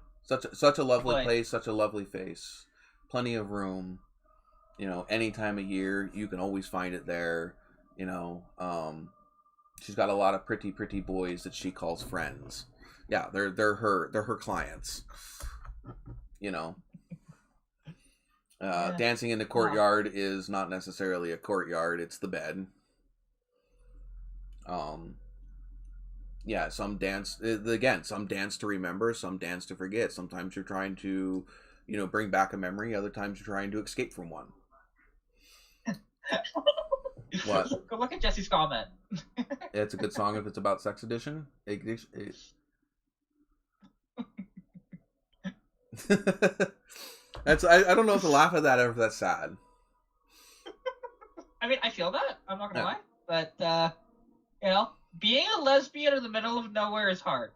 Such a lovely place, such a lovely face, plenty of room. Any time of year you can always find it there. She's got a lot of pretty boys that she calls friends. Yeah, they're her clients. Dancing in the courtyard is not necessarily a courtyard, it's the bed. Yeah, some dance to remember, some dance to forget. Sometimes you're trying to bring back a memory, other times you're trying to escape from one. What? Go look at Jesse's comment. It's a good song if it's about sex addiction. That's I don't know if to laugh at that or if that's sad. I mean, I feel that. I'm not gonna lie, but being a lesbian in the middle of nowhere is hard.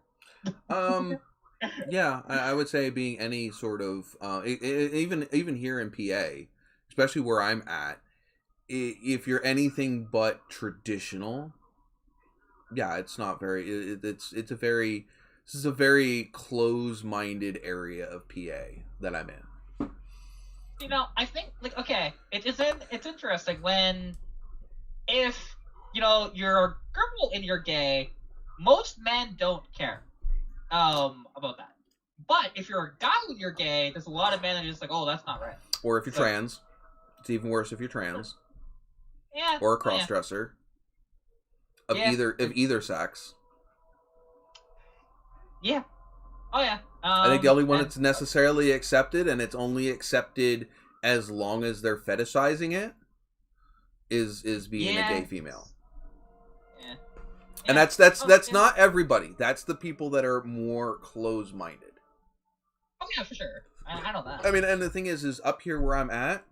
Yeah, I would say being any sort of even here in PA, especially where I'm at, if you're anything but traditional, yeah, it's not very. This is a very close-minded area of PA that I'm in. I think it's interesting when if you're a girl and you're gay, most men don't care about that. But if you're a guy and you're gay, there's a lot of men that are just like, oh, that's not right. Or if you're trans, it's even worse if you're trans. Yeah. Or a cross-dresser of either sex. Yeah. Oh yeah. I think the only one that's necessarily accepted, and it's only accepted as long as they're fetishizing it, is being a gay female. Yeah. And that's not everybody. That's the people that are more close-minded. Oh yeah, for sure. I know that. I mean, and the thing is up here where I'm at,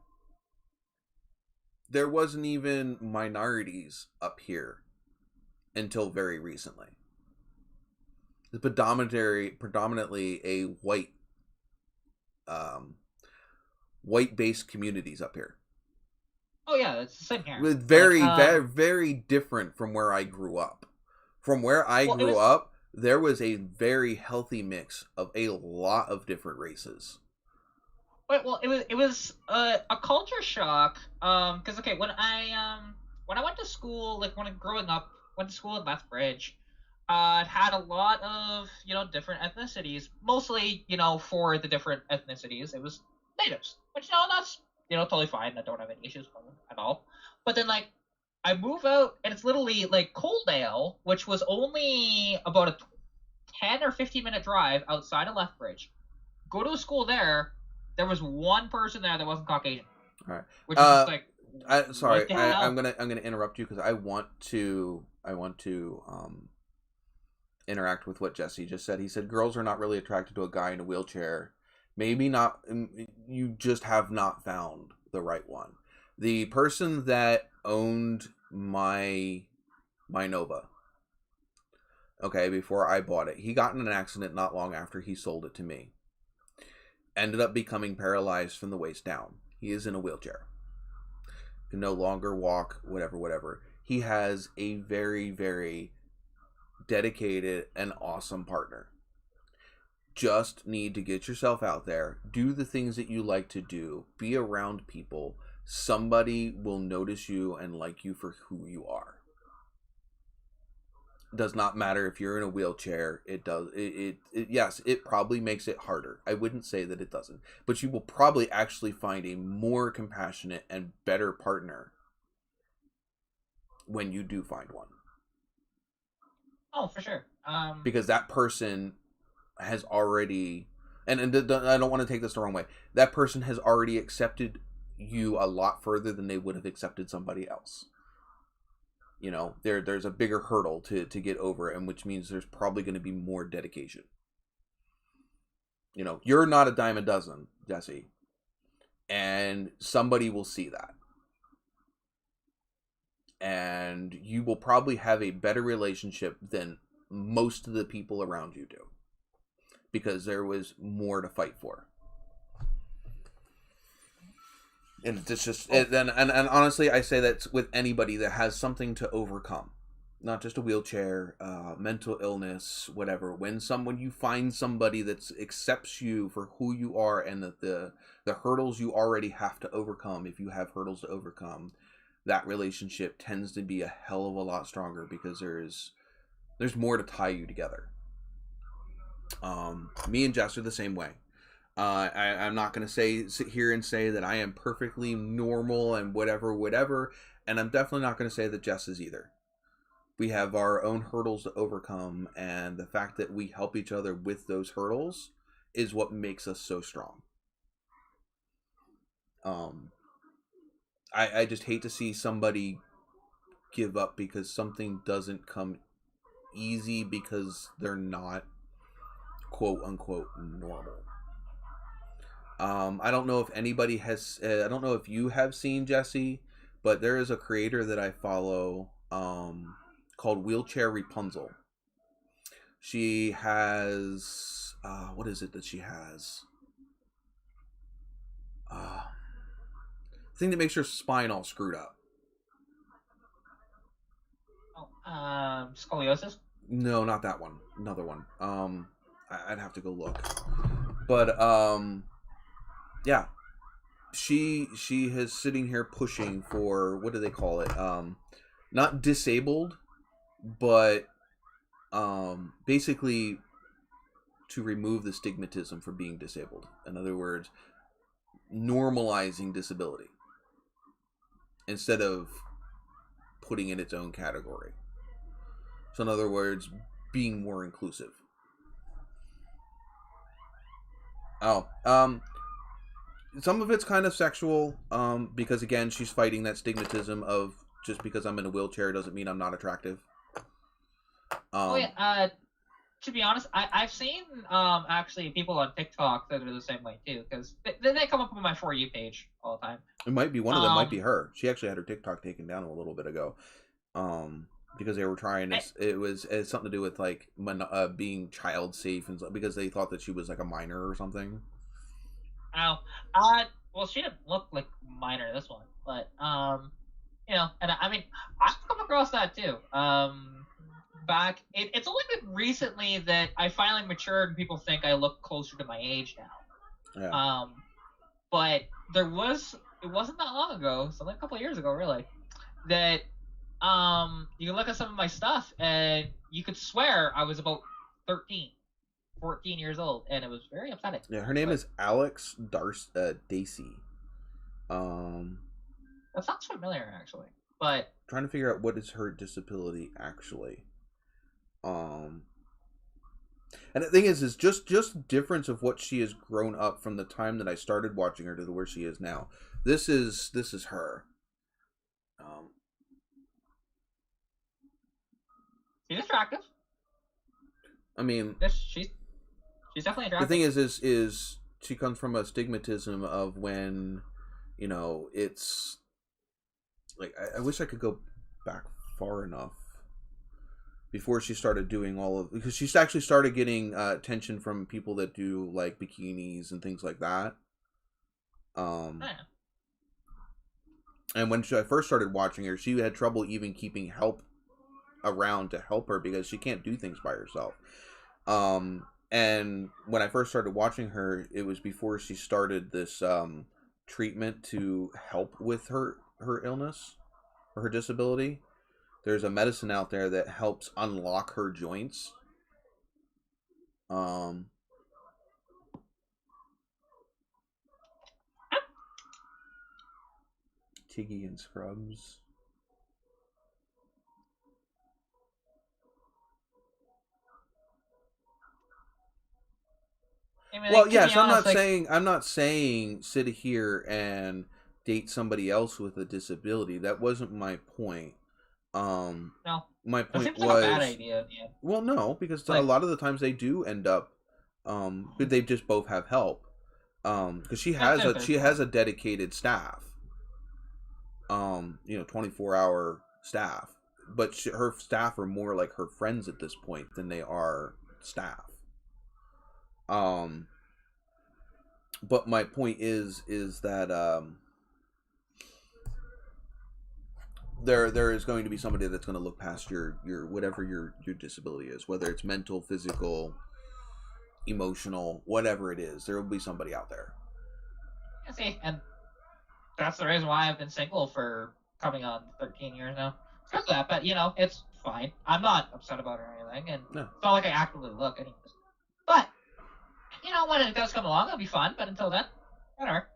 there wasn't even minorities up here until very recently. It's predominantly a white-based communities up here. Oh yeah, it's the same here. With very different from where I grew up. From where I grew up, there was a very healthy mix of a lot of different races. Well, it was a culture shock. Because when I went to school, growing up, went to school in Lethbridge. It had a lot of different ethnicities. Mostly for the different ethnicities, it was natives, which that's totally fine. I don't have any issues with them at all. But then I move out and it's literally Coaldale, which was only about a 10 or 15 minute drive outside of Lethbridge. go to a school there. There was one person there that wasn't Caucasian. All right. Which is just like, I'm gonna interrupt you because I want to interact with what Jesse just said. He said girls are not really attracted to a guy in a wheelchair. Maybe not. You just have not found the right one. The person that owned my Nova, okay, before I bought it, he got in an accident not long after he sold it to me. Ended up becoming paralyzed from the waist down. He is in a wheelchair. Can no longer walk, whatever. He has a very, very dedicated and awesome partner. Just need to get yourself out there, do the things that you like to do, be around people. Somebody will notice you and like you for who you are. Does not matter if you're in a wheelchair. It does. Yes, it probably makes it harder. I wouldn't say that it doesn't, but you will probably actually find a more compassionate and better partner when you do find one. Oh, for sure. Because that person has already, and I don't want to take this the wrong way. That person has already accepted you a lot further than they would have accepted somebody else. You know, there's a bigger hurdle to get over, and which means there's probably going to be more dedication. You know, you're not a dime a dozen, Jesse, and somebody will see that. And you will probably have a better relationship than most of the people around you do. Because there was more to fight for. And it's just, and honestly, I say that with anybody that has something to overcome. Not just a wheelchair, mental illness, whatever. When you find somebody that accepts you for who you are, and that the hurdles you already have to overcome, if you have hurdles to overcome, that relationship tends to be a hell of a lot stronger because there's more to tie you together. Me and Jess are the same way. I'm not going to sit here and say that I am perfectly normal and whatever, and I'm definitely not going to say that Jess is either. We have our own hurdles to overcome, and the fact that we help each other with those hurdles is what makes us so strong. I just hate to see somebody give up because something doesn't come easy because they're not quote unquote normal. I don't know if anybody has, I don't know if you have seen Jesse, but there is a creator that I follow called Wheelchair Rapunzel. She has, what is it that she has? Thing that makes her spine all screwed up. Scoliosis? No, not that one. Another one. I'd have to go look. But yeah, she is sitting here pushing for, what do they call it? Not disabled, but basically to remove the stigmatism for being disabled. In other words, normalizing disability instead of putting in its own category. So in other words, being more inclusive. Some of it's kind of sexual, because again, she's fighting that stigmatism of just because I'm in a wheelchair doesn't mean I'm not attractive. To be honest, I've seen actually people on TikTok that are the same way too, because they come up on my For You page all the time. It might be one of them, might be her. She actually had her TikTok taken down a little bit ago, because they were trying to. It's something to do with like being child safe, and because they thought that she was like a minor or something. Oh, well, she didn't look like minor this one, but you know, and I mean, I've come across that too. Back, it's only been recently that I finally matured and people think I look closer to my age now. Yeah. But it wasn't that long ago, so like a couple of years ago, really, that you can look at some of my stuff and you could swear I was about 13, 14 years old, and it was very upsetting. Yeah, her name is Alex Dacey. That sounds familiar, actually, but trying to figure out what is her disability actually. And the thing is just difference of what she has grown up from the time that I started watching her to where she is now. This is her. She's attractive. I mean, she's definitely attractive. The thing is she comes from a stigmatism of when, you know, it's like I wish I could go back far enough before she started doing all of, because she actually started getting attention from people that do like bikinis and things like that. And when I first started watching her, she had trouble even keeping help around to help her because she can't do things by herself. And when I first started watching her, it was before she started this treatment to help with her illness or her disability. There's a medicine out there that helps unlock her joints. Tiggy and Scrubs. I mean, well, yes, I'm not saying sit here and date somebody else with a disability. That wasn't my point. No. My point was like a bad idea. Yeah. Well, no, because a lot of the times they do end up, but they just both have help. Because she has a dedicated staff. 24-hour staff, but her staff are more like her friends at this point than they are staff. But my point is that there is going to be somebody that's going to look past your whatever your disability is, whether it's mental, physical, emotional, whatever it is. There will be somebody out there. Yeah, see, and that's the reason why I've been single for coming on 13 years now. Because of that, but it's fine. I'm not upset about it or anything, and It's not like I actively look anyways. But when it does come along, it'll be fun. But until then, whatever.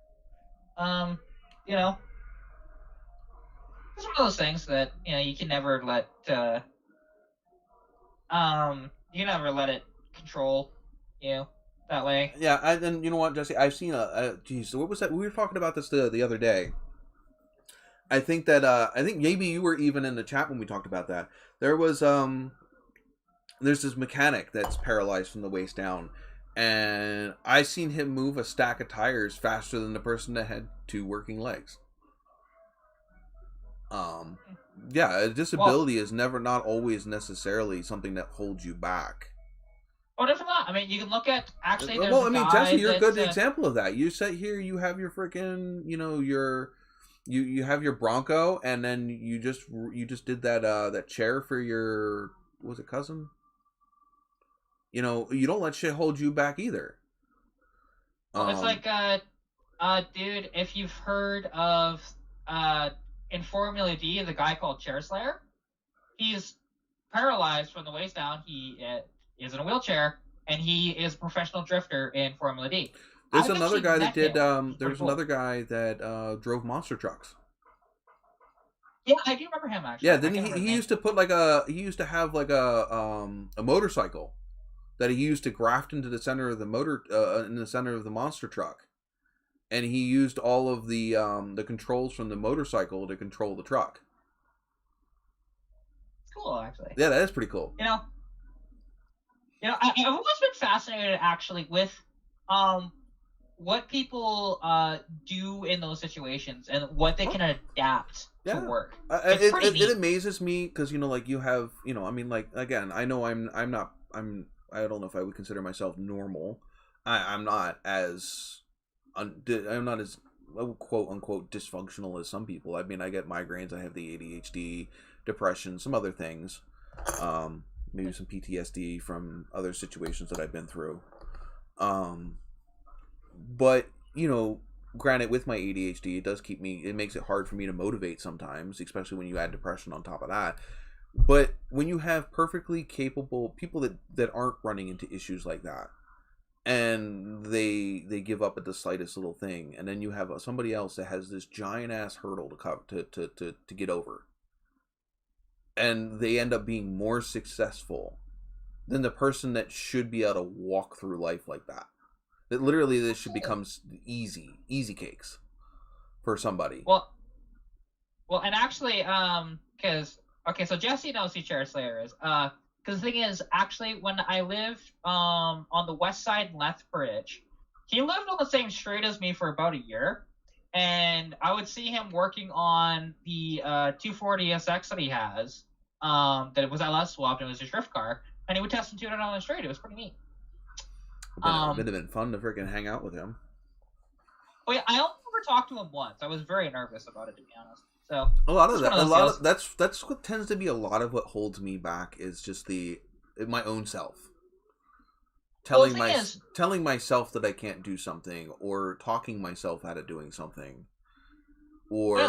It's one of those things that you can never let it control you that way. Yeah, and you know what, Jesse? I've seen geez, what was that? We were talking about this the other day. I think maybe you were even in the chat when we talked about that. There was there's this mechanic that's paralyzed from the waist down, and I seen him move a stack of tires faster than the person that had 2 working legs. Yeah, a disability is not always necessarily something that holds you back. Oh, definitely not. I mean, you can look at actually. Well, I mean, Jesse, you're a good example of that. You sit here, you have your freaking, you have your Bronco, and then you just did that chair for your, was it cousin? You don't let shit hold you back either. Well, it's like, dude, if you've heard of in Formula D, the guy called Chair Slayer, he's paralyzed from the waist down. He is in a wheelchair, and he is a professional drifter in Formula D. There's another guy that did. There's another guy that drove monster trucks. Yeah, I do remember him actually. Yeah, then he used to put he used to have a motorcycle that he used to graft into the center of the motor in the center of the monster truck, and he used all of the controls from the motorcycle to control the truck. It's cool, actually. Yeah, that is pretty cool. I've always been fascinated actually with what people do in those situations and what they can adapt to work. It amazes me because you have I mean, like, again, I know I don't know if I would consider myself normal. I'm not as quote unquote dysfunctional as some people. I mean, I get migraines, I have the ADHD, depression, some other things, maybe some PTSD from other situations that I've been through. But granted, with my ADHD, it makes it hard for me to motivate sometimes, especially when you add depression on top of that. But when you have perfectly capable people that aren't running into issues like that, and they give up at the slightest little thing, and then you have somebody else that has this giant ass hurdle to get over, and they end up being more successful than the person that should be able to walk through life like that. That literally this should become easy cakes for somebody. Well, and actually, so Jesse knows who Chair Slayer is. Because the thing is, actually, when I lived on the west side in Lethbridge, he lived on the same street as me for about a year, and I would see him working on the 240 SX that he has. That it was LS swapped and it was his drift car, and he would test and tune it on the street. It was pretty neat. It would have been fun to freaking hang out with him. Well, yeah, I only ever talked to him once. I was very nervous about it, to be honest. So that's what tends to be a lot of what holds me back is just my own self. Telling myself that I can't do something, or talking myself out of doing something, or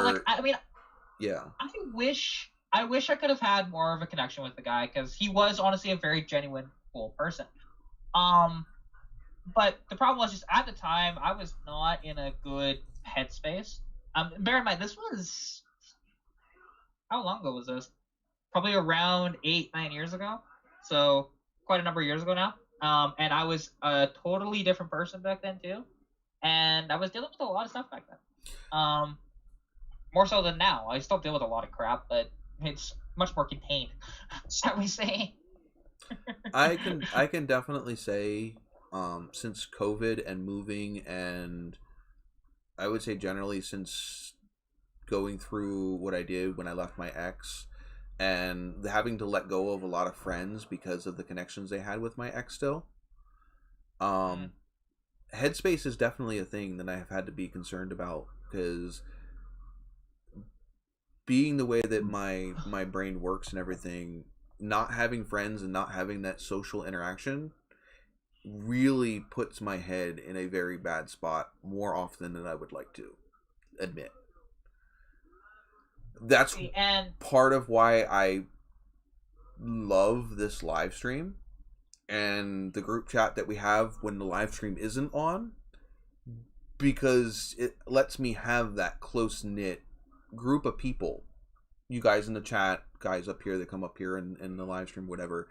I wish I could have had more of a connection with the guy, because he was honestly a very genuine, cool person. But the problem was just at the time I was not in a good headspace. Bear in mind, this was, how long ago was this? Probably around 8-9 years ago. So quite a number of years ago now. And I was a totally different person back then too. And I was dealing with a lot of stuff back then. More so than now. I still deal with a lot of crap, but it's much more contained, shall we say. I can definitely say, since COVID and moving, and I would say generally since going through what I did when I left my ex, and having to let go of a lot of friends because of the connections they had with my ex still, headspace is definitely a thing that I have had to be concerned about, because being the way that my brain works and everything, not having friends and not having that social interaction really puts my head in a very bad spot more often than I would like to admit. That's part of why I love this live stream and the group chat that we have when the live stream isn't on, because it lets me have that close-knit group of people. You guys in the chat, guys up here that come up here in the live stream, whatever.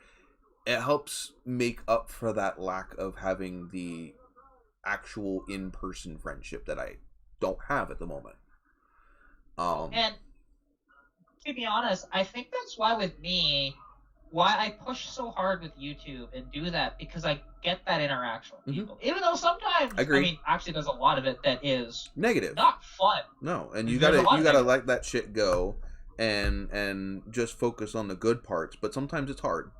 It helps make up for that lack of having the actual in-person friendship that I don't have at the moment. And to be honest, I think that's why with me, why I push so hard with YouTube and do that, because I get that interaction with people. Even though sometimes, I mean, actually there's a lot of it that is negative, not fun. No, and you gotta let that shit go and just focus on the good parts, but sometimes it's hard.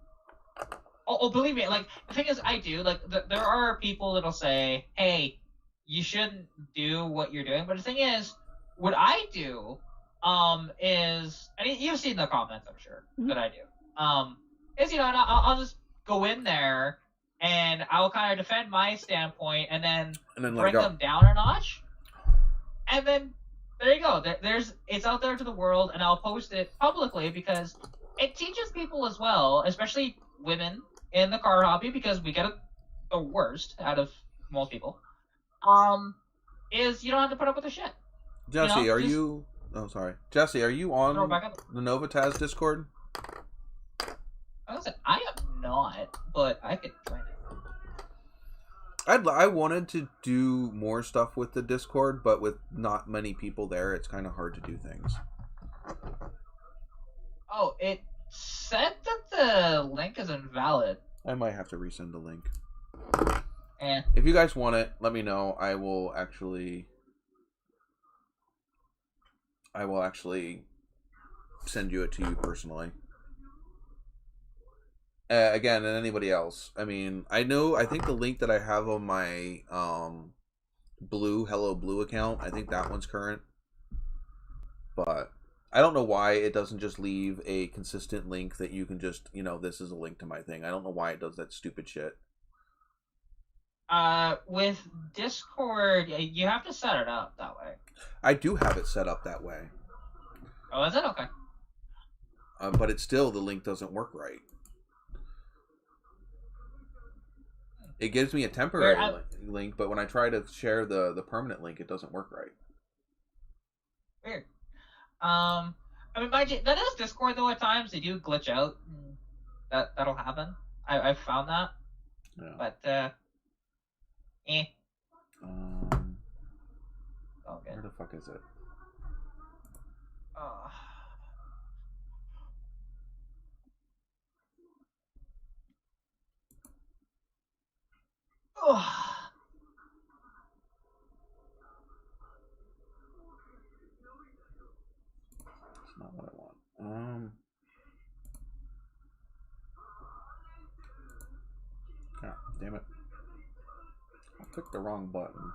Oh, believe me, like, the thing is, I do, like, there are people that'll say, hey, you shouldn't do what you're doing, but the thing is, what I do, is, I mean, you've seen the comments, I'm sure, that I do, is, and I'll just go in there, and I'll kind of defend my standpoint, and then bring them down a notch, and then, there you go, it's out there to the world, and I'll post it publicly, because it teaches people as well, especially women in the car hobby, because we get the worst out of most people, is you don't have to put up with the shit. Jesse, Jesse, are you on the NOVAtazz Discord? I am not, but I could join it. I wanted to do more stuff with the Discord, but with not many people there, it's kind of hard to do things. Oh, it said that the link is invalid. I might have to resend the link. Eh. If you guys want it, let me know. I will actually send it to you personally. Again, and anybody else. I mean, I think the link that I have on my Hello Blue account, I think that one's current. But I don't know why it doesn't just leave a consistent link that you can just, this is a link to my thing. I don't know why it does that stupid shit. With Discord, you have to set it up that way. I do have it set up that way. Oh, is it? Okay. But it's still, the link doesn't work right. It gives me a temporary link, but when I try to share the permanent link, it doesn't work right. Weird. I mean, mind you, that is Discord though. At times they do glitch out. That'll happen. I've found that. Yeah. But Okay. Where the fuck is it? Oh. It's not what I want. God damn it. I clicked the wrong button.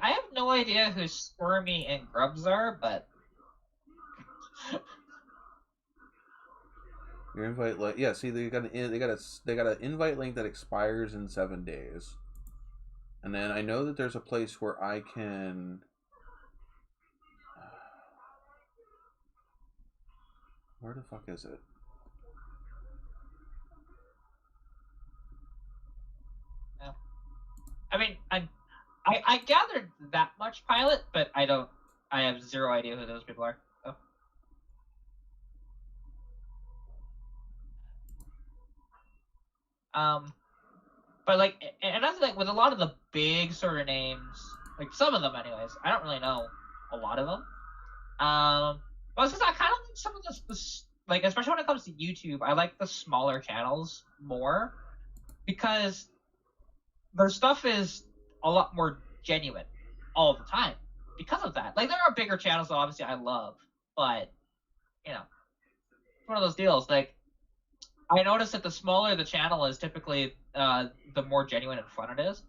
I have no idea who Squirmy and Grubs are, but your invite link. Yeah, see, they got an invite link that expires in 7 days, and then I know that there's a place where I can. Where the fuck is it? I mean, I gathered that much Pilot, but I have zero idea who those people are. So. But like, and that's like with a lot of the big sort of names, like some of them, anyways. I don't really know a lot of them. But since I kind of like some of this, like especially when it comes to YouTube, I like the smaller channels more because their stuff is a lot more genuine all the time because of that. Like there are bigger channels that obviously I love, but you know, it's one of those deals. Like I noticed that the smaller the channel is, typically the more genuine and fun it is.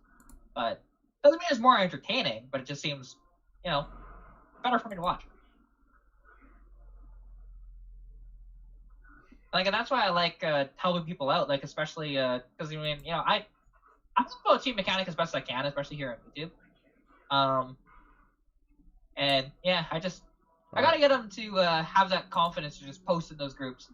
But doesn't mean it's more entertaining, but it just seems, better for me to watch. Like, and that's why I like helping people out, like especially because I mean, I talk about Team Mechanic as best as I can, especially here on YouTube. And yeah, I gotta get them to have that confidence to just post in those groups,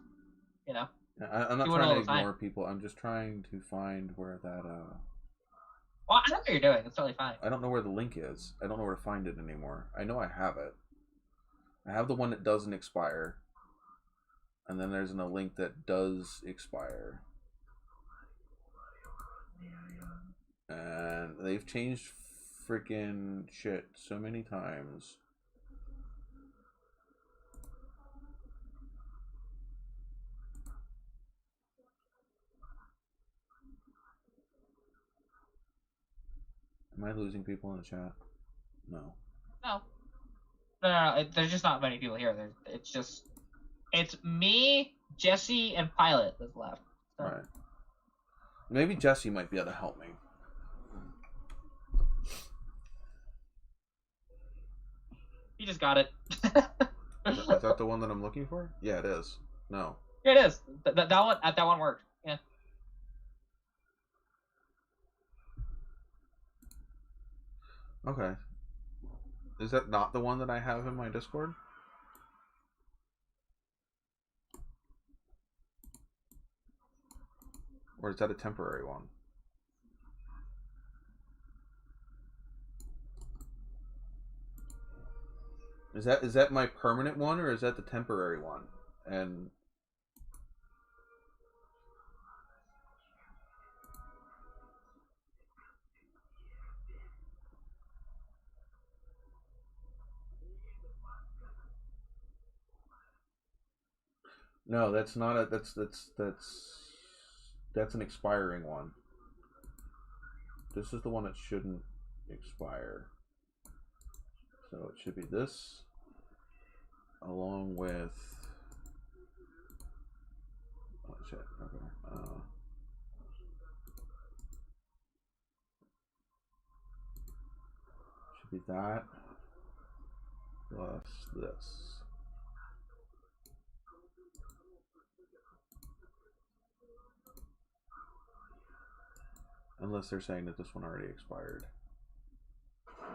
I'm not trying to ignore people. I'm just trying to find where that. Well, I know what you're doing. It's totally fine. I don't know where the link is. I don't know where to find it anymore. I know I have it. I have the one that doesn't expire. And then there's a link that does expire. And they've changed freaking shit so many times. Am I losing people in the chat? No. No. There's just not many people here. It's me, Jesse, and Pilot that's left. So. Right. Maybe Jesse might be able to help me. You just got it. Is that the one that I'm looking for? Yeah, it is. No. Yeah, it is. That one worked. Yeah. Okay. Is that not the one that I have in my Discord? Or is that a temporary one? Is that my permanent one, or is that the temporary one? And no, that's not a that's an expiring one. This is the one that shouldn't expire. So it should be this, along with. Oh shit! Okay. Should be that plus this. Unless they're saying that this one already expired. I'll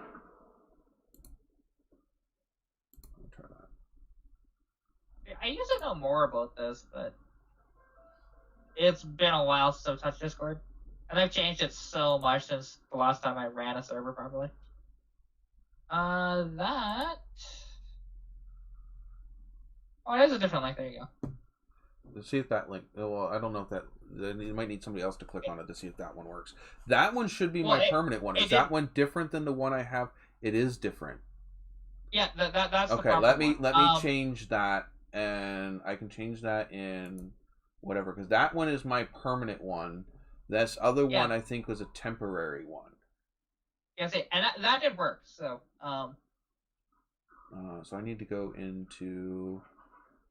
try that. I used to know more about this, but it's been a while since I've touched Discord. And I've changed it so much since the last time I ran a server properly. That Oh, there's a different link. There you go. Let's see if that link. Well, I don't know if that. You might need somebody else to click on it to see if that one works. That one should be my permanent one. Is that one different than the one I have? It is different. Yeah, that's okay. Let me change that, and I can change that in whatever, because that one is my permanent one. This other one I think was a temporary one. Yeah, see, and that did work. So so I need to go into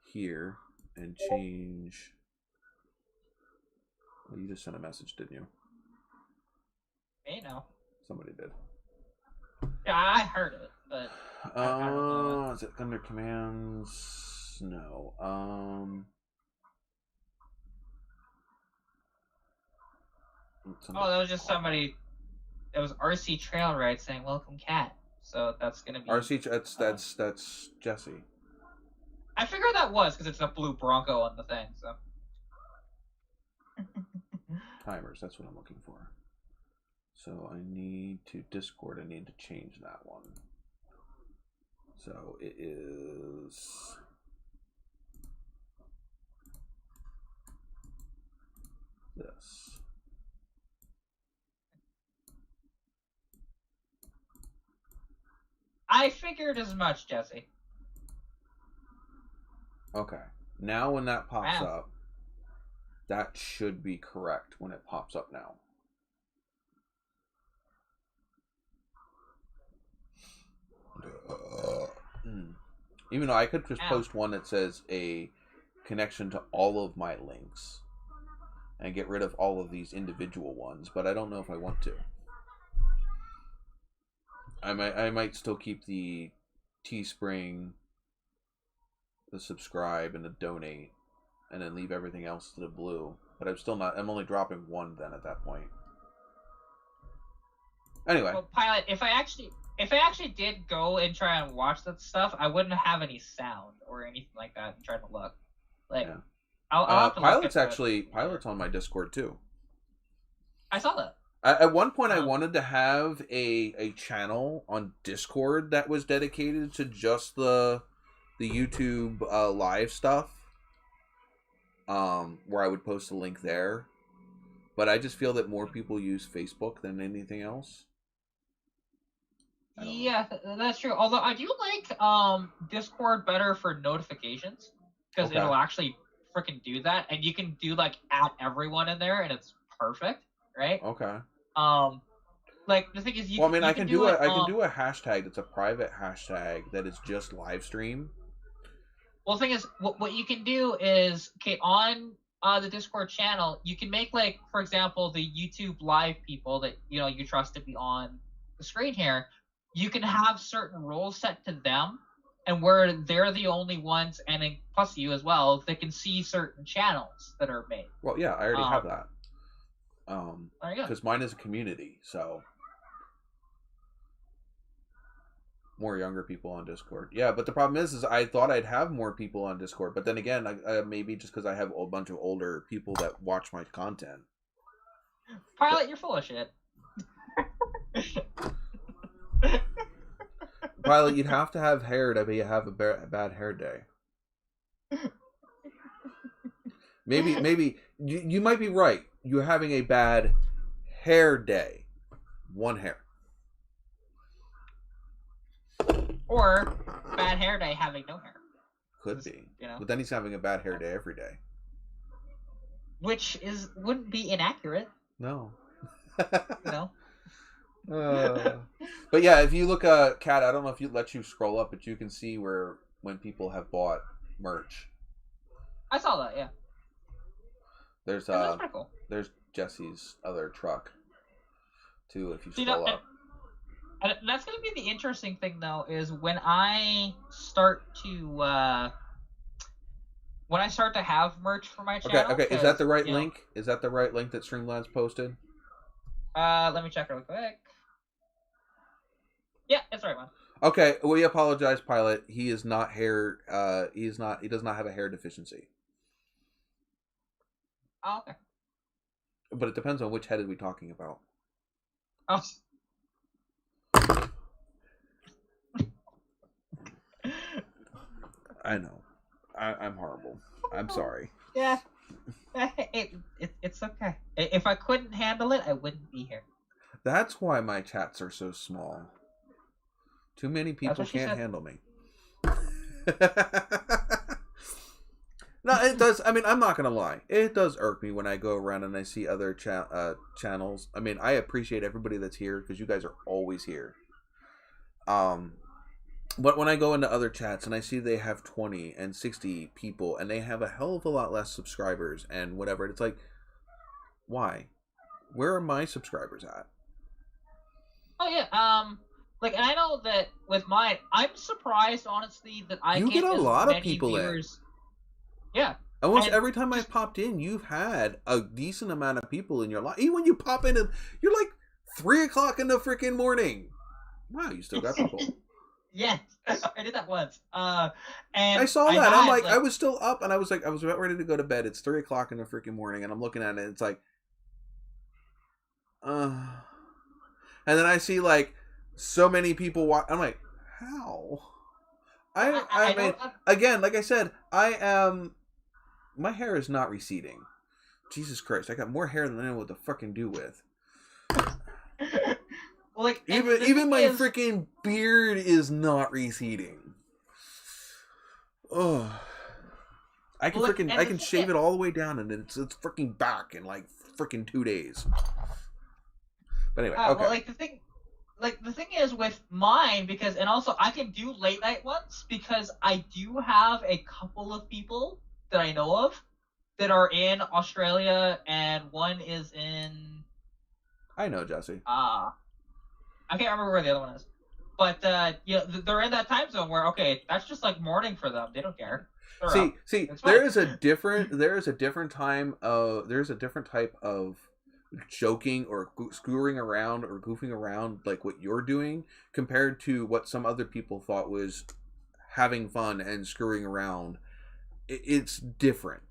here and change. Well, you just sent a message, didn't you? Me, no. Somebody did. Yeah, I heard it, but I don't know. Is it under commands? No. Oh, that was just somebody. It was RC Trail Ride saying "Welcome, Cat." So that's gonna be RC. That's Jesse. I figured that was because it's a blue Bronco on the thing. So timers. That's what I'm looking for. So I need to Discord. I need to change that one. So it is this. I figured as much, Jesse. Okay. Now when that pops up, that should be correct when it pops up now. Even though I could just post one that says a connection to all of my links and get rid of all of these individual ones, but I don't know if I want to. I might still keep the Teespring, the subscribe, and the donate, and then leave everything else to the blue. But I'm still not. I'm only dropping one then at that point. Anyway. Well, Pilot, if I actually did go and try and watch that stuff, I wouldn't have any sound or anything like that and try to look. Like, yeah. I'll have to Pilot's on my Discord too. I saw that. At one point, I wanted to have a channel on Discord that was dedicated to just the YouTube live stuff, where I would post a link there. But I just feel that more people use Facebook than anything else. Yeah, that's true. Although I do like Discord better for notifications, because it'll actually freaking do that, and you can do like at everyone in there, and it's perfect, right? Okay. Like the thing is, I can do a hashtag that's a private hashtag that is just live stream. Well, the thing is, what you can do is on the Discord channel, you can make, like, for example, the YouTube live people that you trust to be on the screen here. You can have certain roles set to them, and where they're the only ones, and then plus you as well, they can see certain channels that are made. Well, yeah, I already have that. There you go. Because mine is a community, so more younger people on Discord. Yeah, but the problem is I thought I'd have more people on Discord, but then again, maybe just because I have a bunch of older people that watch my content. Pilot, you're full of shit. Pilot, you'd have to have hair to have a bad hair day. Maybe you might be right. You're having a bad hair day. One hair. Or bad hair day having no hair. Could be. But then he's having a bad hair day every day. Which wouldn't be inaccurate. No. But yeah, if you look Kat, I don't know if it lets you scroll up, but you can see when people have bought merch. I saw that, yeah. That's pretty cool. There's Jesse's other truck too, if you scroll up. And that's going to be the interesting thing, though, is when I start to have merch for my channel. Okay. Is that the right link? Is that the right link that Streamlabs posted? Let me check really quick. Yeah, it's the right one. Okay, we apologize, Pilot. He is not hair. He does not have a hair deficiency. Oh, okay. But it depends on which head are we talking about. Oh. I know. I'm horrible. I'm sorry. Yeah. It's okay. If I couldn't handle it, I wouldn't be here. That's why my chats are so small. Too many people can't handle me. No, it does. I mean, I'm not gonna lie. It does irk me when I go around and I see other channels. I mean, I appreciate everybody that's here because you guys are always here. But when I go into other chats and I see they have 20 and 60 people and they have a hell of a lot less subscribers and whatever, it's like, why? Where are my subscribers at? Oh yeah, like I know that with mine, I'm surprised honestly that I get a lot of people viewers. Yeah. Almost every time I popped in, you've had a decent amount of people in your life. Even when you pop in, you're like 3 o'clock in the freaking morning. Wow, you still got people. Yes, I did that once. And I saw that. I'm like, I was still up, and I was about ready to go to bed. It's 3 o'clock in the freaking morning, and I'm looking at it. And it's like, and then I see like so many people watch. I'm like, how? I mean, again, like I said, I am. My hair is not receding. Jesus Christ, I got more hair than I know what to fucking do with. Well, like even my freaking beard is not receding. Oh, I can shave it all the way down and it's freaking back in like freaking 2 days. But anyway, okay. Well, the thing is with mine and also I can do late night ones because I do have a couple of people that I know of that are in Australia and one is in. I know Jesse. I can't remember where the other one is, but yeah, they're in that time zone where that's just like morning for them. They don't care. See, there is a different type of joking or screwing around or goofing around like what you're doing compared to what some other people thought was having fun and screwing around. It's different.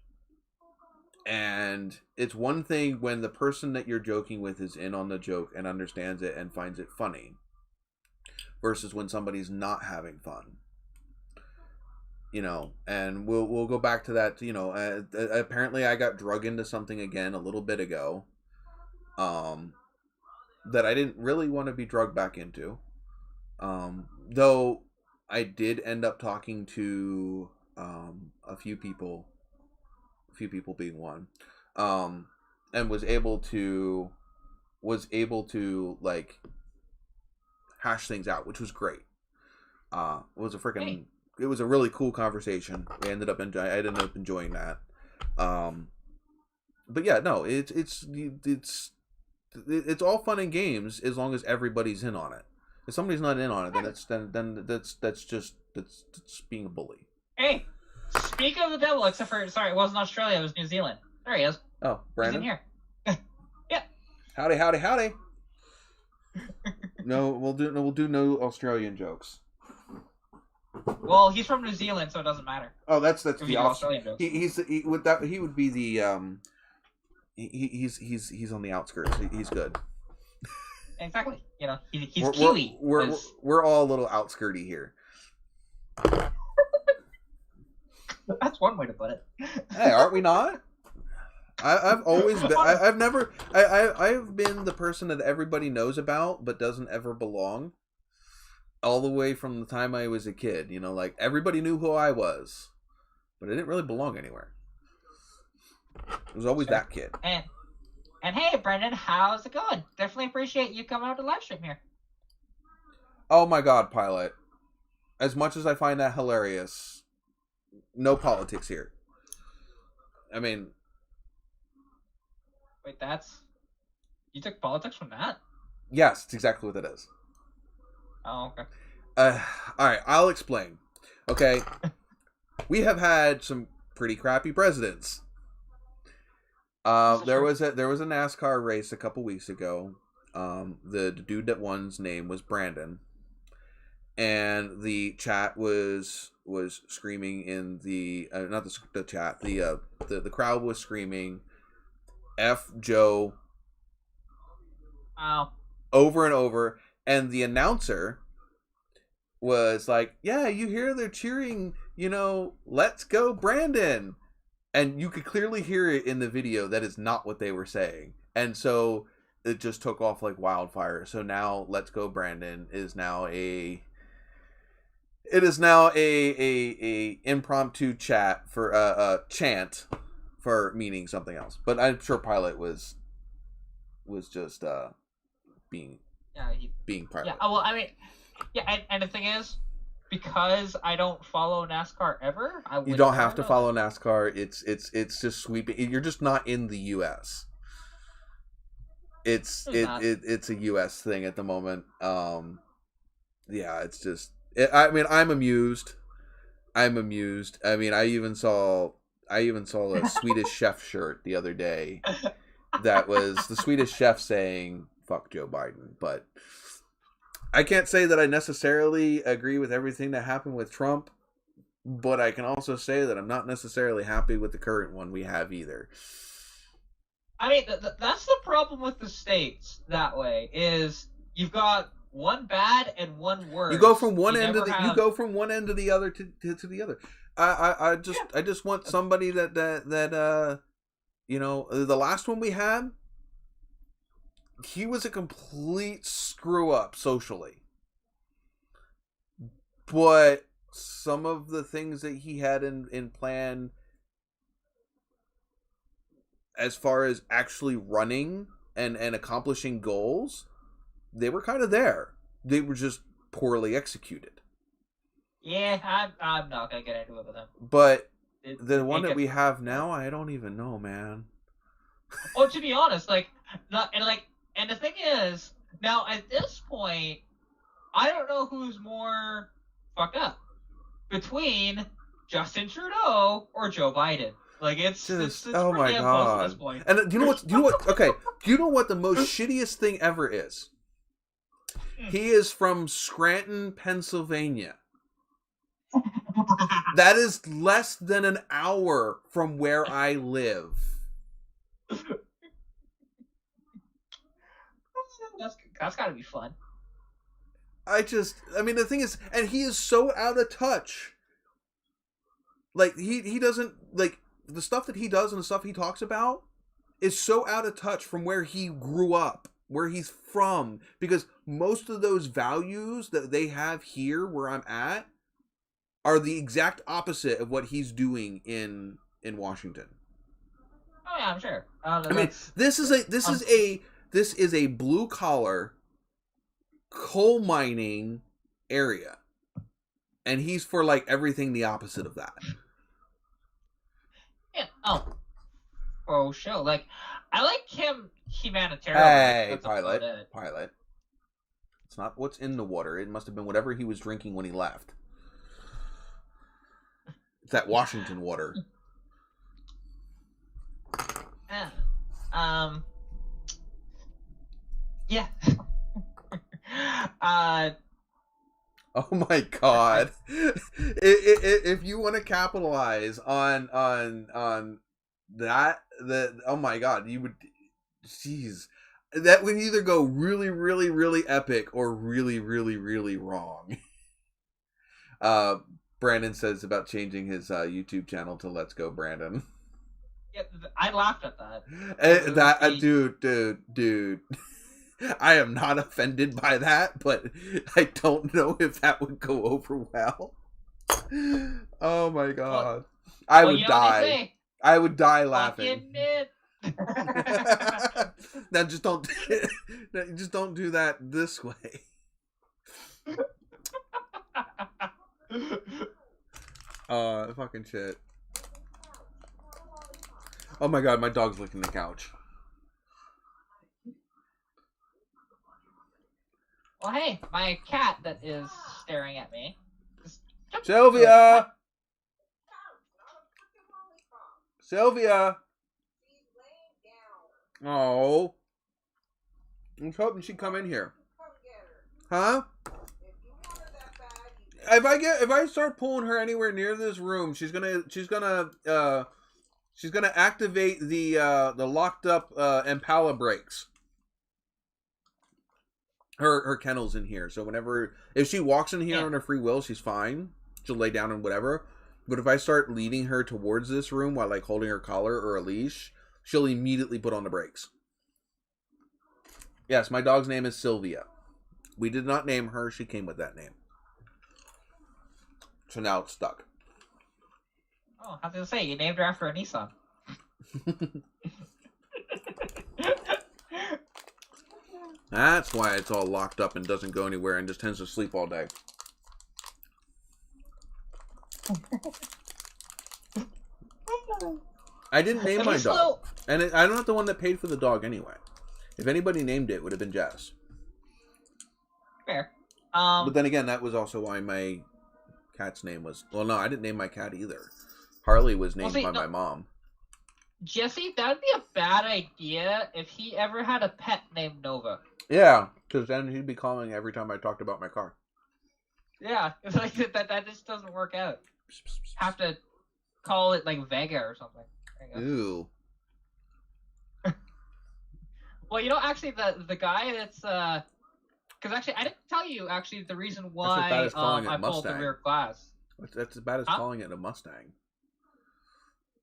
And it's one thing when the person that you're joking with is in on the joke and understands it and finds it funny versus when somebody's not having fun. You know, and we'll go back to that, you know, apparently I got drug into something again a little bit ago that I didn't really want to be drugged back into. Though I did end up talking to a few people being one, and was able to like hash things out, which was great. It was a really cool conversation. I ended up enjoying that. But yeah, no, it's all fun and games as long as everybody's in on it. If somebody's not in on it, that's just being a bully. Hey, speak of the devil, except for it wasn't Australia, it was New Zealand. There he is. Oh, Brandon. He's in here. Yeah. Howdy. No, we'll do no Australian jokes. Well, he's from New Zealand, so it doesn't matter. Oh, that's the Australian jokes. He would be the he's on the outskirts. He's good. Exactly. You know, he's Kiwi. We're all a little outskirty here. That's one way to put it. Hey, aren't we not? I've always been. I've been the person that everybody knows about, but doesn't ever belong. All the way from the time I was a kid, you know, like everybody knew who I was, but I didn't really belong anywhere. It was always that kid. And hey, Brendan, how's it going? Definitely appreciate you coming out to live stream here. Oh my God, Pilot! As much as I find that hilarious, no politics here. I mean, wait, you took politics from that? Yes, it's exactly what it is. Oh, okay. All right, I'll explain. Okay, we have had some pretty crappy presidents. There was a NASCAR race a couple weeks ago. The dude that won's name was Brandon, and the chat was screaming in the not the chat. The crowd was screaming, "F Joe!" Wow. Over and over. And the announcer was like, "Yeah, you hear they're cheering let's go Brandon. And you could clearly hear it in the video. That is not what they were saying. And so it just took off like wildfire. So now let's go Brandon is now a impromptu chat for chant for meaning something else. But I'm sure Pilot was just being Pilot. Yeah, well, I mean, yeah, and the thing is, because I don't follow NASCAR ever, you don't have to follow NASCAR. It's just sweeping. You're just not in the U.S. It's a U.S. thing at the moment. Yeah, it's just. I mean, I'm amused. I mean, I even saw a Swedish Chef shirt the other day. That was the Swedish Chef saying "fuck Joe Biden," but. I can't say that I necessarily agree with everything that happened with Trump, but I can also say that I'm not necessarily happy with the current one we have either. I mean, that's the problem with the states that way, is you've got one bad and one worse. You go from one end to the other to the other. I just want somebody that the last one we had, he was a complete screw up socially. But some of the things that he had in plan as far as actually running and accomplishing goals, they were kind of there. They were just poorly executed. Yeah, I'm not going to get into it with him. But the one that we have now, I don't even know, man. Oh, to be honest, and the thing is, now at this point, I don't know who's more fucked up between Justin Trudeau or Joe Biden. Like it's oh my god! At this point. And do you know what? Okay, do you know what the most shittiest thing ever is? He is from Scranton, Pennsylvania. That is less than an hour from where I live. That's gotta be fun. I mean, the thing is, and he is so out of touch. Like, he doesn't, like, the stuff that he does and the stuff he talks about is so out of touch from where he grew up, where he's from. Because most of those values that they have here, where I'm at, are the exact opposite of what he's doing in Washington. Oh yeah, I'm sure. I mean, this is a blue collar coal mining area, and he's for like everything the opposite of that. Yeah. Oh, sure. Like, I like him humanitarian. Hey, Pilot. It's not what's in the water. It must have been whatever he was drinking when he left. It's that Washington water. Yeah. Oh my god! If you want to capitalize on that, oh my god, you would. Jeez, that would either go really, really, really epic or really, really, really wrong. Brandon says about changing his YouTube channel to "Let's Go Brandon." Yeah, I laughed at that. Dude. I am not offended by that, but I don't know if that would go over well. Oh my god. I would die. I would die laughing. Now just don't do that this way. Fucking shit. Oh my god, my dog's licking the couch. Well, hey, my cat that is staring at me. Sylvia! Sylvia! Oh. I was hoping she'd come in here. Huh? If I start pulling her anywhere near this room, she's gonna activate the locked up Impala brakes. Her kennel's in here, so if she walks in here on her free will, she's fine. She'll lay down and whatever. But if I start leading her towards this room while like holding her collar or a leash, she'll immediately put on the brakes. Yes, my dog's name is Sylvia. We did not name her. She came with that name. So now it's stuck. Oh, I was going to say, you named her after a Nissan. That's why it's all locked up and doesn't go anywhere and just tends to sleep all day. I didn't name my dog. And I'm not the one that paid for the dog anyway. If anybody named it, it would have been Jess. Fair. But then again, that was also why my cat's name was... Well, no, I didn't name my cat either. Harley was named by my mom. Jesse, that would be a bad idea if he ever had a pet named Nova. Yeah, because then he'd be calling every time I talked about my car. Yeah, it's like that just doesn't work out. Have to call it like Vega or something. Ooh. Well, you know, actually, the guy that's because actually I didn't tell you actually the reason why I pulled the rear glass. That's as bad as calling it a Mustang.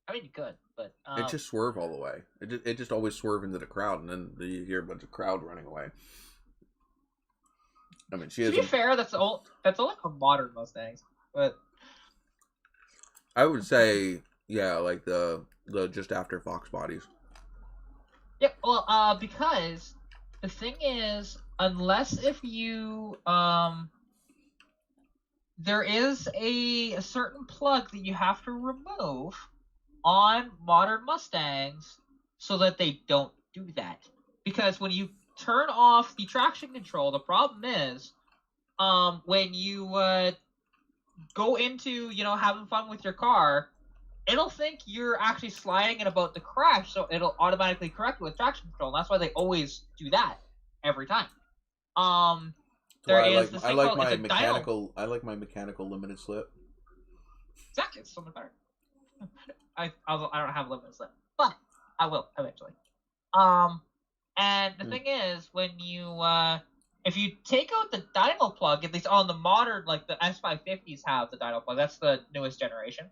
I mean, you could, but it just swerve all the way. It just always swerve into the crowd, and then you hear a bunch of crowd running away. I mean, to be fair, that's only for modern Mustangs, but I would say, yeah, like the just after Fox bodies. Yeah, well, because the thing is, unless if you there is a certain plug that you have to remove on modern Mustangs so that they don't do that. Because when you turn off the traction control, the problem is when you go into, you know, having fun with your car, it'll think you're actually sliding and about to crash, so it'll automatically correct you with traction control. And that's why they always do that every time. I like my mechanical limited slip. Exactly, it's so much better. I don't have limited slip, but I will eventually. And the thing is, when you if you take out the dyno plug, at least on the modern, like the S550s have the dyno plug. That's the newest generation.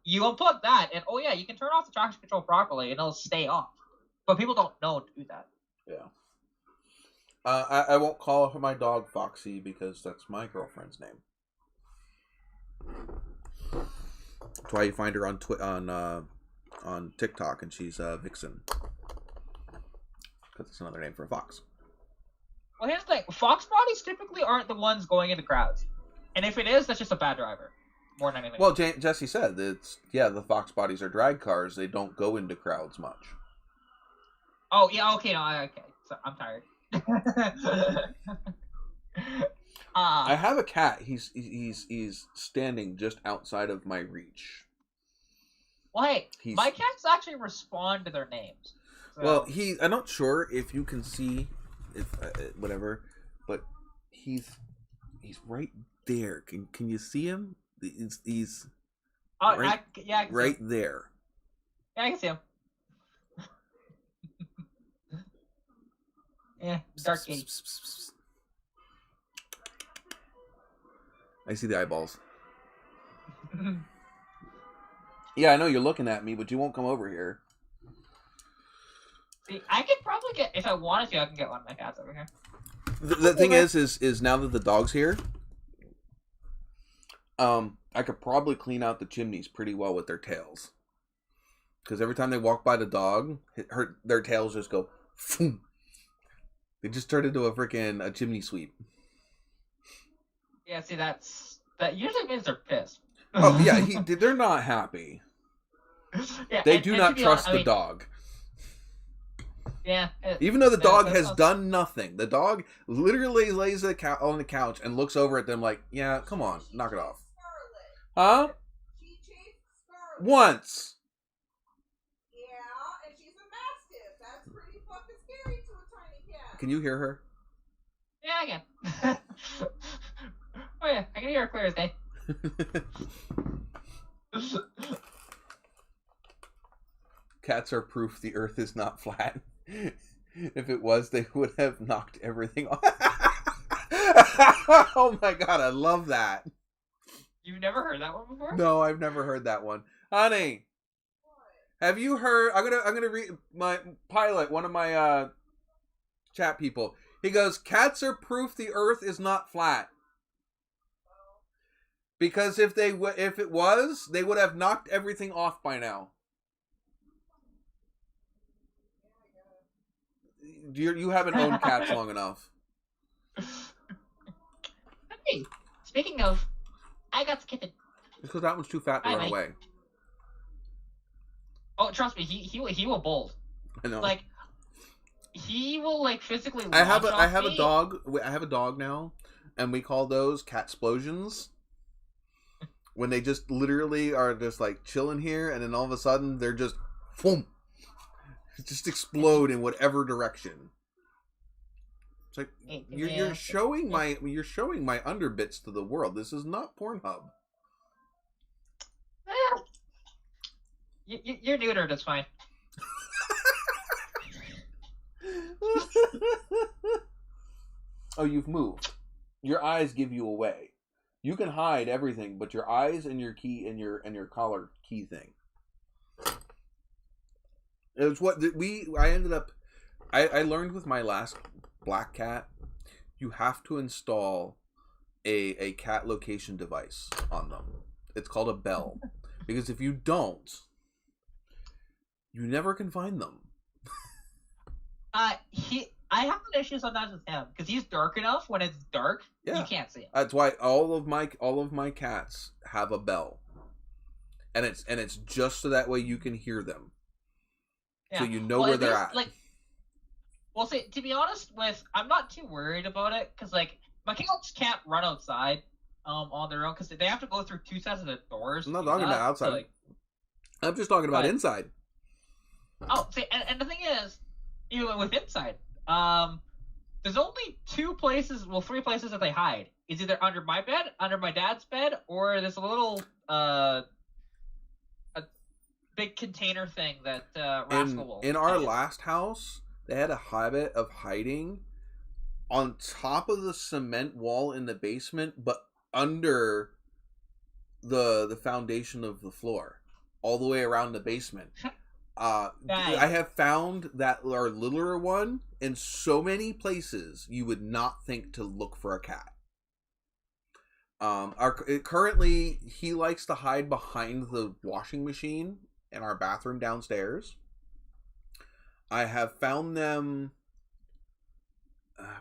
You unplug that, and oh yeah, you can turn off the traction control properly, and it'll stay off. But people don't know to do that. Yeah. I won't call my dog Foxy because that's my girlfriend's name. That's why you find her on TikTok, and she's Vixen. Because it's another name for a fox. Well, here's the thing: fox bodies typically aren't the ones going into crowds, and if it is, that's just a bad driver. More than anything. Well, Jesse said the fox bodies are drag cars. They don't go into crowds much. Oh yeah, okay, no, okay. So I'm tired. I have a cat. He's standing just outside of my reach. Well, hey, my cats actually respond to their names. So. Well, I'm not sure if you can see, whatever, but he's right there. Can you see him? He's right, I can right there. Yeah, I can see him. Yeah, dark gate. I see the eyeballs. Yeah, I know you're looking at me, but you won't come over here. See, I could probably get, if I wanted to, I can get one of my cats over here. The thing is now that the dog's here, I could probably clean out the chimneys pretty well with their tails. Because every time they walk by the dog, their tails just go, phoom. They just turned into a chimney sweep. Yeah, see, that usually means they're pissed. Oh yeah, they're not happy. Yeah, they do not trust the dog. Yeah. Even though the dog has done nothing, the dog literally lays on the couch and looks over at them like, "Yeah, come on, knock it off." Huh? She chased Scarlet. Once. Yeah, and she's a mastiff. That's pretty fucking scary to a tiny cat. Can you hear her? Yeah, I can. Oh yeah, I can hear her clear as day. Cats are proof the earth is not flat. If it was, they would have knocked everything off. Oh my god, I love that. You've never heard that one before? No, I've never heard that one. Honey, have you heard? I'm gonna read my pilot. One of my chat people. He goes, "Cats are proof the Earth is not flat." Because if it was, they would have knocked everything off by now. You haven't owned cats long enough. Hey, speaking of, I got the kitten. It's because that one's too fat to run away. Oh, trust me, he will bolt. I know. Like, he will like physically. I have a dog. I have a dog now, and we call those cat explosions. When they just literally are just like chilling here, and then all of a sudden they're just, boom, just explode in whatever direction. It's like you're showing my underbits to the world. This is not Pornhub. You're neutered. That's fine. Oh, you've moved. Your eyes give you away. You can hide everything, but your eyes and your key and your collar key thing. It was what I ended up. I learned with my last black cat. You have to install a cat location device on them. It's called a bell, because if you don't, you never can find them. I have an issue sometimes with him because he's dark enough. When it's dark, you can't see him. That's why all of my cats have a bell, and it's just so that way you can hear them, so you know where they're at. Well, see, to be honest, I'm not too worried about it because like my cats can't run outside on their own because they have to go through two sets of the doors. I'm not talking about outside. So, I'm just talking about inside. Oh, see, and the thing is, even with inside. There's only three places that they hide. It's either under my bed, under my dad's bed, or there's a little, a big container thing that, Rascal will. In our last house, they had a habit of hiding on top of the cement wall in the basement, but under the foundation of the floor, all the way around the basement. I have found that our littler one in so many places you would not think to look for a cat. Currently he likes to hide behind the washing machine in our bathroom downstairs. I have found them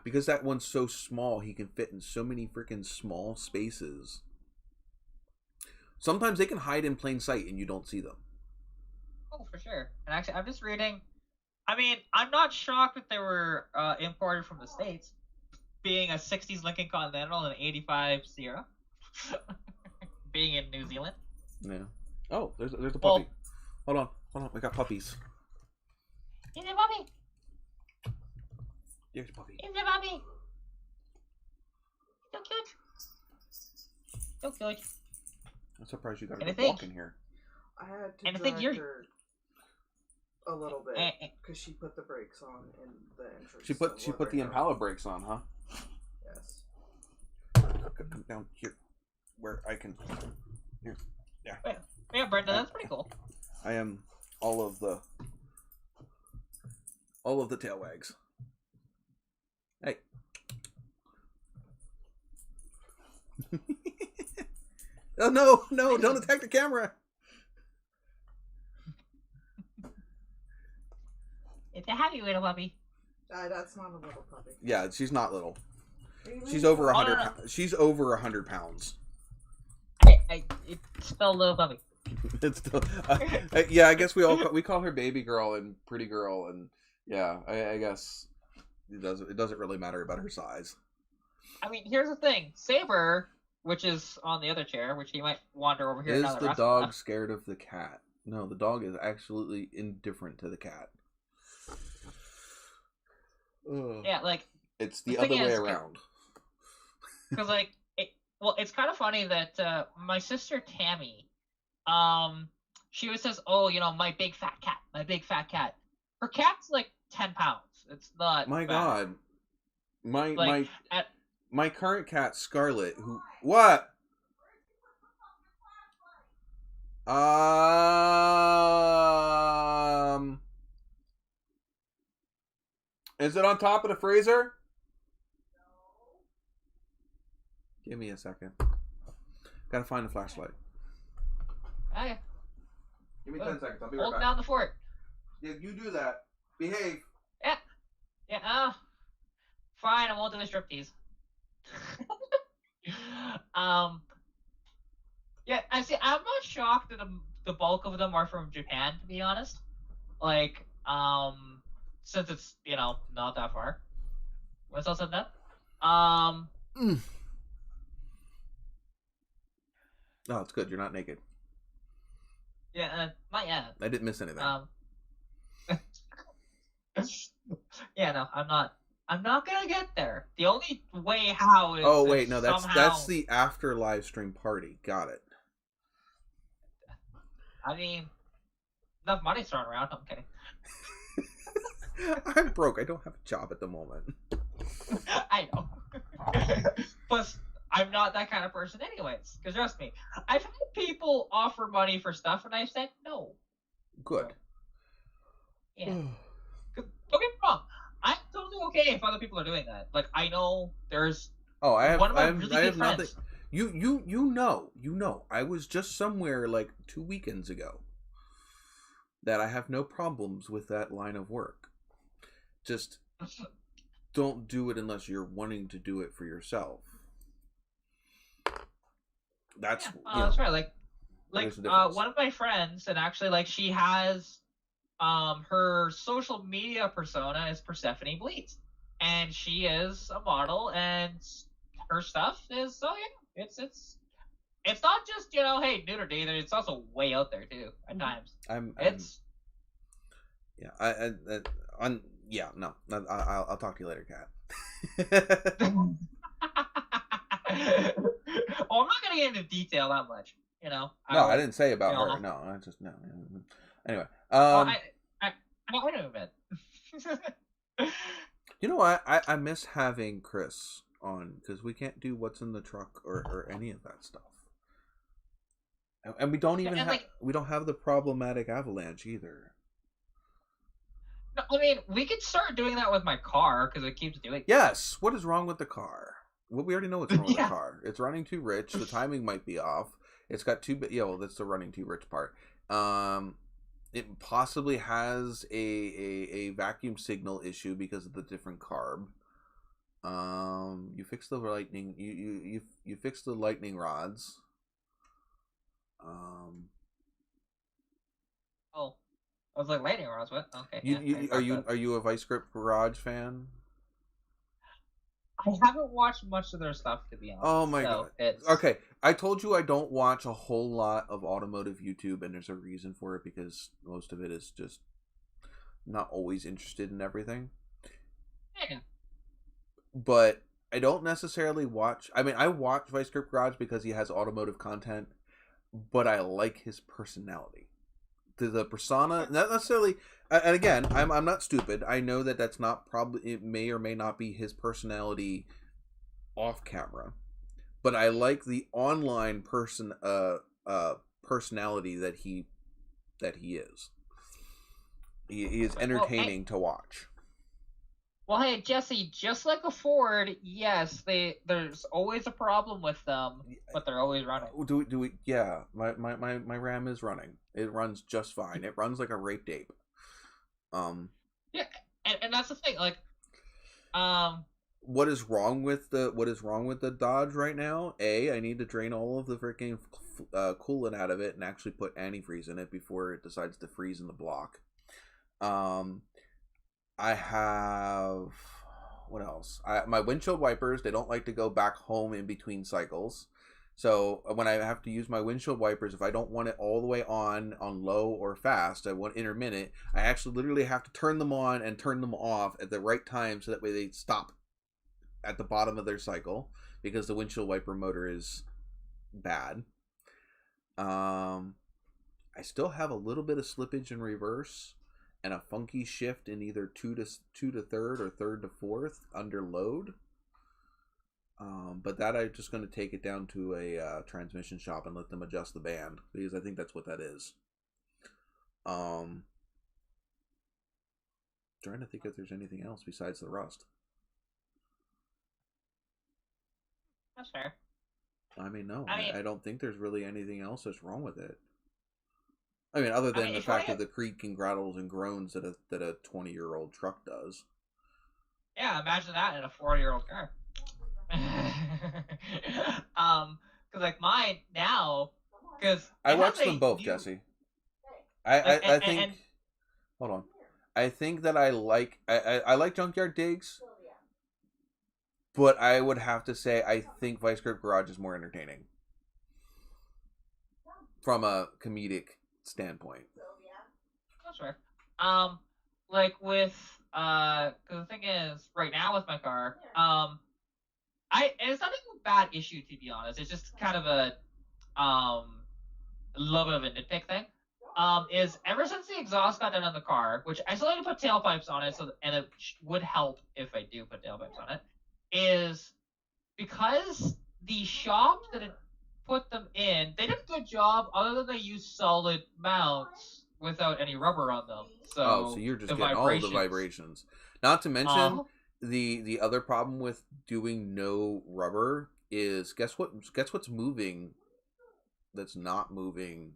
because that one's so small, he can fit in so many freaking small spaces. Sometimes they can hide in plain sight and you don't see them. Oh, for sure. And actually, I'm just reading. I mean, I'm not shocked that they were imported from the States, being a 60s Lincoln Continental and an 85 Sierra, being in New Zealand. Yeah. Oh, there's a puppy. Hold on. We got puppies. Here's a puppy. Here's a puppy. Here's a puppy. So cute. So cute. I'm surprised you got a walk in here. I had to drag her a little bit because she put the brakes on in the entrance. She put the Impala brakes on, huh? Yes. Come down here, where I can. Here, yeah. Yeah, Brenda, that's pretty cool. I am all of the tail wags. Hey. Oh no! Don't attack the camera. It's a happy little puppy. That's not a little puppy. Yeah, she's not little. She's over 100. She's over 100 pounds. It's still a little puppy. It's still. Yeah, I guess we call her baby girl and pretty girl, and yeah, I guess it doesn't really matter about her size. I mean, here's the thing: Saber, which is on the other chair, which he might wander over here. Is the dog scared of the cat? No, the dog is absolutely indifferent to the cat. Ugh. Yeah, like it's the other way around. Because it's kind of funny that my sister Tammy, she always says, "Oh, my big fat cat." Her cat's like 10 pounds. It's not. My bad. God, my current cat Scarlet, who what? Is it on top of the freezer? Give me a second. Gotta find the flashlight. Okay. Give me 10 seconds. I'll be right Hold back. down the fort. Yeah, you do that. Behave. Yeah. Yeah. Fine. I won't do the striptease. Yeah. I see. I'm not shocked that the bulk of them are from Japan, to be honest. Like, since it's not that far. What's else said that? No, it's good. You're not naked. Yeah, not yet. I didn't miss anything. Yeah, no, I'm not. I'm not gonna get there. The only way how is. Oh wait, no, that's somehow... that's the after live stream party. Got it. I mean, enough money's thrown around. I'm kidding. I'm broke. I don't have a job at the moment. I know. Plus, I'm not that kind of person anyways. Because trust me, I've had people offer money for stuff and I've said no. Good. Yeah. Don't get me wrong. I'm totally okay if other people are doing that. Like, I know there's... Oh, I have really I have good nothing. friends. You know. I was just somewhere like 2 weekends ago that I have no problems with that line of work. Just don't do it unless you're wanting to do it for yourself. That's that's right. Like one of my friends, and actually, like, she has her social media persona is Persephone Bleeds, and she is a model, and her stuff is it's not just hey, nudity. It's also way out there too at times. I'll talk to you later, Kat. Well, I'm not gonna get into detail that much, No, I didn't say about her. No, I just no. Anyway, I know a bit. You know what? I miss having Chris on because we can't do what's in the truck or any of that stuff, and we don't even we don't have the problematic avalanche either. No, I mean, we could start doing that with my car because it keeps doing. Yes. What is wrong with the car? Well, we already know what's wrong with the car. It's running too rich. The timing might be off. It's got too bit. That's the running too rich part. It possibly has a vacuum signal issue because of the different carb. You fix the lightning. You fix the lightning rods. Oh, I was like lightning rods. What? Okay. Are you a Vice Grip Garage fan? I haven't watched much of their stuff, to be honest. Oh my god. Okay, I told you I don't watch a whole lot of automotive YouTube, and there's a reason for it because most of it is just not always interested in everything. Yeah. But I don't necessarily watch. I mean, I watch Vice Grip Garage because he has automotive content, but I like his personality. The persona, not necessarily. And again, I'm not stupid. I know that that's not probably, it may or may not be his personality off camera, but I like the online personality that he is. He is entertaining to watch. Well, hey Jesse, just like a Ford, yes, there's always a problem with them, but they're always running. Do we? Yeah, my Ram is running. It runs just fine. It runs like a raped ape. Yeah, and that's the thing. Like, what is wrong with the Dodge right now? I need to drain all of the freaking coolant out of it and actually put antifreeze in it before it decides to freeze in the block. I have, what else? My windshield wipers, they don't like to go back home in between cycles. So when I have to use my windshield wipers, if I don't want it all the way on low or fast, I want intermittent, I actually literally have to turn them on and turn them off at the right time so that way they stop at the bottom of their cycle because the windshield wiper motor is bad. I still have a little bit of slippage in reverse and a funky shift in either 2 to 3rd or 3rd to 4th under load. But that I'm just going to take it down to a transmission shop and let them adjust the band, because I think that's what that is. Trying to think if there's anything else besides the rust. That's fair. I mean, no, I don't think there's really anything else that's wrong with it. I mean, other than the fact that the creaking rattles and groans that a 20-year-old truck does. Yeah, imagine that in a 40-year-old car. Because like mine now, because I watched them both, Jesse. I think. Hold on. I think that I like Junkyard Digs, but I would have to say I think Vice Grip Garage is more entertaining from a comedic standpoint. That's fair. Like with because the thing is, right now with my car, and it's not even a bad issue, to be honest. It's just kind of a little bit of a nitpick thing. Is ever since the exhaust got done on the car, which I still need to put tailpipes on it, and it would help if I do put tailpipes on it, is because the shop that it put them in, they did a good job, other than they used solid mounts without any rubber on them. So you're just getting all of the vibrations. Not to mention the other problem with doing no rubber is guess what's moving that's not moving.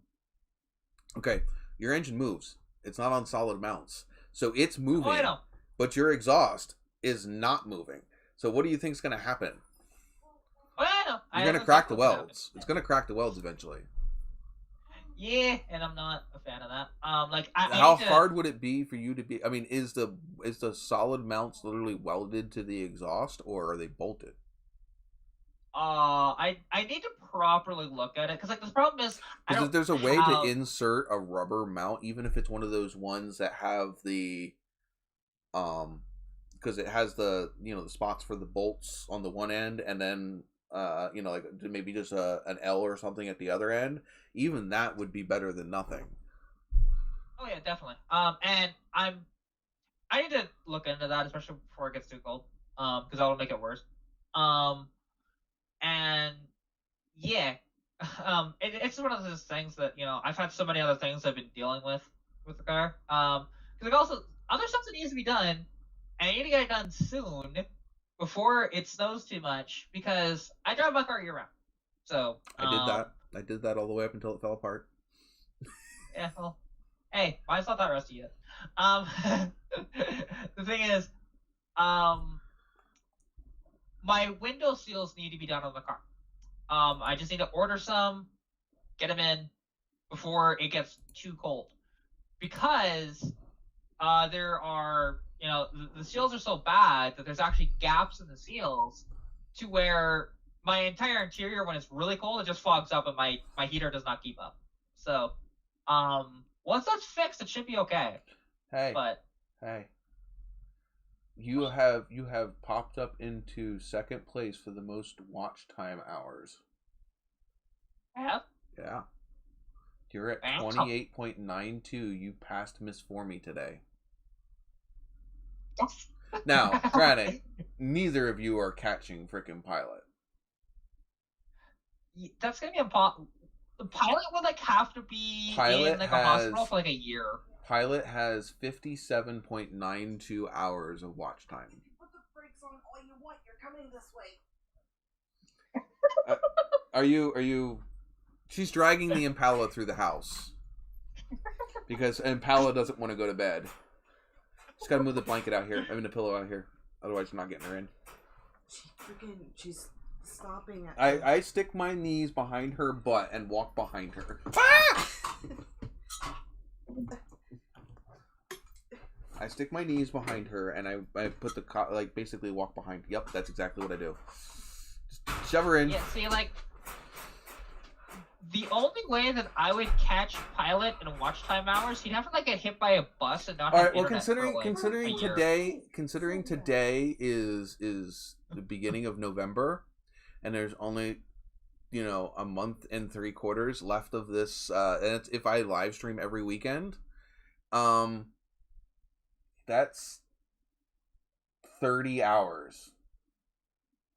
Okay, your engine moves. It's not on solid mounts. So it's moving. I know. But your exhaust is not moving. So what do you think is going to happen? I know. You're going to crack the welds. It's going to crack the welds eventually. Yeah, and I'm not a fan of that. How hard would it be for you to be? I mean, is the solid mounts literally welded to the exhaust, or are they bolted? I need to properly look at it, because like the problem is, because if there's a way to insert a rubber mount, even if it's one of those ones that have the because it has the the spots for the bolts on the one end, and then like maybe just an L or something at the other end, even that would be better than nothing. Oh yeah, definitely. And I need to look into that, especially before it gets too cold, because that'll make it worse. And yeah, it's one of those things that I've had so many other things I've been dealing with the car. Because like also other stuff that needs to be done, and I need to get it done soon before it snows too much, because I drive my car year round. So I did that all the way up until it fell apart. Yeah, well, hey, mine's not that rusty yet. The thing is, my window seals need to be done on the car. I just need to order some, get them in before it gets too cold, because there are the seals are so bad that there's actually gaps in the seals to where my entire interior, when it's really cold, it just fogs up and my heater does not keep up. So once that's fixed, it should be okay. Hey, you have popped up into second place for the most watch time hours. I have? Yeah. You're at 28.92. You passed Miss Formie today. Now, granted, neither of you are catching frickin' Pilot. That's gonna be impossible. The Pilot would have to be in a hospital for a year. Pilot has 57.92 hours of watch time. If you put the brakes on all you want, you're coming this way. Are you? She's dragging the Impala through the house because Impala doesn't want to go to bed. Just gotta move the blanket out here. I mean the pillow out here. Otherwise, you're not getting her in. She's stopping at. I stick my knees behind her butt and walk behind her. Ah! I stick my knees behind her and I put the basically walk behind. Yep, that's exactly what I do. Just shove her in. Yeah, see, the only way that I would catch Pilot in watch time hours, he'd have to get hit by a bus and not have internet. All right, well, considering today is the beginning of November, and there's only a month and 3/4 left of this, and it's, if I live stream every weekend, that's 30 hours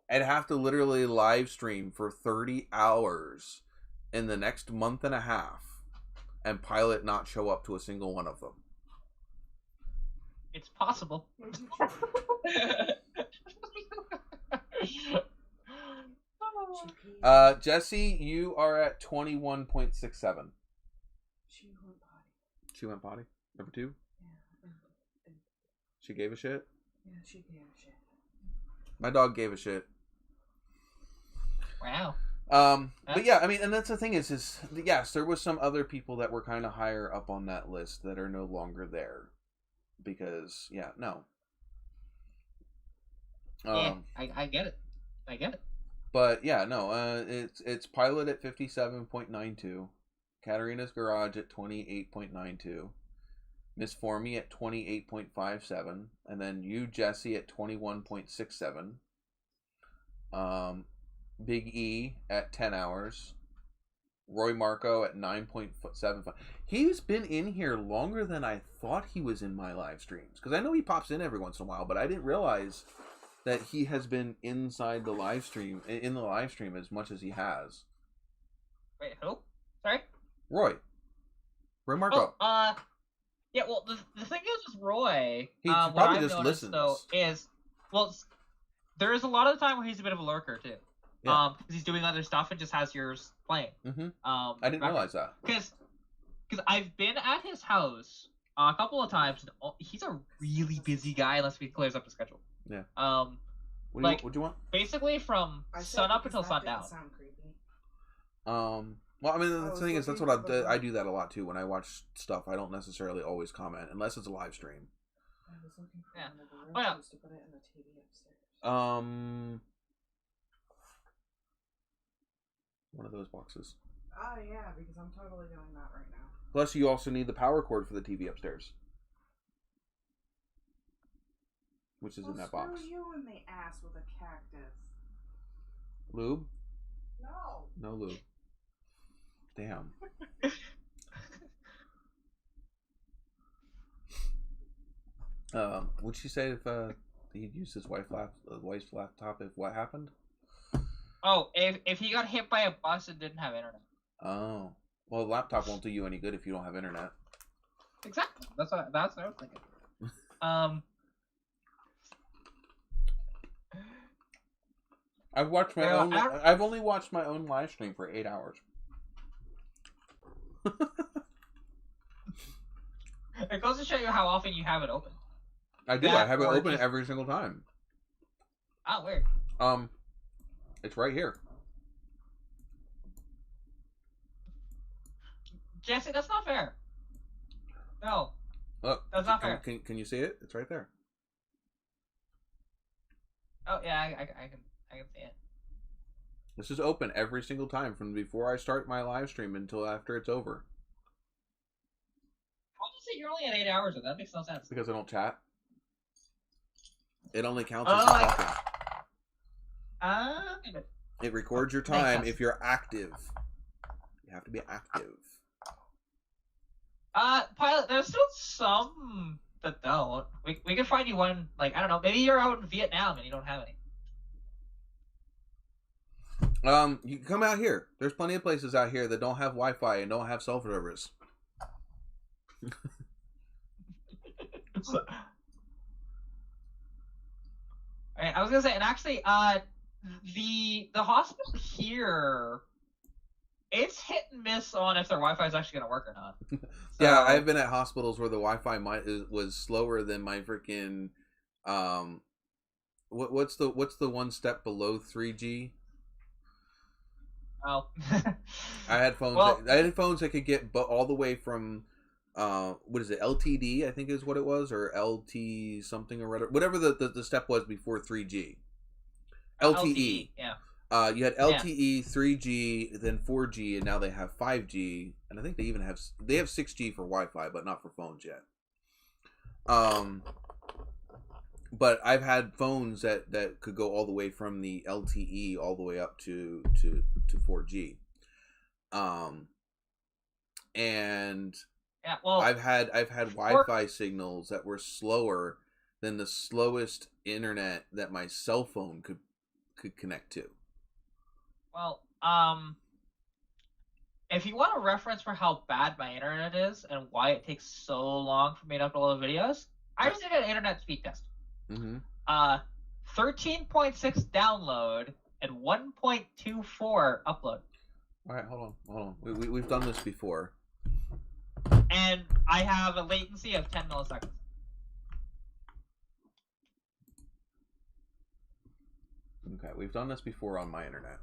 and have to literally live stream for 30 hours in the next month and a half and Pilot not show up to a single one of them. It's possible. Jesse, you are at 21.67. She went potty. Number 2? Yeah. She gave a shit? Yeah, she gave a shit. My dog gave a shit. Wow. But yeah, I mean, and that's the thing is yes, there was some other people that were kind of higher up on that list that are no longer there. Because, yeah, no. Yeah, I get it. I get it. But yeah, no, it's Pilot at 57.92, Katarina's Garage at 28.92, Miss Formy at 28.57, and then you, Jesse, at 21.67. Big E at 10 hours. Roy Marco at 9.75. He's been in here longer than I thought he was in my live streams. Because I know he pops in every once in a while, but I didn't realize that he has been inside the live stream, in the live stream as much as he has. Wait, who? Sorry? Roy Marco. Oh, yeah, well, the thing is with Roy, He what probably I've just noticed, listens. though, is, well, there is a lot of the time where he's a bit of a lurker, too. Yeah. Because he's doing other stuff and just has yours playing. Mm-hmm. I didn't realize that. Because I've been at his house a couple of times, and he's a really busy guy unless he clears up the schedule. Yeah. What do you want? Basically from sun up until sundown. Sound creepy. Well, I mean, the thing is, that's what I do that a lot too. When I watch stuff, I don't necessarily always comment unless it's a live stream. I was looking for one of the Oh, yeah. roaches to put it in the TV upstairs. One of those boxes. Oh yeah, because I'm totally doing that right now. Plus, you also need the power cord for the TV upstairs, which is in that box. Screw you in the ass with a cactus. Lube? No. No lube. Damn. Would she say if he'd used his wife's laptop if what happened? Oh, if he got hit by a bus and didn't have internet. Oh. Well, the laptop won't do you any good if you don't have internet. Exactly. That's what I was thinking. I've watched my own. I've only watched my own live stream for 8 hours. It goes to show you how often you have it open. I do. I have it open every single time. Oh, weird. It's right here. Jesse, that's not fair. No. Look, that's not fair. Can you see it? It's right there. Oh yeah, I can see it. This is open every single time from before I start my live stream until after it's over. How is it you're only at 8 hours? That makes no sense. Because I don't chat. It only counts as talking. It records your time if you're active. You have to be active. Pilot, there's still some that don't. We can find you one, like, I don't know, maybe you're out in Vietnam and you don't have any. You can come out here. There's plenty of places out here that don't have Wi-Fi and don't have cell service. I was gonna say, and actually, the hospital here, it's hit and miss on if their Wi-Fi is actually gonna work or not. So, yeah, I've been at hospitals where the Wi-Fi was slower than my freaking what's the one step below 3G? Oh. I had phones that could get all the way from what is it, LTD, I think is what it was, or LT something or whatever the step was before 3G. LTE. Yeah. You had LTE, 3G, then 4G, and now they have 5G, and I think they have 6G for Wi-Fi, but not for phones yet. But I've had phones that could go all the way from the LTE all the way up to 4G. And yeah, well, I've had Wi-Fi signals that were slower than the slowest internet that my cell phone could connect to. Well, if you want a reference for how bad my internet is and why it takes so long for me to upload videos, I just did an internet speed test. 13.6 download and 1.24 upload. All right, hold on. We've done this before. And I have a latency of 10 milliseconds. Okay, we've done this before on my internet.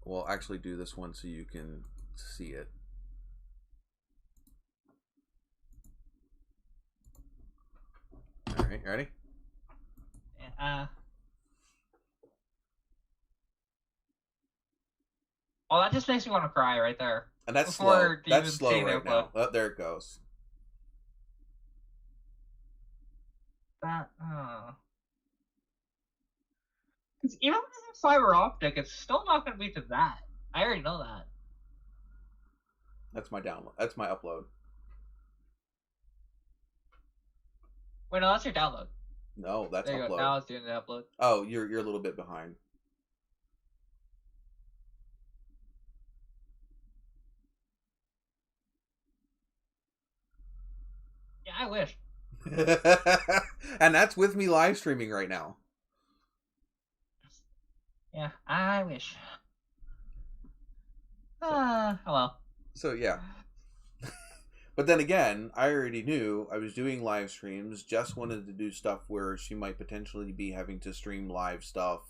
We'll actually do this one so you can see it. All right, ready? Well, that just makes me want to cry right there. And that's slow. That's slow right now. Oh, there it goes. Because even with fiber optic, it's still not going to be to that. I already know that. That's my download. That's my upload. Wait, no, that's your download. No, that's there you upload. Go. Now it's doing the upload. Oh, you're a little bit behind. Yeah, I wish. And that's with me live streaming right now. Yeah, I wish. Oh well. So yeah. But then again, I already knew I was doing live streams. Jess wanted to do stuff where she might potentially be having to stream live stuff.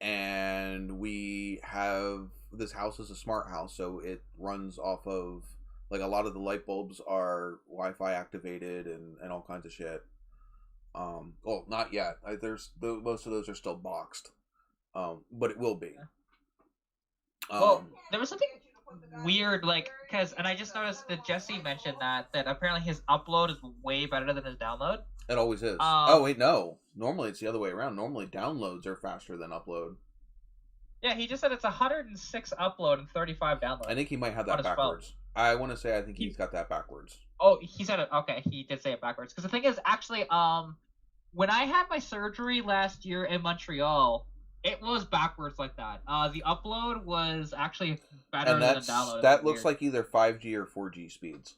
And we have, this house is a smart house, so it runs off of, like, a lot of the light bulbs are Wi-Fi activated and all kinds of shit. Well, not yet. Most of those are still boxed. But it will be. Well, there was something weird, like, and I just noticed that Jesse mentioned that apparently his upload is way better than his download. It always is. Oh, wait, no. Normally it's the other way around. Normally downloads are faster than upload. Yeah, he just said it's 106 upload and 35 download. I think he might have that backwards. I want to say I think he's got that backwards. Oh, he said it. Okay, he did say it backwards. Because the thing is, actually, when I had my surgery last year in Montreal, it was backwards like that. The upload was actually better than the download. That looks like either 5G or 4G speeds.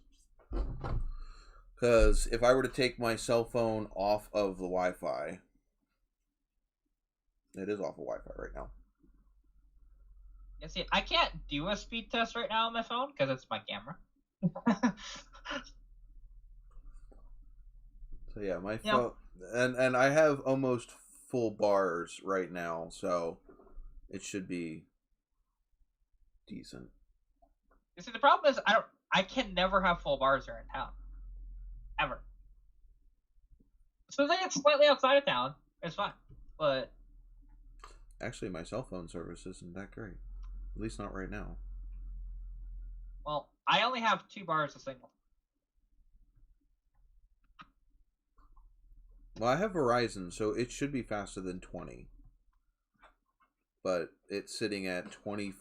Because if I were to take my cell phone off of the Wi-Fi, it is off of Wi-Fi right now. Yeah, see, I can't do a speed test right now on my phone because it's my camera. So yeah, my phone, and I have almost full bars right now, so it should be decent. You see, the problem is I can never have full bars here in town, ever. So then it's slightly outside of town. It's fine, but actually, my cell phone service isn't that great. At least not right now. Well, I only have 2 bars of signal. Well, I have Verizon, so it should be faster than 20. But it's sitting at 20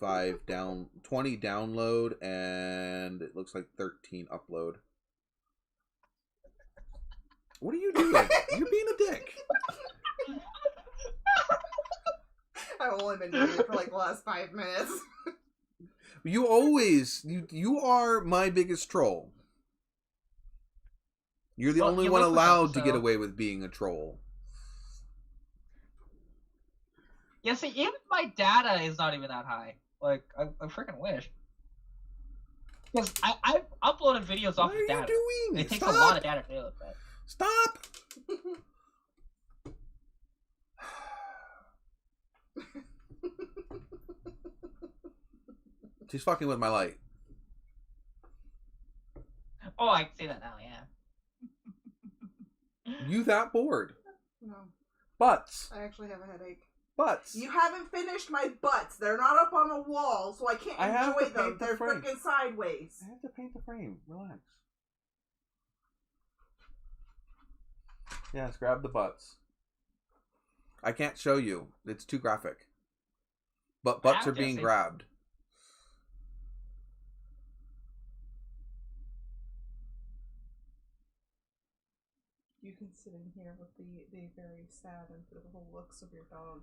download, and it looks like 13 upload. What are you doing? You're being a dick. I've only been doing it for like the last 5 minutes. You are my biggest troll. You're the only one allowed to get away with being a troll. Yeah, see, even my data is not even that high. Like, I freaking wish. Because I've uploaded videos off of data. What are you doing? It takes a lot of data to do that. Stop! She's fucking with my light. Oh, I can see that now, yeah. You that bored? No. Butts. I actually have a headache. Butts. You haven't finished my butts. They're not up on a wall, so I can't enjoy them. They're freaking sideways. I have to paint the frame. Relax. Yes, grab the butts. I can't show you. It's too graphic. But butts are being grabbed. You can sit in here with the very sad and pitiful looks of your dog.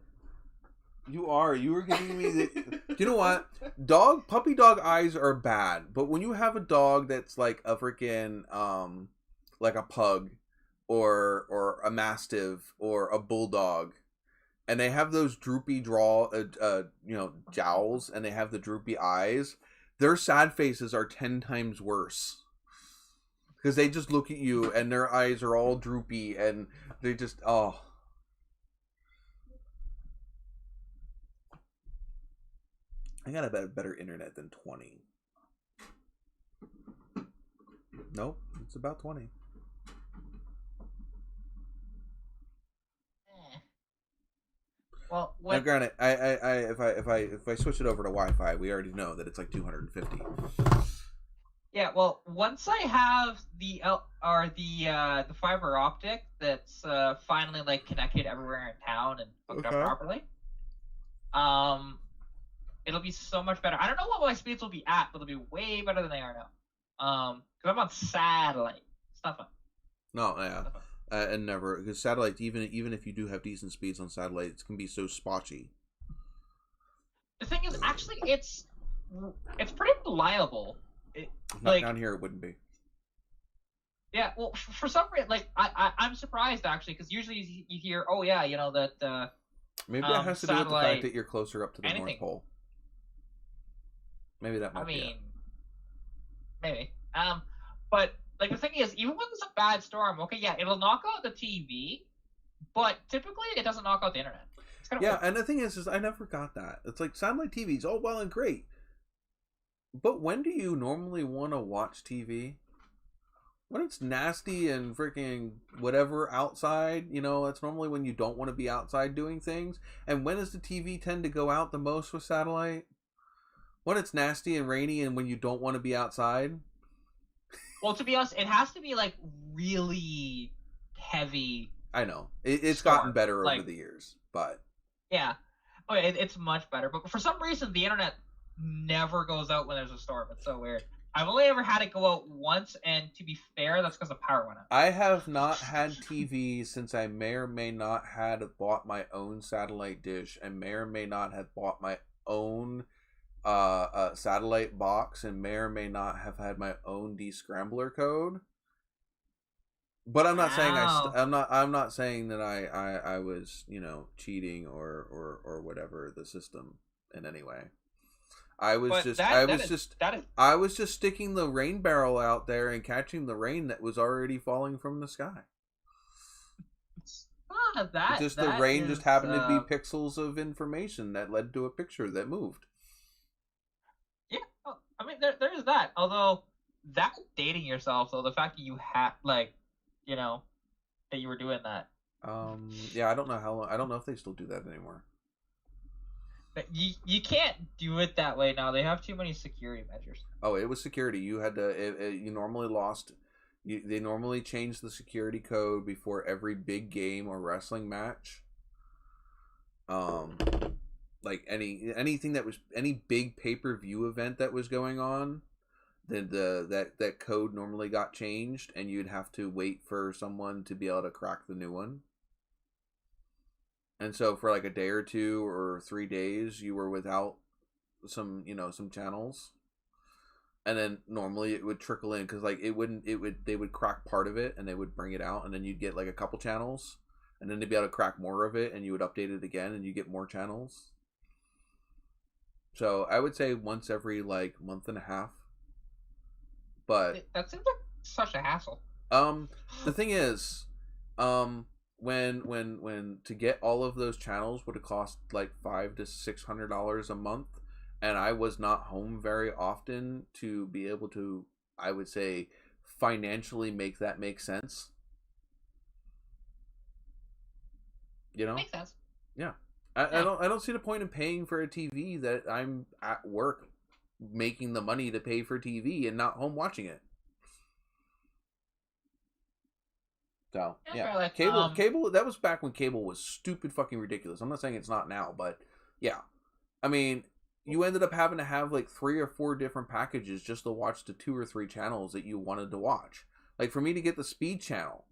You were giving me the. Do you know what? Puppy dog eyes are bad, but when you have a dog that's like a freaking like a pug, or a mastiff or a bulldog, and they have those droopy jowls, and they have the droopy eyes, their sad faces are 10 times worse. Because they just look at you and their eyes are all droopy and they just, oh. I got a better internet than 20. Nope, it's about 20. Well, now, granted, if I switch it over to Wi-Fi, we already know that it's like 250. Yeah, well, once I have the fiber optic that's finally like connected everywhere in town and hooked up properly, it'll be so much better. I don't know what my speeds will be at, but they'll be way better than they are now. Because I'm on satellite. It's not fun. No, yeah. And never, because satellite, even if you do have decent speeds on satellite, it can be so spotchy. The thing is, actually, it's pretty reliable. Not down here, it wouldn't be. Yeah, well, for some reason, like I'm surprised actually, because usually you hear, oh yeah, you know that. Maybe that has to do with the fact that you're closer up to the North Pole. Maybe that might be it. Maybe. But like the thing is, even when there's a bad storm, okay, yeah, it'll knock out the TV, but typically it doesn't knock out the internet. Yeah, and the thing is I never got that. It's like satellite TV's all well and great, but when do you normally want to watch TV? When it's nasty and freaking whatever outside, you know, that's normally when you don't want to be outside doing things. And when does the TV tend to go out the most with satellite? When it's nasty and rainy and when you don't want to be outside. Well, to be honest, it has to be like really heavy. I know it's gotten better over the years, but yeah, okay, it's much better. But for some reason, the internet never goes out when there's a storm. It's so weird. I've only ever had it go out once, and to be fair, that's because the power went out. I have not had TV since I may or may not had bought my own satellite dish, and may or may not have bought my own satellite box, and may or may not have had my own descrambler code. But I'm not saying I'm not saying that I was, you know, cheating or whatever the system in any way. I was just sticking the rain barrel out there and catching the rain that was already falling from the sky. The rain just happened to be pixels of information that led to a picture that moved. Yeah, I mean there's that. Although that's dating yourself, though, the fact that you had that you were doing that. Yeah, I don't know how long. I don't know if they still do that anymore. But you can't do it that way now. They have too many security measures. Oh, it was security. You had to. You normally lost. They normally change the security code before every big game or wrestling match. Like anything that was any big pay-per-view event that was going on, then that code normally got changed, and you'd have to wait for someone to be able to crack the new one. And so for like a day or 2 or 3 days, you were without some channels. And then normally it would trickle in, because like they would crack part of it and they would bring it out, and then you'd get like a couple channels, and then they'd be able to crack more of it, and you would update it again and you get more channels. So I would say once every like month and a half. But that seems like such a hassle. The thing is, when to get all of those channels would have cost like $500 to $600 a month, and I was not home very often to be able to, I would say, financially make that make sense. You know? Makes sense. Yeah. I don't see the point in paying for a TV that I'm at work making the money to pay for TV and not home watching it. So yeah, cable. That was back when cable was stupid, fucking ridiculous. I'm not saying it's not now, but yeah, I mean, you ended up having to have like 3 or 4 different packages just to watch the 2 or 3 channels that you wanted to watch. Like for me to get the speed channel,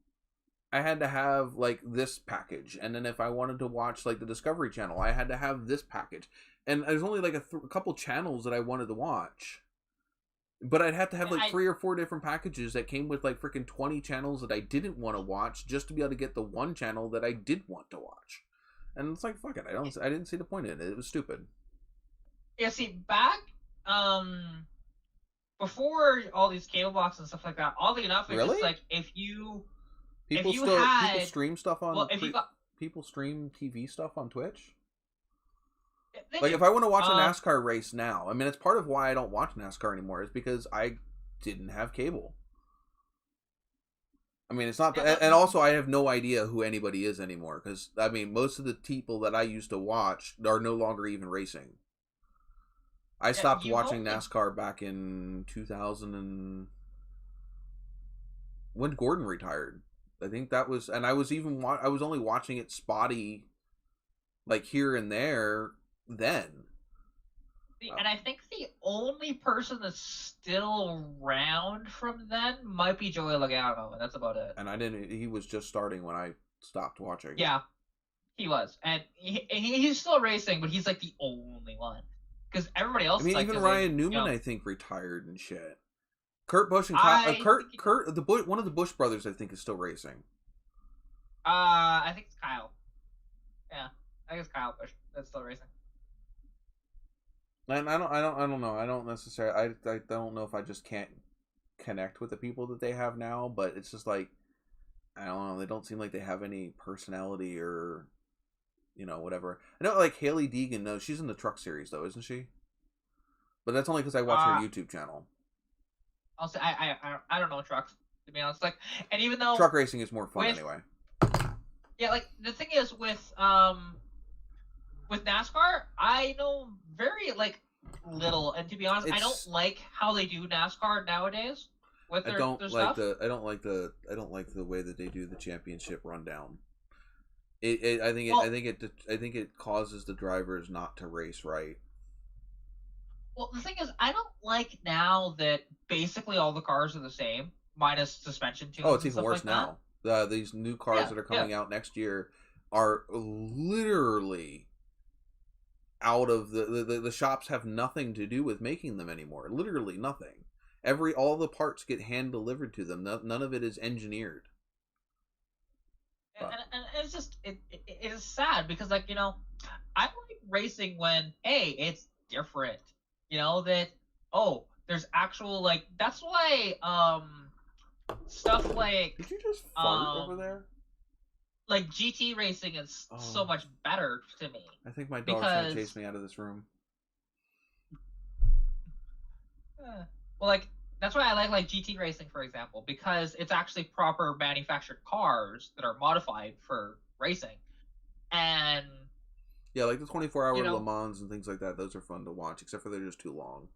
I had to have like this package, and then if I wanted to watch like the Discovery Channel, I had to have this package, and there's only like a couple channels that I wanted to watch, but I'd have to have like 3 or 4 different packages that came with like freaking 20 channels that I didn't want to watch just to be able to get the one channel that I did want to watch, and it's like fuck it, I didn't see the point in it. It was stupid. Yeah, see, back before all these cable boxes and stuff like that, oddly enough, it's just like people stream stuff on people stream TV stuff on Twitch. Like if I want to watch a NASCAR race now, I mean it's part of why I don't watch NASCAR anymore is because I didn't have cable. I mean it's not, and also I have no idea who anybody is anymore because I mean most of the people that I used to watch are no longer even racing. I stopped watching NASCAR back in 2000 and when Gordon retired. I think that was, and I was only watching it spotty, like here and there then. And I think the only person that's still around from then might be Joey Logano, and that's about it. And he was just starting when I stopped watching. Yeah, he was. And he's still racing, but he's like the only one. Because everybody else, I mean, like, even Ryan Newman, I think, retired and shit. Kurt Busch and one of the Busch brothers, I think, is still racing. I think it's Kyle. Yeah, I think it's Kyle Busch that's still racing. And I don't know. I don't necessarily. I don't know if I just can't connect with the people that they have now. But it's just like I don't know. They don't seem like they have any personality or whatever. I know like Haley Deegan. No, she's in the truck series though, isn't she? But that's only because I watch her YouTube channel. I'll say I don't know trucks, to be honest. Like, and even though truck racing is more fun anyway. Yeah, like the thing is with NASCAR, I know very little, and to be honest, I don't like how they do NASCAR nowadays with their stuff. I don't like the way that they do the championship rundown. I think it causes the drivers not to race right. Well, the thing is, I don't like now that basically all the cars are the same, minus suspension tunes. Oh, it's even worse now. These new cars that are coming out next year are literally out of the shops have nothing to do with making them anymore. Literally nothing. All the parts get hand delivered to them. None of it is engineered. And it's just it is sad because I like racing when it's different. That there's actual that's why stuff like did you just fart over there? Like GT racing is so much better to me. I think my dog's gonna chase me out of this room. Well, that's why I like GT racing, for example, because it's actually proper manufactured cars that are modified for racing, and yeah, like the 24-hour Le Mans and things like that. Those are fun to watch, except for they're just too long.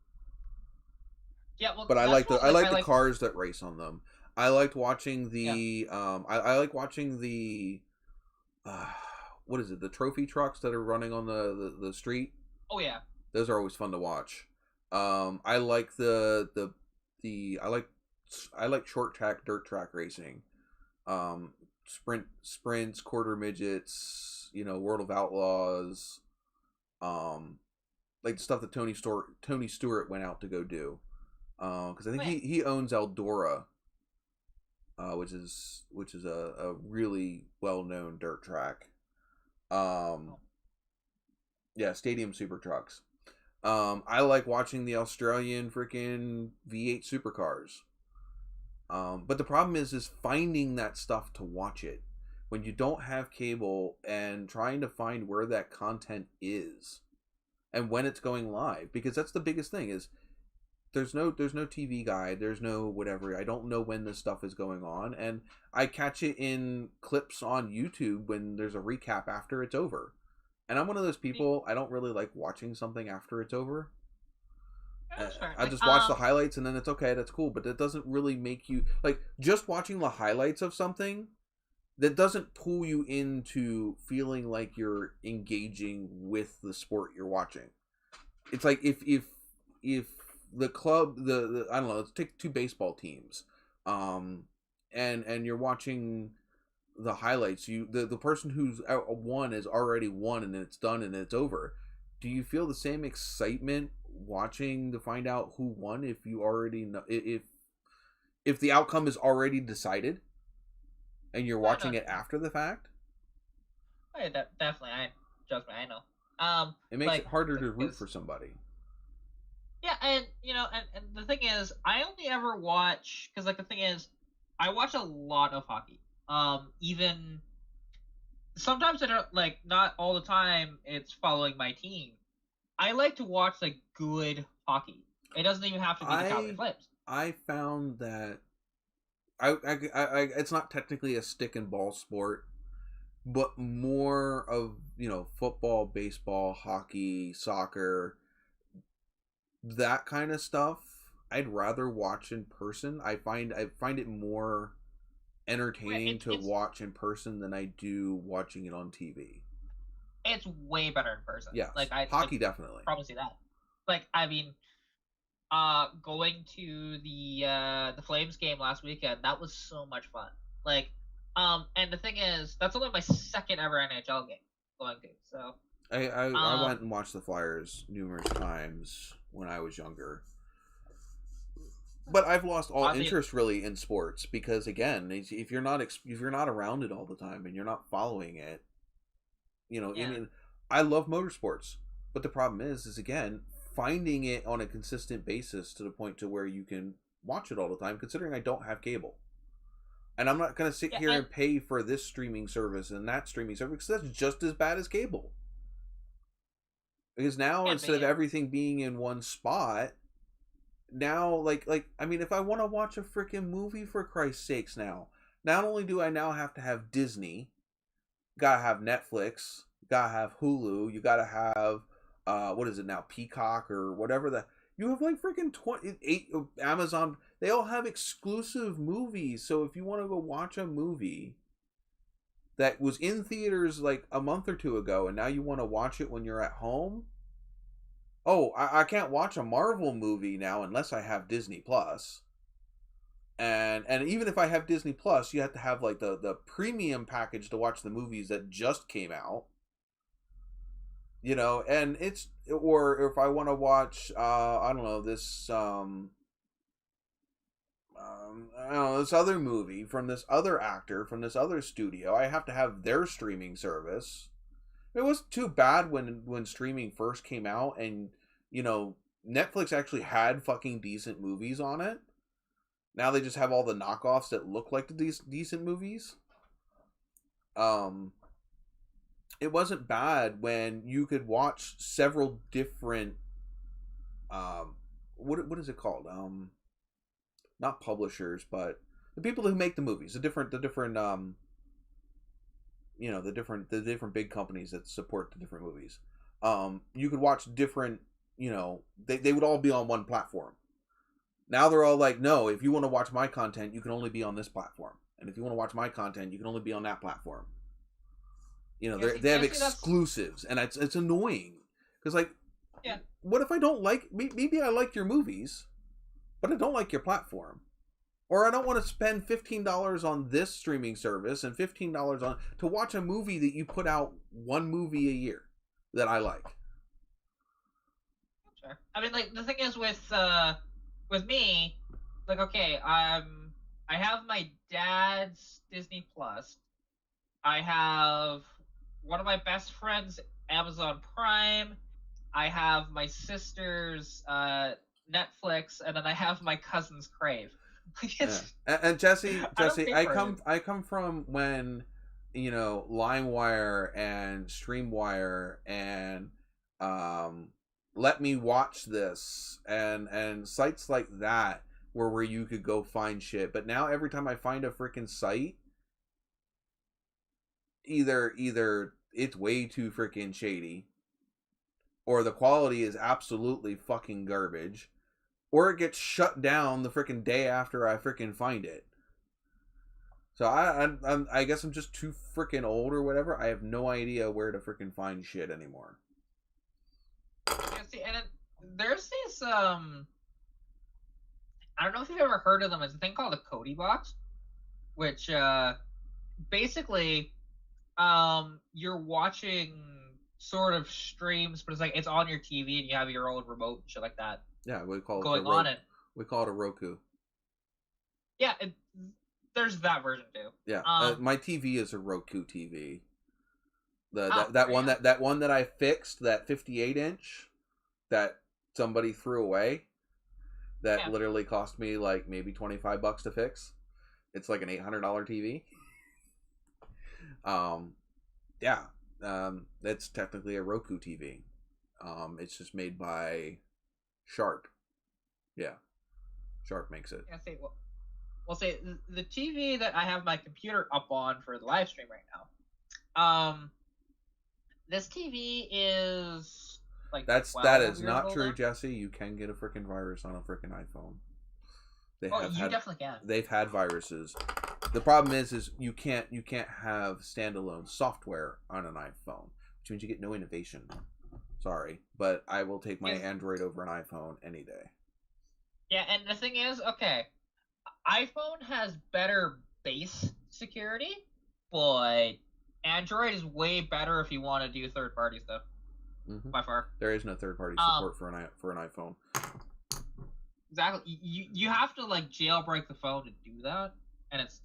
Yeah, well, but I like the cars that race on them. I liked watching the I like watching the what is it? The trophy trucks that are running on the street. Oh yeah, those are always fun to watch. I like I like short track dirt track racing. Sprints, quarter midgets, World of Outlaws, like the stuff that Tony Stewart went out to go do. Because I think he owns Eldora, which is a really well known dirt track. Yeah, stadium super trucks. I like watching the Australian freaking V8 supercars. But the problem is finding that stuff to watch it when you don't have cable and trying to find where that content is and when it's going live, because that's the biggest thing is there's no TV guide, there's no whatever. I don't know when this stuff is going on, and I catch it in clips on YouTube when there's a recap after it's over. And I'm one of those people, I don't really like watching something after it's over. I just watch the highlights and then it's okay, that's cool, but that doesn't really make you just watching the highlights of something that doesn't pull you into feeling like you're engaging with the sport you're watching. It's like if the club the I don't know, let's take two baseball teams, and you're watching the highlights, the person who's won is already won and it's done and it's over. Do you feel the same excitement watching to find out who won if you already know if the outcome is already decided and you're watching it after the fact? Definitely. Trust me, I know. It makes it harder to root for somebody. Yeah, and and the thing is, I only ever watch because the thing is, I watch a lot of hockey. Even sometimes I don't not all the time. It's following my team. I like to watch good hockey. It doesn't even have to be the Calgary Flames. I found that it's not technically a stick and ball sport, but more of football, baseball, hockey, soccer, that kind of stuff. I'd rather watch in person. I find it more entertaining to watch in person than I do watching it on TV. It's way better in person. Yeah, hockey definitely. Promise you that. Going to the Flames game last weekend, that was so much fun. And the thing is, that's only my second ever NHL game going to. So I went and watched the Flyers numerous times when I was younger. But I've lost all interest really in sports because again, if you're not around it all the time and you're not following it, I mean, I love motorsports, but the problem is again finding it on a consistent basis to the point to where you can watch it all the time. Considering I don't have cable, and I'm not going to sit here and pay for this streaming service and that streaming service because that's just as bad as cable. Because now instead of everything being in one spot. Now, I mean, if I want to watch a freaking movie, for Christ's sakes, not only do I now have to have Disney, gotta have Netflix, gotta have Hulu, you gotta have, what is it now, Peacock or whatever you have freaking 28 Amazon, they all have exclusive movies, so if you want to go watch a movie that was in theaters a month or two ago, and now you want to watch it when you're at home, oh, I can't watch a Marvel movie now unless I have Disney Plus. And even if I have Disney Plus, you have to have the premium package to watch the movies that just came out. And it's, or if I want to watch I don't know, this this other movie from this other actor from this other studio, I have to have their streaming service. It wasn't too bad when streaming first came out and, Netflix actually had fucking decent movies on it. Now they just have all the knockoffs that look like these decent movies. It wasn't bad when you could watch several different, what is it called? Not publishers, but the people who make the movies, the different the different big companies that support the different movies. You could watch different, they would all be on one platform. Now they're all no, if you want to watch my content, you can only be on this platform. And if you want to watch my content, you can only be on that platform. They have exclusives, and it's annoying. Because what if I don't maybe I like your movies, but I don't like your platform? Or I don't want to spend $15 on this streaming service and $15 to watch a movie that you put out one movie a year that I like. Sure. I mean, the thing is with me, okay, I have my dad's Disney Plus. I have one of my best friends' Amazon Prime. I have my sister's Netflix, and then I have my cousin's Crave. And Jesse, I come from when LimeWire and StreamWire and Let Me Watch This and sites like that were where you could go find shit. But now every time I find a freaking site, either it's way too freaking shady, or the quality is absolutely fucking garbage, or it gets shut down the freaking day after I freaking find it. So I guess I'm just too freaking old or whatever. I have no idea where to freaking find shit anymore. Yeah, see, and there's these I don't know if you've ever heard of them. It's a thing called a Cody box, which basically, you're watching sort of streams, but it's like it's on your TV and you have your own remote and shit like that. Yeah, we call going it on it. We call it a Roku. Yeah, there's that version too. Yeah, my TV is a Roku TV. That one that I fixed, that 58-inch that somebody threw away, that literally cost me like maybe $25 to fix. It's like an $800 TV. That's technically a Roku TV. It's just made by Sharp. Yeah, Sharp makes it. Yeah, say the TV that I have my computer up on for the live stream right now. This TV is like that is not true, Jesse. You can get a freaking virus on a freaking iPhone. You definitely can. They've had viruses. The problem is you can't have standalone software on an iPhone, which means you get no innovation. Sorry, but I will take my Android over an iPhone any day. Yeah, and the thing is, okay, iPhone has better base security, but Android is way better if you want to do third-party stuff. Mm-hmm. By far, there is no third-party support for an iPhone. Exactly. You have to like jailbreak the phone to do that, and it's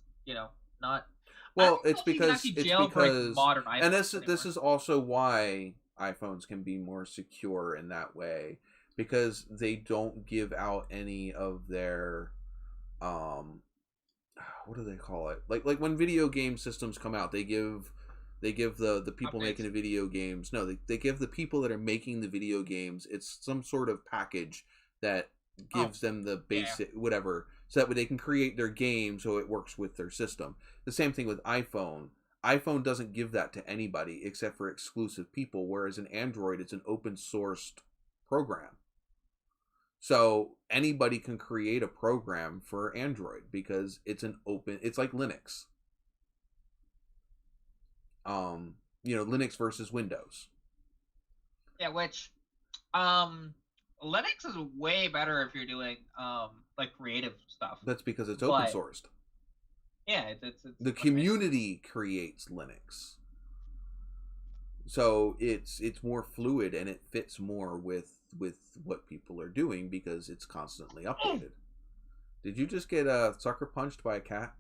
not. Well, it's because modern iPhones, and this is also why iPhones can be more secure in that way, because they don't give out any of their what do they call it? Like when video game systems come out, they give the people making the video games. No, they give the people that are making the video games. It's some sort of package that gives them the basic whatever, so that way they can create their game so it works with their system. The same thing with iPhone. iPhone doesn't give that to anybody except for exclusive people, whereas in Android it's an open sourced program. So anybody can create a program for Android because it's it's like Linux. Linux versus Windows. Yeah, which Linux is way better if you're doing like creative stuff. That's because it's open sourced. Yeah, it's the community creates Linux, so it's more fluid and it fits more with what people are doing because it's constantly updated. Did you just get sucker punched by a cat?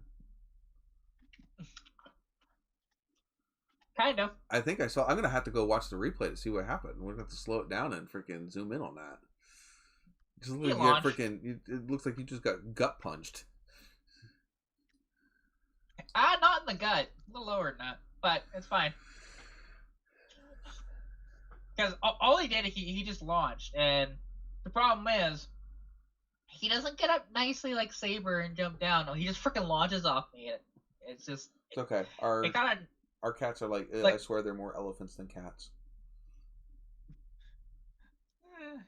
Kind of. I think I saw. I'm gonna have to go watch the replay to see what happened. We're gonna have to slow it down and freaking zoom in on that. It looks like you just got gut punched. Not in the gut. A little lower than that, but it's fine. Because all he did, he just launched, and the problem is, he doesn't get up nicely like Saber and jump down. No, he just freaking launches off me. It's just. It's okay. Our cats are like I swear they're more elephants than cats.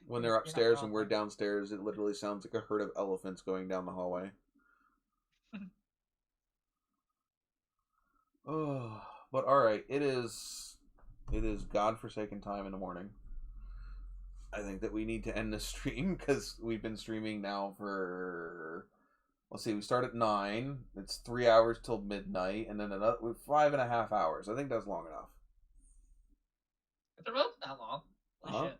When they're upstairs and we're downstairs, it literally sounds like a herd of elephants going down the hallway. Oh, but all right, it is godforsaken time in the morning. I think that we need to end this stream because we've been streaming now for. Let's see, we start at 9. It's 3 hours till midnight, and then another 5.5 hours. I think that's long enough. It's about that long. Holy shit.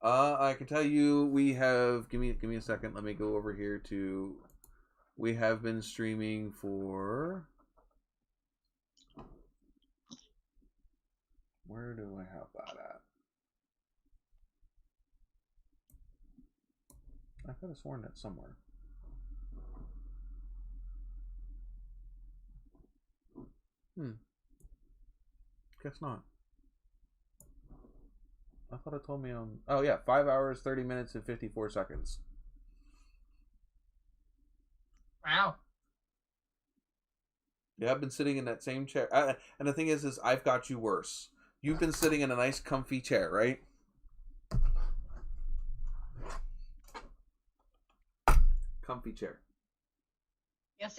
I can tell you we have. Give me a second. Let me go over here to. We have been streaming for. Where do I have that at? I could have sworn that somewhere. Guess not. I thought it told me on. Oh yeah, 5 hours, 30 minutes, and 54 seconds. Wow. Yeah, I've been sitting in that same chair. And the thing is I've got you worse. You've been sitting in a nice, comfy chair, right? Comfy chair. Yes.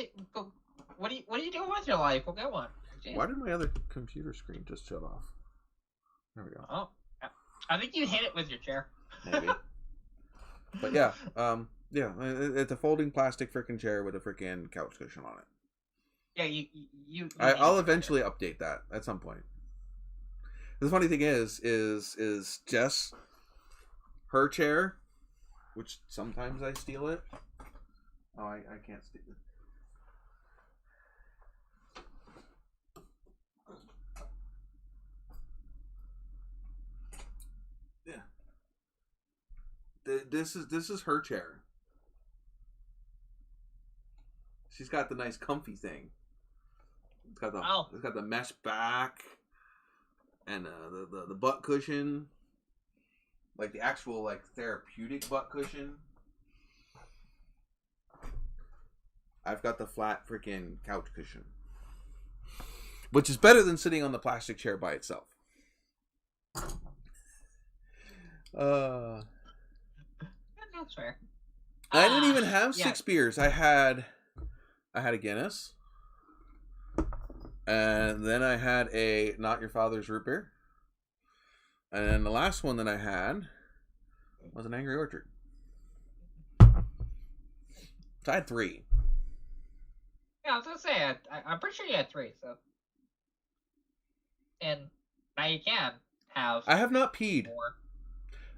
What are you doing with your life? We'll get one. Jeez. Why did my other computer screen just shut off? There we go. Oh, I think you hit it with your chair. Maybe. But yeah, it's a folding plastic freaking chair with a freaking couch cushion on it. Yeah, you I'll eventually update that at some point. The funny thing is Jess, her chair, which sometimes I steal it. Oh, I can't steal it. Yeah. This is her chair. She's got the nice comfy thing. It's got the mesh back and the butt cushion, like the actual like therapeutic butt cushion. I've got the flat freaking couch cushion, which is better than sitting on the plastic chair by itself. That's fair. I didn't even have 6 beers. I had a Guinness, and then I had a Not Your Father's root beer, and then the last one that I had was an Angry Orchard. So I had 3. Yeah, I was gonna say I'm pretty sure you had 3. So, and now you can have. I have not peed. More.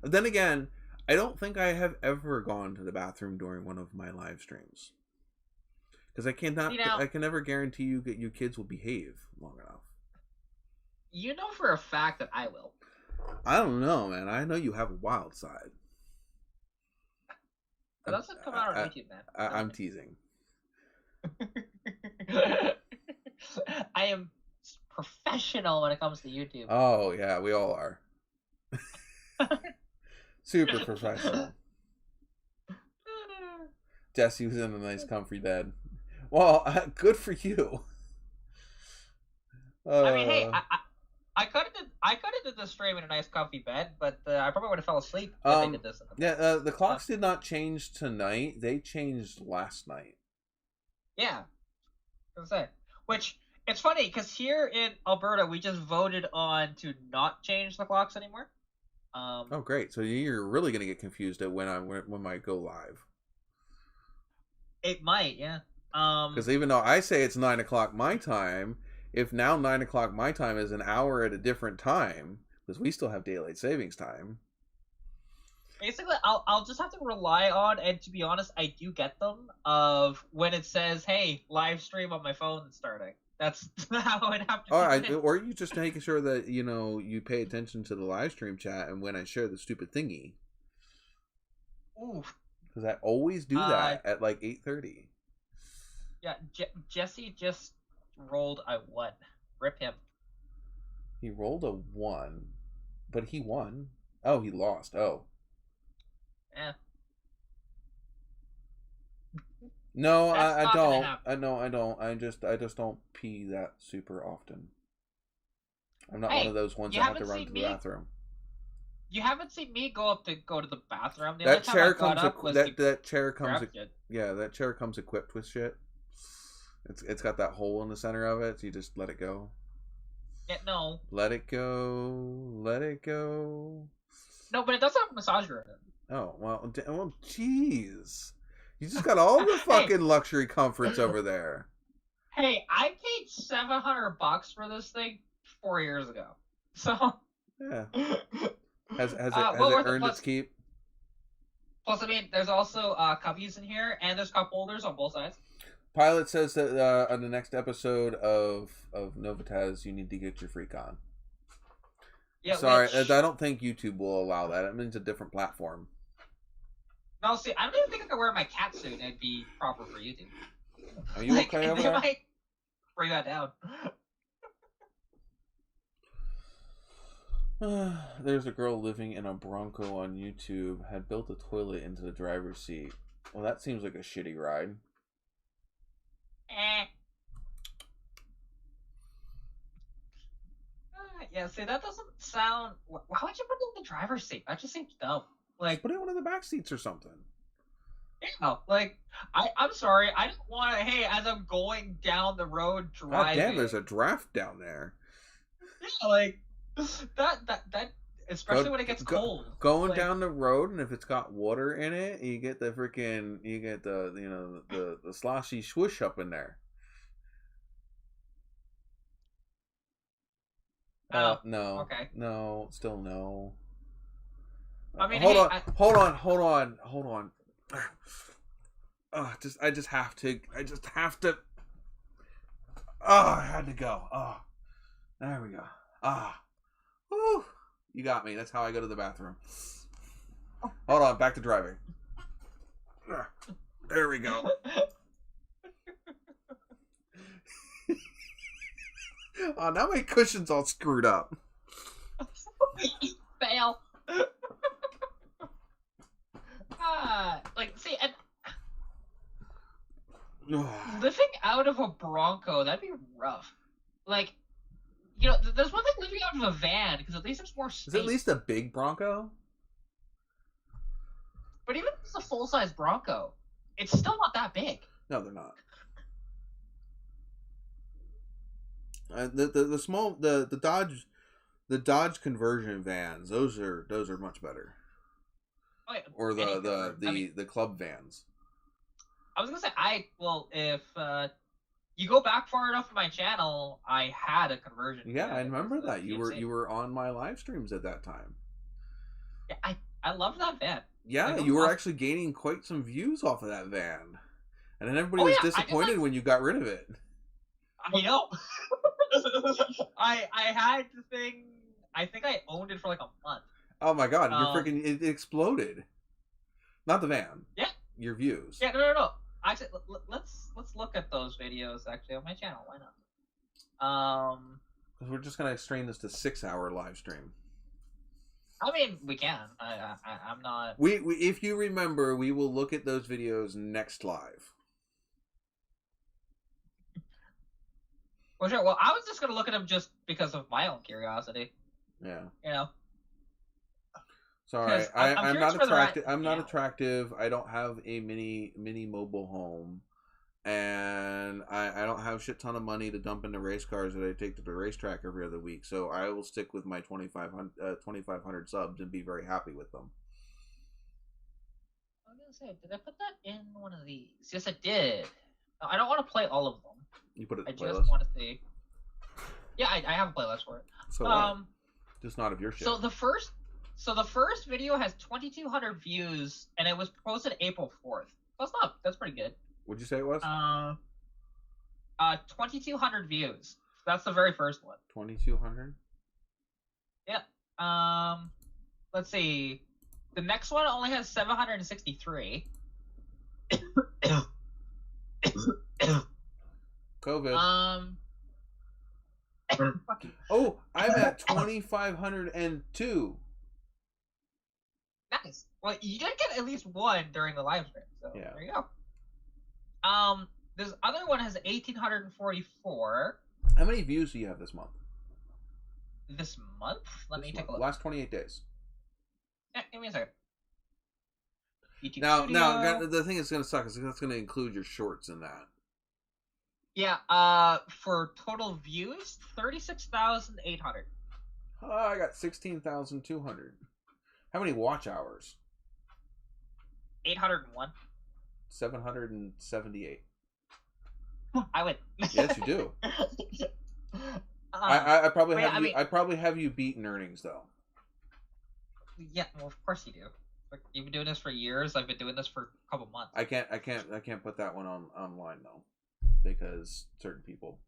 Then again, I don't think I have ever gone to the bathroom during one of my live streams. Because I can never guarantee you that you kids will behave long enough. You know for a fact that I will. I don't know, man. I know you have a wild side. It doesn't come out on YouTube, man. I'm teasing. I am professional when it comes to YouTube. Oh, yeah, we all are. Super professional. Jesse was in a nice comfy bed. Well, good for you. I mean, hey, I could have did the stream in a nice comfy bed, but I probably would have fell asleep if they did this. The clocks did not change tonight. They changed last night. Yeah, I was gonna say. Which it's funny because here in Alberta we just voted on to not change the clocks anymore. Oh, great! So you're really gonna get confused at when I go live. It might, yeah. Because even though I say it's 9 o'clock my time, if now 9 o'clock my time is an hour at a different time, because we still have daylight savings time. Basically, I'll just have to rely on, and to be honest, I do get them, of when it says, hey, live stream on my phone is starting. That's how I'd have to or you just make sure that, you pay attention to the live stream chat and when I share the stupid thingy. Oof. Because I always do that at like 8:30. Yeah, Jesse just rolled a 1. Rip him. He rolled a 1, but he won. Oh, he lost. Oh. Yeah. No, I don't. I don't. I just don't pee that super often. I'm not one of those ones that have to run to the bathroom. You haven't seen me go to the bathroom. That chair comes equipped with shit. It's got that hole in the center of it, so you just let it go. Yeah, no. Let it go. Let it go. No, but it does have a massager in it. Oh, well, jeez. You just got all the fucking luxury comforts over there. Hey, I paid $700 for this thing 4 years ago. So yeah. Has it earned its keep? Plus, I mean, there's also cubbies in here, and there's cup holders on both sides. Pilot says that on the next episode of NOVAtazz, you need to get your freak on. Yeah, sorry, I don't think YouTube will allow that. It means a different platform. No, see, I don't even think I could wear my cat suit and it'd be proper for YouTube. Are you okay over there? Might bring that down. There's a girl living in a Bronco on YouTube, had built a toilet into the driver's seat. Well, that seems like a shitty ride. Yeah, see, that doesn't sound... Why would you put it in the driver's seat? That just seems dumb. Like, put it in one of the back seats or something. Yeah, like, I'm sorry, I don't want to, hey, as I'm going down the road driving... God damn, there's a draft down there. Yeah, like, that especially when it gets cold. Going down the road, and if it's got water in it, you get the the sloshy swoosh up in there. No. Okay. No. Still no. I mean, hold hey, on. I just have to. I had to go. There we go. Whew. You got me. That's how I go to the bathroom. Hold on, back to driving. There we go. Oh, now my cushion's all screwed up. Fail. See, and living out of a Bronco, that'd be rough. Like, you know, there's one thing living out of a van, because at least there's more space. Is it at least a big Bronco? But even if it's a full-size Bronco, it's still not that big. No, they're not. The small the Dodge conversion vans, those are much better. Oh, yeah, or the club vans. I was gonna say if you go back far enough in my channel, I had a conversion. Yeah, I remember that. You were on my live streams at that time. Yeah, I love that van. Yeah, you were actually gaining quite some views off of that van. And then everybody was disappointed when you got rid of it. I know. I had the thing. I think I owned it for like a month. Oh my god, it exploded. Not the van. Yeah. Your views. Yeah, no. Actually, let's look at those videos actually on my channel. Why not? Because we're just gonna stream this to 6-hour live stream. I mean, we can. I'm not. We if you remember, we will look at those videos next live. Well, sure. Well, I was just gonna look at them just because of my own curiosity. Yeah. You know. Sorry, I'm not attractive. I'm not attractive. I don't have a mini mobile home, and I don't have a shit ton of money to dump into race cars that I take to the racetrack every other week. So I will stick with my 2,500 subs and be very happy with them. I was gonna say, did I put that in one of these? Yes, I did. I don't want to play all of them. You put it in the playlist? playlist? Just want to see. Yeah, I have a playlist for it. So just not of your shit. So the first video has 2,200 views, and it was posted April 4th. That's pretty good. What'd you say it was? 2,200 views. That's the very first one. 2,200? Yeah. Let's see. The next one only has 763. COVID. Oh, I'm at 2,502. Nice. Well, you did get at least one during the live stream, so yeah. There you go. This other one has 1,844. How many views do you have this month? This month? Let me take a look. Last 28 days. Yeah, give me a second. Now, the thing that's going to suck is that's going to include your shorts in that. Yeah, for total views, 36,800. Oh, I got 16,200. How many watch hours? 801. 778. I would. Yes, you do. I probably have you beaten earnings though. Yeah, well, of course you do. Like, you've been doing this for years. I've been doing this for a couple months. I can't put that one online though, because certain people.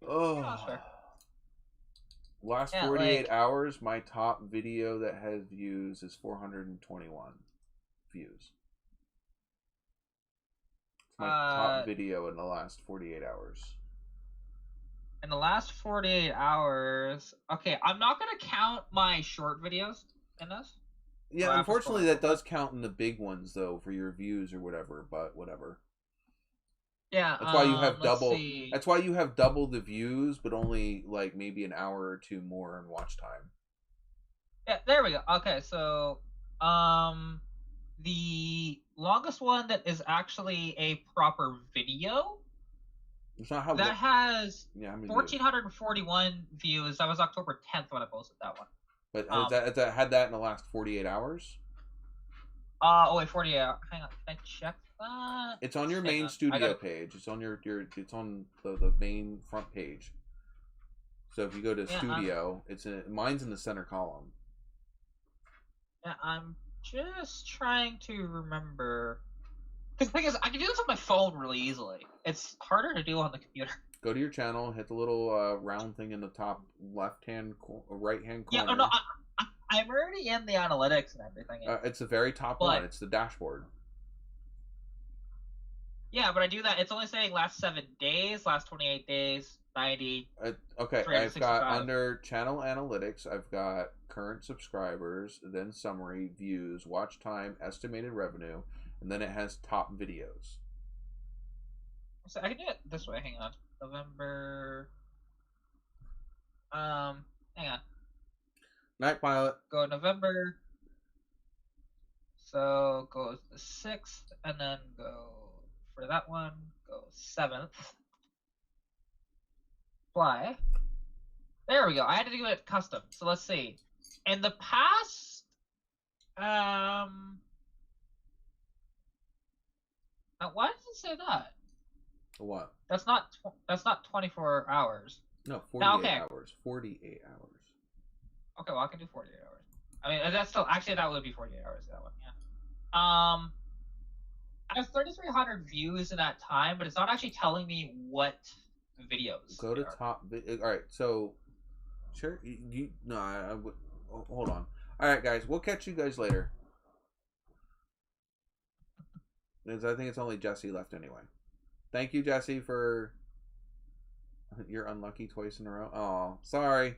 Oh. Yeah, sure. Last 48 hours, my top video that has views is 421 views. It's my top video in the last 48 hours. In the last 48 hours... Okay, I'm not going to count my short videos in this. Yeah, unfortunately that does count in the big ones, though, for your views or whatever, but whatever. Yeah, that's why you have double. That's why you have double the views, but only like maybe an hour or two more in watch time. Yeah, there we go. Okay, so the longest one that is actually a proper video. It's not how that has 1,441 views. That was October 10th when I posted that one. But has that had that in the last 48 hours? Oh wait, 48 hours. Hang on, can I check that? It's on your main studio page. It's on it's on the main front page. So if you go to studio, mine's in the center column. Yeah, I'm just trying to remember. Because the thing is, I can do this on my phone really easily. It's harder to do on the computer. Go to your channel, hit the little round thing in the top right-hand corner. Yeah, no, I'm already in the analytics and everything. It's the very top one. It's the dashboard. Yeah, but I do that. It's only saying last 7 days, last 28 days, 90. Okay, I've got under channel analytics, I've got current subscribers, then summary, views, watch time, estimated revenue, and then it has top videos. So I can do it this way. Hang on. November. Hang on. Night Pilot. Go November. So go the 6th, and then go for that one. Go 7th. Apply. There we go. I had to do it custom. So let's see. In the past, now why does it say that? What? That's not 24 hours. No, 48 hours. 48 hours. Okay, well I can do 48 hours. I mean, that's still actually that would be 48 hours. That one, yeah. I have 3,300 views in that time, but it's not actually telling me what videos. Go to top. All right, so sure. I would. Hold on. All right, guys, we'll catch you guys later. Because I think it's only Jesse left anyway. Thank you, Jesse, for you're unlucky twice in a row. Oh, sorry.